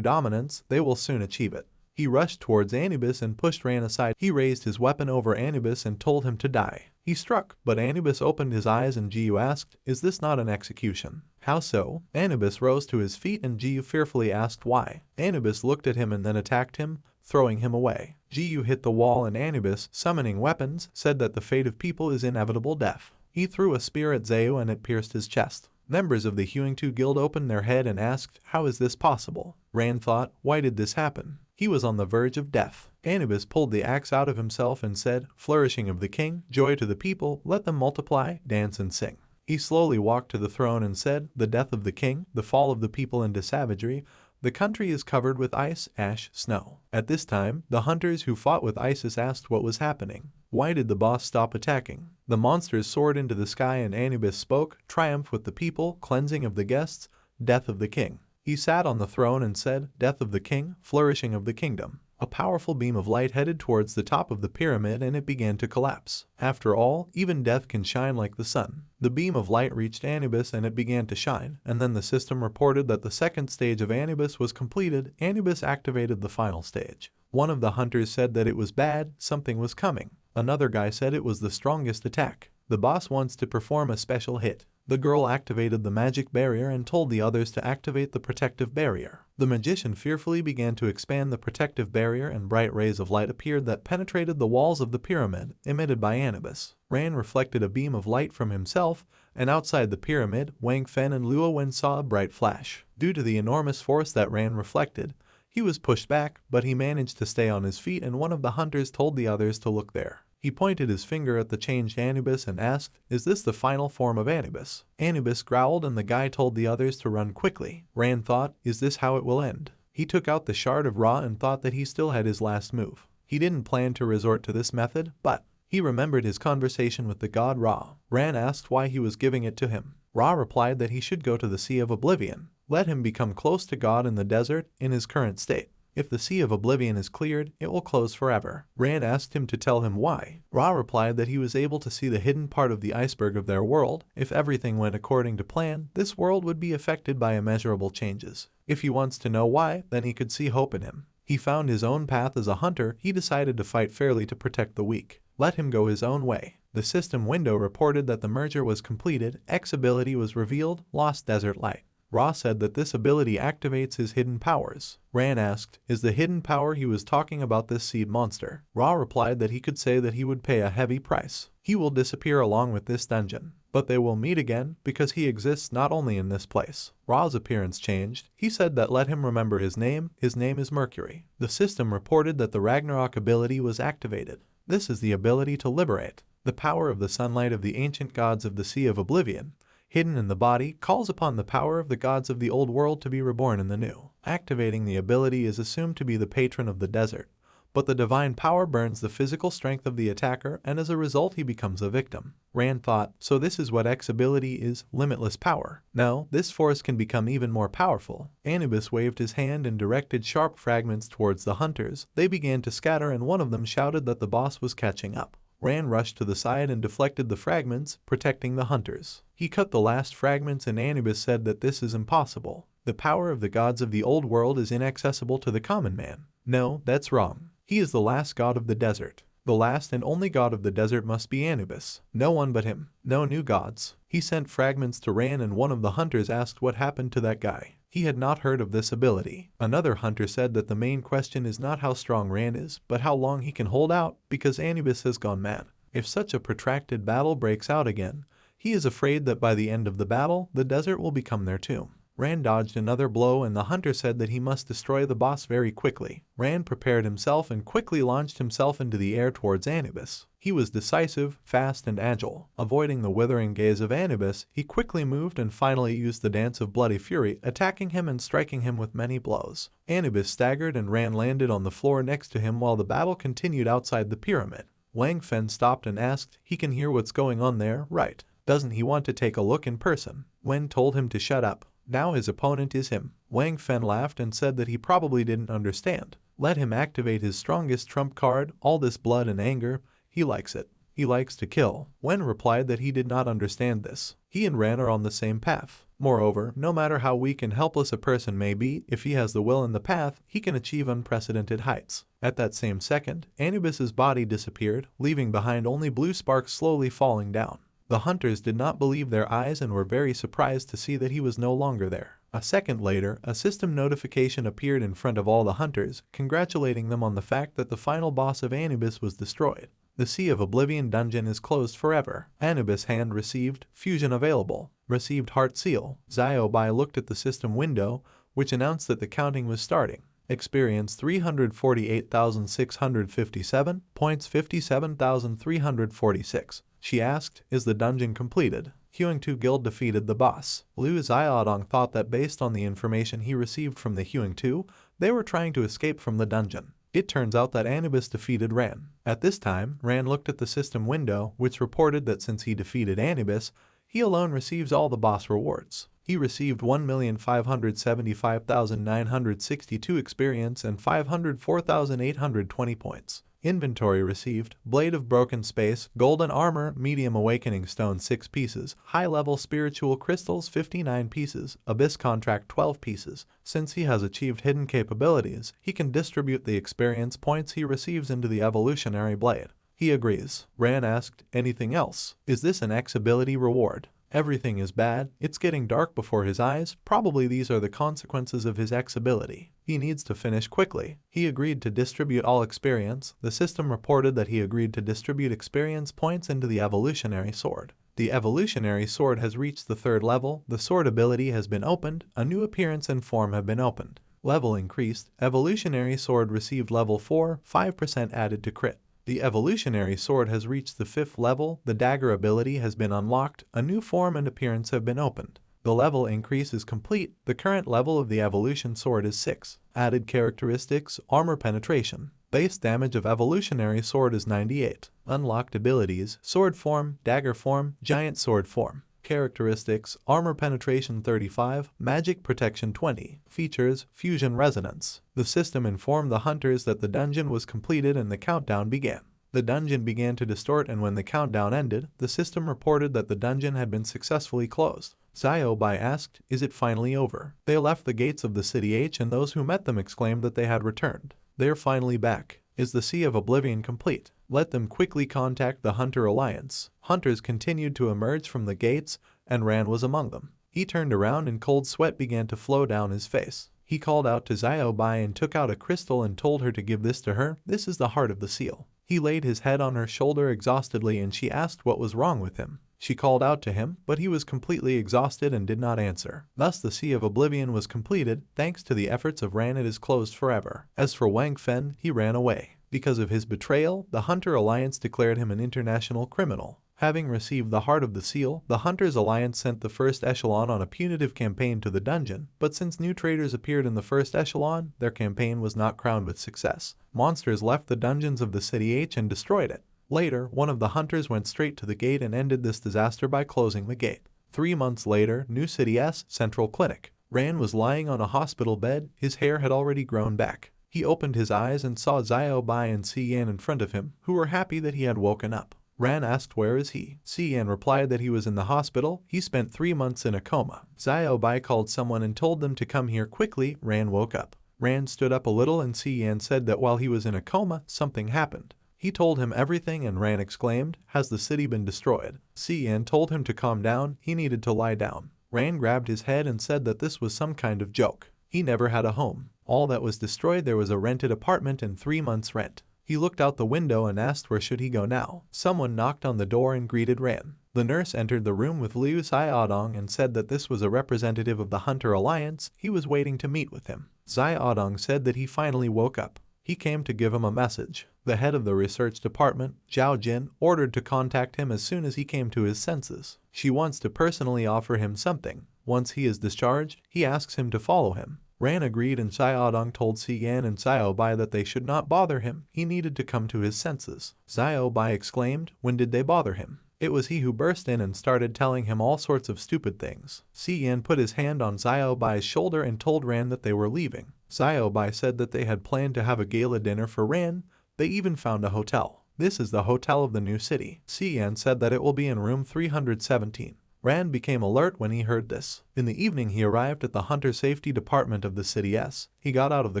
dominance, they will soon achieve it. He rushed towards Anubis and pushed Ran aside. He raised his weapon over Anubis and told him to die. He struck, but Anubis opened his eyes and Jiyu asked, is this not an execution? How so? Anubis rose to his feet and Jiyu fearfully asked why. Anubis looked at him and then attacked him, throwing him away. Jiyu hit the wall and Anubis, summoning weapons, said that the fate of people is inevitable death. He threw a spear at Zayu and it pierced his chest. Members of the Hewing 2 Guild opened their head and asked, how is this possible? Ran thought, why did this happen? He was on the verge of death. Anubis pulled the axe out of himself and said, flourishing of the king, joy to the people, let them multiply, dance and sing. He slowly walked to the throne and said, the death of the king, the fall of the people into savagery, the country is covered with ice, ash, snow. At this time, the hunters who fought with Isis asked what was happening. Why did the boss stop attacking? The monsters soared into the sky and Anubis spoke, triumph with the people, cleansing of the guests, death of the king. He sat on the throne and said, death of the king, flourishing of the kingdom. A powerful beam of light headed towards the top of the pyramid and it began to collapse. After all, even death can shine like the sun. The beam of light reached Anubis and it began to shine, and then the system reported that the second stage of Anubis was completed. Anubis activated the final stage. One of the hunters said that it was bad, something was coming. Another guy said it was the strongest attack. The boss wants to perform a special hit. The girl activated the magic barrier and told the others to activate the protective barrier. The magician fearfully began to expand the protective barrier and bright rays of light appeared that penetrated the walls of the pyramid, emitted by Anubis. Ran reflected a beam of light from himself, and outside the pyramid, Wang Fen and Luo Wen saw a bright flash. Due to the enormous force that Ran reflected, he was pushed back, but he managed to stay on his feet and one of the hunters told the others to look there. He pointed his finger at the changed Anubis and asked, is this the final form of Anubis? Anubis growled and the guy told the others to run quickly. Ran thought, is this how it will end? He took out the shard of Ra and thought that he still had his last move. He didn't plan to resort to this method, but he remembered his conversation with the god Ra. Ran asked why he was giving it to him. Ra replied that he should go to the Sea of Oblivion. Let him become close to God in the desert in his current state. If the Sea of Oblivion is cleared, it will close forever. Ran asked him to tell him why. Ra replied that he was able to see the hidden part of the iceberg of their world. If everything went according to plan, this world would be affected by immeasurable changes. If he wants to know why, then he could see hope in him. He found his own path as a hunter. He decided to fight fairly to protect the weak. Let him go his own way. The system window reported that the merger was completed. X ability was revealed, lost desert light. Ra said that this ability activates his hidden powers. Ran asked, is the hidden power he was talking about this seed monster? Ra replied that he could say that he would pay a heavy price. He will disappear along with this dungeon. but they will meet again because he exists not only in this place. Ra's appearance changed. He said that let him remember his name is Mercury. The system reported that the Ragnarok ability was activated. This is the ability to liberate. The power of the sunlight of the ancient gods of the Sea of Oblivion, hidden in the body, calls upon the power of the gods of the old world to be reborn in the new. Activating the ability is assumed to be the patron of the desert, but the divine power burns the physical strength of the attacker, and as a result he becomes a victim. Rand thought, so this is what X ability is, limitless power. No, this force can become even more powerful. Anubis waved his hand and directed sharp fragments towards the hunters. They began to scatter and one of them shouted that the boss was catching up. Rand rushed to the side and deflected the fragments, protecting the hunters. He cut the last fragments and Anubis said that this is impossible. The power of the gods of the old world is inaccessible to the common man. No, that's wrong. He is the last god of the desert. The last and only god of the desert must be Anubis. No one but him. No new gods. He sent fragments to Rand and one of the hunters asked what happened to that guy. He had not heard of this ability. Another hunter said that the main question is not how strong Rand is, but how long he can hold out, because Anubis has gone mad. If such a protracted battle breaks out again, he is afraid that by the end of the battle, the desert will become their tomb. Rand dodged another blow and the hunter said that he must destroy the boss very quickly. Rand prepared himself and quickly launched himself into the air towards Anubis. He was decisive, fast, and agile. Avoiding the withering gaze of Anubis, he quickly moved and finally used the Dance of Bloody Fury, attacking him and striking him with many blows. Anubis staggered and Rand landed on the floor next to him while the battle continued outside the pyramid. Wang Fen stopped and asked, he can hear what's going on there, right? Doesn't he want to take a look in person? Wen told him to shut up. Now his opponent is him. Wang Fen laughed and said that he probably didn't understand. Let him activate his strongest trump card, all this blood and anger. He likes it. He likes to kill. Wen replied that he did not understand this. He and Ran are on the same path. Moreover, no matter how weak and helpless a person may be, if he has the will and the path, he can achieve unprecedented heights. At that same second, Anubis's body disappeared, leaving behind only blue sparks slowly falling down. The hunters did not believe their eyes and were very surprised to see that he was no longer there. A second later, a system notification appeared in front of all the hunters, congratulating them on the fact that the final boss of Anubis was destroyed. The Sea of Oblivion dungeon is closed forever. Anubis hand received, fusion available. Received heart seal. Ziobai looked at the system window, which announced that the counting was starting. Experience 348,657, points 57,346. She asked, is the dungeon completed? Huang-Tu Guild defeated the boss. Liu Xiaodong thought that based on the information he received from the Huang-Tu, they were trying to escape from the dungeon. It turns out that Anubis defeated Ran. At this time, Ran looked at the system window, which reported that since he defeated Anubis, he alone receives all the boss rewards. He received 1,575,962 experience and 504,820 points. Inventory received, Blade of Broken Space, Golden Armor, Medium Awakening Stone 6 pieces, High-Level Spiritual Crystals 59 pieces, Abyss Contract 12 pieces. Since he has achieved hidden capabilities, he can distribute the experience points he receives into the Evolutionary Blade. He agrees. Ran asked, anything else? Is this an X ability reward? Everything is bad, it's getting dark before his eyes, probably these are the consequences of his X ability. He needs to finish quickly. He agreed to distribute all experience. The system reported that he agreed to distribute experience points into the evolutionary sword. The evolutionary sword has reached the 3rd level, the sword ability has been opened, a new appearance and form have been opened. Level increased, evolutionary sword received level 4, 5% added to crit. The evolutionary sword has reached the 5th level, the dagger ability has been unlocked, a new form and appearance have been opened. The level increase is complete, the current level of the evolution sword is 6. Added characteristics, armor penetration. Base damage of evolutionary sword is 98. Unlocked abilities, sword form, dagger form, giant sword form. Characteristics, armor penetration 35, magic protection 20. Features, fusion resonance. The system informed the hunters that the dungeon was completed and the countdown began. The dungeon began to distort and when the countdown ended, the system reported that the dungeon had been successfully closed. Ziobai asked, is it finally over? They left the gates of the city H and those who met them exclaimed that they had returned. They're finally back. Is the Sea of Oblivion complete? Let them quickly contact the Hunter Alliance. Hunters continued to emerge from the gates, and Ran was among them. He turned around and cold sweat began to flow down his face. He called out to Ziobai and took out a crystal and told her to give this to her. This is the heart of the seal. He laid his head on her shoulder exhaustedly and she asked what was wrong with him. She called out to him, but he was completely exhausted and did not answer. Thus the Sea of Oblivion was completed, thanks to the efforts of Ran. It is closed forever. As for Wang Fen, he ran away. Because of his betrayal, the Hunter Alliance declared him an international criminal. Having received the Heart of the Seal, the Hunters Alliance sent the first echelon on a punitive campaign to the dungeon, but since new traitors appeared in the first echelon, their campaign was not crowned with success. Monsters left the dungeons of the City H and destroyed it. Later, one of the hunters went straight to the gate and ended this disaster by closing the gate. 3 months later, New City S, Central Clinic. Ran was lying on a hospital bed, his hair had already grown back. He opened his eyes and saw Xiao Bai and Si Yan in front of him, who were happy that he had woken up. Ran asked where is he. Si Yan replied that he was in the hospital, he spent 3 months in a coma. Xiao Bai called someone and told them to come here quickly. Ran woke up. Ran stood up a little and Si Yan said that while he was in a coma, something happened. He told him everything and Ran exclaimed, "Has the city been destroyed?" Si Yan told him to calm down, he needed to lie down. Ran grabbed his head and said that this was some kind of joke. He never had a home. All that was destroyed, there was a rented apartment and 3 months rent. He looked out the window and asked where should he go now. Someone knocked on the door and greeted Ran. The nurse entered the room with Liu Xiaodong and said that this was a representative of the Hunter Alliance. He was waiting to meet with him. Xiaodong said that he finally woke up. He came to give him a message. The head of the research department, Zhao Jin, ordered to contact him as soon as he came to his senses. She wants to personally offer him something. Once he is discharged, he asks him to follow him. Ran agreed and Xiaodong told Si Yan and Xiao Bai that they should not bother him. He needed to come to his senses. Xiao Bai exclaimed, when did they bother him? It was he who burst in and started telling him all sorts of stupid things. Si Yan put his hand on Xiao Bai's shoulder and told Ran that they were leaving. Xiao Bai said that they had planned to have a gala dinner for Ran. They even found a hotel. This is the hotel of the new city. Si Yan said that it will be in room 317. Ran became alert when he heard this. In the evening he arrived at the Hunter Safety Department of the City S. He got out of the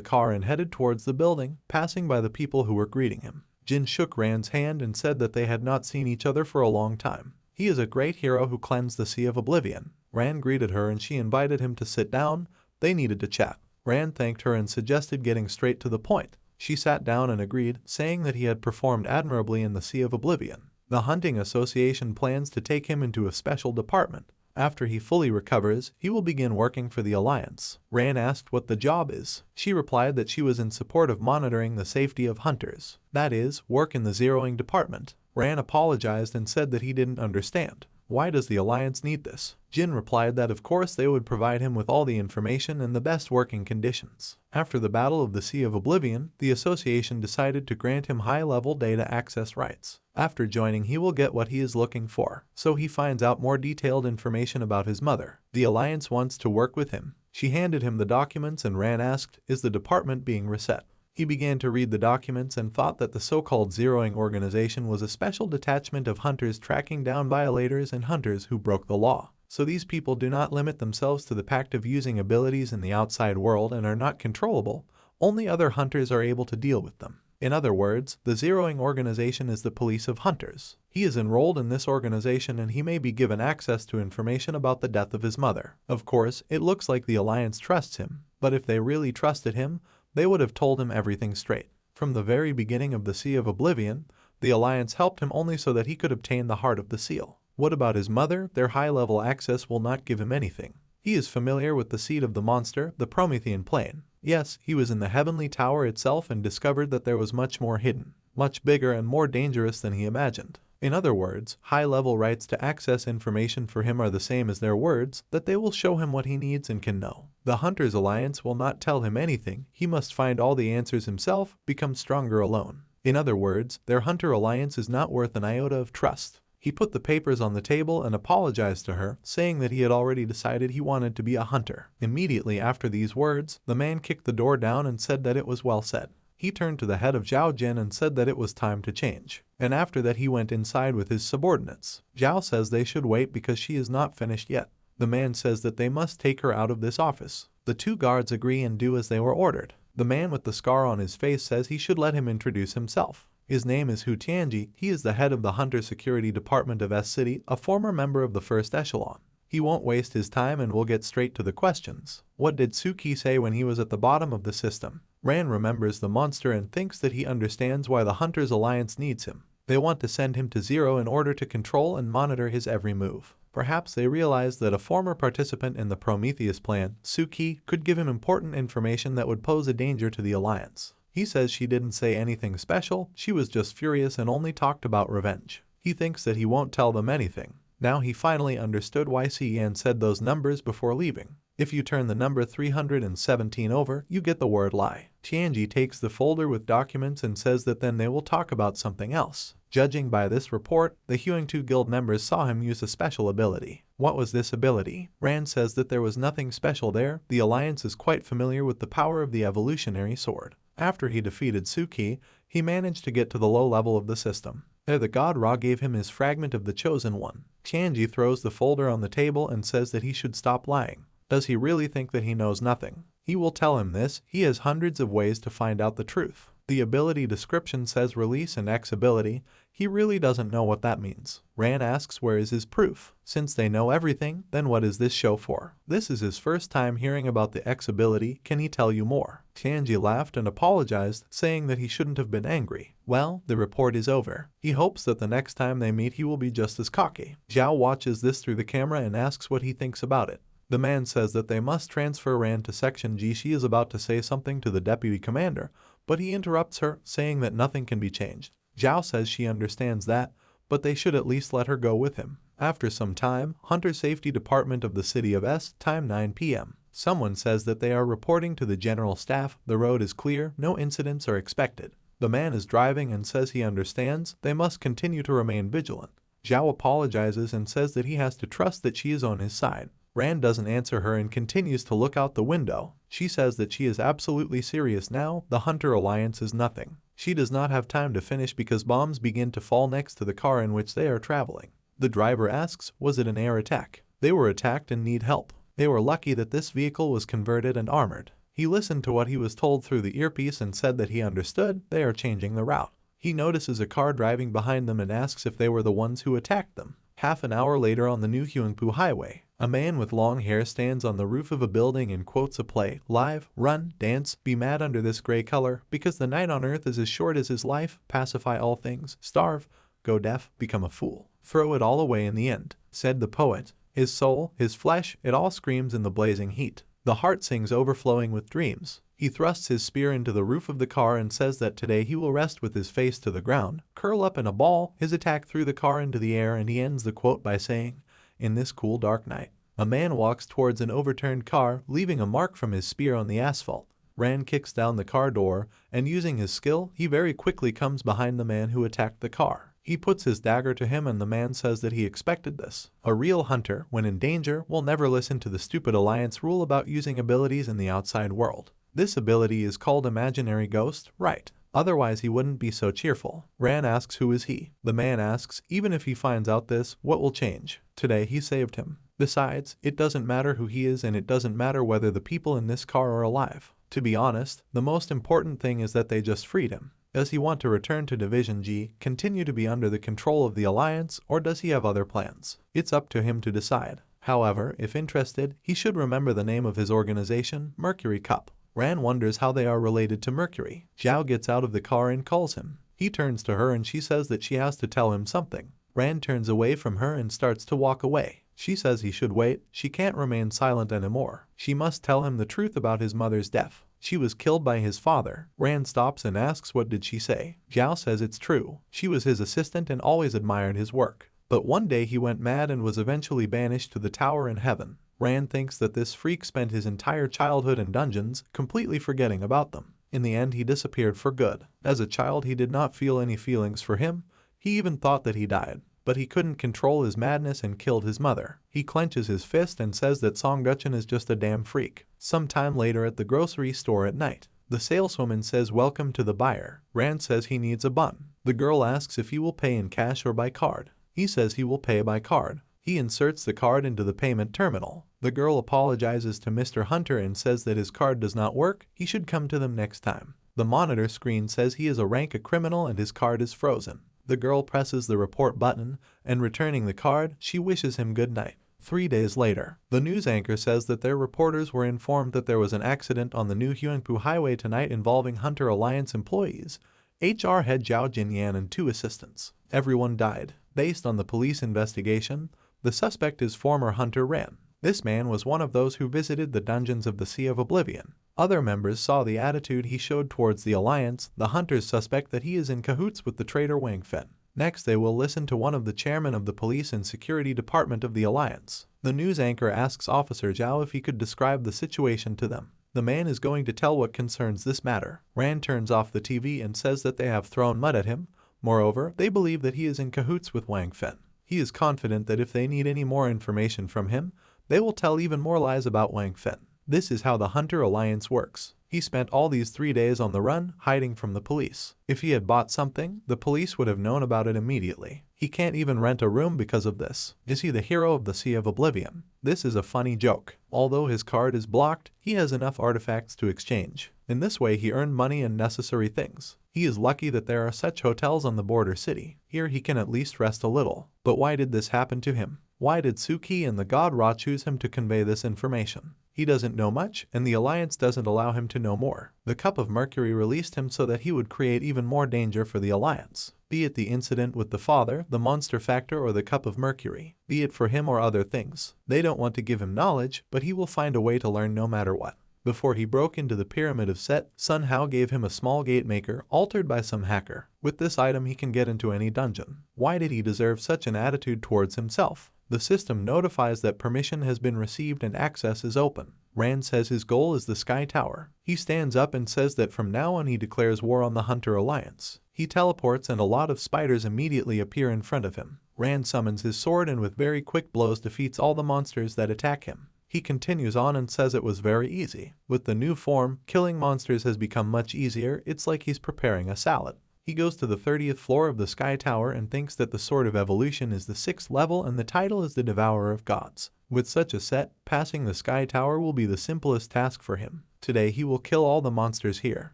car and headed towards the building, passing by the people who were greeting him. Jin shook Ran's hand and said that they had not seen each other for a long time. He is a great hero who cleansed the Sea of Oblivion. Ran greeted her and she invited him to sit down. They needed to chat. Ran thanked her and suggested getting straight to the point. She sat down and agreed, saying that he had performed admirably in the Sea of Oblivion. The Hunting Association plans to take him into a special department. After he fully recovers, he will begin working for the Alliance. Ran asked what the job is. She replied that she was in support of monitoring the safety of hunters. That is, work in the zeroing department. Ran apologized and said that he didn't understand. Why does the Alliance need this? Jin replied that of course they would provide him with all the information and the best working conditions. After the Battle of the Sea of Oblivion, the association decided to grant him high-level data access rights. After joining, he will get what he is looking for, so he finds out more detailed information about his mother. The Alliance wants to work with him. She handed him the documents and Ran asked, "Is the department being reset?" He began to read the documents and thought that the so-called zeroing organization was a special detachment of hunters tracking down violators and hunters who broke the law. So these people do not limit themselves to the pact of using abilities in the outside world and are not controllable. Only other hunters are able to deal with them. In other words, the zeroing organization is the police of hunters. He is enrolled in this organization and he may be given access to information about the death of his mother. Of course, it looks like the Alliance trusts him, but if they really trusted him, they would have told him everything straight. From the very beginning of the Sea of Oblivion, the Alliance helped him only so that he could obtain the Heart of the Seal. What about his mother? Their high-level access will not give him anything. He is familiar with the seat of the monster, the Promethean plane. Yes, he was in the Heavenly Tower itself and discovered that there was much more hidden, much bigger and more dangerous than he imagined. In other words, high-level rights to access information for him are the same as their words, that they will show him what he needs and can know. The Hunters Alliance will not tell him anything, he must find all the answers himself, become stronger alone. In other words, their Hunter Alliance is not worth an iota of trust. He put the papers on the table and apologized to her, saying that he had already decided he wanted to be a hunter. Immediately after these words, the man kicked the door down and said that it was well said. He turned to the head of Zhao Jin and said that it was time to change. And after that he went inside with his subordinates. Zhao says they should wait because she is not finished yet. The man says that they must take her out of this office. The 2 guards agree and do as they were ordered. The man with the scar on his face says he should let him introduce himself. His name is Hu Tianji. He is the head of the Hunter Security Department of S City, a former member of the first echelon. He won't waste his time and will get straight to the questions. What did Suki say when he was at the bottom of the system? Ran remembers the monster and thinks that he understands why the Hunters Alliance needs him. They want to send him to zero in order to control and monitor his every move. Perhaps they realize that a former participant in the Prometheus plan, Suki, could give him important information that would pose a danger to the Alliance. He says she didn't say anything special, she was just furious and only talked about revenge. He thinks that he won't tell them anything. Now he finally understood why Cian said those numbers before leaving. If you turn the number 317 over, you get the word lie. Tianji takes the folder with documents and says that then they will talk about something else. Judging by this report, the Huangtu Guild members saw him use a special ability. What was this ability? Rand says that there was nothing special there. The Alliance is quite familiar with the power of the evolutionary sword. After he defeated Suki, he managed to get to the low level of the system. There the god Ra gave him his fragment of the Chosen One. Tianji throws the folder on the table and says that he should stop lying. Does he really think that he knows nothing? He will tell him this. He has hundreds of ways to find out the truth. The ability description says release and X ability. He really doesn't know what that means. Rand asks where is his proof. Since they know everything, then what is this show for? This is his first time hearing about the X ability. Can he tell you more? Tianji laughed and apologized, saying that he shouldn't have been angry. Well, the report is over. He hopes that the next time they meet he will be just as cocky. Zhao watches this through the camera and asks what he thinks about it. The man says that they must transfer Rand to Section G. She is about to say something to the deputy commander, but he interrupts her, saying that nothing can be changed. Zhao says she understands that, but they should at least let her go with him. After some time, Hunter Safety Department of the City of S, time 9 p.m. Someone says that they are reporting to the general staff. The road is clear, no incidents are expected. The man is driving and says he understands. They must continue to remain vigilant. Zhao apologizes and says that he has to trust that she is on his side. Rand doesn't answer her and continues to look out the window. She says that she is absolutely serious now. The Hunter Alliance is nothing. She does not have time to finish because bombs begin to fall next to the car in which they are traveling. The driver asks, was it an air attack? They were attacked and need help. They were lucky that this vehicle was converted and armored. He listened to what he was told through the earpiece and said that he understood. They are changing the route. He notices a car driving behind them and asks if they were the ones who attacked them. Half an hour later on the new Huangpu Highway, a man with long hair stands on the roof of a building and quotes a play. Live, run, dance, be mad under this gray color, because the night on earth is as short as his life, pacify all things, starve, go deaf, become a fool, throw it all away in the end, said the poet. His soul, his flesh, it all screams in the blazing heat. The heart sings overflowing with dreams. He thrusts his spear into the roof of the car and says that today he will rest with his face to the ground, curl up in a ball. His attack threw the car into the air, and he ends the quote by saying, in this cool dark night. A man walks towards an overturned car, leaving a mark from his spear on the asphalt. Rand kicks down the car door, and using his skill, he very quickly comes behind the man who attacked the car. He puts his dagger to him and the man says that he expected this. A real hunter, when in danger, will never listen to the stupid Alliance rule about using abilities in the outside world. This ability is called Imaginary Ghost, right? Otherwise he wouldn't be so cheerful. Rand asks who is he. The man asks, even if he finds out this, what will change? Today he saved him. Besides, it doesn't matter who he is and it doesn't matter whether the people in this car are alive. To be honest, the most important thing is that they just freed him. Does he want to return to Division G, continue to be under the control of the Alliance, or does he have other plans? It's up to him to decide. However, if interested, he should remember the name of his organization, Mercury Cup. Rand wonders how they are related to Mercury. Zhao gets out of the car and calls him. He turns to her and she says that she has to tell him something. Rand turns away from her and starts to walk away. She says he should wait. She can't remain silent anymore. She must tell him the truth about his mother's death. She was killed by his father. Rand stops and asks what did she say. Zhao says it's true. She was his assistant and always admired his work. But one day he went mad and was eventually banished to the tower in heaven. Rand thinks that this freak spent his entire childhood in dungeons, completely forgetting about them. In the end he disappeared for good. As a child he did not feel any feelings for him. He even thought that he died. But he couldn't control his madness and killed his mother. He clenches his fist and says that Song Gutchen is just a damn freak. Sometime later at the grocery store at night, the saleswoman says welcome to the buyer. Rand says he needs a bun. The girl asks if he will pay in cash or by card. He says he will pay by card. He inserts the card into the payment terminal. The girl apologizes to Mr. Hunter and says that his card does not work. He should come to them next time. The monitor screen says he is a criminal and his card is frozen. The girl presses the report button, and returning the card, she wishes him good night. 3 days later, the news anchor says that their reporters were informed that there was an accident on the new Huangpu Highway tonight involving Hunter Alliance employees. HR head Zhao Jinyan and 2 assistants. Everyone died. Based on the police investigation, the suspect is former hunter Ran. This man was one of those who visited the dungeons of the Sea of Oblivion. Other members saw the attitude he showed towards the Alliance. The hunters suspect that he is in cahoots with the traitor Wang Fen. Next, they will listen to one of the chairmen of the Police and Security Department of the Alliance. The news anchor asks Officer Zhao if he could describe the situation to them. The man is going to tell what concerns this matter. Ran turns off the TV and says that they have thrown mud at him. Moreover, they believe that he is in cahoots with Wang Fen. He is confident that if they need any more information from him, they will tell even more lies about Wang Fen. This is how the Hunter Alliance works. He spent all these 3 days on the run, hiding from the police. If he had bought something, the police would have known about it immediately. He can't even rent a room because of this. Is he the hero of the Sea of Oblivion? This is a funny joke. Although his card is blocked, he has enough artifacts to exchange. In this way, he earned money and necessary things. He is lucky that there are such hotels on the border city. Here he can at least rest a little. But why did this happen to him? Why did Suki and the god Ra choose him to convey this information? He doesn't know much, and the Alliance doesn't allow him to know more. The Cup of Mercury released him so that he would create even more danger for the Alliance. Be it the incident with the father, the monster factor, or the Cup of Mercury. Be it for him or other things. They don't want to give him knowledge, but he will find a way to learn no matter what. Before he broke into the Pyramid of Set, Sun Hao gave him a small gate maker, altered by some hacker. With this item he can get into any dungeon. Why did he deserve such an attitude towards himself? The system notifies that permission has been received and access is open. Rand says his goal is the Sky Tower. He stands up and says that from now on he declares war on the Hunter Alliance. He teleports and a lot of spiders immediately appear in front of him. Rand summons his sword and with very quick blows defeats all the monsters that attack him. He continues on and says it was very easy. With the new form, killing monsters has become much easier. It's like he's preparing a salad. He goes to the 30th floor of the Sky Tower and thinks that the Sword of Evolution is the 6th level and the title is the Devourer of Gods. With such a set, passing the Sky Tower will be the simplest task for him. Today he will kill all the monsters here.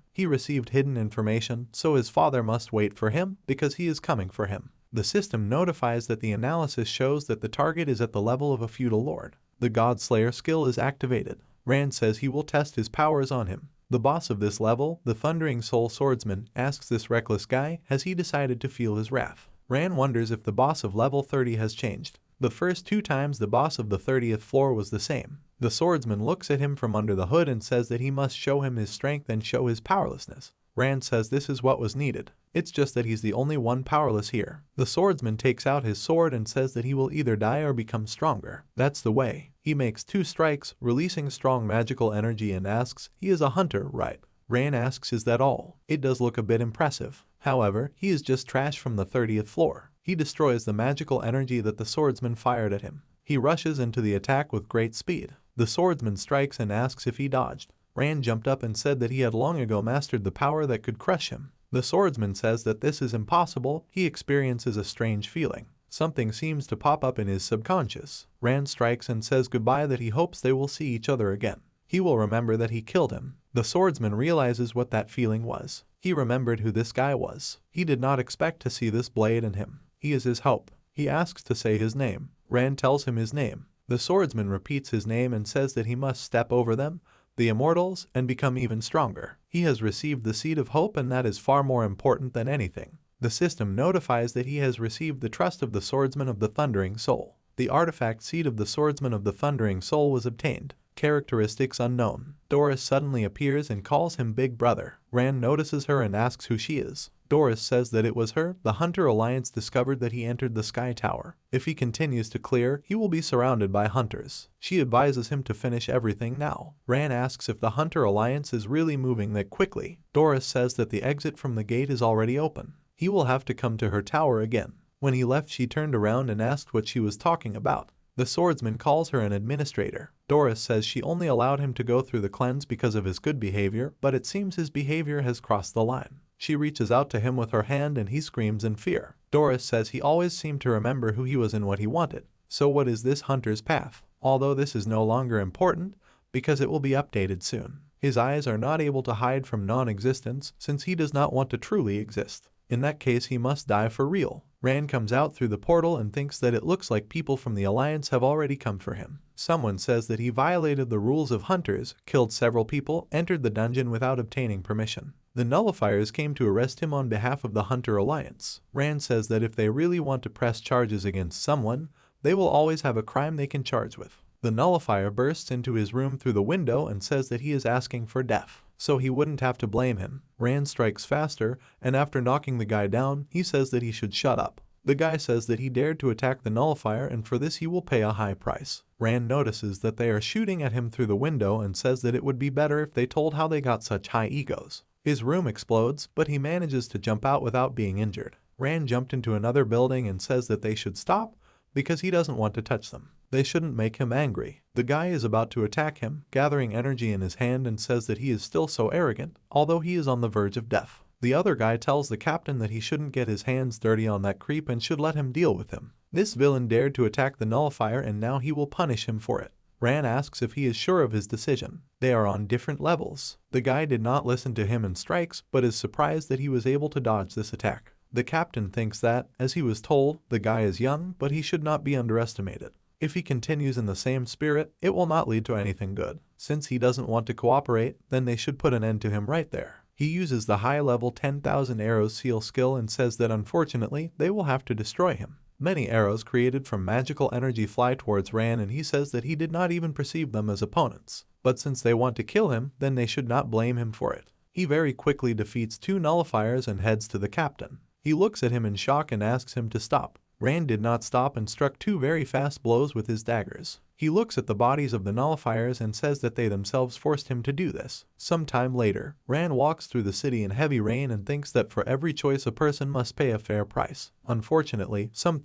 He received hidden information, so his father must wait for him because he is coming for him. The system notifies that the analysis shows that the target is at the level of a feudal lord. The God Slayer skill is activated. Rand says he will test his powers on him. The boss of this level, the Thundering Soul Swordsman, asks this reckless guy, has he decided to feel his wrath? Rand wonders if the boss of level 30 has changed. The first 2 times the boss of the 30th floor was the same. The swordsman looks at him from under the hood and says that he must show him his strength and show his powerlessness. Rand says this is what was needed. It's just that he's the only one powerless here. The swordsman takes out his sword and says that he will either die or become stronger. That's the way. He makes 2 strikes, releasing strong magical energy and asks, he is a hunter, right? Rand asks, is that all? It does look a bit impressive. However, he is just trash from the 30th floor. He destroys the magical energy that the swordsman fired at him. He rushes into the attack with great speed. The swordsman strikes and asks if he dodged. Rand jumped up and said that he had long ago mastered the power that could crush him. The swordsman says that this is impossible. He experiences a strange feeling. Something seems to pop up in his subconscious. Rand strikes and says goodbye, that he hopes they will see each other again. He will remember that he killed him. The swordsman realizes what that feeling was. He remembered who this guy was. He did not expect to see this blade in him. He is his hope. He asks to say his name. Rand tells him his name. The swordsman repeats his name and says that he must step over them, the immortals, and become even stronger. He has received the seed of hope, and that is far more important than anything. The system notifies that he has received the trust of the swordsman of the Thundering Soul. The artifact seed of the swordsman of the Thundering Soul was obtained. Characteristics unknown. Doris suddenly appears and calls him Big Brother. Rand notices her and asks who she is. Doris says that it was her. The Hunter Alliance discovered that he entered the Sky Tower. If he continues to clear, he will be surrounded by hunters. She advises him to finish everything now. Rand asks if the Hunter Alliance is really moving that quickly. Doris says that the exit from the gate is already open. He will have to come to her tower again. When he left, she turned around and asked what she was talking about. The swordsman calls her an administrator. Doris says she only allowed him to go through the cleanse because of his good behavior, but it seems his behavior has crossed the line. She reaches out to him with her hand and he screams in fear. Doris says he always seemed to remember who he was and what he wanted. So what is this hunter's path? Although this is no longer important, because it will be updated soon. His eyes are not able to hide from non-existence since he does not want to truly exist. In that case, he must die for real. Rand comes out through the portal and thinks that it looks like people from the Alliance have already come for him. Someone says that he violated the rules of hunters, killed several people, entered the dungeon without obtaining permission. The Nullifiers came to arrest him on behalf of the Hunter Alliance. Rand says that if they really want to press charges against someone, they will always have a crime they can charge with. The Nullifier bursts into his room through the window and says that he is asking for death, so he wouldn't have to blame him. Rand strikes faster, and after knocking the guy down, he says that he should shut up. The guy says that he dared to attack the Nullifier and for this he will pay a high price. Rand notices that they are shooting at him through the window and says that it would be better if they told how they got such high egos. His room explodes, but he manages to jump out without being injured. Rand jumped into another building and says that they should stop because he doesn't want to touch them. They shouldn't make him angry. The guy is about to attack him, gathering energy in his hand, and says that he is still so arrogant, although he is on the verge of death. The other guy tells the captain that he shouldn't get his hands dirty on that creep and should let him deal with him. This villain dared to attack the Nullifier and now he will punish him for it. Rand asks if he is sure of his decision. They are on different levels. The guy did not listen to him and strikes, but is surprised that he was able to dodge this attack. The captain thinks that, as he was told, the guy is young, but he should not be underestimated. If he continues in the same spirit, it will not lead to anything good. Since he doesn't want to cooperate, then they should put an end to him right there. He uses the high-level 10,000 arrows seal skill and says that unfortunately, they will have to destroy him. Many arrows created from magical energy fly towards Rand and he says that he did not even perceive them as opponents. But since they want to kill him, then they should not blame him for it. He very quickly defeats 2 Nullifiers and heads to the captain. He looks at him in shock and asks him to stop. Rand did not stop and struck 2 very fast blows with his daggers. He looks at the bodies of the Nullifiers and says that they themselves forced him to do this. Some time later, Rand walks through the city in heavy rain and thinks that for every choice a person must pay a fair price. Unfortunately, some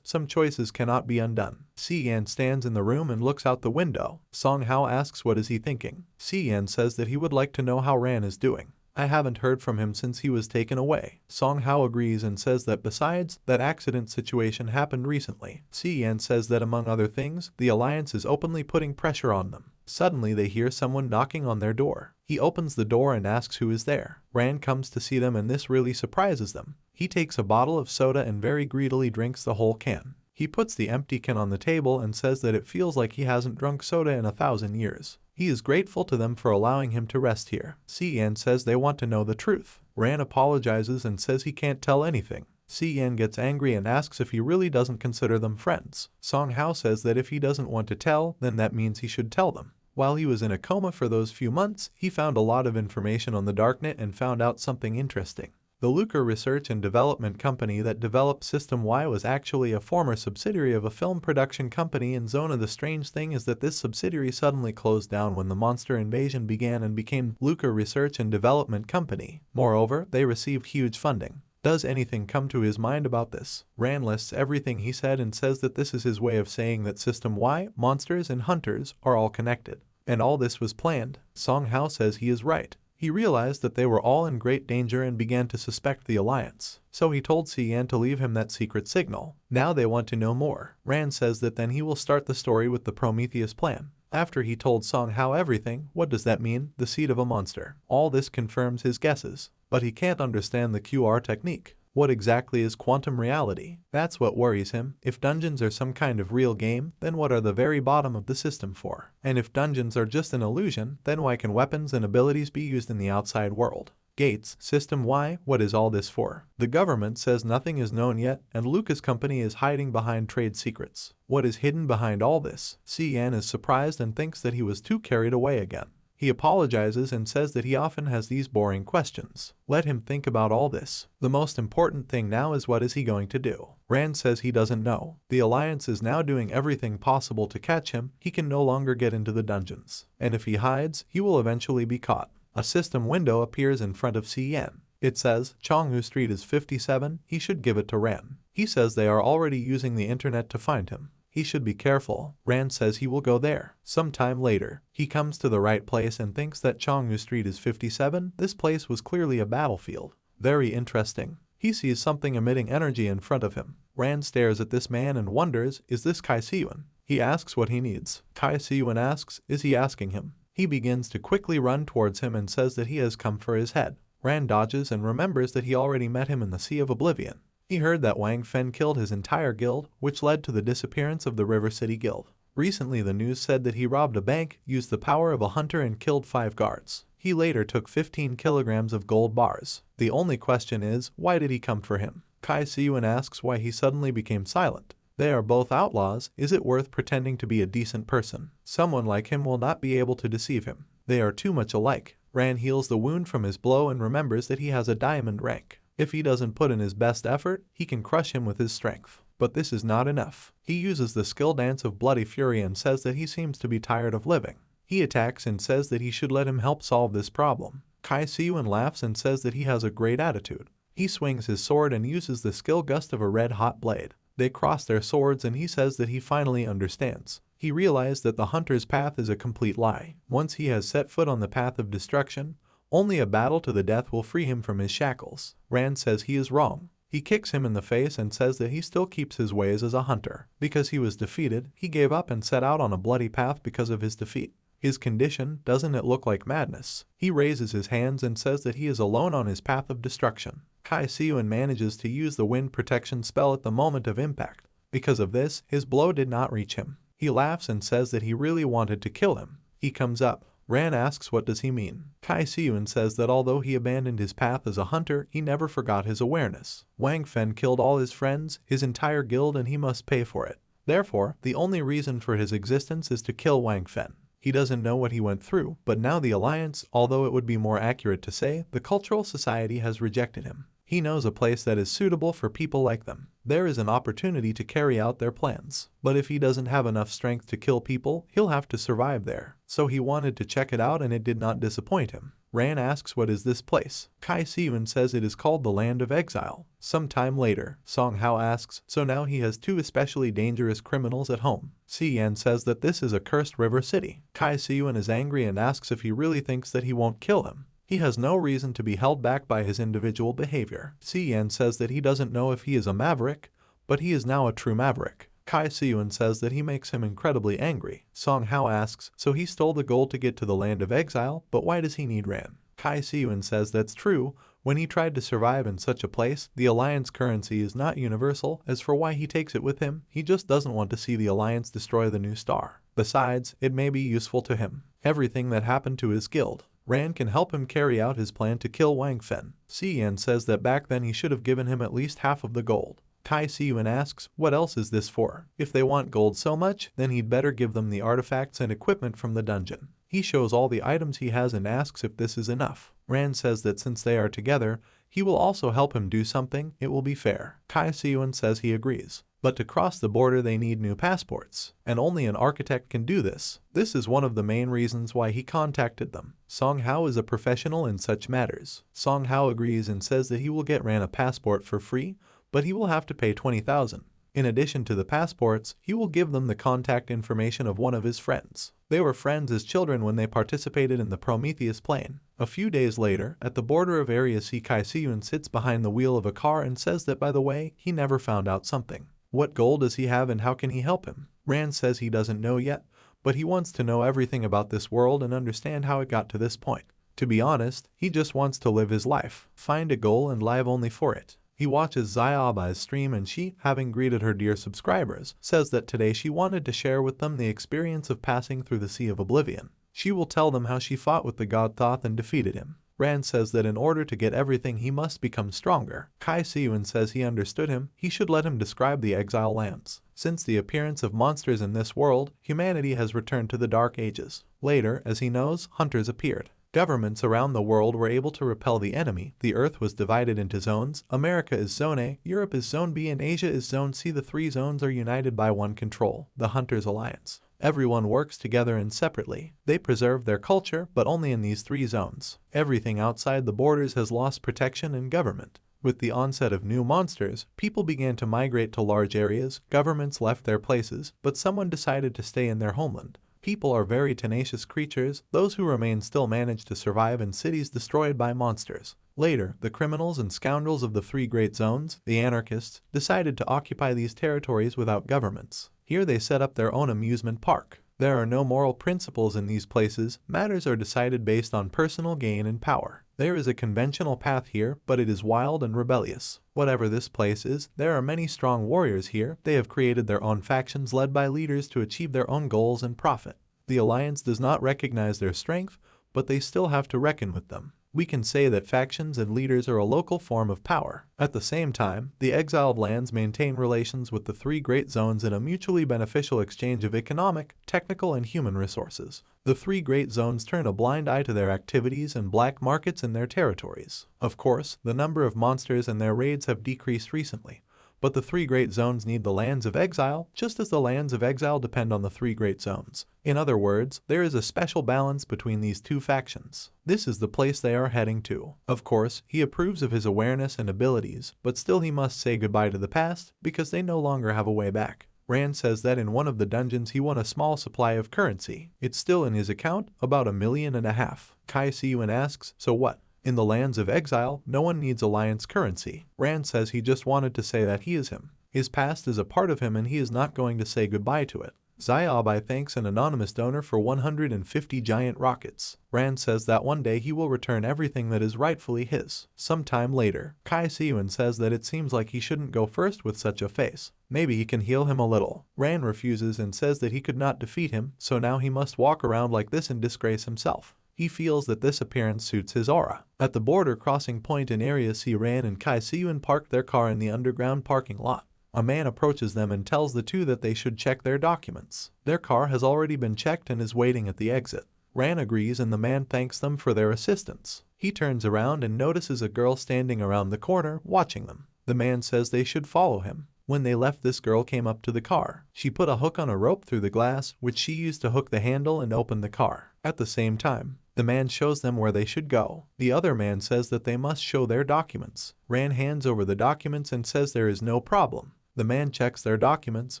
choices cannot be undone. Si-Yan stands in the room and looks out the window. Song Hao asks what is he thinking. Si-Yan says that he would like to know how Rand is doing. I haven't heard from him since he was taken away. Song Hao agrees and says that besides, that accident situation happened recently. Si-Yan says that among other things, the Alliance is openly putting pressure on them. Suddenly they hear someone knocking on their door. He opens the door and asks who is there. Rand comes to see them and this really surprises them. He takes a bottle of soda and very greedily drinks the whole can. He puts the empty can on the table and says that it feels like he hasn't drunk soda in 1,000 years. He is grateful to them for allowing him to rest here. Si-Yan says they want to know the truth. Rand apologizes and says he can't tell anything. Si-Yan gets angry and asks if he really doesn't consider them friends. Song Hao says that if he doesn't want to tell, then that means he should tell them. While he was in a coma for those few months, he found a lot of information on the darknet and found out something interesting. The Lucre Research and Development Company that developed System Y was actually a former subsidiary of a film production company in Zona. The strange thing is that this subsidiary suddenly closed down when the monster invasion began and became Lucre Research and Development Company. Moreover, they received huge funding. Does anything come to his mind about this? Rand lists everything he said and says that this is his way of saying that System Y, monsters, and hunters are all connected. And all this was planned. Song Hao says he is right. He realized that they were all in great danger and began to suspect the Alliance. So he told Si-Yan to leave him that secret signal. Now they want to know more. Rand says that then he will start the story with the Prometheus plan. After he told Song Hao everything, what does that mean? The seed of a monster. All this confirms his guesses. But he can't understand the QR technique. What exactly is quantum reality? That's what worries him. If dungeons are some kind of real game, then what are the very bottom of the system for? And if dungeons are just an illusion, then why can weapons and abilities be used in the outside world? Gates, System Y, what is all this for? The government says nothing is known yet, and Lucas Company is hiding behind trade secrets. What is hidden behind all this? Si-Yan is surprised and thinks that he was too carried away again. He apologizes and says that he often has these boring questions. Let him think about all this. The most important thing now is what is he going to do? Rand says he doesn't know. The Alliance is now doing everything possible to catch him. He can no longer get into the dungeons. And if he hides, he will eventually be caught. A system window appears in front of Si-Yan. It says, Chonghu Street is 57, he should give it to Rand. He says they are already using the internet to find him. He should be careful. Rand says he will go there. Some time later, he comes to the right place and thinks that Chonghu Street is 57. This place was clearly a battlefield. Very interesting. He sees something emitting energy in front of him. Rand stares at this man and wonders, is this Kai Si-Yun? He asks what he needs. Kai Si-Yun asks, is he asking him? He begins to quickly run towards him and says that he has come for his head. Rand dodges and remembers that he already met him in the Sea of Oblivion. He heard that Wang Fen killed his entire guild, which led to the disappearance of the River City Guild. Recently the news said that he robbed a bank, used the power of a hunter and killed 5 guards. He later took 15 kilograms of gold bars. The only question is, why did he come for him? Kai Siyuan asks why he suddenly became silent. They are both outlaws, is it worth pretending to be a decent person? Someone like him will not be able to deceive him. They are too much alike. Ran heals the wound from his blow and remembers that he has a diamond rank. If he doesn't put in his best effort, he can crush him with his strength. But this is not enough. He uses the skill dance of bloody fury and says that he seems to be tired of living. He attacks and says that he should let him help solve this problem. Kai Siyuan laughs and says that he has a great attitude. He swings his sword and uses the skill gust of a red-hot blade. They cross their swords and he says that he finally understands. He realized that the hunter's path is a complete lie. Once he has set foot on the path of destruction, only a battle to the death will free him from his shackles. Rand says he is wrong. He kicks him in the face and says that he still keeps his ways as a hunter. Because he was defeated, he gave up and set out on a bloody path because of his defeat. His condition, doesn't it look like madness? He raises his hands and says that he is alone on his path of destruction. Kai Siyuan manages to use the wind protection spell at the moment of impact. Because of this, his blow did not reach him. He laughs and says that he really wanted to kill him. He comes up. Ran asks what does he mean. Kai Siyuan says that although he abandoned his path as a hunter, he never forgot his awareness. Wang Fen killed all his friends, his entire guild, and he must pay for it. Therefore, the only reason for his existence is to kill Wang Fen. He doesn't know what he went through, but now the Alliance, although it would be more accurate to say, the cultural society has rejected him. He knows a place that is suitable for people like them. There is an opportunity to carry out their plans. But if he doesn't have enough strength to kill people, he'll have to survive there. So he wanted to check it out and it did not disappoint him. Ran asks what is this place. Kai Siyuan says it is called the Land of Exile. Sometime later, Song Hao asks, so now he has 2 especially dangerous criminals at home. Si Yan says that this is a cursed river city. Kai Siyuan is angry and asks if he really thinks that he won't kill him. He has no reason to be held back by his individual behavior. Si Yan says that he doesn't know if he is a maverick, but he is now a true maverick. Kai Siyuan says that he makes him incredibly angry. Song Hao asks, so he stole the gold to get to the Land of Exile, but why does he need Ran? Kai Siyuan says that's true. When he tried to survive in such a place, the Alliance currency is not universal. As for why he takes it with him, he just doesn't want to see the Alliance destroy the new star. Besides, it may be useful to him. Everything that happened to his guild. Ran can help him carry out his plan to kill Wang Fen. Si Yan says that back then he should have given him at least half of the gold. Kai Siyuan asks, what else is this for? If they want gold so much, then he'd better give them the artifacts and equipment from the dungeon. He shows all the items he has and asks if this is enough. Rand says that since they are together, he will also help him do something, it will be fair. Kai Siyuan says he agrees. But to cross the border they need new passports, and only an architect can do this. This is one of the main reasons why he contacted them. Song Hao is a professional in such matters. Song Hao agrees and says that he will get Ran a passport for free, but he will have to pay 20,000. In addition to the passports, he will give them the contact information of one of his friends. They were friends as children when they participated in the Prometheus plane. A few days later, at the border of Area C, Kai Siyuan sits behind the wheel of a car and says that by the way, he never found out something. What gold does he have and how can he help him? Rand says he doesn't know yet, but he wants to know everything about this world and understand how it got to this point. To be honest, he just wants to live his life, find a goal and live only for it. He watches Xiaoba's stream and she, having greeted her dear subscribers, says that today she wanted to share with them the experience of passing through the Sea of Oblivion. She will tell them how she fought with the god Thoth and defeated him. Rand says that in order to get everything he must become stronger. Kai Siyuan says he understood him, he should let him describe the exile lands. Since the appearance of monsters in this world, humanity has returned to the Dark Ages. Later, as he knows, hunters appeared. Governments around the world were able to repel the enemy. The Earth was divided into zones. America is Zone A, Europe is Zone B, and Asia is Zone C. The 3 zones are united by one control, the Hunters Alliance. Everyone works together and separately. They preserve their culture, but only in these 3 zones. Everything outside the borders has lost protection and government. With the onset of new monsters, people began to migrate to large areas, governments left their places, but someone decided to stay in their homeland. People are very tenacious creatures. Those who remain still manage to survive in cities destroyed by monsters. Later, the criminals and scoundrels of the 3 great zones, the anarchists, decided to occupy these territories without governments. Here they set up their own amusement park. There are no moral principles in these places, matters are decided based on personal gain and power. There is a conventional path here, but it is wild and rebellious. Whatever this place is, there are many strong warriors here. They have created their own factions led by leaders to achieve their own goals and profit. The Alliance does not recognize their strength, but they still have to reckon with them. We can say that factions and leaders are a local form of power. At the same time, the exiled lands maintain relations with the three great zones in a mutually beneficial exchange of economic, technical, and human resources. The three great zones turn a blind eye to their activities and black markets in their territories. Of course, the number of monsters and their raids have decreased recently, but the three great zones need the lands of exile, just as the lands of exile depend on the three great zones. In other words, there is a special balance between these two factions. This is the place they are heading to. Of course, he approves of his awareness and abilities, but still he must say goodbye to the past, because they no longer have a way back. Rand says that in one of the dungeons he won a small supply of currency. It's still in his account, about 1.5 million. Kai Siyun asks, so what? In the lands of exile, no one needs alliance currency. Rand says he just wanted to say that he is him. His past is a part of him and he is not going to say goodbye to it. Xiaobai thanks an anonymous donor for 150 giant rockets. Rand says that one day he will return everything that is rightfully his. Sometime later, Kai Siyun says that it seems like he shouldn't go first with such a face. Maybe he can heal him a little. Rand refuses and says that he could not defeat him, so now he must walk around like this and disgrace himself. He feels that this appearance suits his aura. At the border crossing point in Area C, Rand and Kai Siyun parked their car in the underground parking lot. A man approaches them and tells the two that they should check their documents. Their car has already been checked and is waiting at the exit. Rand agrees and the man thanks them for their assistance. He turns around and notices a girl standing around the corner, watching them. The man says they should follow him. When they left, this girl came up to the car. She put a hook on a rope through the glass, which she used to hook the handle and open the car. At the same time, the man shows them where they should go. The other man says that they must show their documents. Rand hands over the documents and says there is no problem. The man checks their documents,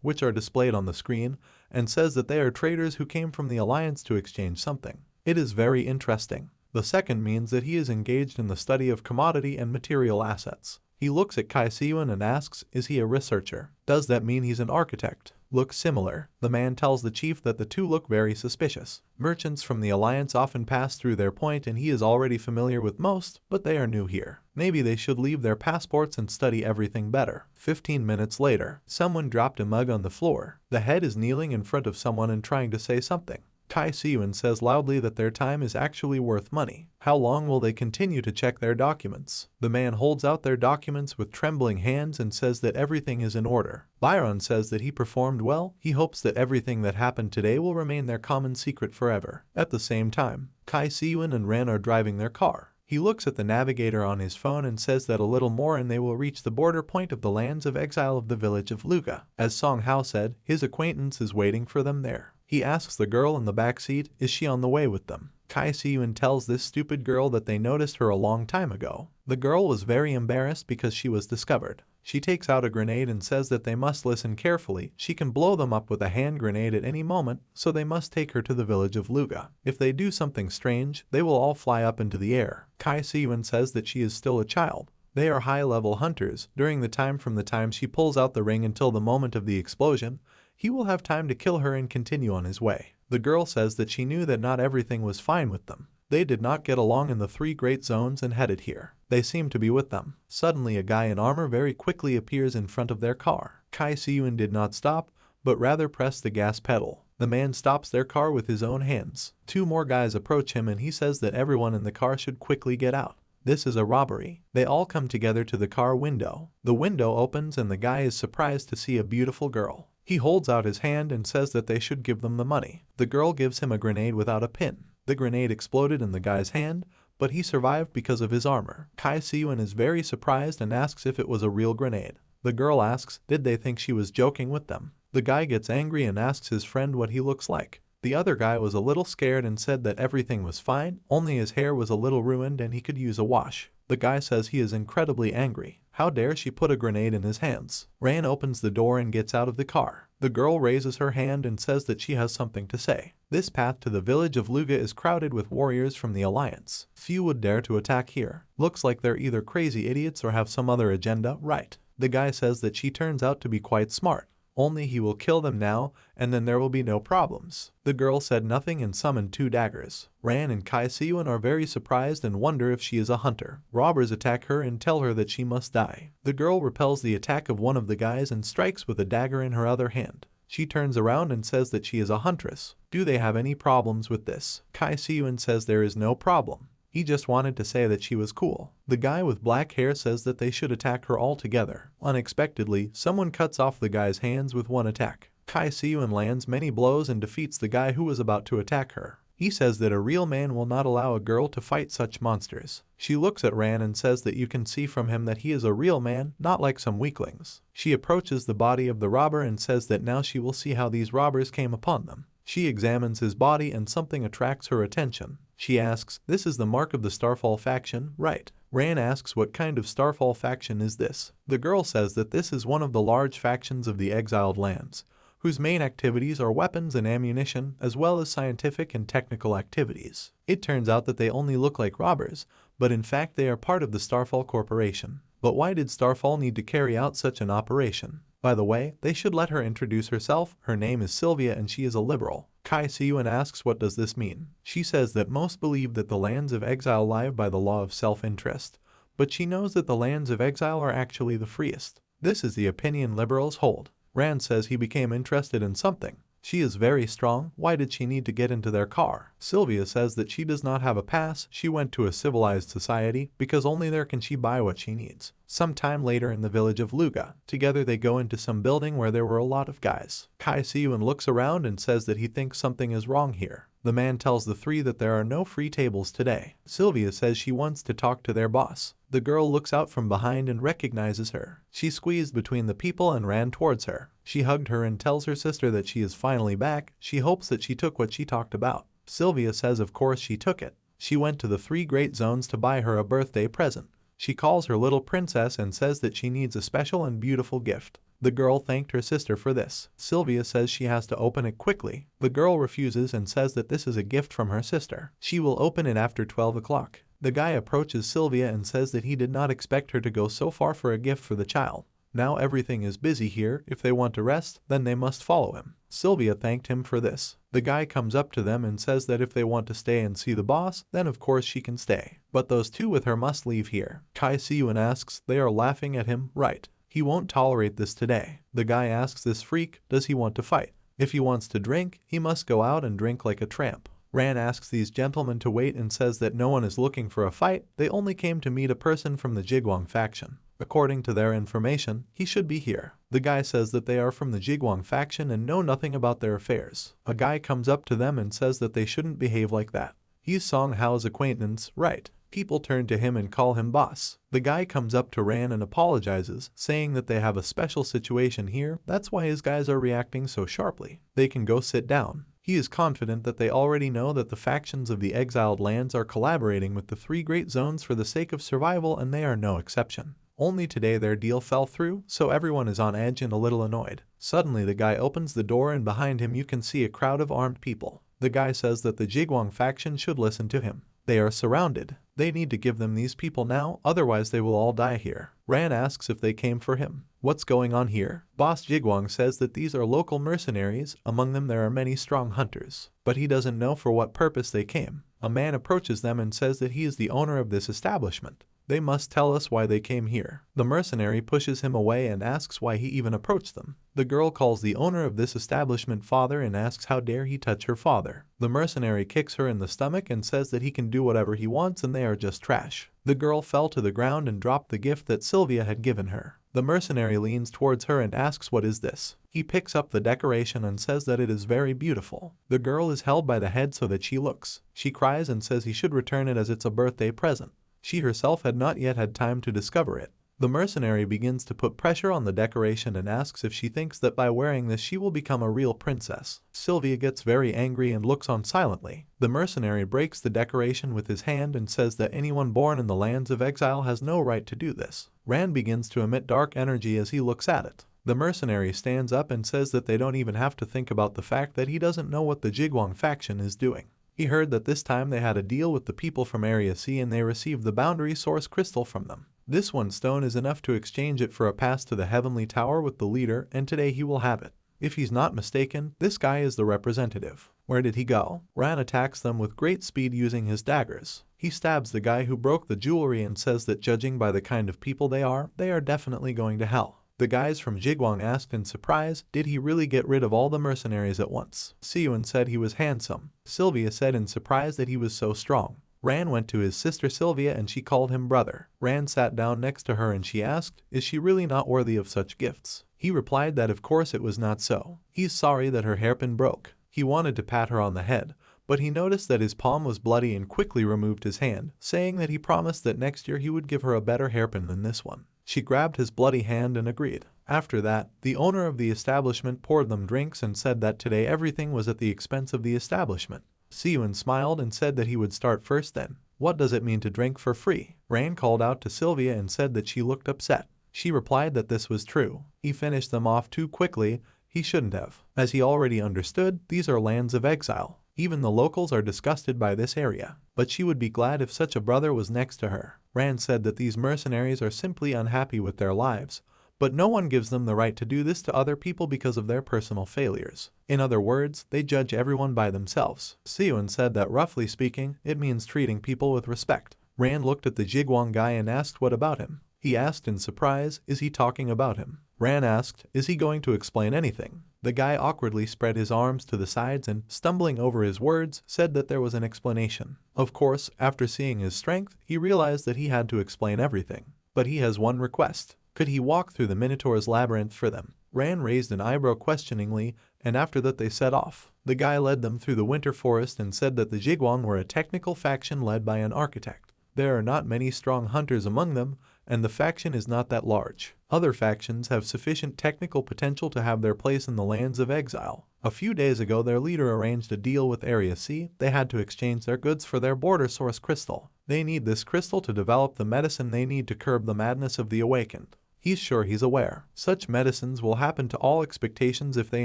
which are displayed on the screen, and says that they are traders who came from the Alliance to exchange something. It is very interesting. The second means that he is engaged in the study of commodity and material assets. He looks at Kai Siyun and asks, is he a researcher? Does that mean he's an architect? Looks similar. The man tells the chief that the two look very suspicious. Merchants from the Alliance often pass through their point and he is already familiar with most, but they are new here. Maybe they should leave their passports and study everything better. 15 minutes later, someone dropped a mug on the floor. The head is kneeling in front of someone and trying to say something. Kai Siyun says loudly that their time is actually worth money. How long will they continue to check their documents? The man holds out their documents with trembling hands and says that everything is in order. Byron says that he performed well. He hopes that everything that happened today will remain their common secret forever. At the same time, Kai Siyun and Ren are driving their car. He looks at the navigator on his phone and says that a little more and they will reach the border point of the lands of exile of the village of Luga. As Song Hao said, his acquaintance is waiting for them there. He asks the girl in the back seat, is she on the way with them? Kai Siyun tells this stupid girl that they noticed her a long time ago. The girl was very embarrassed because she was discovered. She takes out a grenade and says that they must listen carefully. She can blow them up with a hand grenade at any moment, so they must take her to the village of Luga. If they do something strange, they will all fly up into the air. Kai Siyun says that she is still a child. They are high-level hunters. During the time from the time she pulls out the ring until the moment of the explosion, he will have time to kill her and continue on his way. The girl says that she knew that not everything was fine with them. They did not get along in the three great zones and headed here. They seem to be with them. Suddenly a guy in armor very quickly appears in front of their car. Kai Siyun did not stop, but rather pressed the gas pedal. The man stops their car with his own hands. Two more guys approach him and he says that everyone in the car should quickly get out. This is a robbery. They all come together to the car window. The window opens and the guy is surprised to see a beautiful girl. He holds out his hand and says that they should give them the money. The girl gives him a grenade without a pin. The grenade exploded in the guy's hand, but he survived because of his armor. Kai Siyun is very surprised and asks if it was a real grenade. The girl asks, did they think she was joking with them? The guy gets angry and asks his friend what he looks like. The other guy was a little scared and said that everything was fine, only his hair was a little ruined and he could use a wash. The guy says he is incredibly angry. How dare she put a grenade in his hands? Ran opens the door and gets out of the car. The girl raises her hand and says that she has something to say. This path to the village of Luga is crowded with warriors from the Alliance. Few would dare to attack here. Looks like they're either crazy idiots or have some other agenda, right? The guy says that she turns out to be quite smart. only he will kill them now, and then there will be no problems. The girl said nothing and summoned 2 daggers. Ran and Kai Siyun are very surprised and wonder if she is a hunter. Robbers attack her and tell her that she must die. The girl repels the attack of one of the guys and strikes with a dagger in her other hand. She turns around and says that she is a huntress. Do they have any problems with this? Kai Siyun says there is no problem. He just wanted to say that she was cool. The guy with black hair says that they should attack her all together. Unexpectedly, someone cuts off the guy's hands with one attack. Kai Siyun lands many blows and defeats the guy who was about to attack her. He says that a real man will not allow a girl to fight such monsters. She looks at Ran and says that you can see from him that he is a real man, not like some weaklings. She approaches the body of the robber and says that now she will see how these robbers came upon them. She examines his body and something attracts her attention. She asks, "This is the mark of the Starfall faction, right?" Ran asks what kind of Starfall faction is this. The girl says that this is one of the large factions of the exiled lands, whose main activities are weapons and ammunition, as well as scientific and technical activities. It turns out that they only look like robbers, but in fact they are part of the Starfall Corporation. But why did Starfall need to carry out such an operation? By the way, they should let her introduce herself. Her name is Sylvia and she is a liberal. Kai Siyun asks what does this mean. She says that most believe that the lands of exile live by the law of self-interest, but she knows that the lands of exile are actually the freest. This is the opinion liberals hold. Rand says he became interested in something. She is very strong. Why did she need to get into their car? Sylvia says that she does not have a pass. She went to a civilized society because only there can she buy what she needs. Sometime later in the village of Luga, together they go into some building where there were a lot of guys. Kai Siyun looks around and says that he thinks something is wrong here. The man tells the 3 that there are no free tables today. Sylvia says she wants to talk to their boss. The girl looks out from behind and recognizes her. She squeezed between the people and ran towards her. She hugged her and tells her sister that she is finally back. She hopes that she took what she talked about. Sylvia says of course she took it. She went to the 3 great zones to buy her a birthday present. She calls her little princess and says that she needs a special and beautiful gift. The girl thanked her sister for this. Sylvia says she has to open it quickly. The girl refuses and says that this is a gift from her sister. She will open it after 12 o'clock. The guy approaches Sylvia and says that he did not expect her to go so far for a gift for the child. Now everything is busy here. If they want to rest, then they must follow him. Sylvia thanked him for this. The guy comes up to them and says that if they want to stay and see the boss, then of course she can stay. But those 2 with her must leave here. Kai Siyun asks, they are laughing at him, right? He won't tolerate this today. The guy asks this freak, does he want to fight? If he wants to drink, he must go out and drink like a tramp. Ran asks these gentlemen to wait and says that no one is looking for a fight, they only came to meet a person from the Jigwang faction. According to their information, he should be here. The guy says that they are from the Jigwang faction and know nothing about their affairs. A guy comes up to them and says that they shouldn't behave like that. He's Song Hao's acquaintance, right? People turn to him and call him boss. The guy comes up to Ran and apologizes, saying that they have a special situation here, that's why his guys are reacting so sharply. They can go sit down. He is confident that they already know that the factions of the exiled lands are collaborating with the 3 great zones for the sake of survival and they are no exception. Only today their deal fell through, so everyone is on edge and a little annoyed. Suddenly the guy opens the door and behind him you can see a crowd of armed people. The guy says that the Jigwang faction should listen to him. They are surrounded. They need to give them these people now, otherwise they will all die here. Ran asks if they came for him. What's going on here? Boss Jigwang says that these are local mercenaries, among them there are many strong hunters. But he doesn't know for what purpose they came. A man approaches them and says that he is the owner of this establishment. They must tell us why they came here. The mercenary pushes him away and asks why he even approached them. The girl calls the owner of this establishment father and asks how dare he touch her father. The mercenary kicks her in the stomach and says that he can do whatever he wants and they are just trash. The girl fell to the ground and dropped the gift that Sylvia had given her. The mercenary leans towards her and asks what is this. He picks up the decoration and says that it is very beautiful. The girl is held by the head so that she looks. She cries and says he should return it as it's a birthday present. She herself had not yet had time to discover it. The mercenary begins to put pressure on the decoration and asks if she thinks that by wearing this she will become a real princess. Sylvia gets very angry and looks on silently. The mercenary breaks the decoration with his hand and says that anyone born in the lands of exile has no right to do this. Rand begins to emit dark energy as he looks at it. The mercenary stands up and says that they don't even have to think about the fact that he doesn't know what the Jigwang faction is doing. He heard that this time they had a deal with the people from Area C and they received the boundary source crystal from them. This one stone is enough to exchange it for a pass to the Heavenly Tower with the leader, and today he will have it. If he's not mistaken, this guy is the representative. Where did he go? Ran attacks them with great speed using his daggers. He stabs the guy who broke the jewelry and says that judging by the kind of people they are definitely going to hell. The guys from Jigwang asked in surprise, did he really get rid of all the mercenaries at once? Siyun said he was handsome. Sylvia said in surprise that he was so strong. Ran went to his sister Sylvia and she called him brother. Ran sat down next to her and she asked, is she really not worthy of such gifts? He replied that of course it was not so. He's sorry that her hairpin broke. He wanted to pat her on the head, but he noticed that his palm was bloody and quickly removed his hand, saying that he promised that next year he would give her a better hairpin than this one. She grabbed his bloody hand and agreed. After that, the owner of the establishment poured them drinks and said that today everything was at the expense of the establishment. Siyun smiled and said that he would start first then. What does it mean to drink for free? Ran called out to Sylvia and said that she looked upset. She replied that this was true. He finished them off too quickly. He shouldn't have. As he already understood, these are lands of exile. Even the locals are disgusted by this area. But she would be glad if such a brother was next to her. Rand said that these mercenaries are simply unhappy with their lives, but no one gives them the right to do this to other people because of their personal failures. In other words, they judge everyone by themselves. Siyun said that roughly speaking, it means treating people with respect. Rand looked at the Jigwang guy and asked what about him. He asked in surprise, is he talking about him? Ran asked, is he going to explain anything? The guy awkwardly spread his arms to the sides and, stumbling over his words, said that there was an explanation. Of course, after seeing his strength, he realized that he had to explain everything. But he has one request. Could he walk through the Minotaur's labyrinth for them? Ran raised an eyebrow questioningly, and after that they set off. The guy led them through the winter forest and said that the Jigwang were a technical faction led by an architect. There are not many strong hunters among them, and the faction is not that large. Other factions have sufficient technical potential to have their place in the lands of exile. A few days ago their leader arranged a deal with Area C. They had to exchange their goods for their border source crystal. They need this crystal to develop the medicine they need to curb the madness of the awakened. He's sure he's aware. Such medicines will happen to all expectations if they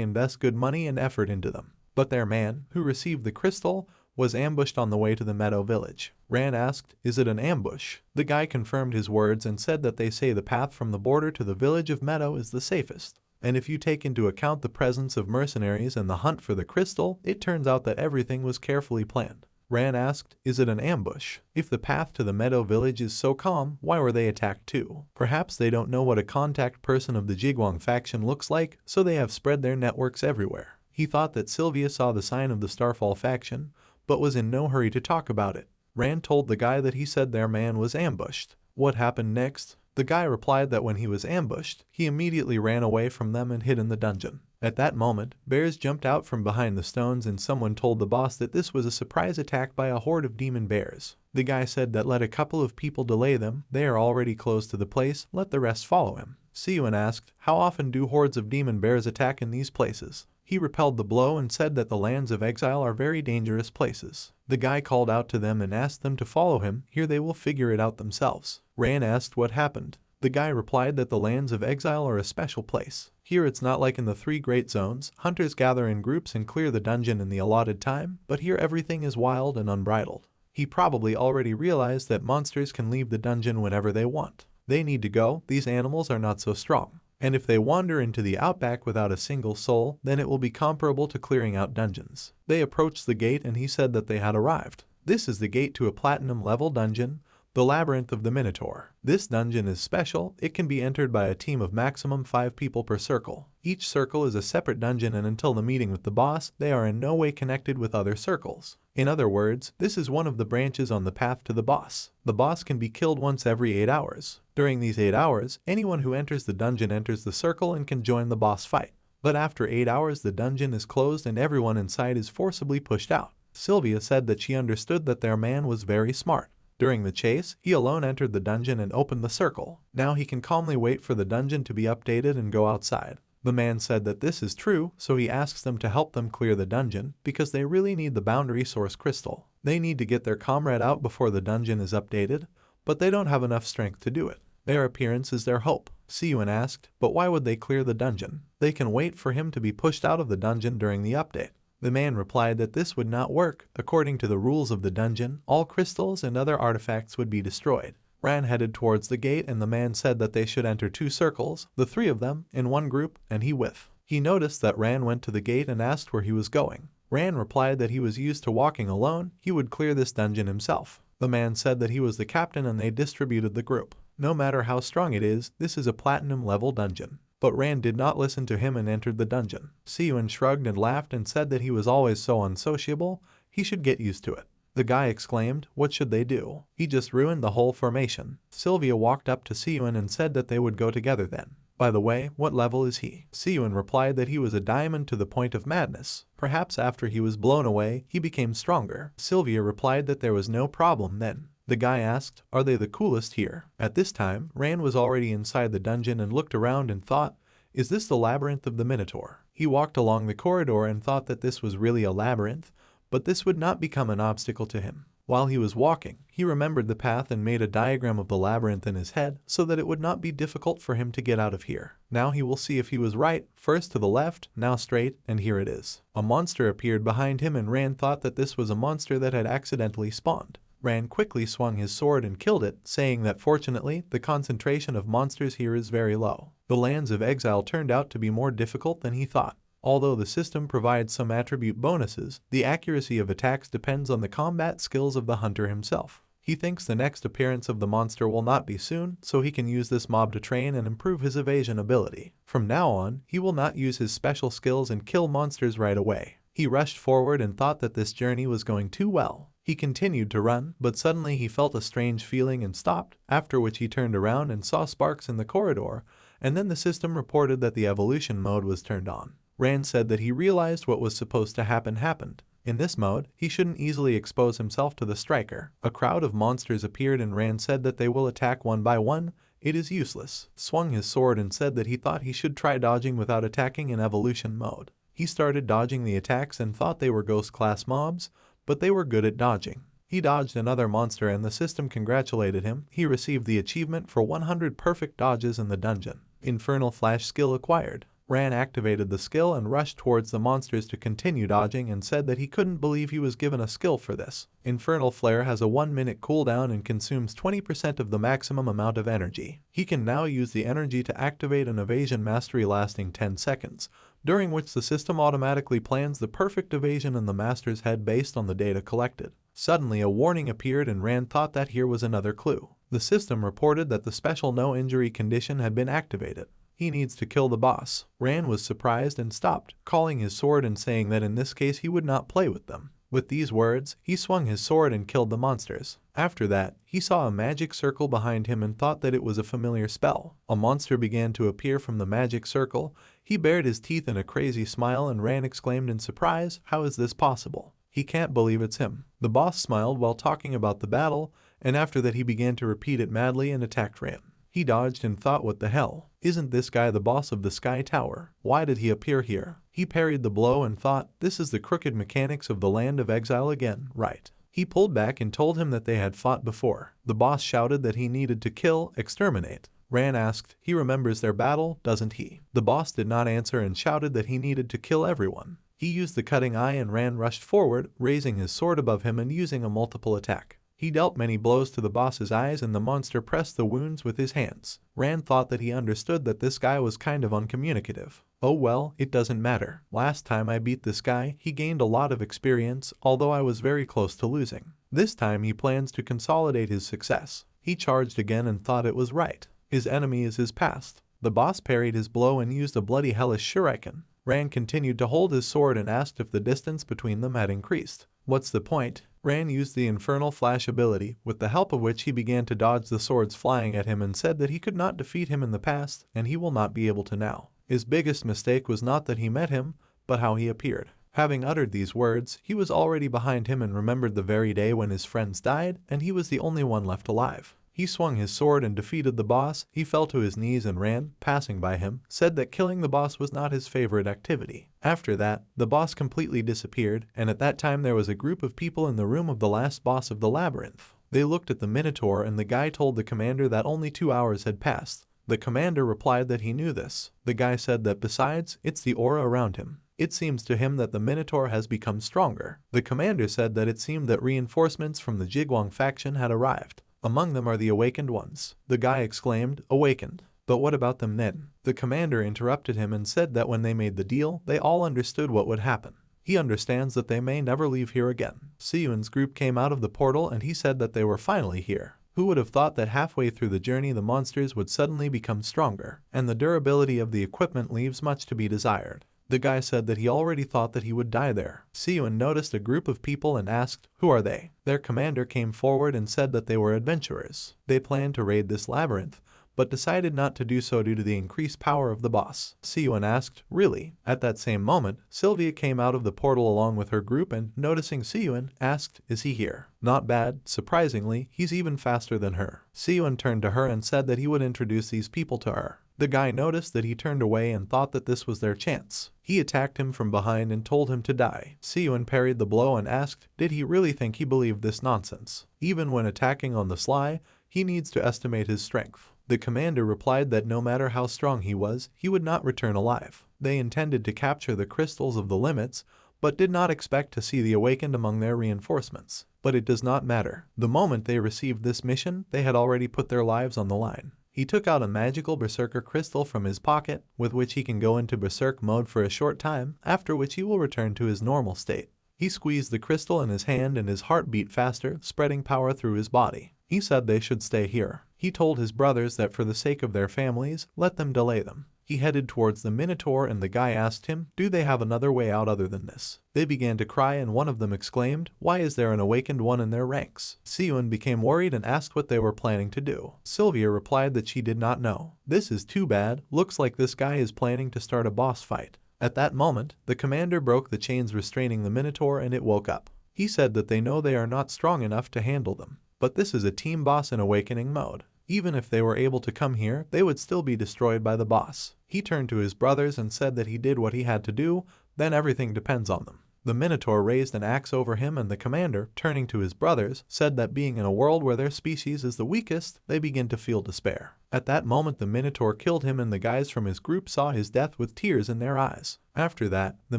invest good money and effort into them. But their man, who received the crystal, was ambushed on the way to the Meadow village. Ran asked, is it an ambush? The guy confirmed his words and said that they say the path from the border to the village of Meadow is the safest. And if you take into account the presence of mercenaries and the hunt for the crystal, it turns out that everything was carefully planned. Ran asked, is it an ambush? If the path to the Meadow village is so calm, why were they attacked too? Perhaps they don't know what a contact person of the Jigwang faction looks like, so they have spread their networks everywhere. He thought that Sylvia saw the sign of the Starfall faction, but was in no hurry to talk about it. Rand told the guy that he said their man was ambushed. What happened next? The guy replied that when he was ambushed, he immediately ran away from them and hid in the dungeon. At that moment, bears jumped out from behind the stones and someone told the boss that this was a surprise attack by a horde of demon bears. The guy said that let a couple of people delay them, they are already close to the place, let the rest follow him. Siyun asked, how often do hordes of demon bears attack in these places? He repelled the blow and said that the lands of exile are very dangerous places. The guy called out to them and asked them to follow him, here they will figure it out themselves. Ran asked what happened. The guy replied that the lands of exile are a special place. Here it's not like in the 3 great zones, hunters gather in groups and clear the dungeon in the allotted time, but here everything is wild and unbridled. He probably already realized that monsters can leave the dungeon whenever they want. They need to go, these animals are not so strong. And if they wander into the outback without a single soul, then it will be comparable to clearing out dungeons. They approached the gate and he said that they had arrived. This is the gate to a platinum level dungeon, the Labyrinth of the Minotaur. This dungeon is special, it can be entered by a team of maximum 5 people per circle. Each circle is a separate dungeon and until the meeting with the boss, they are in no way connected with other circles. In other words, this is one of the branches on the path to the boss. The boss can be killed once every 8 hours. During these 8 hours, anyone who enters the dungeon enters the circle and can join the boss fight. But after 8 hours the dungeon is closed and everyone inside is forcibly pushed out. Sylvia said that she understood that their man was very smart. During the chase, he alone entered the dungeon and opened the circle. Now he can calmly wait for the dungeon to be updated and go outside. The man said that this is true, so he asks them to help them clear the dungeon, because they really need the boundary source crystal. They need to get their comrade out before the dungeon is updated, but they don't have enough strength to do it. Their appearance is their hope. Siyun asked, but why would they clear the dungeon? They can wait for him to be pushed out of the dungeon during the update. The man replied that this would not work. According to the rules of the dungeon, all crystals and other artifacts would be destroyed. Ran headed towards the gate and the man said that they should enter 2 circles, the 3 of them, in one group, and he with. He noticed that Ran went to the gate and asked where he was going. Ran replied that he was used to walking alone, he would clear this dungeon himself. The man said that he was the captain and they distributed the group. No matter how strong it is, this is a platinum level dungeon. But Ran did not listen to him and entered the dungeon. Siyun shrugged and laughed and said that he was always so unsociable, he should get used to it. The guy exclaimed, what should they do? He just ruined the whole formation. Sylvia walked up to Siyun and said that they would go together then. By the way, what level is he? Siyun replied that he was a diamond to the point of madness. Perhaps after he was blown away, he became stronger. Sylvia replied that there was no problem then. The guy asked, are they the coolest here? At this time, Ran was already inside the dungeon and looked around and thought, is this the labyrinth of the Minotaur? He walked along the corridor and thought that this was really a labyrinth, but this would not become an obstacle to him. While he was walking, he remembered the path and made a diagram of the labyrinth in his head so that it would not be difficult for him to get out of here. Now he will see if he was right, first to the left, now straight, and here it is. A monster appeared behind him and Ran thought that this was a monster that had accidentally spawned. Ran quickly swung his sword and killed it, saying that fortunately, the concentration of monsters here is very low. The lands of exile turned out to be more difficult than he thought. Although the system provides some attribute bonuses, the accuracy of attacks depends on the combat skills of the hunter himself. He thinks the next appearance of the monster will not be soon, so he can use this mob to train and improve his evasion ability. From now on, he will not use his special skills and kill monsters right away. He rushed forward and thought that this journey was going too well. He continued to run, but suddenly he felt a strange feeling and stopped, after which he turned around and saw sparks in the corridor, and then the system reported that the evolution mode was turned on. Ran said that he realized what was supposed to happen happened. In this mode, he shouldn't easily expose himself to the striker. A crowd of monsters appeared and Ran said that they will attack one by one. It is useless. Swung his sword and said that he thought he should try dodging without attacking in evolution mode. He started dodging the attacks and thought they were ghost class mobs, but they were good at dodging. He dodged another monster and the system congratulated him. He received the achievement for 100 perfect dodges in the dungeon. Infernal Flash skill acquired. Ran activated the skill and rushed towards the monsters to continue dodging and said that he couldn't believe he was given a skill for this. Infernal Flare has a 1-minute cooldown and consumes 20% of the maximum amount of energy. He can now use the energy to activate an evasion mastery lasting 10 seconds, during which the system automatically plans the perfect evasion in the master's head based on the data collected. Suddenly a warning appeared and Ran thought that here was another clue. The system reported that the special no injury condition had been activated. He needs to kill the boss. Ran was surprised and stopped, calling his sword and saying that in this case he would not play with them. With these words, he swung his sword and killed the monsters. After that, he saw a magic circle behind him and thought that it was a familiar spell. A monster began to appear from the magic circle. He bared his teeth in a crazy smile and Ran exclaimed in surprise, "How is this possible? He can't believe it's him." The boss smiled while talking about the battle, and after that he began to repeat it madly and attacked Ran. He dodged and thought, what the hell? Isn't this guy the boss of the Sky Tower? Why did he appear here? He parried the blow and thought, this is the crooked mechanics of the land of exile again, right? He pulled back and told him that they had fought before. The boss shouted that he needed to kill, exterminate. Ran asked, he remembers their battle, doesn't he? The boss did not answer and shouted that he needed to kill everyone. He used the cutting eye and Ran rushed forward, raising his sword above him and using a multiple attack. He dealt many blows to the boss's eyes and the monster pressed the wounds with his hands. Ran thought that he understood that this guy was kind of uncommunicative. Oh well, it doesn't matter. Last time I beat this guy, he gained a lot of experience, although I was very close to losing. This time he plans to consolidate his success. He charged again and thought it was right. His enemy is his past. The boss parried his blow and used a bloody hellish shuriken. Ran continued to hold his sword and asked if the distance between them had increased. What's the point? Ran used the Infernal Flash ability, with the help of which he began to dodge the swords flying at him and said that he could not defeat him in the past, and he will not be able to now. His biggest mistake was not that he met him, but how he appeared. Having uttered these words, he was already behind him and remembered the very day when his friends died, and he was the only one left alive. He swung his sword and defeated the boss. He fell to his knees and Ran, passing by him, said that killing the boss was not his favorite activity. After that, the boss completely disappeared, and at that time there was a group of people in the room of the last boss of the labyrinth. They looked at the Minotaur and the guy told the commander that only 2 hours had passed. The commander replied that he knew this. The guy said that besides, it's the aura around him. It seems to him that the Minotaur has become stronger. The commander said that it seemed that reinforcements from the Jigwang faction had arrived. Among them are the awakened ones. The guy exclaimed, "Awakened. But what about them then?" The commander interrupted him and said that when they made the deal, they all understood what would happen. He understands that they may never leave here again. Siyun's group came out of the portal and he said that they were finally here. Who would have thought that halfway through the journey the monsters would suddenly become stronger, and the durability of the equipment leaves much to be desired. The guy said that he already thought that he would die there. Siyun noticed a group of people and asked, "Who are they?" Their commander came forward and said that they were adventurers. They planned to raid this labyrinth, but decided not to do so due to the increased power of the boss. Siyun asked, "Really?" At that same moment, Sylvia came out of the portal along with her group and, noticing Siyun, asked, "Is he here?" Not bad. Surprisingly, he's even faster than her. Siyun turned to her and said that he would introduce these people to her. The guy noticed that he turned away and thought that this was their chance. He attacked him from behind and told him to die. Siyun parried the blow and asked, did he really think he believed this nonsense? Even when attacking on the sly, he needs to estimate his strength. The commander replied that no matter how strong he was, he would not return alive. They intended to capture the crystals of the limits, but did not expect to see the awakened among their reinforcements. But it does not matter. The moment they received this mission, they had already put their lives on the line. He took out a magical berserker crystal from his pocket, with which he can go into berserk mode for a short time, after which he will return to his normal state. He squeezed the crystal in his hand and his heart beat faster, spreading power through his body. He said they should stay here. He told his brothers that for the sake of their families, let them delay them. He headed towards the Minotaur and the guy asked him, do they have another way out other than this? They began to cry and one of them exclaimed, why is there an awakened one in their ranks? Siyun became worried and asked what they were planning to do. Sylvia replied that she did not know. This is too bad, looks like this guy is planning to start a boss fight. At that moment, the commander broke the chains restraining the Minotaur and it woke up. He said that they know they are not strong enough to handle them. But this is a team boss in awakening mode. Even if they were able to come here, they would still be destroyed by the boss. He turned to his brothers and said that he did what he had to do, then everything depends on them. The Minotaur raised an axe over him and the commander, turning to his brothers, said that being in a world where their species is the weakest, they begin to feel despair. At that moment the Minotaur killed him and the guys from his group saw his death with tears in their eyes. After that, the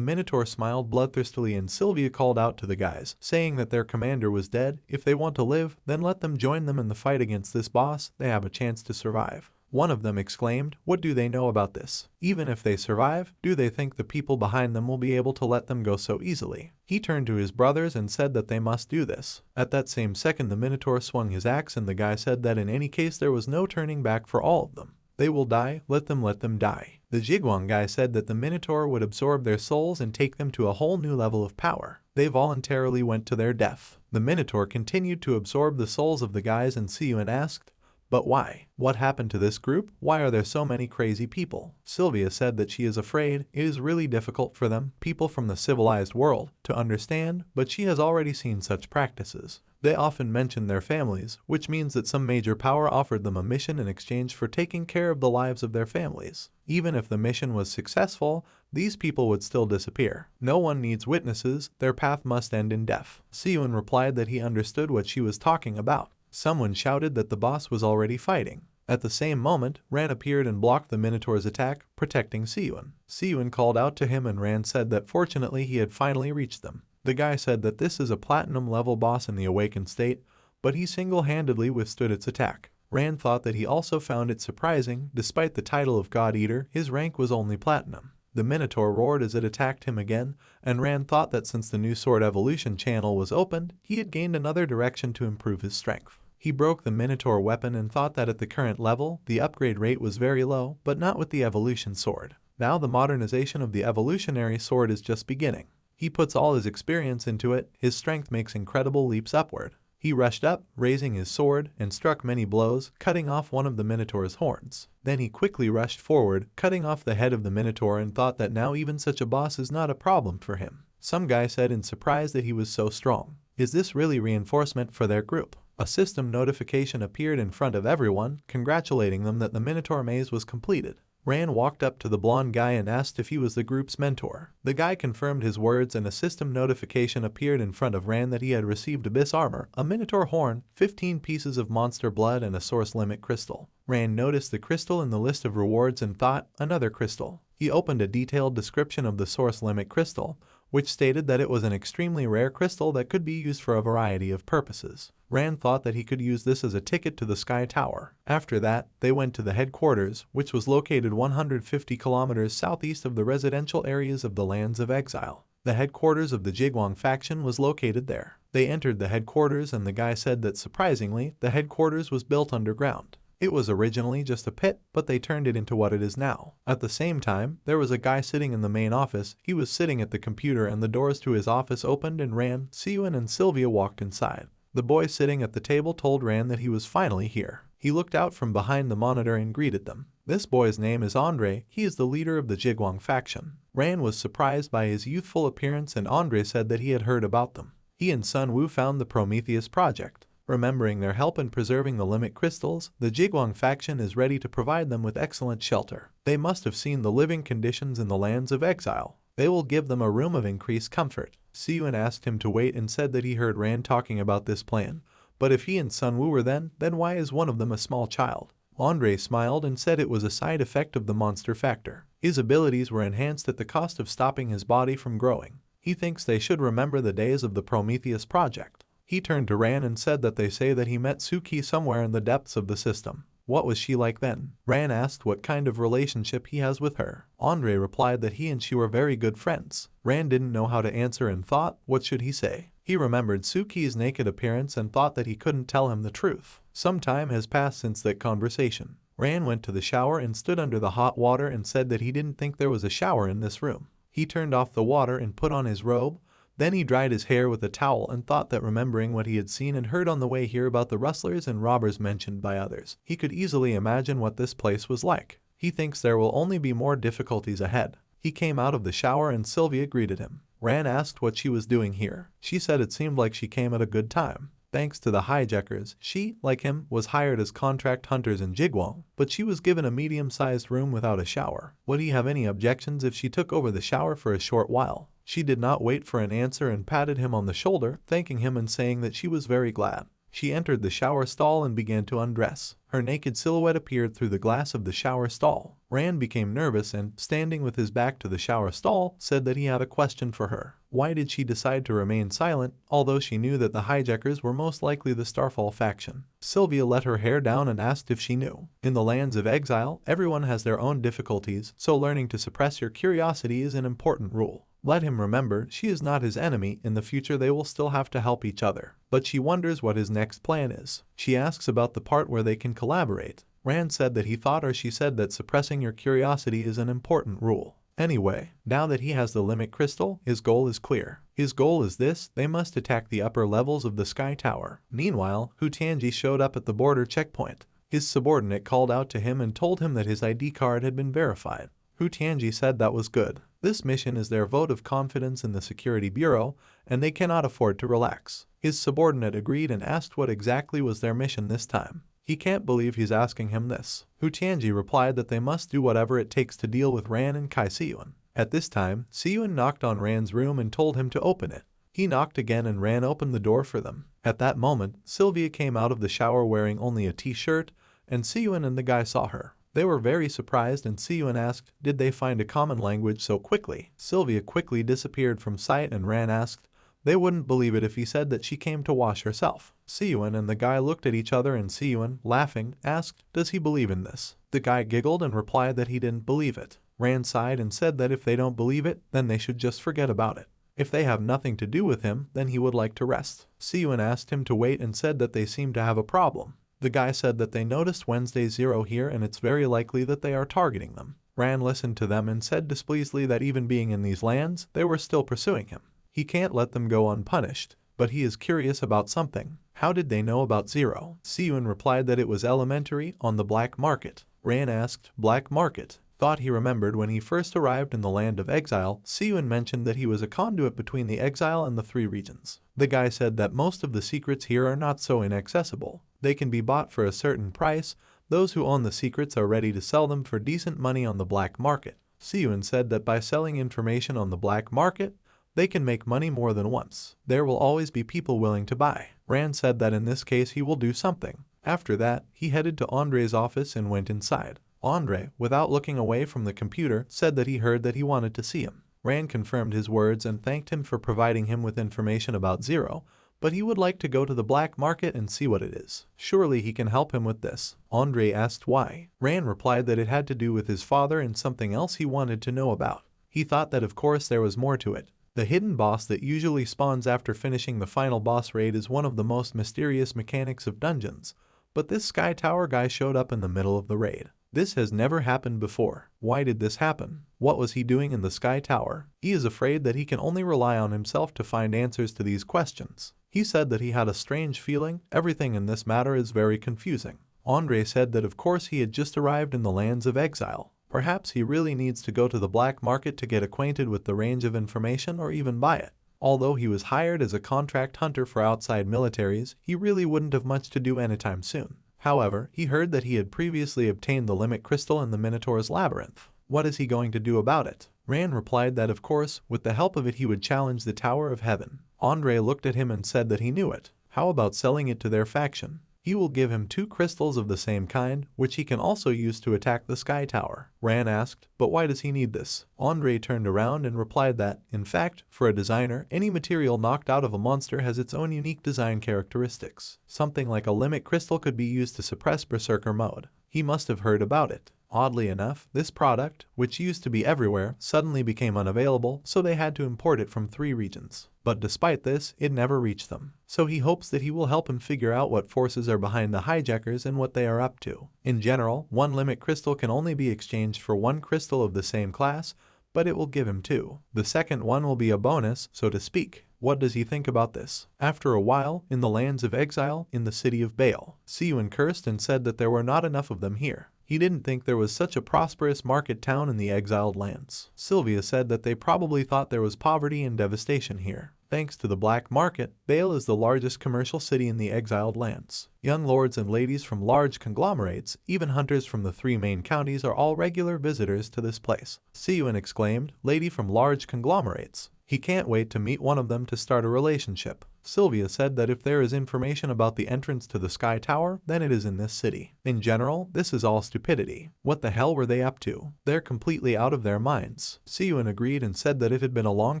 Minotaur smiled bloodthirstily and Sylvia called out to the guys, saying that their commander was dead. If they want to live, then let them join them in the fight against this boss, they have a chance to survive. One of them exclaimed, what do they know about this? Even if they survive, do they think the people behind them will be able to let them go so easily? He turned to his brothers and said that they must do this. At that same second the Minotaur swung his axe and the guy said that in any case there was no turning back for all of them. They will die, let them die. The Jigwang guy said that the Minotaur would absorb their souls and take them to a whole new level of power. They voluntarily went to their death. The Minotaur continued to absorb the souls of the guys and Siyun asked, but why? What happened to this group? Why are there so many crazy people? Sylvia said that she is afraid it is really difficult for them, people from the civilized world, to understand, but she has already seen such practices. They often mention their families, which means that some major power offered them a mission in exchange for taking care of the lives of their families. Even if the mission was successful, these people would still disappear. No one needs witnesses, their path must end in death. Siyun replied that he understood what she was talking about. Someone shouted that the boss was already fighting. At the same moment, Ran appeared and blocked the Minotaur's attack, protecting Siyun. Siyun called out to him and Ran said that fortunately he had finally reached them. The guy said that this is a platinum level boss in the awakened state, but he single-handedly withstood its attack. Ran thought that he also found it surprising, despite the title of God Eater, his rank was only platinum. The Minotaur roared as it attacked him again, and Ran thought that since the new sword evolution channel was opened, he had gained another direction to improve his strength. He broke the Minotaur weapon and thought that at the current level, the upgrade rate was very low, but not with the evolution sword. Now the modernization of the evolutionary sword is just beginning. He puts all his experience into it, his strength makes incredible leaps upward. He rushed up, raising his sword, and struck many blows, cutting off one of the Minotaur's horns. Then he quickly rushed forward, cutting off the head of the Minotaur and thought that now even such a boss is not a problem for him. Some guy said in surprise that he was so strong. Is this really reinforcement for their group? A system notification appeared in front of everyone, congratulating them that the Minotaur maze was completed. Ran walked up to the blonde guy and asked if he was the group's mentor. The guy confirmed his words and a system notification appeared in front of Ran that he had received abyss armor, a Minotaur horn, 15 pieces of monster blood and a source limit crystal. Ran noticed the crystal in the list of rewards and thought, another crystal. He opened a detailed description of the source limit crystal, which stated that it was an extremely rare crystal that could be used for a variety of purposes. Rand thought that he could use this as a ticket to the Sky Tower. After that, they went to the headquarters, which was located 150 kilometers southeast of the residential areas of the Lands of Exile. The headquarters of the Jigwang faction was located there. They entered the headquarters and the guy said that surprisingly, the headquarters was built underground. It was originally just a pit, but they turned it into what it is now. At the same time, there was a guy sitting in the main office. He was sitting at the computer and the doors to his office opened and Rand, Siyun and Sylvia walked inside. The boy sitting at the table told Rand that he was finally here. He looked out from behind the monitor and greeted them. This boy's name is Andre. He is the leader of the Jigwang faction. Rand was surprised by his youthful appearance and Andre said that he had heard about them. He and Sun Wu found the Prometheus project. Remembering their help in preserving the limit crystals, the Jigwang faction is ready to provide them with excellent shelter. They must have seen the living conditions in the Lands of Exile. They will give them a room of increased comfort. Siyun asked him to wait and said that he heard Rand talking about this plan. But if he and Sun Wu were then why is one of them a small child? Andre smiled and said it was a side effect of the monster factor. His abilities were enhanced at the cost of stopping his body from growing. He thinks they should remember the days of the Prometheus project. He turned to Ran and said that they say that he met Suki somewhere in the depths of the system. What was she like then? Ran asked what kind of relationship he has with her. Andre replied that he and she were very good friends. Ran didn't know how to answer and thought, what should he say? He remembered Suki's naked appearance and thought that he couldn't tell him the truth. Some time has passed since that conversation. Ran went to the shower and stood under the hot water and said that he didn't think there was a shower in this room. He turned off the water and put on his robe. Then he dried his hair with a towel and thought that remembering what he had seen and heard on the way here about the rustlers and robbers mentioned by others, he could easily imagine what this place was like. He thinks there will only be more difficulties ahead. He came out of the shower and Sylvia greeted him. Ran asked what she was doing here. She said it seemed like she came at a good time. Thanks to the hijackers, she, like him, was hired as contract hunters in Jigwang, but she was given a medium-sized room without a shower. Would he have any objections if she took over the shower for a short while? She did not wait for an answer and patted him on the shoulder, thanking him and saying that she was very glad. She entered the shower stall and began to undress. Her naked silhouette appeared through the glass of the shower stall. Rand became nervous and, standing with his back to the shower stall, said that he had a question for her. Why did she decide to remain silent, although she knew that the hijackers were most likely the Starfall faction? Sylvia let her hair down and asked if she knew. In the Lands of Exile, everyone has their own difficulties, so learning to suppress your curiosity is an important rule. Let him remember she is not his enemy. In the future they will still have to help each other. But she wonders what his next plan is. She asks about the part where they can collaborate. Rand said that he thought or she said that suppressing your curiosity is an important rule. Anyway, now that he has the limit crystal, his goal is clear. His goal is this: they must attack the upper levels of the Sky Tower. Meanwhile, Hu Tianji showed up at the border checkpoint. His subordinate called out to him and told him that his ID card had been verified. Hu Tianji said that was good. This mission is their vote of confidence in the Security Bureau, and they cannot afford to relax. His subordinate agreed and asked what exactly was their mission this time. He can't believe he's asking him this. Hu Tianji replied that they must do whatever it takes to deal with Ran and Kai Siyun. At this time, Siyun knocked on Ran's room and told him to open it. He knocked again and Ran opened the door for them. At that moment, Sylvia came out of the shower wearing only a t-shirt, and Siyun and the guy saw her. They were very surprised and Siyun asked, did they find a common language so quickly? Sylvia quickly disappeared from sight and Ran asked, they wouldn't believe it if he said that she came to wash herself. Siyun and the guy looked at each other and Siyun, laughing, asked, does he believe in this? The guy giggled and replied that he didn't believe it. Ran sighed and said that if they don't believe it, then they should just forget about it. If they have nothing to do with him, then he would like to rest. Siyun asked him to wait and said that they seem to have a problem. The guy said that they noticed Wednesday 0 here and it's very likely that they are targeting them. Ran listened to them and said displeasedly that even being in these lands, they were still pursuing him. He can't let them go unpunished, but he is curious about something. How did they know about 0? Siyun replied that it was elementary, on the black market. Ran asked, black market? Thought he remembered when he first arrived in the Land of Exile. Siyun mentioned that he was a conduit between the exile and the 3 regions. The guy said that most of the secrets here are not so inaccessible. They can be bought for a certain price. Those who own the secrets are ready to sell them for decent money on the black market. Siyun said that by selling information on the black market, they can make money more than once. There will always be people willing to buy. Rand said that in this case he will do something. After that, he headed to Andre's office and went inside. Andre, without looking away from the computer, said that he heard that he wanted to see him. Ran confirmed his words and thanked him for providing him with information about Zero, but he would like to go to the black market and see what it is. Surely he can help him with this. Andre asked why. Ran replied that it had to do with his father and something else he wanted to know about. He thought that of course there was more to it. The hidden boss that usually spawns after finishing the final boss raid is one of the most mysterious mechanics of dungeons, but this Sky Tower guy showed up in the middle of the raid. This has never happened before. Why did this happen? What was he doing in the Sky Tower? He is afraid that he can only rely on himself to find answers to these questions. He said that he had a strange feeling. Everything in this matter is very confusing. Andre said that of course he had just arrived in the lands of exile. Perhaps he really needs to go to the black market to get acquainted with the range of information or even buy it. Although he was hired as a contract hunter for outside militaries, he really wouldn't have much to do anytime soon. However, he heard that he had previously obtained the limit crystal in the Minotaur's labyrinth. What is he going to do about it? Ran replied that of course, with the help of it he would challenge the Tower of Heaven. Andre looked at him and said that he knew it. How about selling it to their faction? He will give him 2 crystals of the same kind, which he can also use to attack the Sky Tower. Ran asked, but why does he need this? Andre turned around and replied that, in fact, for a designer, any material knocked out of a monster has its own unique design characteristics. Something like a limit crystal could be used to suppress Berserker mode. He must have heard about it. Oddly enough, this product, which used to be everywhere, suddenly became unavailable, so they had to import it from 3 regions. But despite this, it never reached them. So he hopes that he will help him figure out what forces are behind the hijackers and what they are up to. In general, 1 limit crystal can only be exchanged for 1 crystal of the same class, but it will give him 2. The second one will be a bonus, so to speak. What does he think about this? After a while, in the lands of exile, in the city of Baal, Siyun cursed and said that there were not enough of them here. He didn't think there was such a prosperous market town in the exiled lands. Sylvia said that they probably thought there was poverty and devastation here. Thanks to the black market, Baal is the largest commercial city in the exiled lands. Young lords and ladies from large conglomerates, even hunters from the 3 main counties are all regular visitors to this place. Siyun exclaimed, "Lady from large conglomerates." He can't wait to meet one of them to start a relationship. Sylvia said that if there is information about the entrance to the Sky Tower, then it is in this city. In general, this is all stupidity. What the hell were they up to? They're completely out of their minds. Siyun agreed and said that it had been a long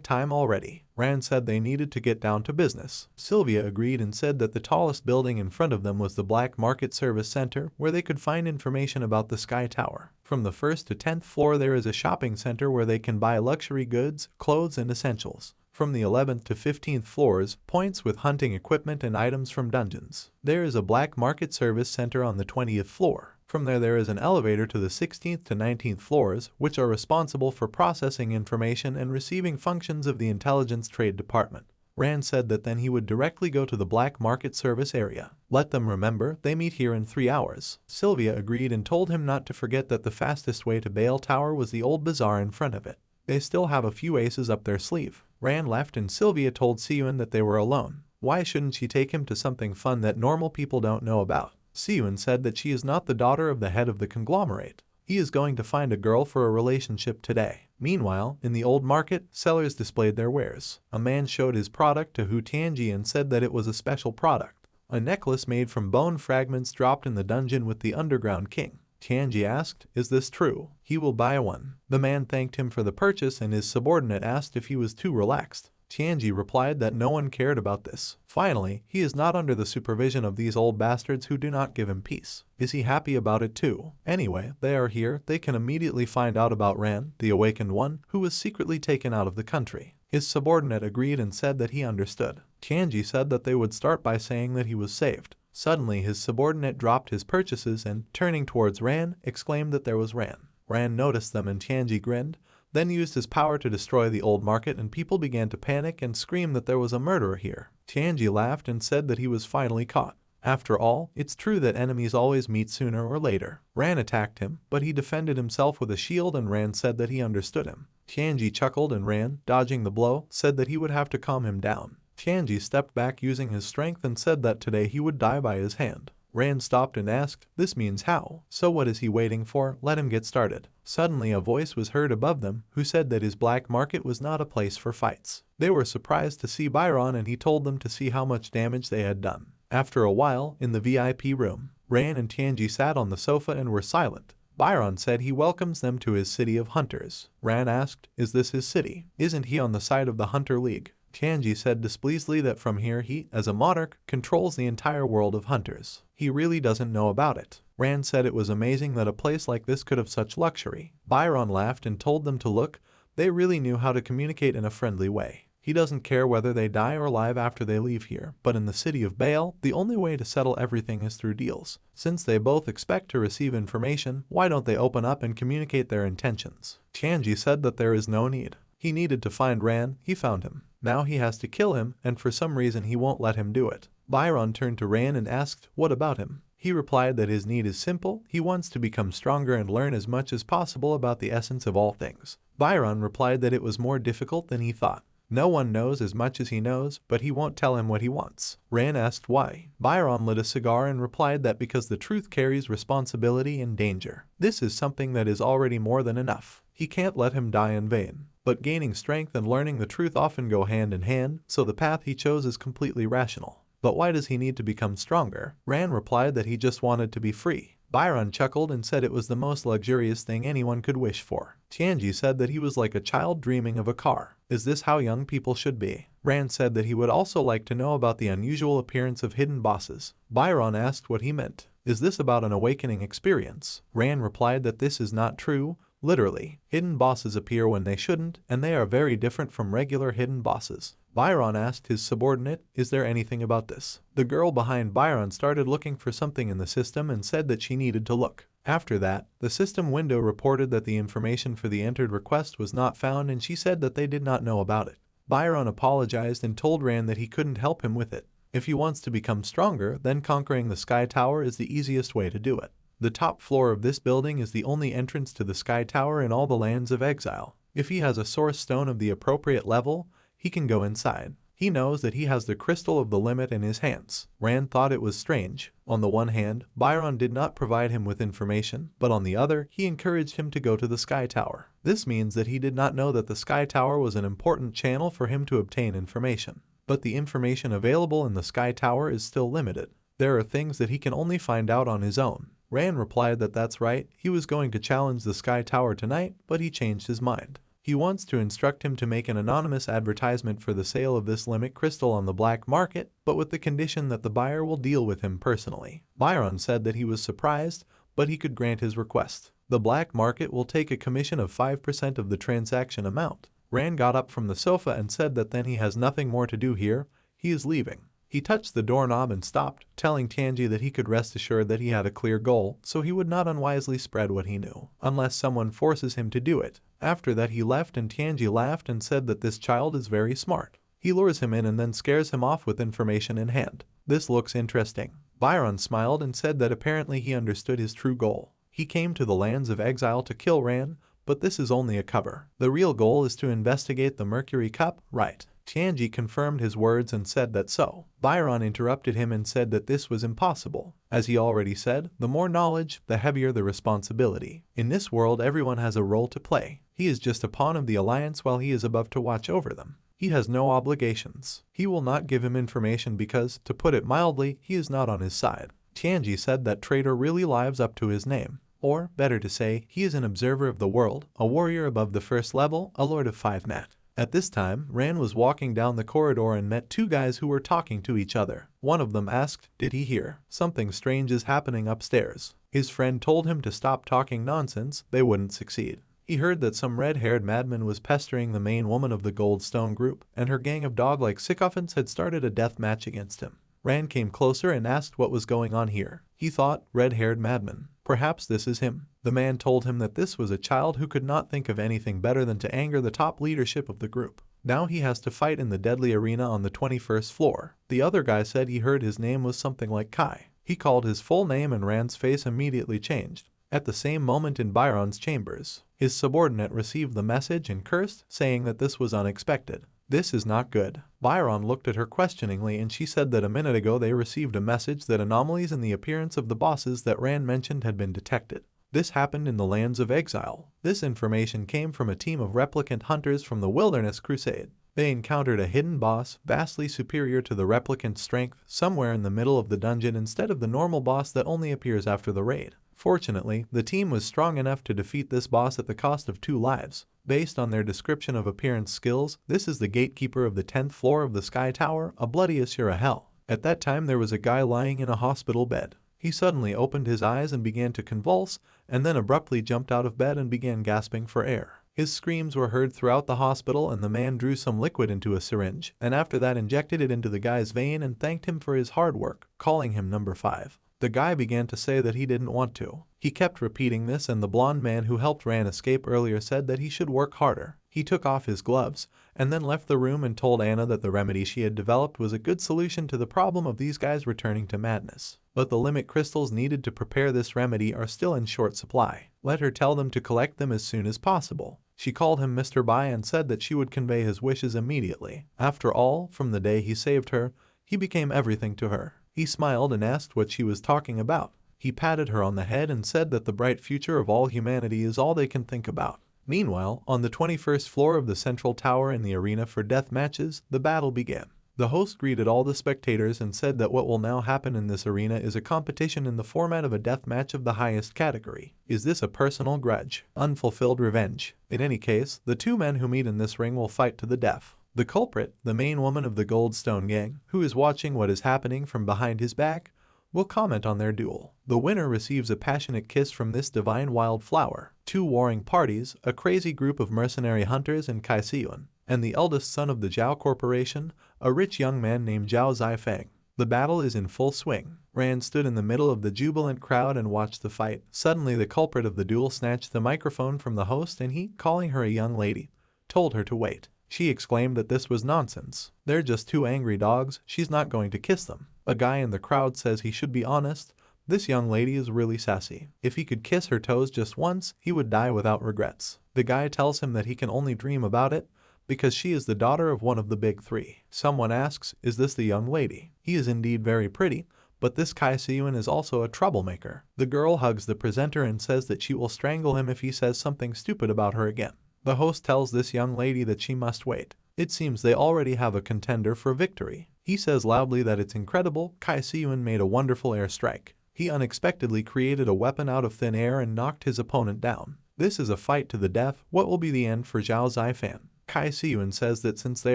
time already. Ran said they needed to get down to business. Sylvia agreed and said that the tallest building in front of them was the Black Market Service Center, where they could find information about the Sky Tower. From the 1st to 10th floor there is a shopping center where they can buy luxury goods, clothes and essentials. From the 11th to 15th floors, points with hunting equipment and items from dungeons. There is a Black Market Service Center on the 20th floor. From there is an elevator to the 16th to 19th floors, which are responsible for processing information and receiving functions of the Intelligence Trade Department. Rand said that then he would directly go to the Black Market Service area. Let them remember, they meet here in 3 hours. Sylvia agreed and told him not to forget that the fastest way to Baal Tower was the old bazaar in front of it. They still have a few aces up their sleeve. Rand left and Sylvia told Siyun that they were alone. Why shouldn't she take him to something fun that normal people don't know about? Siyun said that she is not the daughter of the head of the conglomerate. He is going to find a girl for a relationship today. Meanwhile, in the old market, sellers displayed their wares. A man showed his product to Hu Tianji and said that it was a special product. A necklace made from bone fragments dropped in the dungeon with the underground king. Tianji asked, "Is this true?" He will buy one. The man thanked him for the purchase and his subordinate asked if he was too relaxed. Tianji replied that no one cared about this. Finally, he is not under the supervision of these old bastards who do not give him peace. Is he happy about it too? Anyway, they are here, they can immediately find out about Ran, the awakened one, who was secretly taken out of the country. His subordinate agreed and said that he understood. Tianji said that they would start by saying that he was saved. Suddenly his subordinate dropped his purchases and, turning towards Ran, exclaimed that there was Ran. Ran noticed them and Tianji grinned, then used his power to destroy the old market and people began to panic and scream that there was a murderer here. Tianji laughed and said that he was finally caught. After all, it's true that enemies always meet sooner or later. Ran attacked him, but he defended himself with a shield and Ran said that he understood him. Tianji chuckled and Ran, dodging the blow, said that he would have to calm him down. Tianji stepped back using his strength and said that today he would die by his hand. Ran stopped and asked, "This means how? So what is he waiting for? Let him get started." Suddenly a voice was heard above them, who said that his black market was not a place for fights. They were surprised to see Byron and he told them to see how much damage they had done. After a while, in the VIP room, Ran and Tianji sat on the sofa and were silent. Byron said he welcomes them to his city of hunters. Ran asked, is this his city? Isn't he on the side of the Hunter League? Tianji said displeasedly that from here he, as a monarch, controls the entire world of hunters. He really doesn't know about it. Rand said it was amazing that a place like this could have such luxury. Byron laughed and told them to look. They really knew how to communicate in a friendly way. He doesn't care whether they die or live after they leave here, but in the city of Baal, the only way to settle everything is through deals. Since they both expect to receive information, why don't they open up and communicate their intentions? Tianji said that there is no need. He needed to find Ran, he found him. Now he has to kill him, and for some reason he won't let him do it. Byron turned to Ran and asked, what about him? He replied that his need is simple, he wants to become stronger and learn as much as possible about the essence of all things. Byron replied that it was more difficult than he thought. No one knows as much as he knows, but he won't tell him what he wants. Ran asked why. Byron lit a cigar and replied that because the truth carries responsibility and danger. This is something that is already more than enough. He can't let him die in vain. But gaining strength and learning the truth often go hand in hand, so the path he chose is completely rational. But why does he need to become stronger? Ran replied that he just wanted to be free. Byron chuckled and said it was the most luxurious thing anyone could wish for. Tianji said that he was like a child dreaming of a car. Is this how young people should be? Rand said that he would also like to know about the unusual appearance of hidden bosses. Byron asked what he meant. Is this about an awakening experience? Rand replied that this is not true. Literally, hidden bosses appear when they shouldn't, and they are very different from regular hidden bosses. Byron asked his subordinate, is there anything about this? The girl behind Byron started looking for something in the system and said that she needed to look. After that, the system window reported that the information for the entered request was not found and she said that they did not know about it. Byron apologized and told Rand that he couldn't help him with it. If he wants to become stronger, then conquering the Sky Tower is the easiest way to do it. The top floor of this building is the only entrance to the Sky Tower in all the lands of exile. If he has a source stone of the appropriate level, he can go inside. He knows that he has the crystal of the limit in his hands. Rand thought it was strange. On the one hand, Byron did not provide him with information, but on the other, he encouraged him to go to the Sky Tower. This means that he did not know that the Sky Tower was an important channel for him to obtain information. But the information available in the Sky Tower is still limited. There are things that he can only find out on his own. Rand replied that that's right, he was going to challenge the Sky Tower tonight, but he changed his mind. He wants to instruct him to make an anonymous advertisement for the sale of this limit crystal on the black market, but with the condition that the buyer will deal with him personally. Byron said that he was surprised, but he could grant his request. The black market will take a commission of 5% of the transaction amount. Rand got up from the sofa and said that then he has nothing more to do here, he is leaving. He touched the doorknob and stopped, telling Tianji that he could rest assured that he had a clear goal, so he would not unwisely spread what he knew, unless someone forces him to do it. After that he left and Tianji laughed and said that this child is very smart. He lures him in and then scares him off with information in hand. This looks interesting. Byron smiled and said that apparently he understood his true goal. He came to the lands of exile to kill Ran, but this is only a cover. The real goal is to investigate the Mercury Cup, right? Tianji confirmed his words and said that so. Byron interrupted him and said that this was impossible. As he already said, the more knowledge, the heavier the responsibility. In this world everyone has a role to play. He is just a pawn of the alliance while he is above to watch over them. He has no obligations. He will not give him information because, to put it mildly, he is not on his side. Tianji said that traitor really lives up to his name. Or, better to say, he is an observer of the world, a warrior above the first level, a lord of 5 mat. At this time, Rand was walking down the corridor and met 2 guys who were talking to each other. One of them asked, did he hear? Something strange is happening upstairs. His friend told him to stop talking nonsense, they wouldn't succeed. He heard that some red-haired madman was pestering the main woman of the Goldstone group, and her gang of dog-like sycophants had started a death match against him. Rand came closer and asked what was going on here. He thought, red-haired madman. Perhaps this is him. The man told him that this was a child who could not think of anything better than to anger the top leadership of the group. Now he has to fight in the deadly arena on the 21st floor. The other guy said he heard his name was something like Kai. He called his full name and Rand's face immediately changed. At the same moment in Byron's chambers, his subordinate received the message and cursed, saying that this was unexpected. This is not good. Byron looked at her questioningly and she said that a minute ago they received a message that anomalies in the appearance of the bosses that Rand mentioned had been detected. This happened in the lands of exile. This information came from a team of replicant hunters from the Wilderness Crusade. They encountered a hidden boss, vastly superior to the replicant's strength, somewhere in the middle of the dungeon instead of the normal boss that only appears after the raid. Fortunately, the team was strong enough to defeat this boss at the cost of 2 lives. Based on their description of appearance skills, this is the gatekeeper of the 10th floor of the Sky Tower, a bloody Asura hell. At that time there was a guy lying in a hospital bed. He suddenly opened his eyes and began to convulse, and then abruptly jumped out of bed and began gasping for air. His screams were heard throughout the hospital, and the man drew some liquid into a syringe, and after that injected it into the guy's vein and thanked him for his hard work, calling him number 5. The guy began to say that he didn't want to. He kept repeating this, and the blonde man who helped Ran escape earlier said that he should work harder. He took off his gloves, and then left the room and told Anna that the remedy she had developed was a good solution to the problem of these guys returning to madness. But the limit crystals needed to prepare this remedy are still in short supply. Let her tell them to collect them as soon as possible. She called him Mr. Bai and said that she would convey his wishes immediately. After all, from the day he saved her, he became everything to her. He smiled and asked what she was talking about. He patted her on the head and said that the bright future of all humanity is all they can think about. Meanwhile, on the 21st floor of the central tower in the arena for death matches, the battle began. The host greeted all the spectators and said that what will now happen in this arena is a competition in the format of a death match of the highest category. Is this a personal grudge? Unfulfilled revenge? In any case, the 2 men who meet in this ring will fight to the death. The culprit, the main woman of the Goldstone gang, who is watching what is happening from behind his back, will comment on their duel. The winner receives a passionate kiss from this divine wildflower. 2 warring parties, a crazy group of mercenary hunters and Kai Siyun, and the eldest son of the Zhao Corporation, a rich young man named Zhao Zifeng. The battle is in full swing. Ran stood in the middle of the jubilant crowd and watched the fight. Suddenly the culprit of the duel snatched the microphone from the host, and he, calling her a young lady, told her to wait. She exclaimed that this was nonsense. They're just 2 angry dogs, she's not going to kiss them. A guy in the crowd says he should be honest. This young lady is really sassy. If he could kiss her toes just once, he would die without regrets. The guy tells him that he can only dream about it, because she is the daughter of one of the big 3. Someone asks, is this the young lady? He is indeed very pretty, but this Kai Siyun is also a troublemaker. The girl hugs the presenter and says that she will strangle him if he says something stupid about her again. The host tells this young lady that she must wait. It seems they already have a contender for victory. He says loudly that it's incredible. Kai Siyun made a wonderful airstrike. He unexpectedly created a weapon out of thin air and knocked his opponent down. This is a fight to the death. What will be the end for Zhao Zifan? Kai Siyun says that since they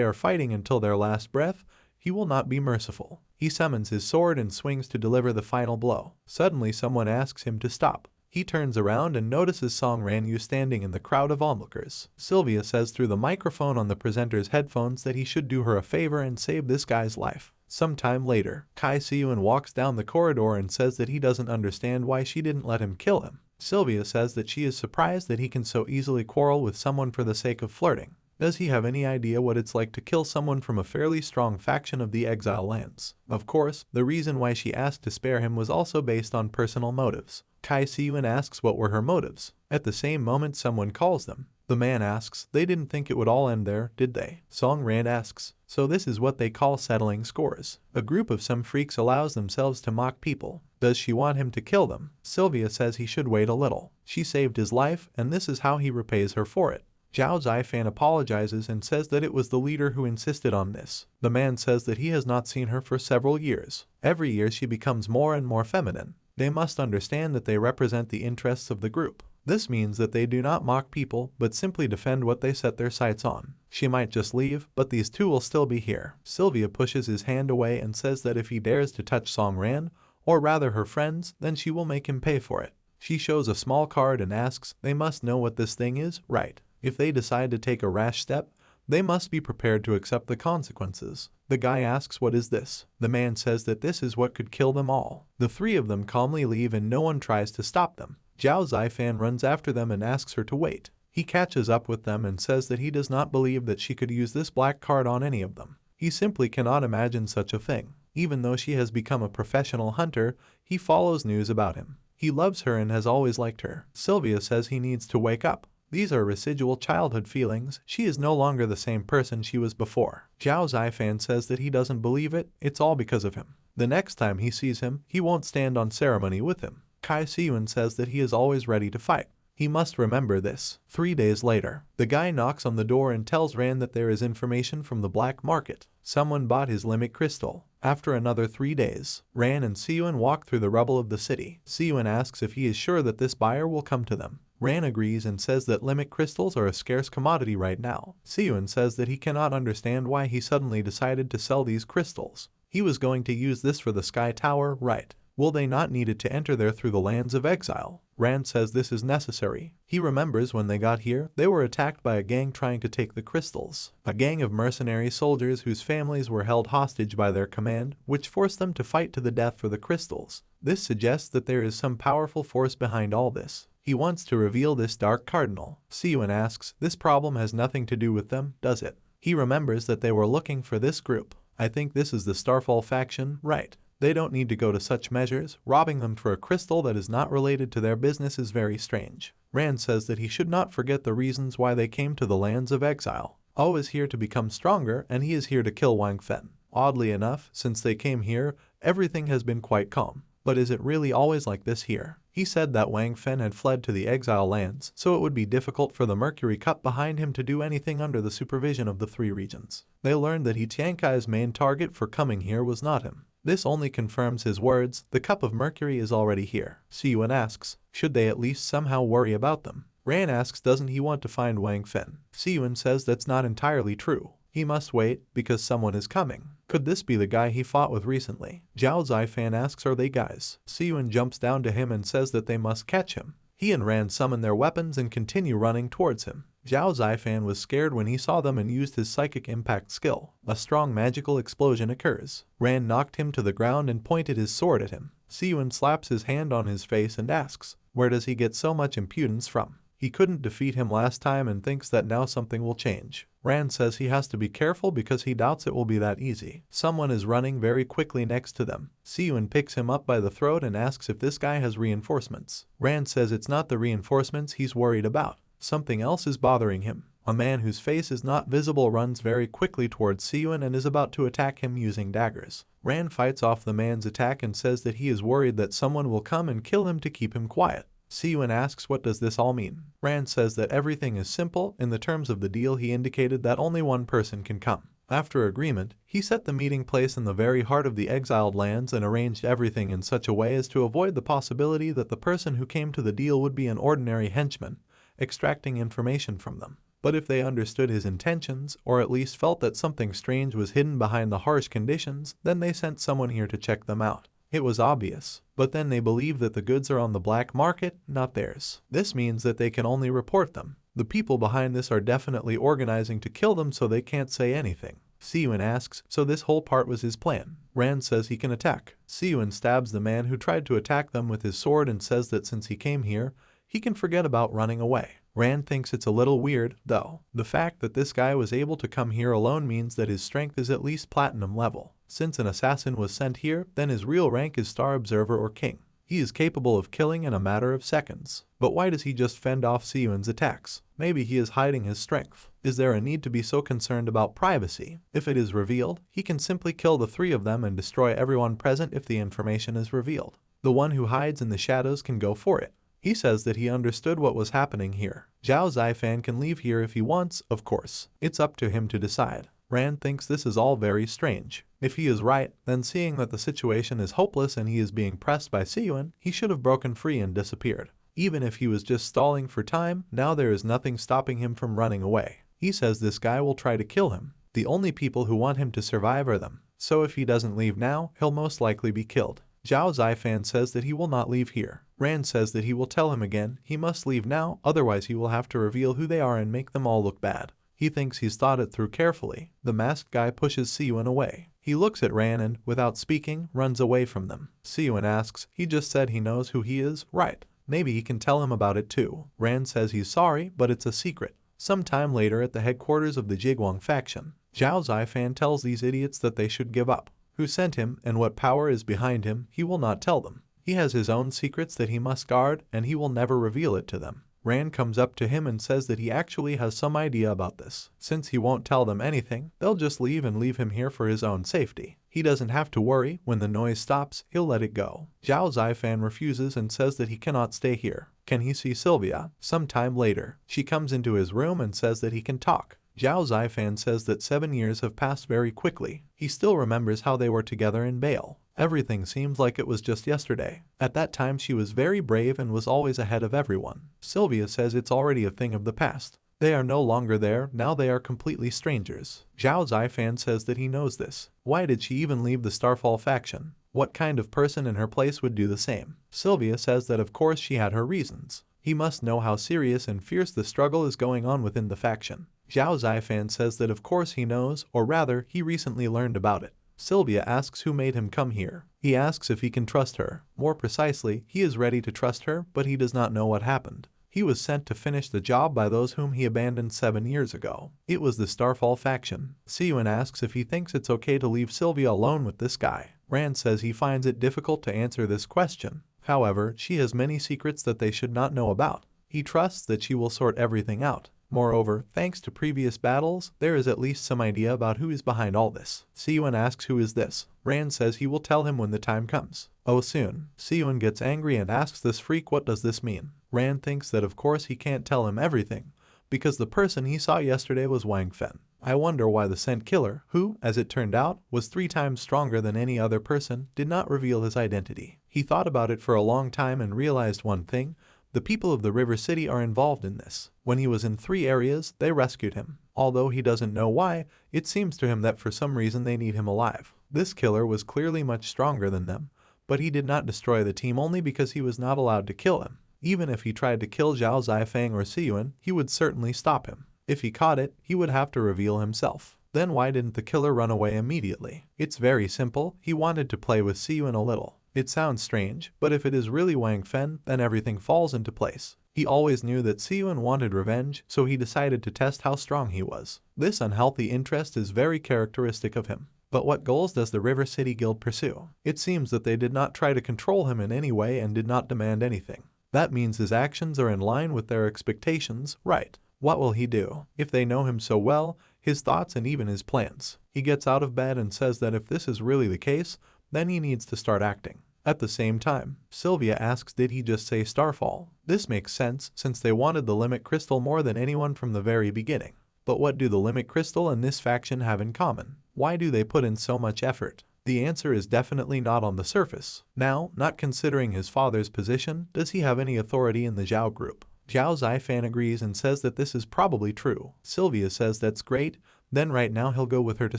are fighting until their last breath, he will not be merciful. He summons his sword and swings to deliver the final blow. Suddenly someone asks him to stop. He turns around and notices Song Ranyu standing in the crowd of onlookers. Sylvia says through the microphone on the presenter's headphones that he should do her a favor and save this guy's life. Sometime later, Kai Siyun walks down the corridor and says that he doesn't understand why she didn't let him kill him. Sylvia says that she is surprised that he can so easily quarrel with someone for the sake of flirting. Does he have any idea what it's like to kill someone from a fairly strong faction of the Exile Lands? Of course, the reason why she asked to spare him was also based on personal motives. Kai Siyun asks what were her motives. At the same moment someone calls them. The man asks, they didn't think it would all end there, did they? Song Rand asks, so this is what they call settling scores. A group of some freaks allows themselves to mock people. Does she want him to kill them? Sylvia says he should wait a little. She saved his life, and this is how he repays her for it. Zhao Zifan apologizes and says that it was the leader who insisted on this. The man says that he has not seen her for several years. Every year she becomes more and more feminine. They must understand that they represent the interests of the group. This means that they do not mock people, but simply defend what they set their sights on. She might just leave, but these 2 will still be here. Sylvia pushes his hand away and says that if he dares to touch Song Ran, or rather her friends, then she will make him pay for it. She shows a small card and asks, they must know what this thing is, right? If they decide to take a rash step, they must be prepared to accept the consequences. The guy asks, what is this? The man says that this is what could kill them all. The 3 of them calmly leave and no one tries to stop them. Zhao Zifan runs after them and asks her to wait. He catches up with them and says that he does not believe that she could use this black card on any of them. He simply cannot imagine such a thing. Even though she has become a professional hunter, he follows news about him. He loves her and has always liked her. Sylvia says he needs to wake up. These are residual childhood feelings. She is no longer the same person she was before. Zhao Zifan says that he doesn't believe it, it's all because of him. The next time he sees him, he won't stand on ceremony with him. Kai Siyun says that he is always ready to fight. He must remember this. 3 days later, the guy knocks on the door and tells Rand that there is information from the black market. Someone bought his limit crystal. After another 3 days, Ran and Siyun walk through the rubble of the city. Siyun asks if he is sure that this buyer will come to them. Ran agrees and says that limit crystals are a scarce commodity right now. Siyun says that he cannot understand why he suddenly decided to sell these crystals. He was going to use this for the Sky Tower, right? Will they not need it to enter there through the lands of exile? Rand says this is necessary. He remembers when they got here, they were attacked by a gang trying to take the crystals. A gang of mercenary soldiers whose families were held hostage by their command, which forced them to fight to the death for the crystals. This suggests that there is some powerful force behind all this. He wants to reveal this Dark Cardinal. Siyun asks, this problem has nothing to do with them, does it? He remembers that they were looking for this group. I think this is the Starfall faction, right? They don't need to go to such measures. Robbing them for a crystal that is not related to their business is very strange. Rand says that he should not forget the reasons why they came to the lands of exile. O is here to become stronger, and he is here to kill Wang Fen. Oddly enough, since they came here, everything has been quite calm. But is it really always like this here? He said that Wang Fen had fled to the exile lands, so it would be difficult for the Mercury Cup behind him to do anything under the supervision of the three regions. They learned that He Tiankai's main target for coming here was not him. This only confirms his words. The Cup of Mercury is already here. Siyun asks, should they at least somehow worry about them? Ran asks, doesn't he want to find Wang Fen? Siyun says that's not entirely true. He must wait, because someone is coming. Could this be the guy he fought with recently? Zhao Zifan asks, are they guys? Siyun jumps down to him and says that they must catch him. He and Rand summon their weapons and continue running towards him. Zhao Zifan was scared when he saw them and used his psychic impact skill. A strong magical explosion occurs. Rand knocked him to the ground and pointed his sword at him. Siyun slaps his hand on his face and asks, where does he get so much impudence from? He couldn't defeat him last time and thinks that now something will change. Rand says he has to be careful because he doubts it will be that easy. Someone is running very quickly next to them. Siyun picks him up by the throat and asks if this guy has reinforcements. Rand says it's not the reinforcements he's worried about. Something else is bothering him. A man whose face is not visible runs very quickly towards Siyun and is about to attack him using daggers. Rand fights off the man's attack and says that he is worried that someone will come and kill him to keep him quiet. Siyun asks what does this all mean. Rand says that everything is simple. In the terms of the deal he indicated that only one person can come. After agreement, he set the meeting place in the very heart of the exiled lands and arranged everything in such a way as to avoid the possibility that the person who came to the deal would be an ordinary henchman, extracting information from them. But if they understood his intentions, or at least felt that something strange was hidden behind the harsh conditions, then they sent someone here to check them out. It was obvious, but then they believe that the goods are on the black market, not theirs. This means that they can only report them. The people behind this are definitely organizing to kill them so they can't say anything. Siyun asks, so this whole part was his plan. Rand says he can attack. Siyun stabs the man who tried to attack them with his sword and says that since he came here, he can forget about running away. Rand thinks it's a little weird, though. The fact that this guy was able to come here alone means that his strength is at least platinum level. Since an assassin was sent here, then his real rank is Star Observer or King. He is capable of killing in a matter of seconds. But why does he just fend off Siyun's attacks? Maybe he is hiding his strength. Is there a need to be so concerned about privacy? If it is revealed, he can simply kill the three of them and destroy everyone present if the information is revealed. The one who hides in the shadows can go for it. He says that he understood what was happening here. Zhao Zifan can leave here if he wants, of course. It's up to him to decide. Rand thinks this is all very strange. If he is right, then seeing that the situation is hopeless and he is being pressed by Siyun, he should have broken free and disappeared. Even if he was just stalling for time, now there is nothing stopping him from running away. He says this guy will try to kill him. The only people who want him to survive are them. So if he doesn't leave now, he'll most likely be killed. Zhao Zifan says that he will not leave here. Rand says that he will tell him again he must leave now, otherwise he will have to reveal who they are and make them all look bad. He thinks he's thought it through carefully. The masked guy pushes Siyun away. He looks at Rand and, without speaking, runs away from them. Siyun asks, he just said he knows who he is, right? Maybe he can tell him about it too. Rand says he's sorry, but it's a secret. Sometime later at the headquarters of the Jigwang faction, Zhao Zifan tells these idiots that they should give up. Who sent him and what power is behind him, he will not tell them. He has his own secrets that he must guard, and he will never reveal it to them. Rand comes up to him and says that he actually has some idea about this. Since he won't tell them anything, they'll just leave and leave him here for his own safety. He doesn't have to worry. When the noise stops, he'll let it go. Zhao Zifan refuses and says that he cannot stay here. Can he see Sylvia? Sometime later, she comes into his room and says that he can talk. Zhao Zifan says that 7 years have passed very quickly. He still remembers how they were together in Bale. Everything seems like it was just yesterday. At that time she was very brave and was always ahead of everyone. Sylvia says it's already a thing of the past. They are no longer there, now they are completely strangers. Zhao Zifan says that he knows this. Why did she even leave the Starfall faction? What kind of person in her place would do the same? Sylvia says that of course she had her reasons. He must know how serious and fierce the struggle is going on within the faction. Zhao Zifan says that of course he knows, or rather, he recently learned about it. Sylvia asks who made him come here. He asks if he can trust her. More precisely, he is ready to trust her, but he does not know what happened. He was sent to finish the job by those whom he abandoned 7 years ago. It was the Starfall faction. Siyun asks if he thinks it's okay to leave Sylvia alone with this guy. Rand says he finds it difficult to answer this question. However, she has many secrets that they should not know about. He trusts that she will sort everything out. Moreover, thanks to previous battles, there is at least some idea about who is behind all this. Siyun asks who is this. Rand says he will tell him when the time comes. Oh soon. Siyun gets angry and asks this freak what does this mean. Rand thinks that of course he can't tell him everything, because the person he saw yesterday was Wang Fen. I wonder why the scent killer, who, as it turned out, was 3 times stronger than any other person, did not reveal his identity. He thought about it for a long time and realized one thing. The people of the River City are involved in this. When he was in 3 areas, they rescued him. Although he doesn't know why, it seems to him that for some reason they need him alive. This killer was clearly much stronger than them, but he did not destroy the team only because he was not allowed to kill him. Even if he tried to kill Zhao Zifang or Siyun, he would certainly stop him. If he caught it, he would have to reveal himself. Then why didn't the killer run away immediately? It's very simple, he wanted to play with Siyun a little. It sounds strange, but if it is really Wang Fen, then everything falls into place. He always knew that Siyun wanted revenge, so he decided to test how strong he was. This unhealthy interest is very characteristic of him. But what goals does the River City Guild pursue? It seems that they did not try to control him in any way and did not demand anything. That means his actions are in line with their expectations, right? What will he do? If they know him so well, his thoughts and even his plans. He gets out of bed and says that if this is really the case, then he needs to start acting. At the same time, Sylvia asks did he just say Starfall? This makes sense since they wanted the Limit Crystal more than anyone from the very beginning. But what do the Limit Crystal and this faction have in common? Why do they put in so much effort? The answer is definitely not on the surface. Now, not considering his father's position, does he have any authority in the Zhao group? Zhao Zifan agrees and says that this is probably true. Sylvia says that's great, then right now he'll go with her to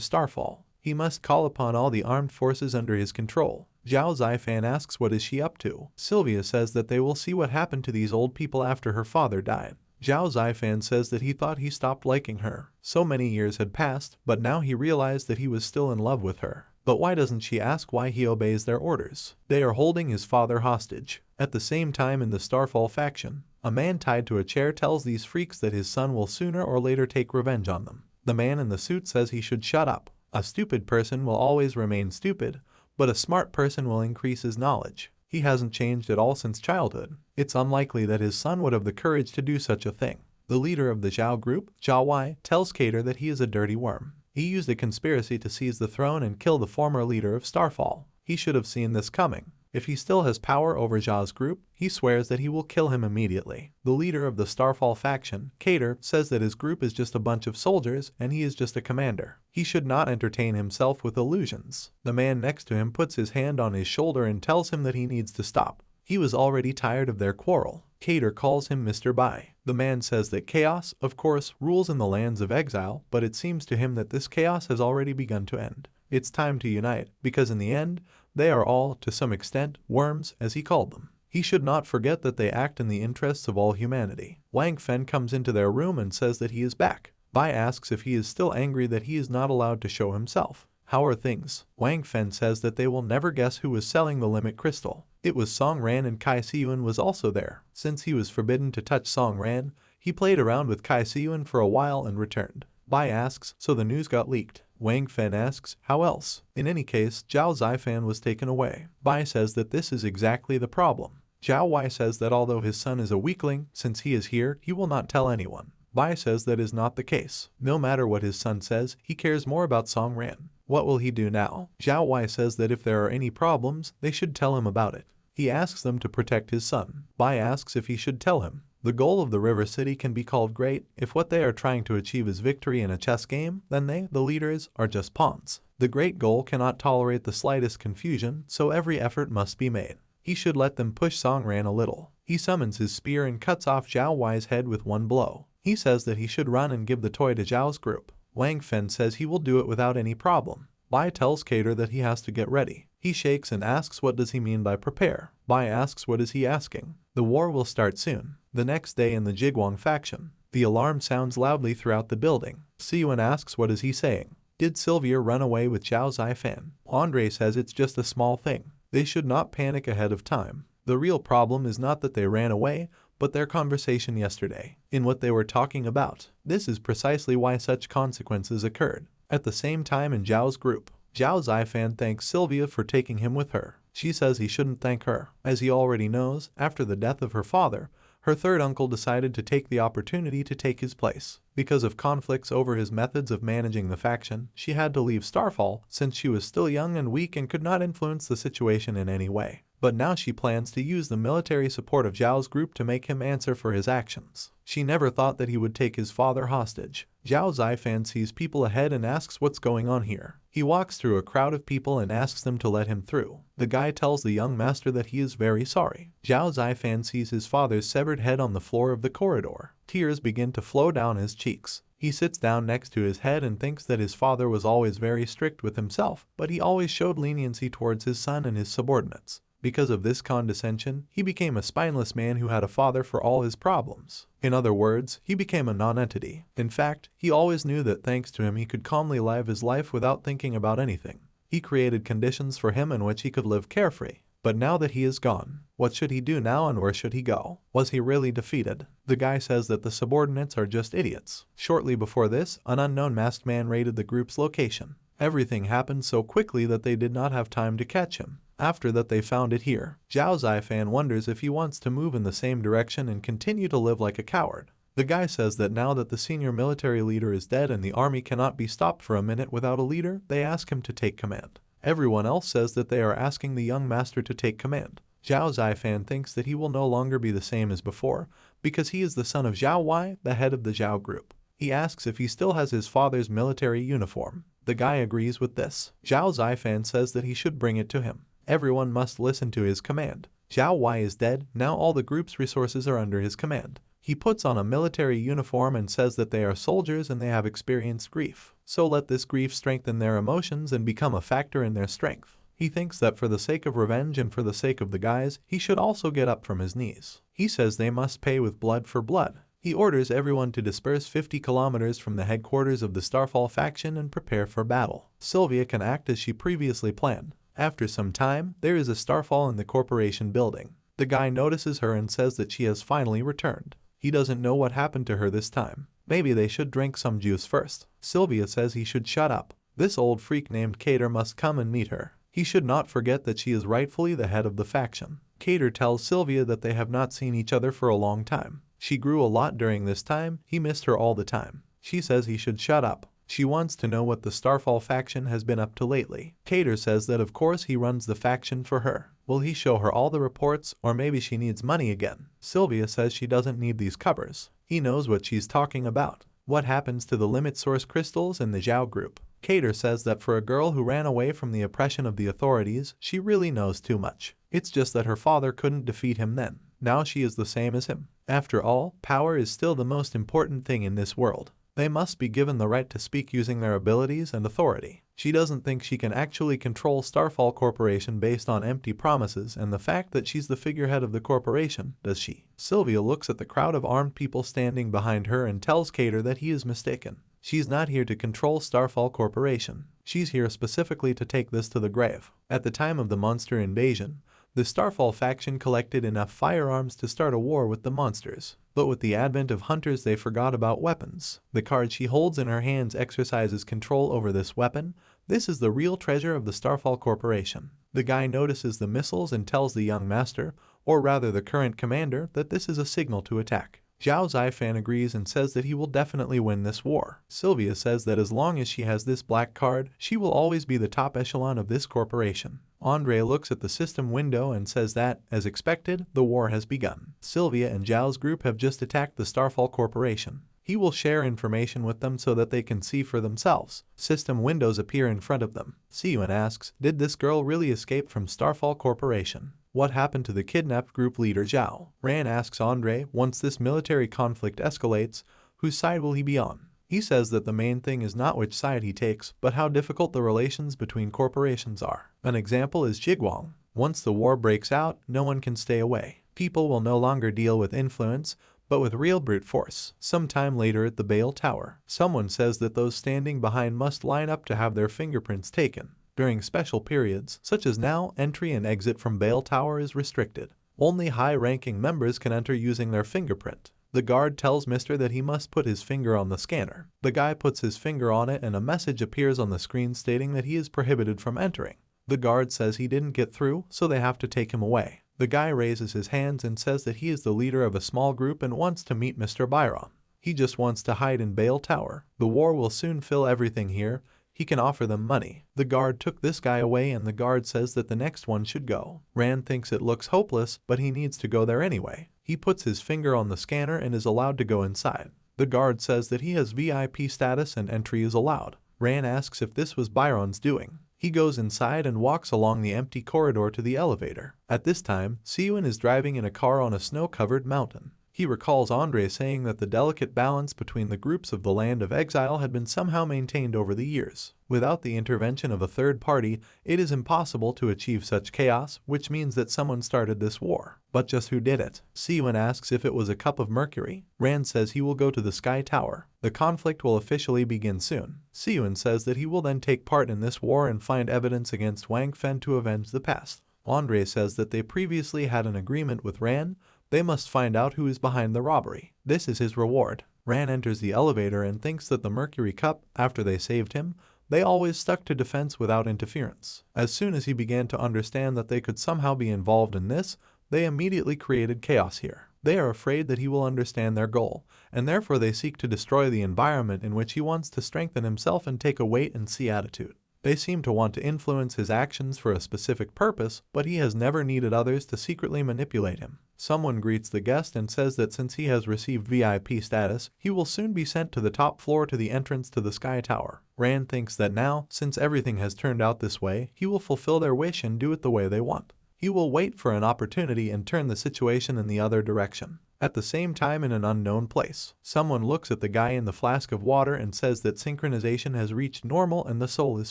Starfall. He must call upon all the armed forces under his control. Zhao Zifan asks what is she up to. Sylvia says that they will see what happened to these old people after her father died. Zhao Zifan says that he thought he stopped liking her. So many years had passed, but now he realized that he was still in love with her. But why doesn't she ask why he obeys their orders? They are holding his father hostage. At the same time in the Starfall faction, a man tied to a chair tells these freaks that his son will sooner or later take revenge on them. The man in the suit says he should shut up. A stupid person will always remain stupid, but a smart person will increase his knowledge. He hasn't changed at all since childhood. It's unlikely that his son would have the courage to do such a thing. The leader of the Zhao group, Zhao Wei, tells Cater that he is a dirty worm. He used a conspiracy to seize the throne and kill the former leader of Starfall. He should have seen this coming. If he still has power over Zhao's group, he swears that he will kill him immediately. The leader of the Starfall faction, Cater, says that his group is just a bunch of soldiers and he is just a commander. He should not entertain himself with illusions. The man next to him puts his hand on his shoulder and tells him that he needs to stop. He was already tired of their quarrel. Cater calls him Mr. Bai. The man says that chaos, of course, rules in the lands of exile, but it seems to him that this chaos has already begun to end. It's time to unite, because in the end, they are all, to some extent, worms, as he called them. He should not forget that they act in the interests of all humanity. Wang Fen comes into their room and says that he is back. Bai asks if he is still angry that he is not allowed to show himself. How are things? Wang Fen says that they will never guess who was selling the Limit Crystal. It was Song Ran and Kai Siyun was also there. Since he was forbidden to touch Song Ran, he played around with Kai Siyun for a while and returned. Bai asks, so the news got leaked. Wang Fen asks, how else? In any case, Zhao Zifan was taken away. Bai says that this is exactly the problem. Zhao Wei says that although his son is a weakling, since he is here, he will not tell anyone. Bai says that is not the case. No matter what his son says, he cares more about Song Ran. What will he do now? Zhao Wei says that if there are any problems, they should tell him about it. He asks them to protect his son. Bai asks if he should tell him. The goal of the River City can be called great if what they are trying to achieve is victory in a chess game, then they, the leaders, are just pawns. The great goal cannot tolerate the slightest confusion, so every effort must be made. He should let them push Song Ran a little. He summons his spear and cuts off Zhao Wai's head with one blow. He says that he should run and give the toy to Zhao's group. Wang Fen says he will do it without any problem. Bai tells Cater that he has to get ready. He shakes and asks what does he mean by prepare. Bai asks what is he asking. The war will start soon. The next day in the Jigwang faction, the alarm sounds loudly throughout the building. Siyuan asks what is he saying. Did Sylvia run away with Zhao Zifan? Andre says it's just a small thing. They should not panic ahead of time. The real problem is not that they ran away, but their conversation yesterday, in what they were talking about. This is precisely why such consequences occurred. At the same time in Zhao's group, Zhao Zifan thanks Sylvia for taking him with her. She says he shouldn't thank her, as he already knows, after the death of her father, her third uncle decided to take the opportunity to take his place. Because of conflicts over his methods of managing the faction, she had to leave Starfall since she was still young and weak and could not influence the situation in any way. But now she plans to use the military support of Zhao's group to make him answer for his actions. She never thought that he would take his father hostage. Zhao Zifan sees people ahead and asks what's going on here. He walks through a crowd of people and asks them to let him through. The guy tells the young master that he is very sorry. Zhao Zifan sees his father's severed head on the floor of the corridor. Tears begin to flow down his cheeks. He sits down next to his head and thinks that his father was always very strict with himself, but he always showed leniency towards his son and his subordinates. Because of this condescension, he became a spineless man who had a father for all his problems. In other words, he became a non-entity. In fact, he always knew that thanks to him he could calmly live his life without thinking about anything. He created conditions for him in which he could live carefree. But now that he is gone, what should he do now and where should he go? Was he really defeated? The guy says that the subordinates are just idiots. Shortly before this, an unknown masked man raided the group's location. Everything happened so quickly that they did not have time to catch him. After that they found it here. Zhao Zifan wonders if he wants to move in the same direction and continue to live like a coward. The guy says that now that the senior military leader is dead and the army cannot be stopped for a minute without a leader, they ask him to take command. Everyone else says that they are asking the young master to take command. Zhao Zifan thinks that he will no longer be the same as before, because he is the son of Zhao Wai, the head of the Zhao group. He asks if he still has his father's military uniform. The guy agrees with this. Zhao Zifan says that he should bring it to him. Everyone must listen to his command. Zhao Wai is dead, now all the group's resources are under his command. He puts on a military uniform and says that they are soldiers and they have experienced grief. So let this grief strengthen their emotions and become a factor in their strength. He thinks that for the sake of revenge and for the sake of the guys, he should also get up from his knees. He says they must pay with blood for blood. He orders everyone to disperse 50 kilometers from the headquarters of the Starfall faction and prepare for battle. Sylvia can act as she previously planned. After some time, there is a Starfall in the corporation building. The guy notices her and says that she has finally returned. He doesn't know what happened to her this time. Maybe they should drink some juice first. Sylvia says he should shut up. This old freak named Cater must come and meet her. He should not forget that she is rightfully the head of the faction. Cater tells Sylvia that they have not seen each other for a long time. She grew a lot during this time, he missed her all the time. She says he should shut up. She wants to know what the Starfall faction has been up to lately. Cater says that of course he runs the faction for her. Will he show her all the reports, or maybe she needs money again? Sylvia says she doesn't need these covers. He knows what she's talking about. What happens to the limit source crystals in the Zhao group? Cater says that for a girl who ran away from the oppression of the authorities, she really knows too much. It's just that her father couldn't defeat him then. Now she is the same as him. After all, power is still the most important thing in this world. They must be given the right to speak using their abilities and authority. She doesn't think she can actually control Starfall Corporation based on empty promises and the fact that she's the figurehead of the corporation, does she? Sylvia looks at the crowd of armed people standing behind her and tells Cater that he is mistaken. She's not here to control Starfall Corporation. She's here specifically to take this to the grave. At the time of the monster invasion, the Starfall faction collected enough firearms to start a war with the monsters. But with the advent of hunters they forgot about weapons. The card she holds in her hands exercises control over this weapon. This is the real treasure of the Starfall Corporation. The guy notices the missiles and tells the young master, or rather the current commander, that this is a signal to attack. Zhao Zifan agrees and says that he will definitely win this war. Sylvia says that as long as she has this black card, she will always be the top echelon of this corporation. Andre looks at the system window and says that, as expected, the war has begun. Sylvia and Zhao's group have just attacked the Starfall Corporation. He will share information with them so that they can see for themselves. System windows appear in front of them. Siyun asks, did this girl really escape from Starfall Corporation? What happened to the kidnapped group leader Zhao? Ran asks Andre, once this military conflict escalates, whose side will he be on? He says that the main thing is not which side he takes, but how difficult the relations between corporations are. An example is Jigwang. Once the war breaks out, no one can stay away. People will no longer deal with influence, but with real brute force. Sometime later at the Bale Tower, someone says that those standing behind must line up to have their fingerprints taken. During special periods, such as now, entry and exit from Bale Tower is restricted. Only high-ranking members can enter using their fingerprint. The guard tells Mr. that he must put his finger on the scanner. The guy puts his finger on it and a message appears on the screen stating that he is prohibited from entering. The guard says he didn't get through, so they have to take him away. The guy raises his hands and says that he is the leader of a small group and wants to meet Mr. Byron. He just wants to hide in Bale Tower. The war will soon fill everything here. He can offer them money. The guard took this guy away and the guard says that the next one should go. Rand thinks it looks hopeless, but he needs to go there anyway. He puts his finger on the scanner and is allowed to go inside. The guard says that he has VIP status and entry is allowed. Rand asks if this was Byron's doing. He goes inside and walks along the empty corridor to the elevator. At this time, Siyun is driving in a car on a snow-covered mountain. He recalls Andre saying that the delicate balance between the groups of the Land of Exile had been somehow maintained over the years. Without the intervention of a third party, it is impossible to achieve such chaos, which means that someone started this war. But just who did it? Siyun asks if it was a cup of mercury. Rand says he will go to the Sky Tower. The conflict will officially begin soon. Siyun says that he will then take part in this war and find evidence against Wang Fen to avenge the past. Andre says that they previously had an agreement with Rand. They must find out who is behind the robbery. This is his reward. Ran enters the elevator and thinks that the Mercury Cup, after they saved him, they always stuck to defense without interference. As soon as he began to understand that they could somehow be involved in this, they immediately created chaos here. They are afraid that he will understand their goal, and therefore they seek to destroy the environment in which he wants to strengthen himself and take a wait-and-see attitude. They seem to want to influence his actions for a specific purpose, but he has never needed others to secretly manipulate him. Someone greets the guest and says that since he has received VIP status, he will soon be sent to the top floor to the entrance to the Sky Tower. Rand thinks that now, since everything has turned out this way, he will fulfill their wish and do it the way they want. He will wait for an opportunity and turn the situation in the other direction. At the same time, in an unknown place, someone looks at the guy in the flask of water and says that synchronization has reached normal and the soul is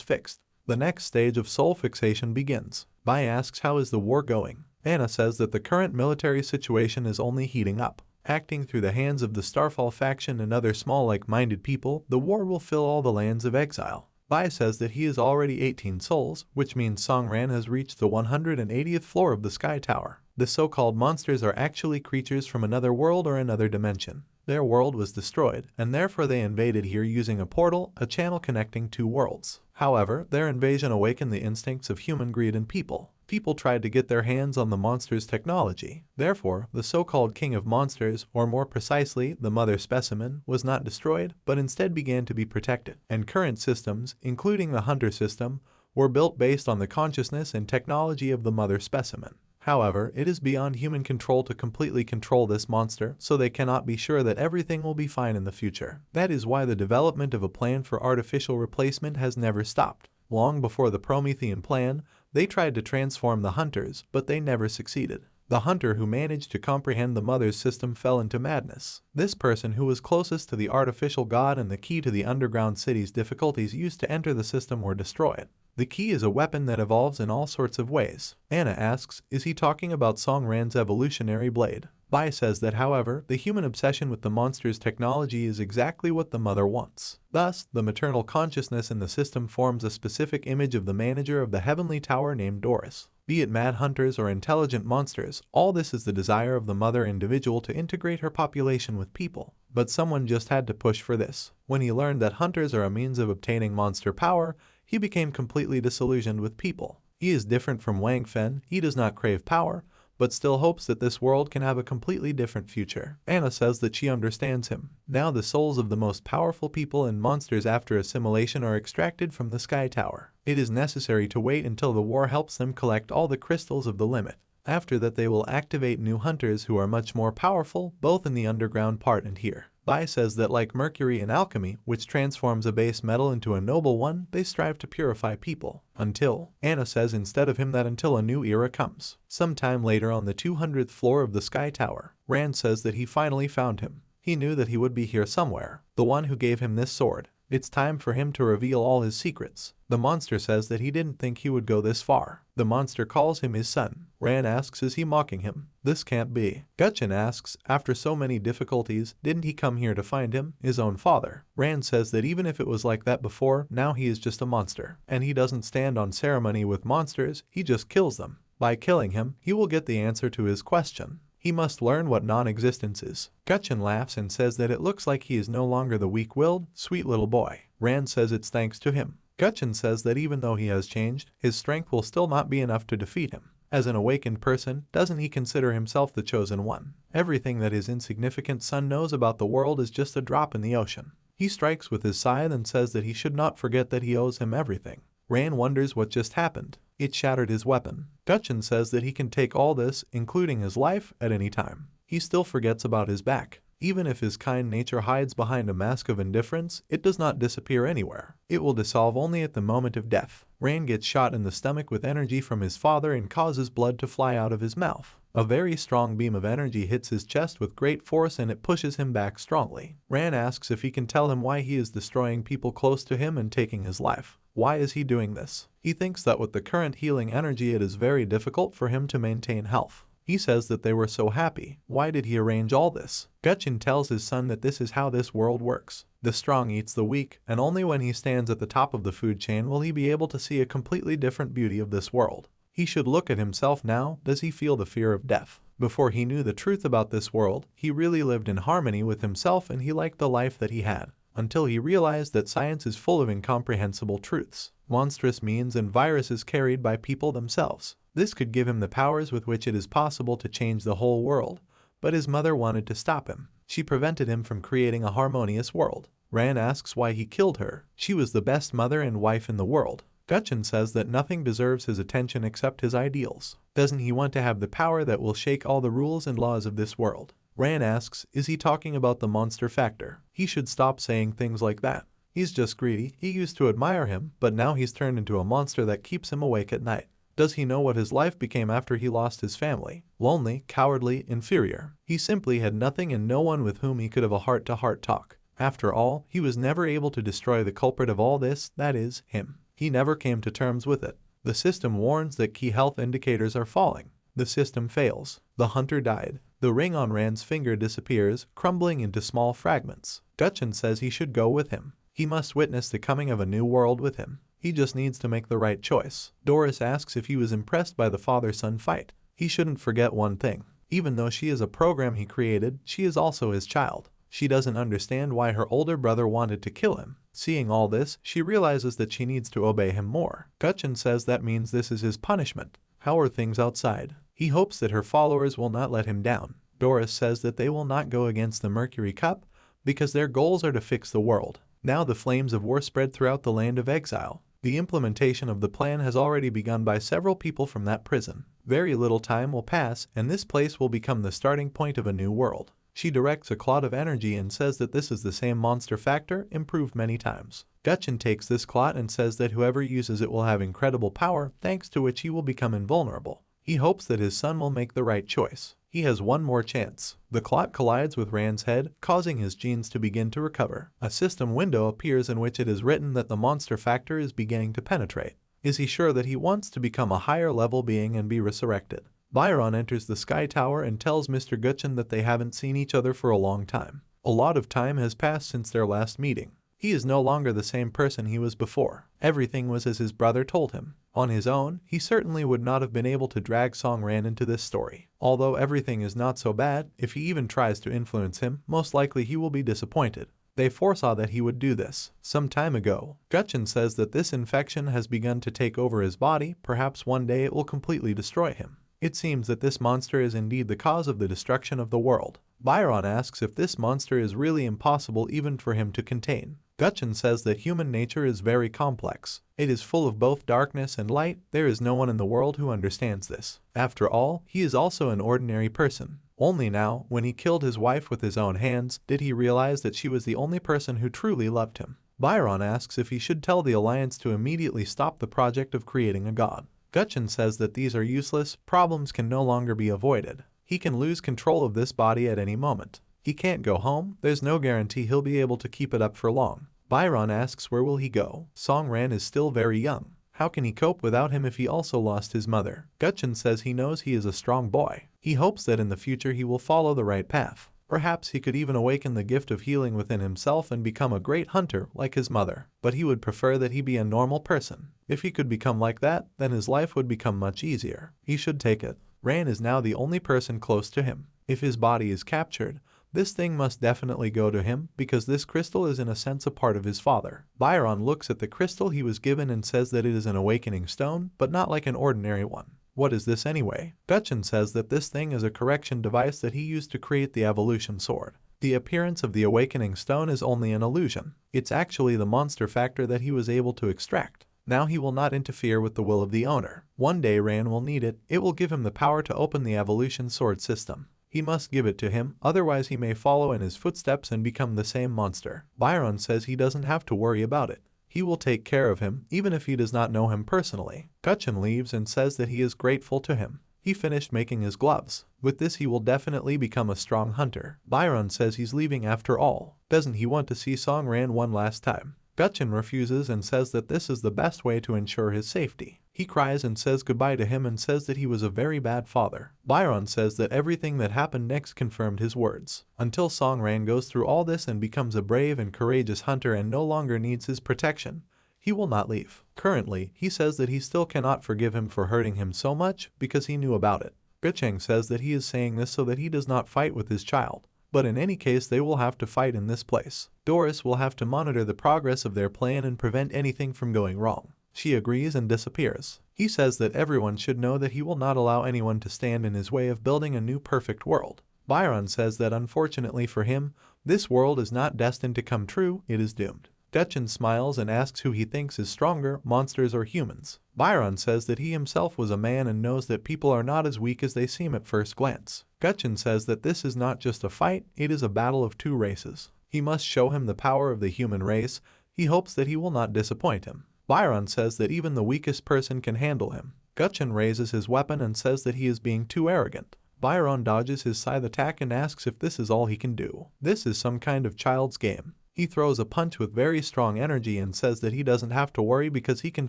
fixed. The next stage of soul fixation begins. Bai asks how is the war going. Anna says that the current military situation is only heating up. Acting through the hands of the Starfall faction and other small like-minded people, the war will fill all the lands of exile. Bai says that he is already 18 souls, which means Songran has reached the 180th floor of the Sky Tower. The so-called monsters are actually creatures from another world or another dimension. Their world was destroyed, and therefore they invaded here using a portal, a channel connecting two worlds. However, their invasion awakened the instincts of human greed in people. People tried to get their hands on the monster's technology. Therefore, the so-called king of monsters, or more precisely, the mother specimen, was not destroyed, but instead began to be protected. And current systems, including the hunter system, were built based on the consciousness and technology of the mother specimen. However, it is beyond human control to completely control this monster, so they cannot be sure that everything will be fine in the future. That is why the development of a plan for artificial replacement has never stopped. Long before the Promethean plan, they tried to transform the hunters, but they never succeeded. The hunter who managed to comprehend the mother's system fell into madness. This person who was closest to the artificial god and the key to the underground city's difficulties used to enter the system were destroyed. The key is a weapon that evolves in all sorts of ways. Anna asks, is he talking about Song Ran's evolutionary blade? Bai says that however, the human obsession with the monster's technology is exactly what the mother wants. Thus, the maternal consciousness in the system forms a specific image of the manager of the heavenly tower named Doris. Be it mad hunters or intelligent monsters, all this is the desire of the mother individual to integrate her population with people. But someone just had to push for this. When he learned that hunters are a means of obtaining monster power, he became completely disillusioned with people. He is different from Wang Fen, he does not crave power, but still hopes that this world can have a completely different future. Anna says that she understands him. Now the souls of the most powerful people and monsters after assimilation are extracted from the Sky Tower. It is necessary to wait until the war helps them collect all the crystals of the limit. After that they will activate new hunters who are much more powerful, both in the underground part and here. Bai says that like mercury in alchemy, which transforms a base metal into a noble one, they strive to purify people. Until, Anna says instead of him that until a new era comes. Sometime later on the 200th floor of the Sky Tower, Rand says that he finally found him. He knew that he would be here somewhere, the one who gave him this sword. It's time for him to reveal all his secrets. The monster says that he didn't think he would go this far. The monster calls him his son. Rand asks, is he mocking him? This can't be. Gutchin asks, after so many difficulties, didn't he come here to find him, his own father? Rand says that even if it was like that before, now he is just a monster. And he doesn't stand on ceremony with monsters, he just kills them. By killing him, he will get the answer to his question. He must learn what non-existence is. Gutchin laughs and says that it looks like he is no longer the weak-willed, sweet little boy. Rand says it's thanks to him. Gutchin says that even though he has changed, his strength will still not be enough to defeat him. As an awakened person, doesn't he consider himself the chosen one? Everything that his insignificant son knows about the world is just a drop in the ocean. He strikes with his scythe and says that he should not forget that he owes him everything. Rand wonders what just happened. It shattered his weapon. Gutchin says that he can take all this, including his life, at any time. He still forgets about his back. Even if his kind nature hides behind a mask of indifference, it does not disappear anywhere. It will dissolve only at the moment of death. Rand gets shot in the stomach with energy from his father and causes blood to fly out of his mouth. A very strong beam of energy hits his chest with great force and it pushes him back strongly. Rand asks if he can tell him why he is destroying people close to him and taking his life. Why is he doing this? He thinks that with the current healing energy it is very difficult for him to maintain health. He says that they were so happy. Why did he arrange all this? Gutchin tells his son that this is how this world works. The strong eats the weak, and only when he stands at the top of the food chain will he be able to see a completely different beauty of this world. He should look at himself now. Does he feel the fear of death? Before he knew the truth about this world, he really lived in harmony with himself and he liked the life that he had. Until he realized that science is full of incomprehensible truths, monstrous means and viruses carried by people themselves. This could give him the powers with which it is possible to change the whole world, but his mother wanted to stop him. She prevented him from creating a harmonious world. Rand asks why he killed her. She was the best mother and wife in the world. Gutchin says that nothing deserves his attention except his ideals. Doesn't he want to have the power that will shake all the rules and laws of this world? Rand asks, is he talking about the monster factor? He should stop saying things like that. He's just greedy. He used to admire him, but now he's turned into a monster that keeps him awake at night. Does he know what his life became after he lost his family? Lonely, cowardly, inferior. He simply had nothing and no one with whom he could have a heart-to-heart talk. After all, he was never able to destroy the culprit of all this, that is, him. He never came to terms with it. The system warns that key health indicators are falling. The system fails. The hunter died. The ring on Rand's finger disappears, crumbling into small fragments. Gutchin says he should go with him. He must witness the coming of a new world with him. He just needs to make the right choice. Doris asks if he was impressed by the father-son fight. He shouldn't forget one thing. Even though she is a program he created, she is also his child. She doesn't understand why her older brother wanted to kill him. Seeing all this, she realizes that she needs to obey him more. Gutchin says that means this is his punishment. How are things outside? He hopes that her followers will not let him down. Doris says that they will not go against the Mercury Cup because their goals are to fix the world. Now the flames of war spread throughout the land of exile. The implementation of the plan has already begun by several people from that prison. Very little time will pass, and this place will become the starting point of a new world. She directs a clot of energy and says that this is the same monster factor, improved many times. Gutchin takes this clot and says that whoever uses it will have incredible power, thanks to which he will become invulnerable. He hopes that his son will make the right choice. He has one more chance. The clot collides with Rand's head, causing his genes to begin to recover. A system window appears in which it is written that the monster factor is beginning to penetrate. Is he sure that he wants to become a higher level being and be resurrected? Byron enters the Sky Tower and tells Mr. Gutchin that they haven't seen each other for a long time. A lot of time has passed since their last meeting. He is no longer the same person he was before. Everything was as his brother told him. On his own, he certainly would not have been able to drag Song Ran into this story. Although everything is not so bad, if he even tries to influence him, most likely he will be disappointed. They foresaw that he would do this some time ago. Gutchin says that this infection has begun to take over his body. Perhaps one day it will completely destroy him. It seems that this monster is indeed the cause of the destruction of the world. Byron asks if this monster is really impossible even for him to contain. Gutchin says that human nature is very complex. It is full of both darkness and light. There is no one in the world who understands this. After all, he is also an ordinary person. Only now, when he killed his wife with his own hands, did he realize that she was the only person who truly loved him. Byron asks if he should tell the Alliance to immediately stop the project of creating a god. Gutchin says that these are useless, problems can no longer be avoided. He can lose control of this body at any moment. He can't go home, there's no guarantee he'll be able to keep it up for long. Byron asks where will he go. Songran is still very young. How can he cope without him if he also lost his mother? Gutchin says he knows he is a strong boy. He hopes that in the future he will follow the right path. Perhaps he could even awaken the gift of healing within himself and become a great hunter like his mother. But he would prefer that he be a normal person. If he could become like that, then his life would become much easier. He should take it. Ran is now the only person close to him. If his body is captured, this thing must definitely go to him because this crystal is in a sense a part of his father. Byron looks at the crystal he was given and says that it is an awakening stone, but not like an ordinary one. What is this anyway? Gutchin says that this thing is a correction device that he used to create the evolution sword. The appearance of the awakening stone is only an illusion. It's actually the monster factor that he was able to extract. Now he will not interfere with the will of the owner. One day Ran will need it. It will give him the power to open the evolution sword system. He must give it to him, otherwise he may follow in his footsteps and become the same monster. Byron says he doesn't have to worry about it. He will take care of him, even if he does not know him personally. Gutchin leaves and says that he is grateful to him. He finished making his gloves. With this he will definitely become a strong hunter. Byron says he's leaving after all. Doesn't he want to see Songran one last time? Gutchin refuses and says that this is the best way to ensure his safety. He cries and says goodbye to him and says that he was a very bad father. Byron says that everything that happened next confirmed his words. Until Songran goes through all this and becomes a brave and courageous hunter and no longer needs his protection, he will not leave. Currently, he says that he still cannot forgive him for hurting him so much because he knew about it. Gutcheng says that he is saying this so that he does not fight with his child. But in any case they will have to fight in this place. Doris will have to monitor the progress of their plan and prevent anything from going wrong. She agrees and disappears. He says that everyone should know that he will not allow anyone to stand in his way of building a new perfect world. Byron says that unfortunately for him, this world is not destined to come true, it is doomed. Gutchin smiles and asks who he thinks is stronger, monsters or humans. Byron says that he himself was a man and knows that people are not as weak as they seem at first glance. Gutchin says that this is not just a fight, it is a battle of two races. He must show him the power of the human race. He hopes that he will not disappoint him. Byron says that even the weakest person can handle him. Gutchin raises his weapon and says that he is being too arrogant. Byron dodges his scythe attack and asks if this is all he can do. This is some kind of child's game. He throws a punch with very strong energy and says that he doesn't have to worry because he can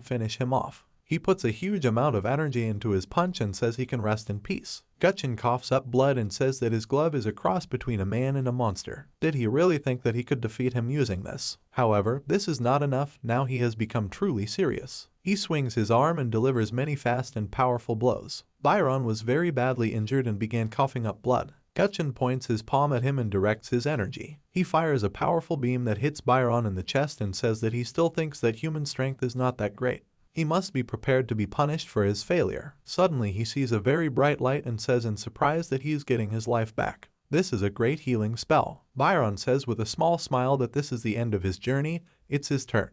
finish him off. He puts a huge amount of energy into his punch and says he can rest in peace. Gutchin coughs up blood and says that his glove is a cross between a man and a monster. Did he really think that he could defeat him using this? However, this is not enough, now he has become truly serious. He swings his arm and delivers many fast and powerful blows. Byron was very badly injured and began coughing up blood. Gutchin points his palm at him and directs his energy. He fires a powerful beam that hits Byron in the chest and says that he still thinks that human strength is not that great. He must be prepared to be punished for his failure. Suddenly he sees a very bright light and says in surprise that he is getting his life back. This is a great healing spell. Byron says with a small smile that this is the end of his journey, it's his turn.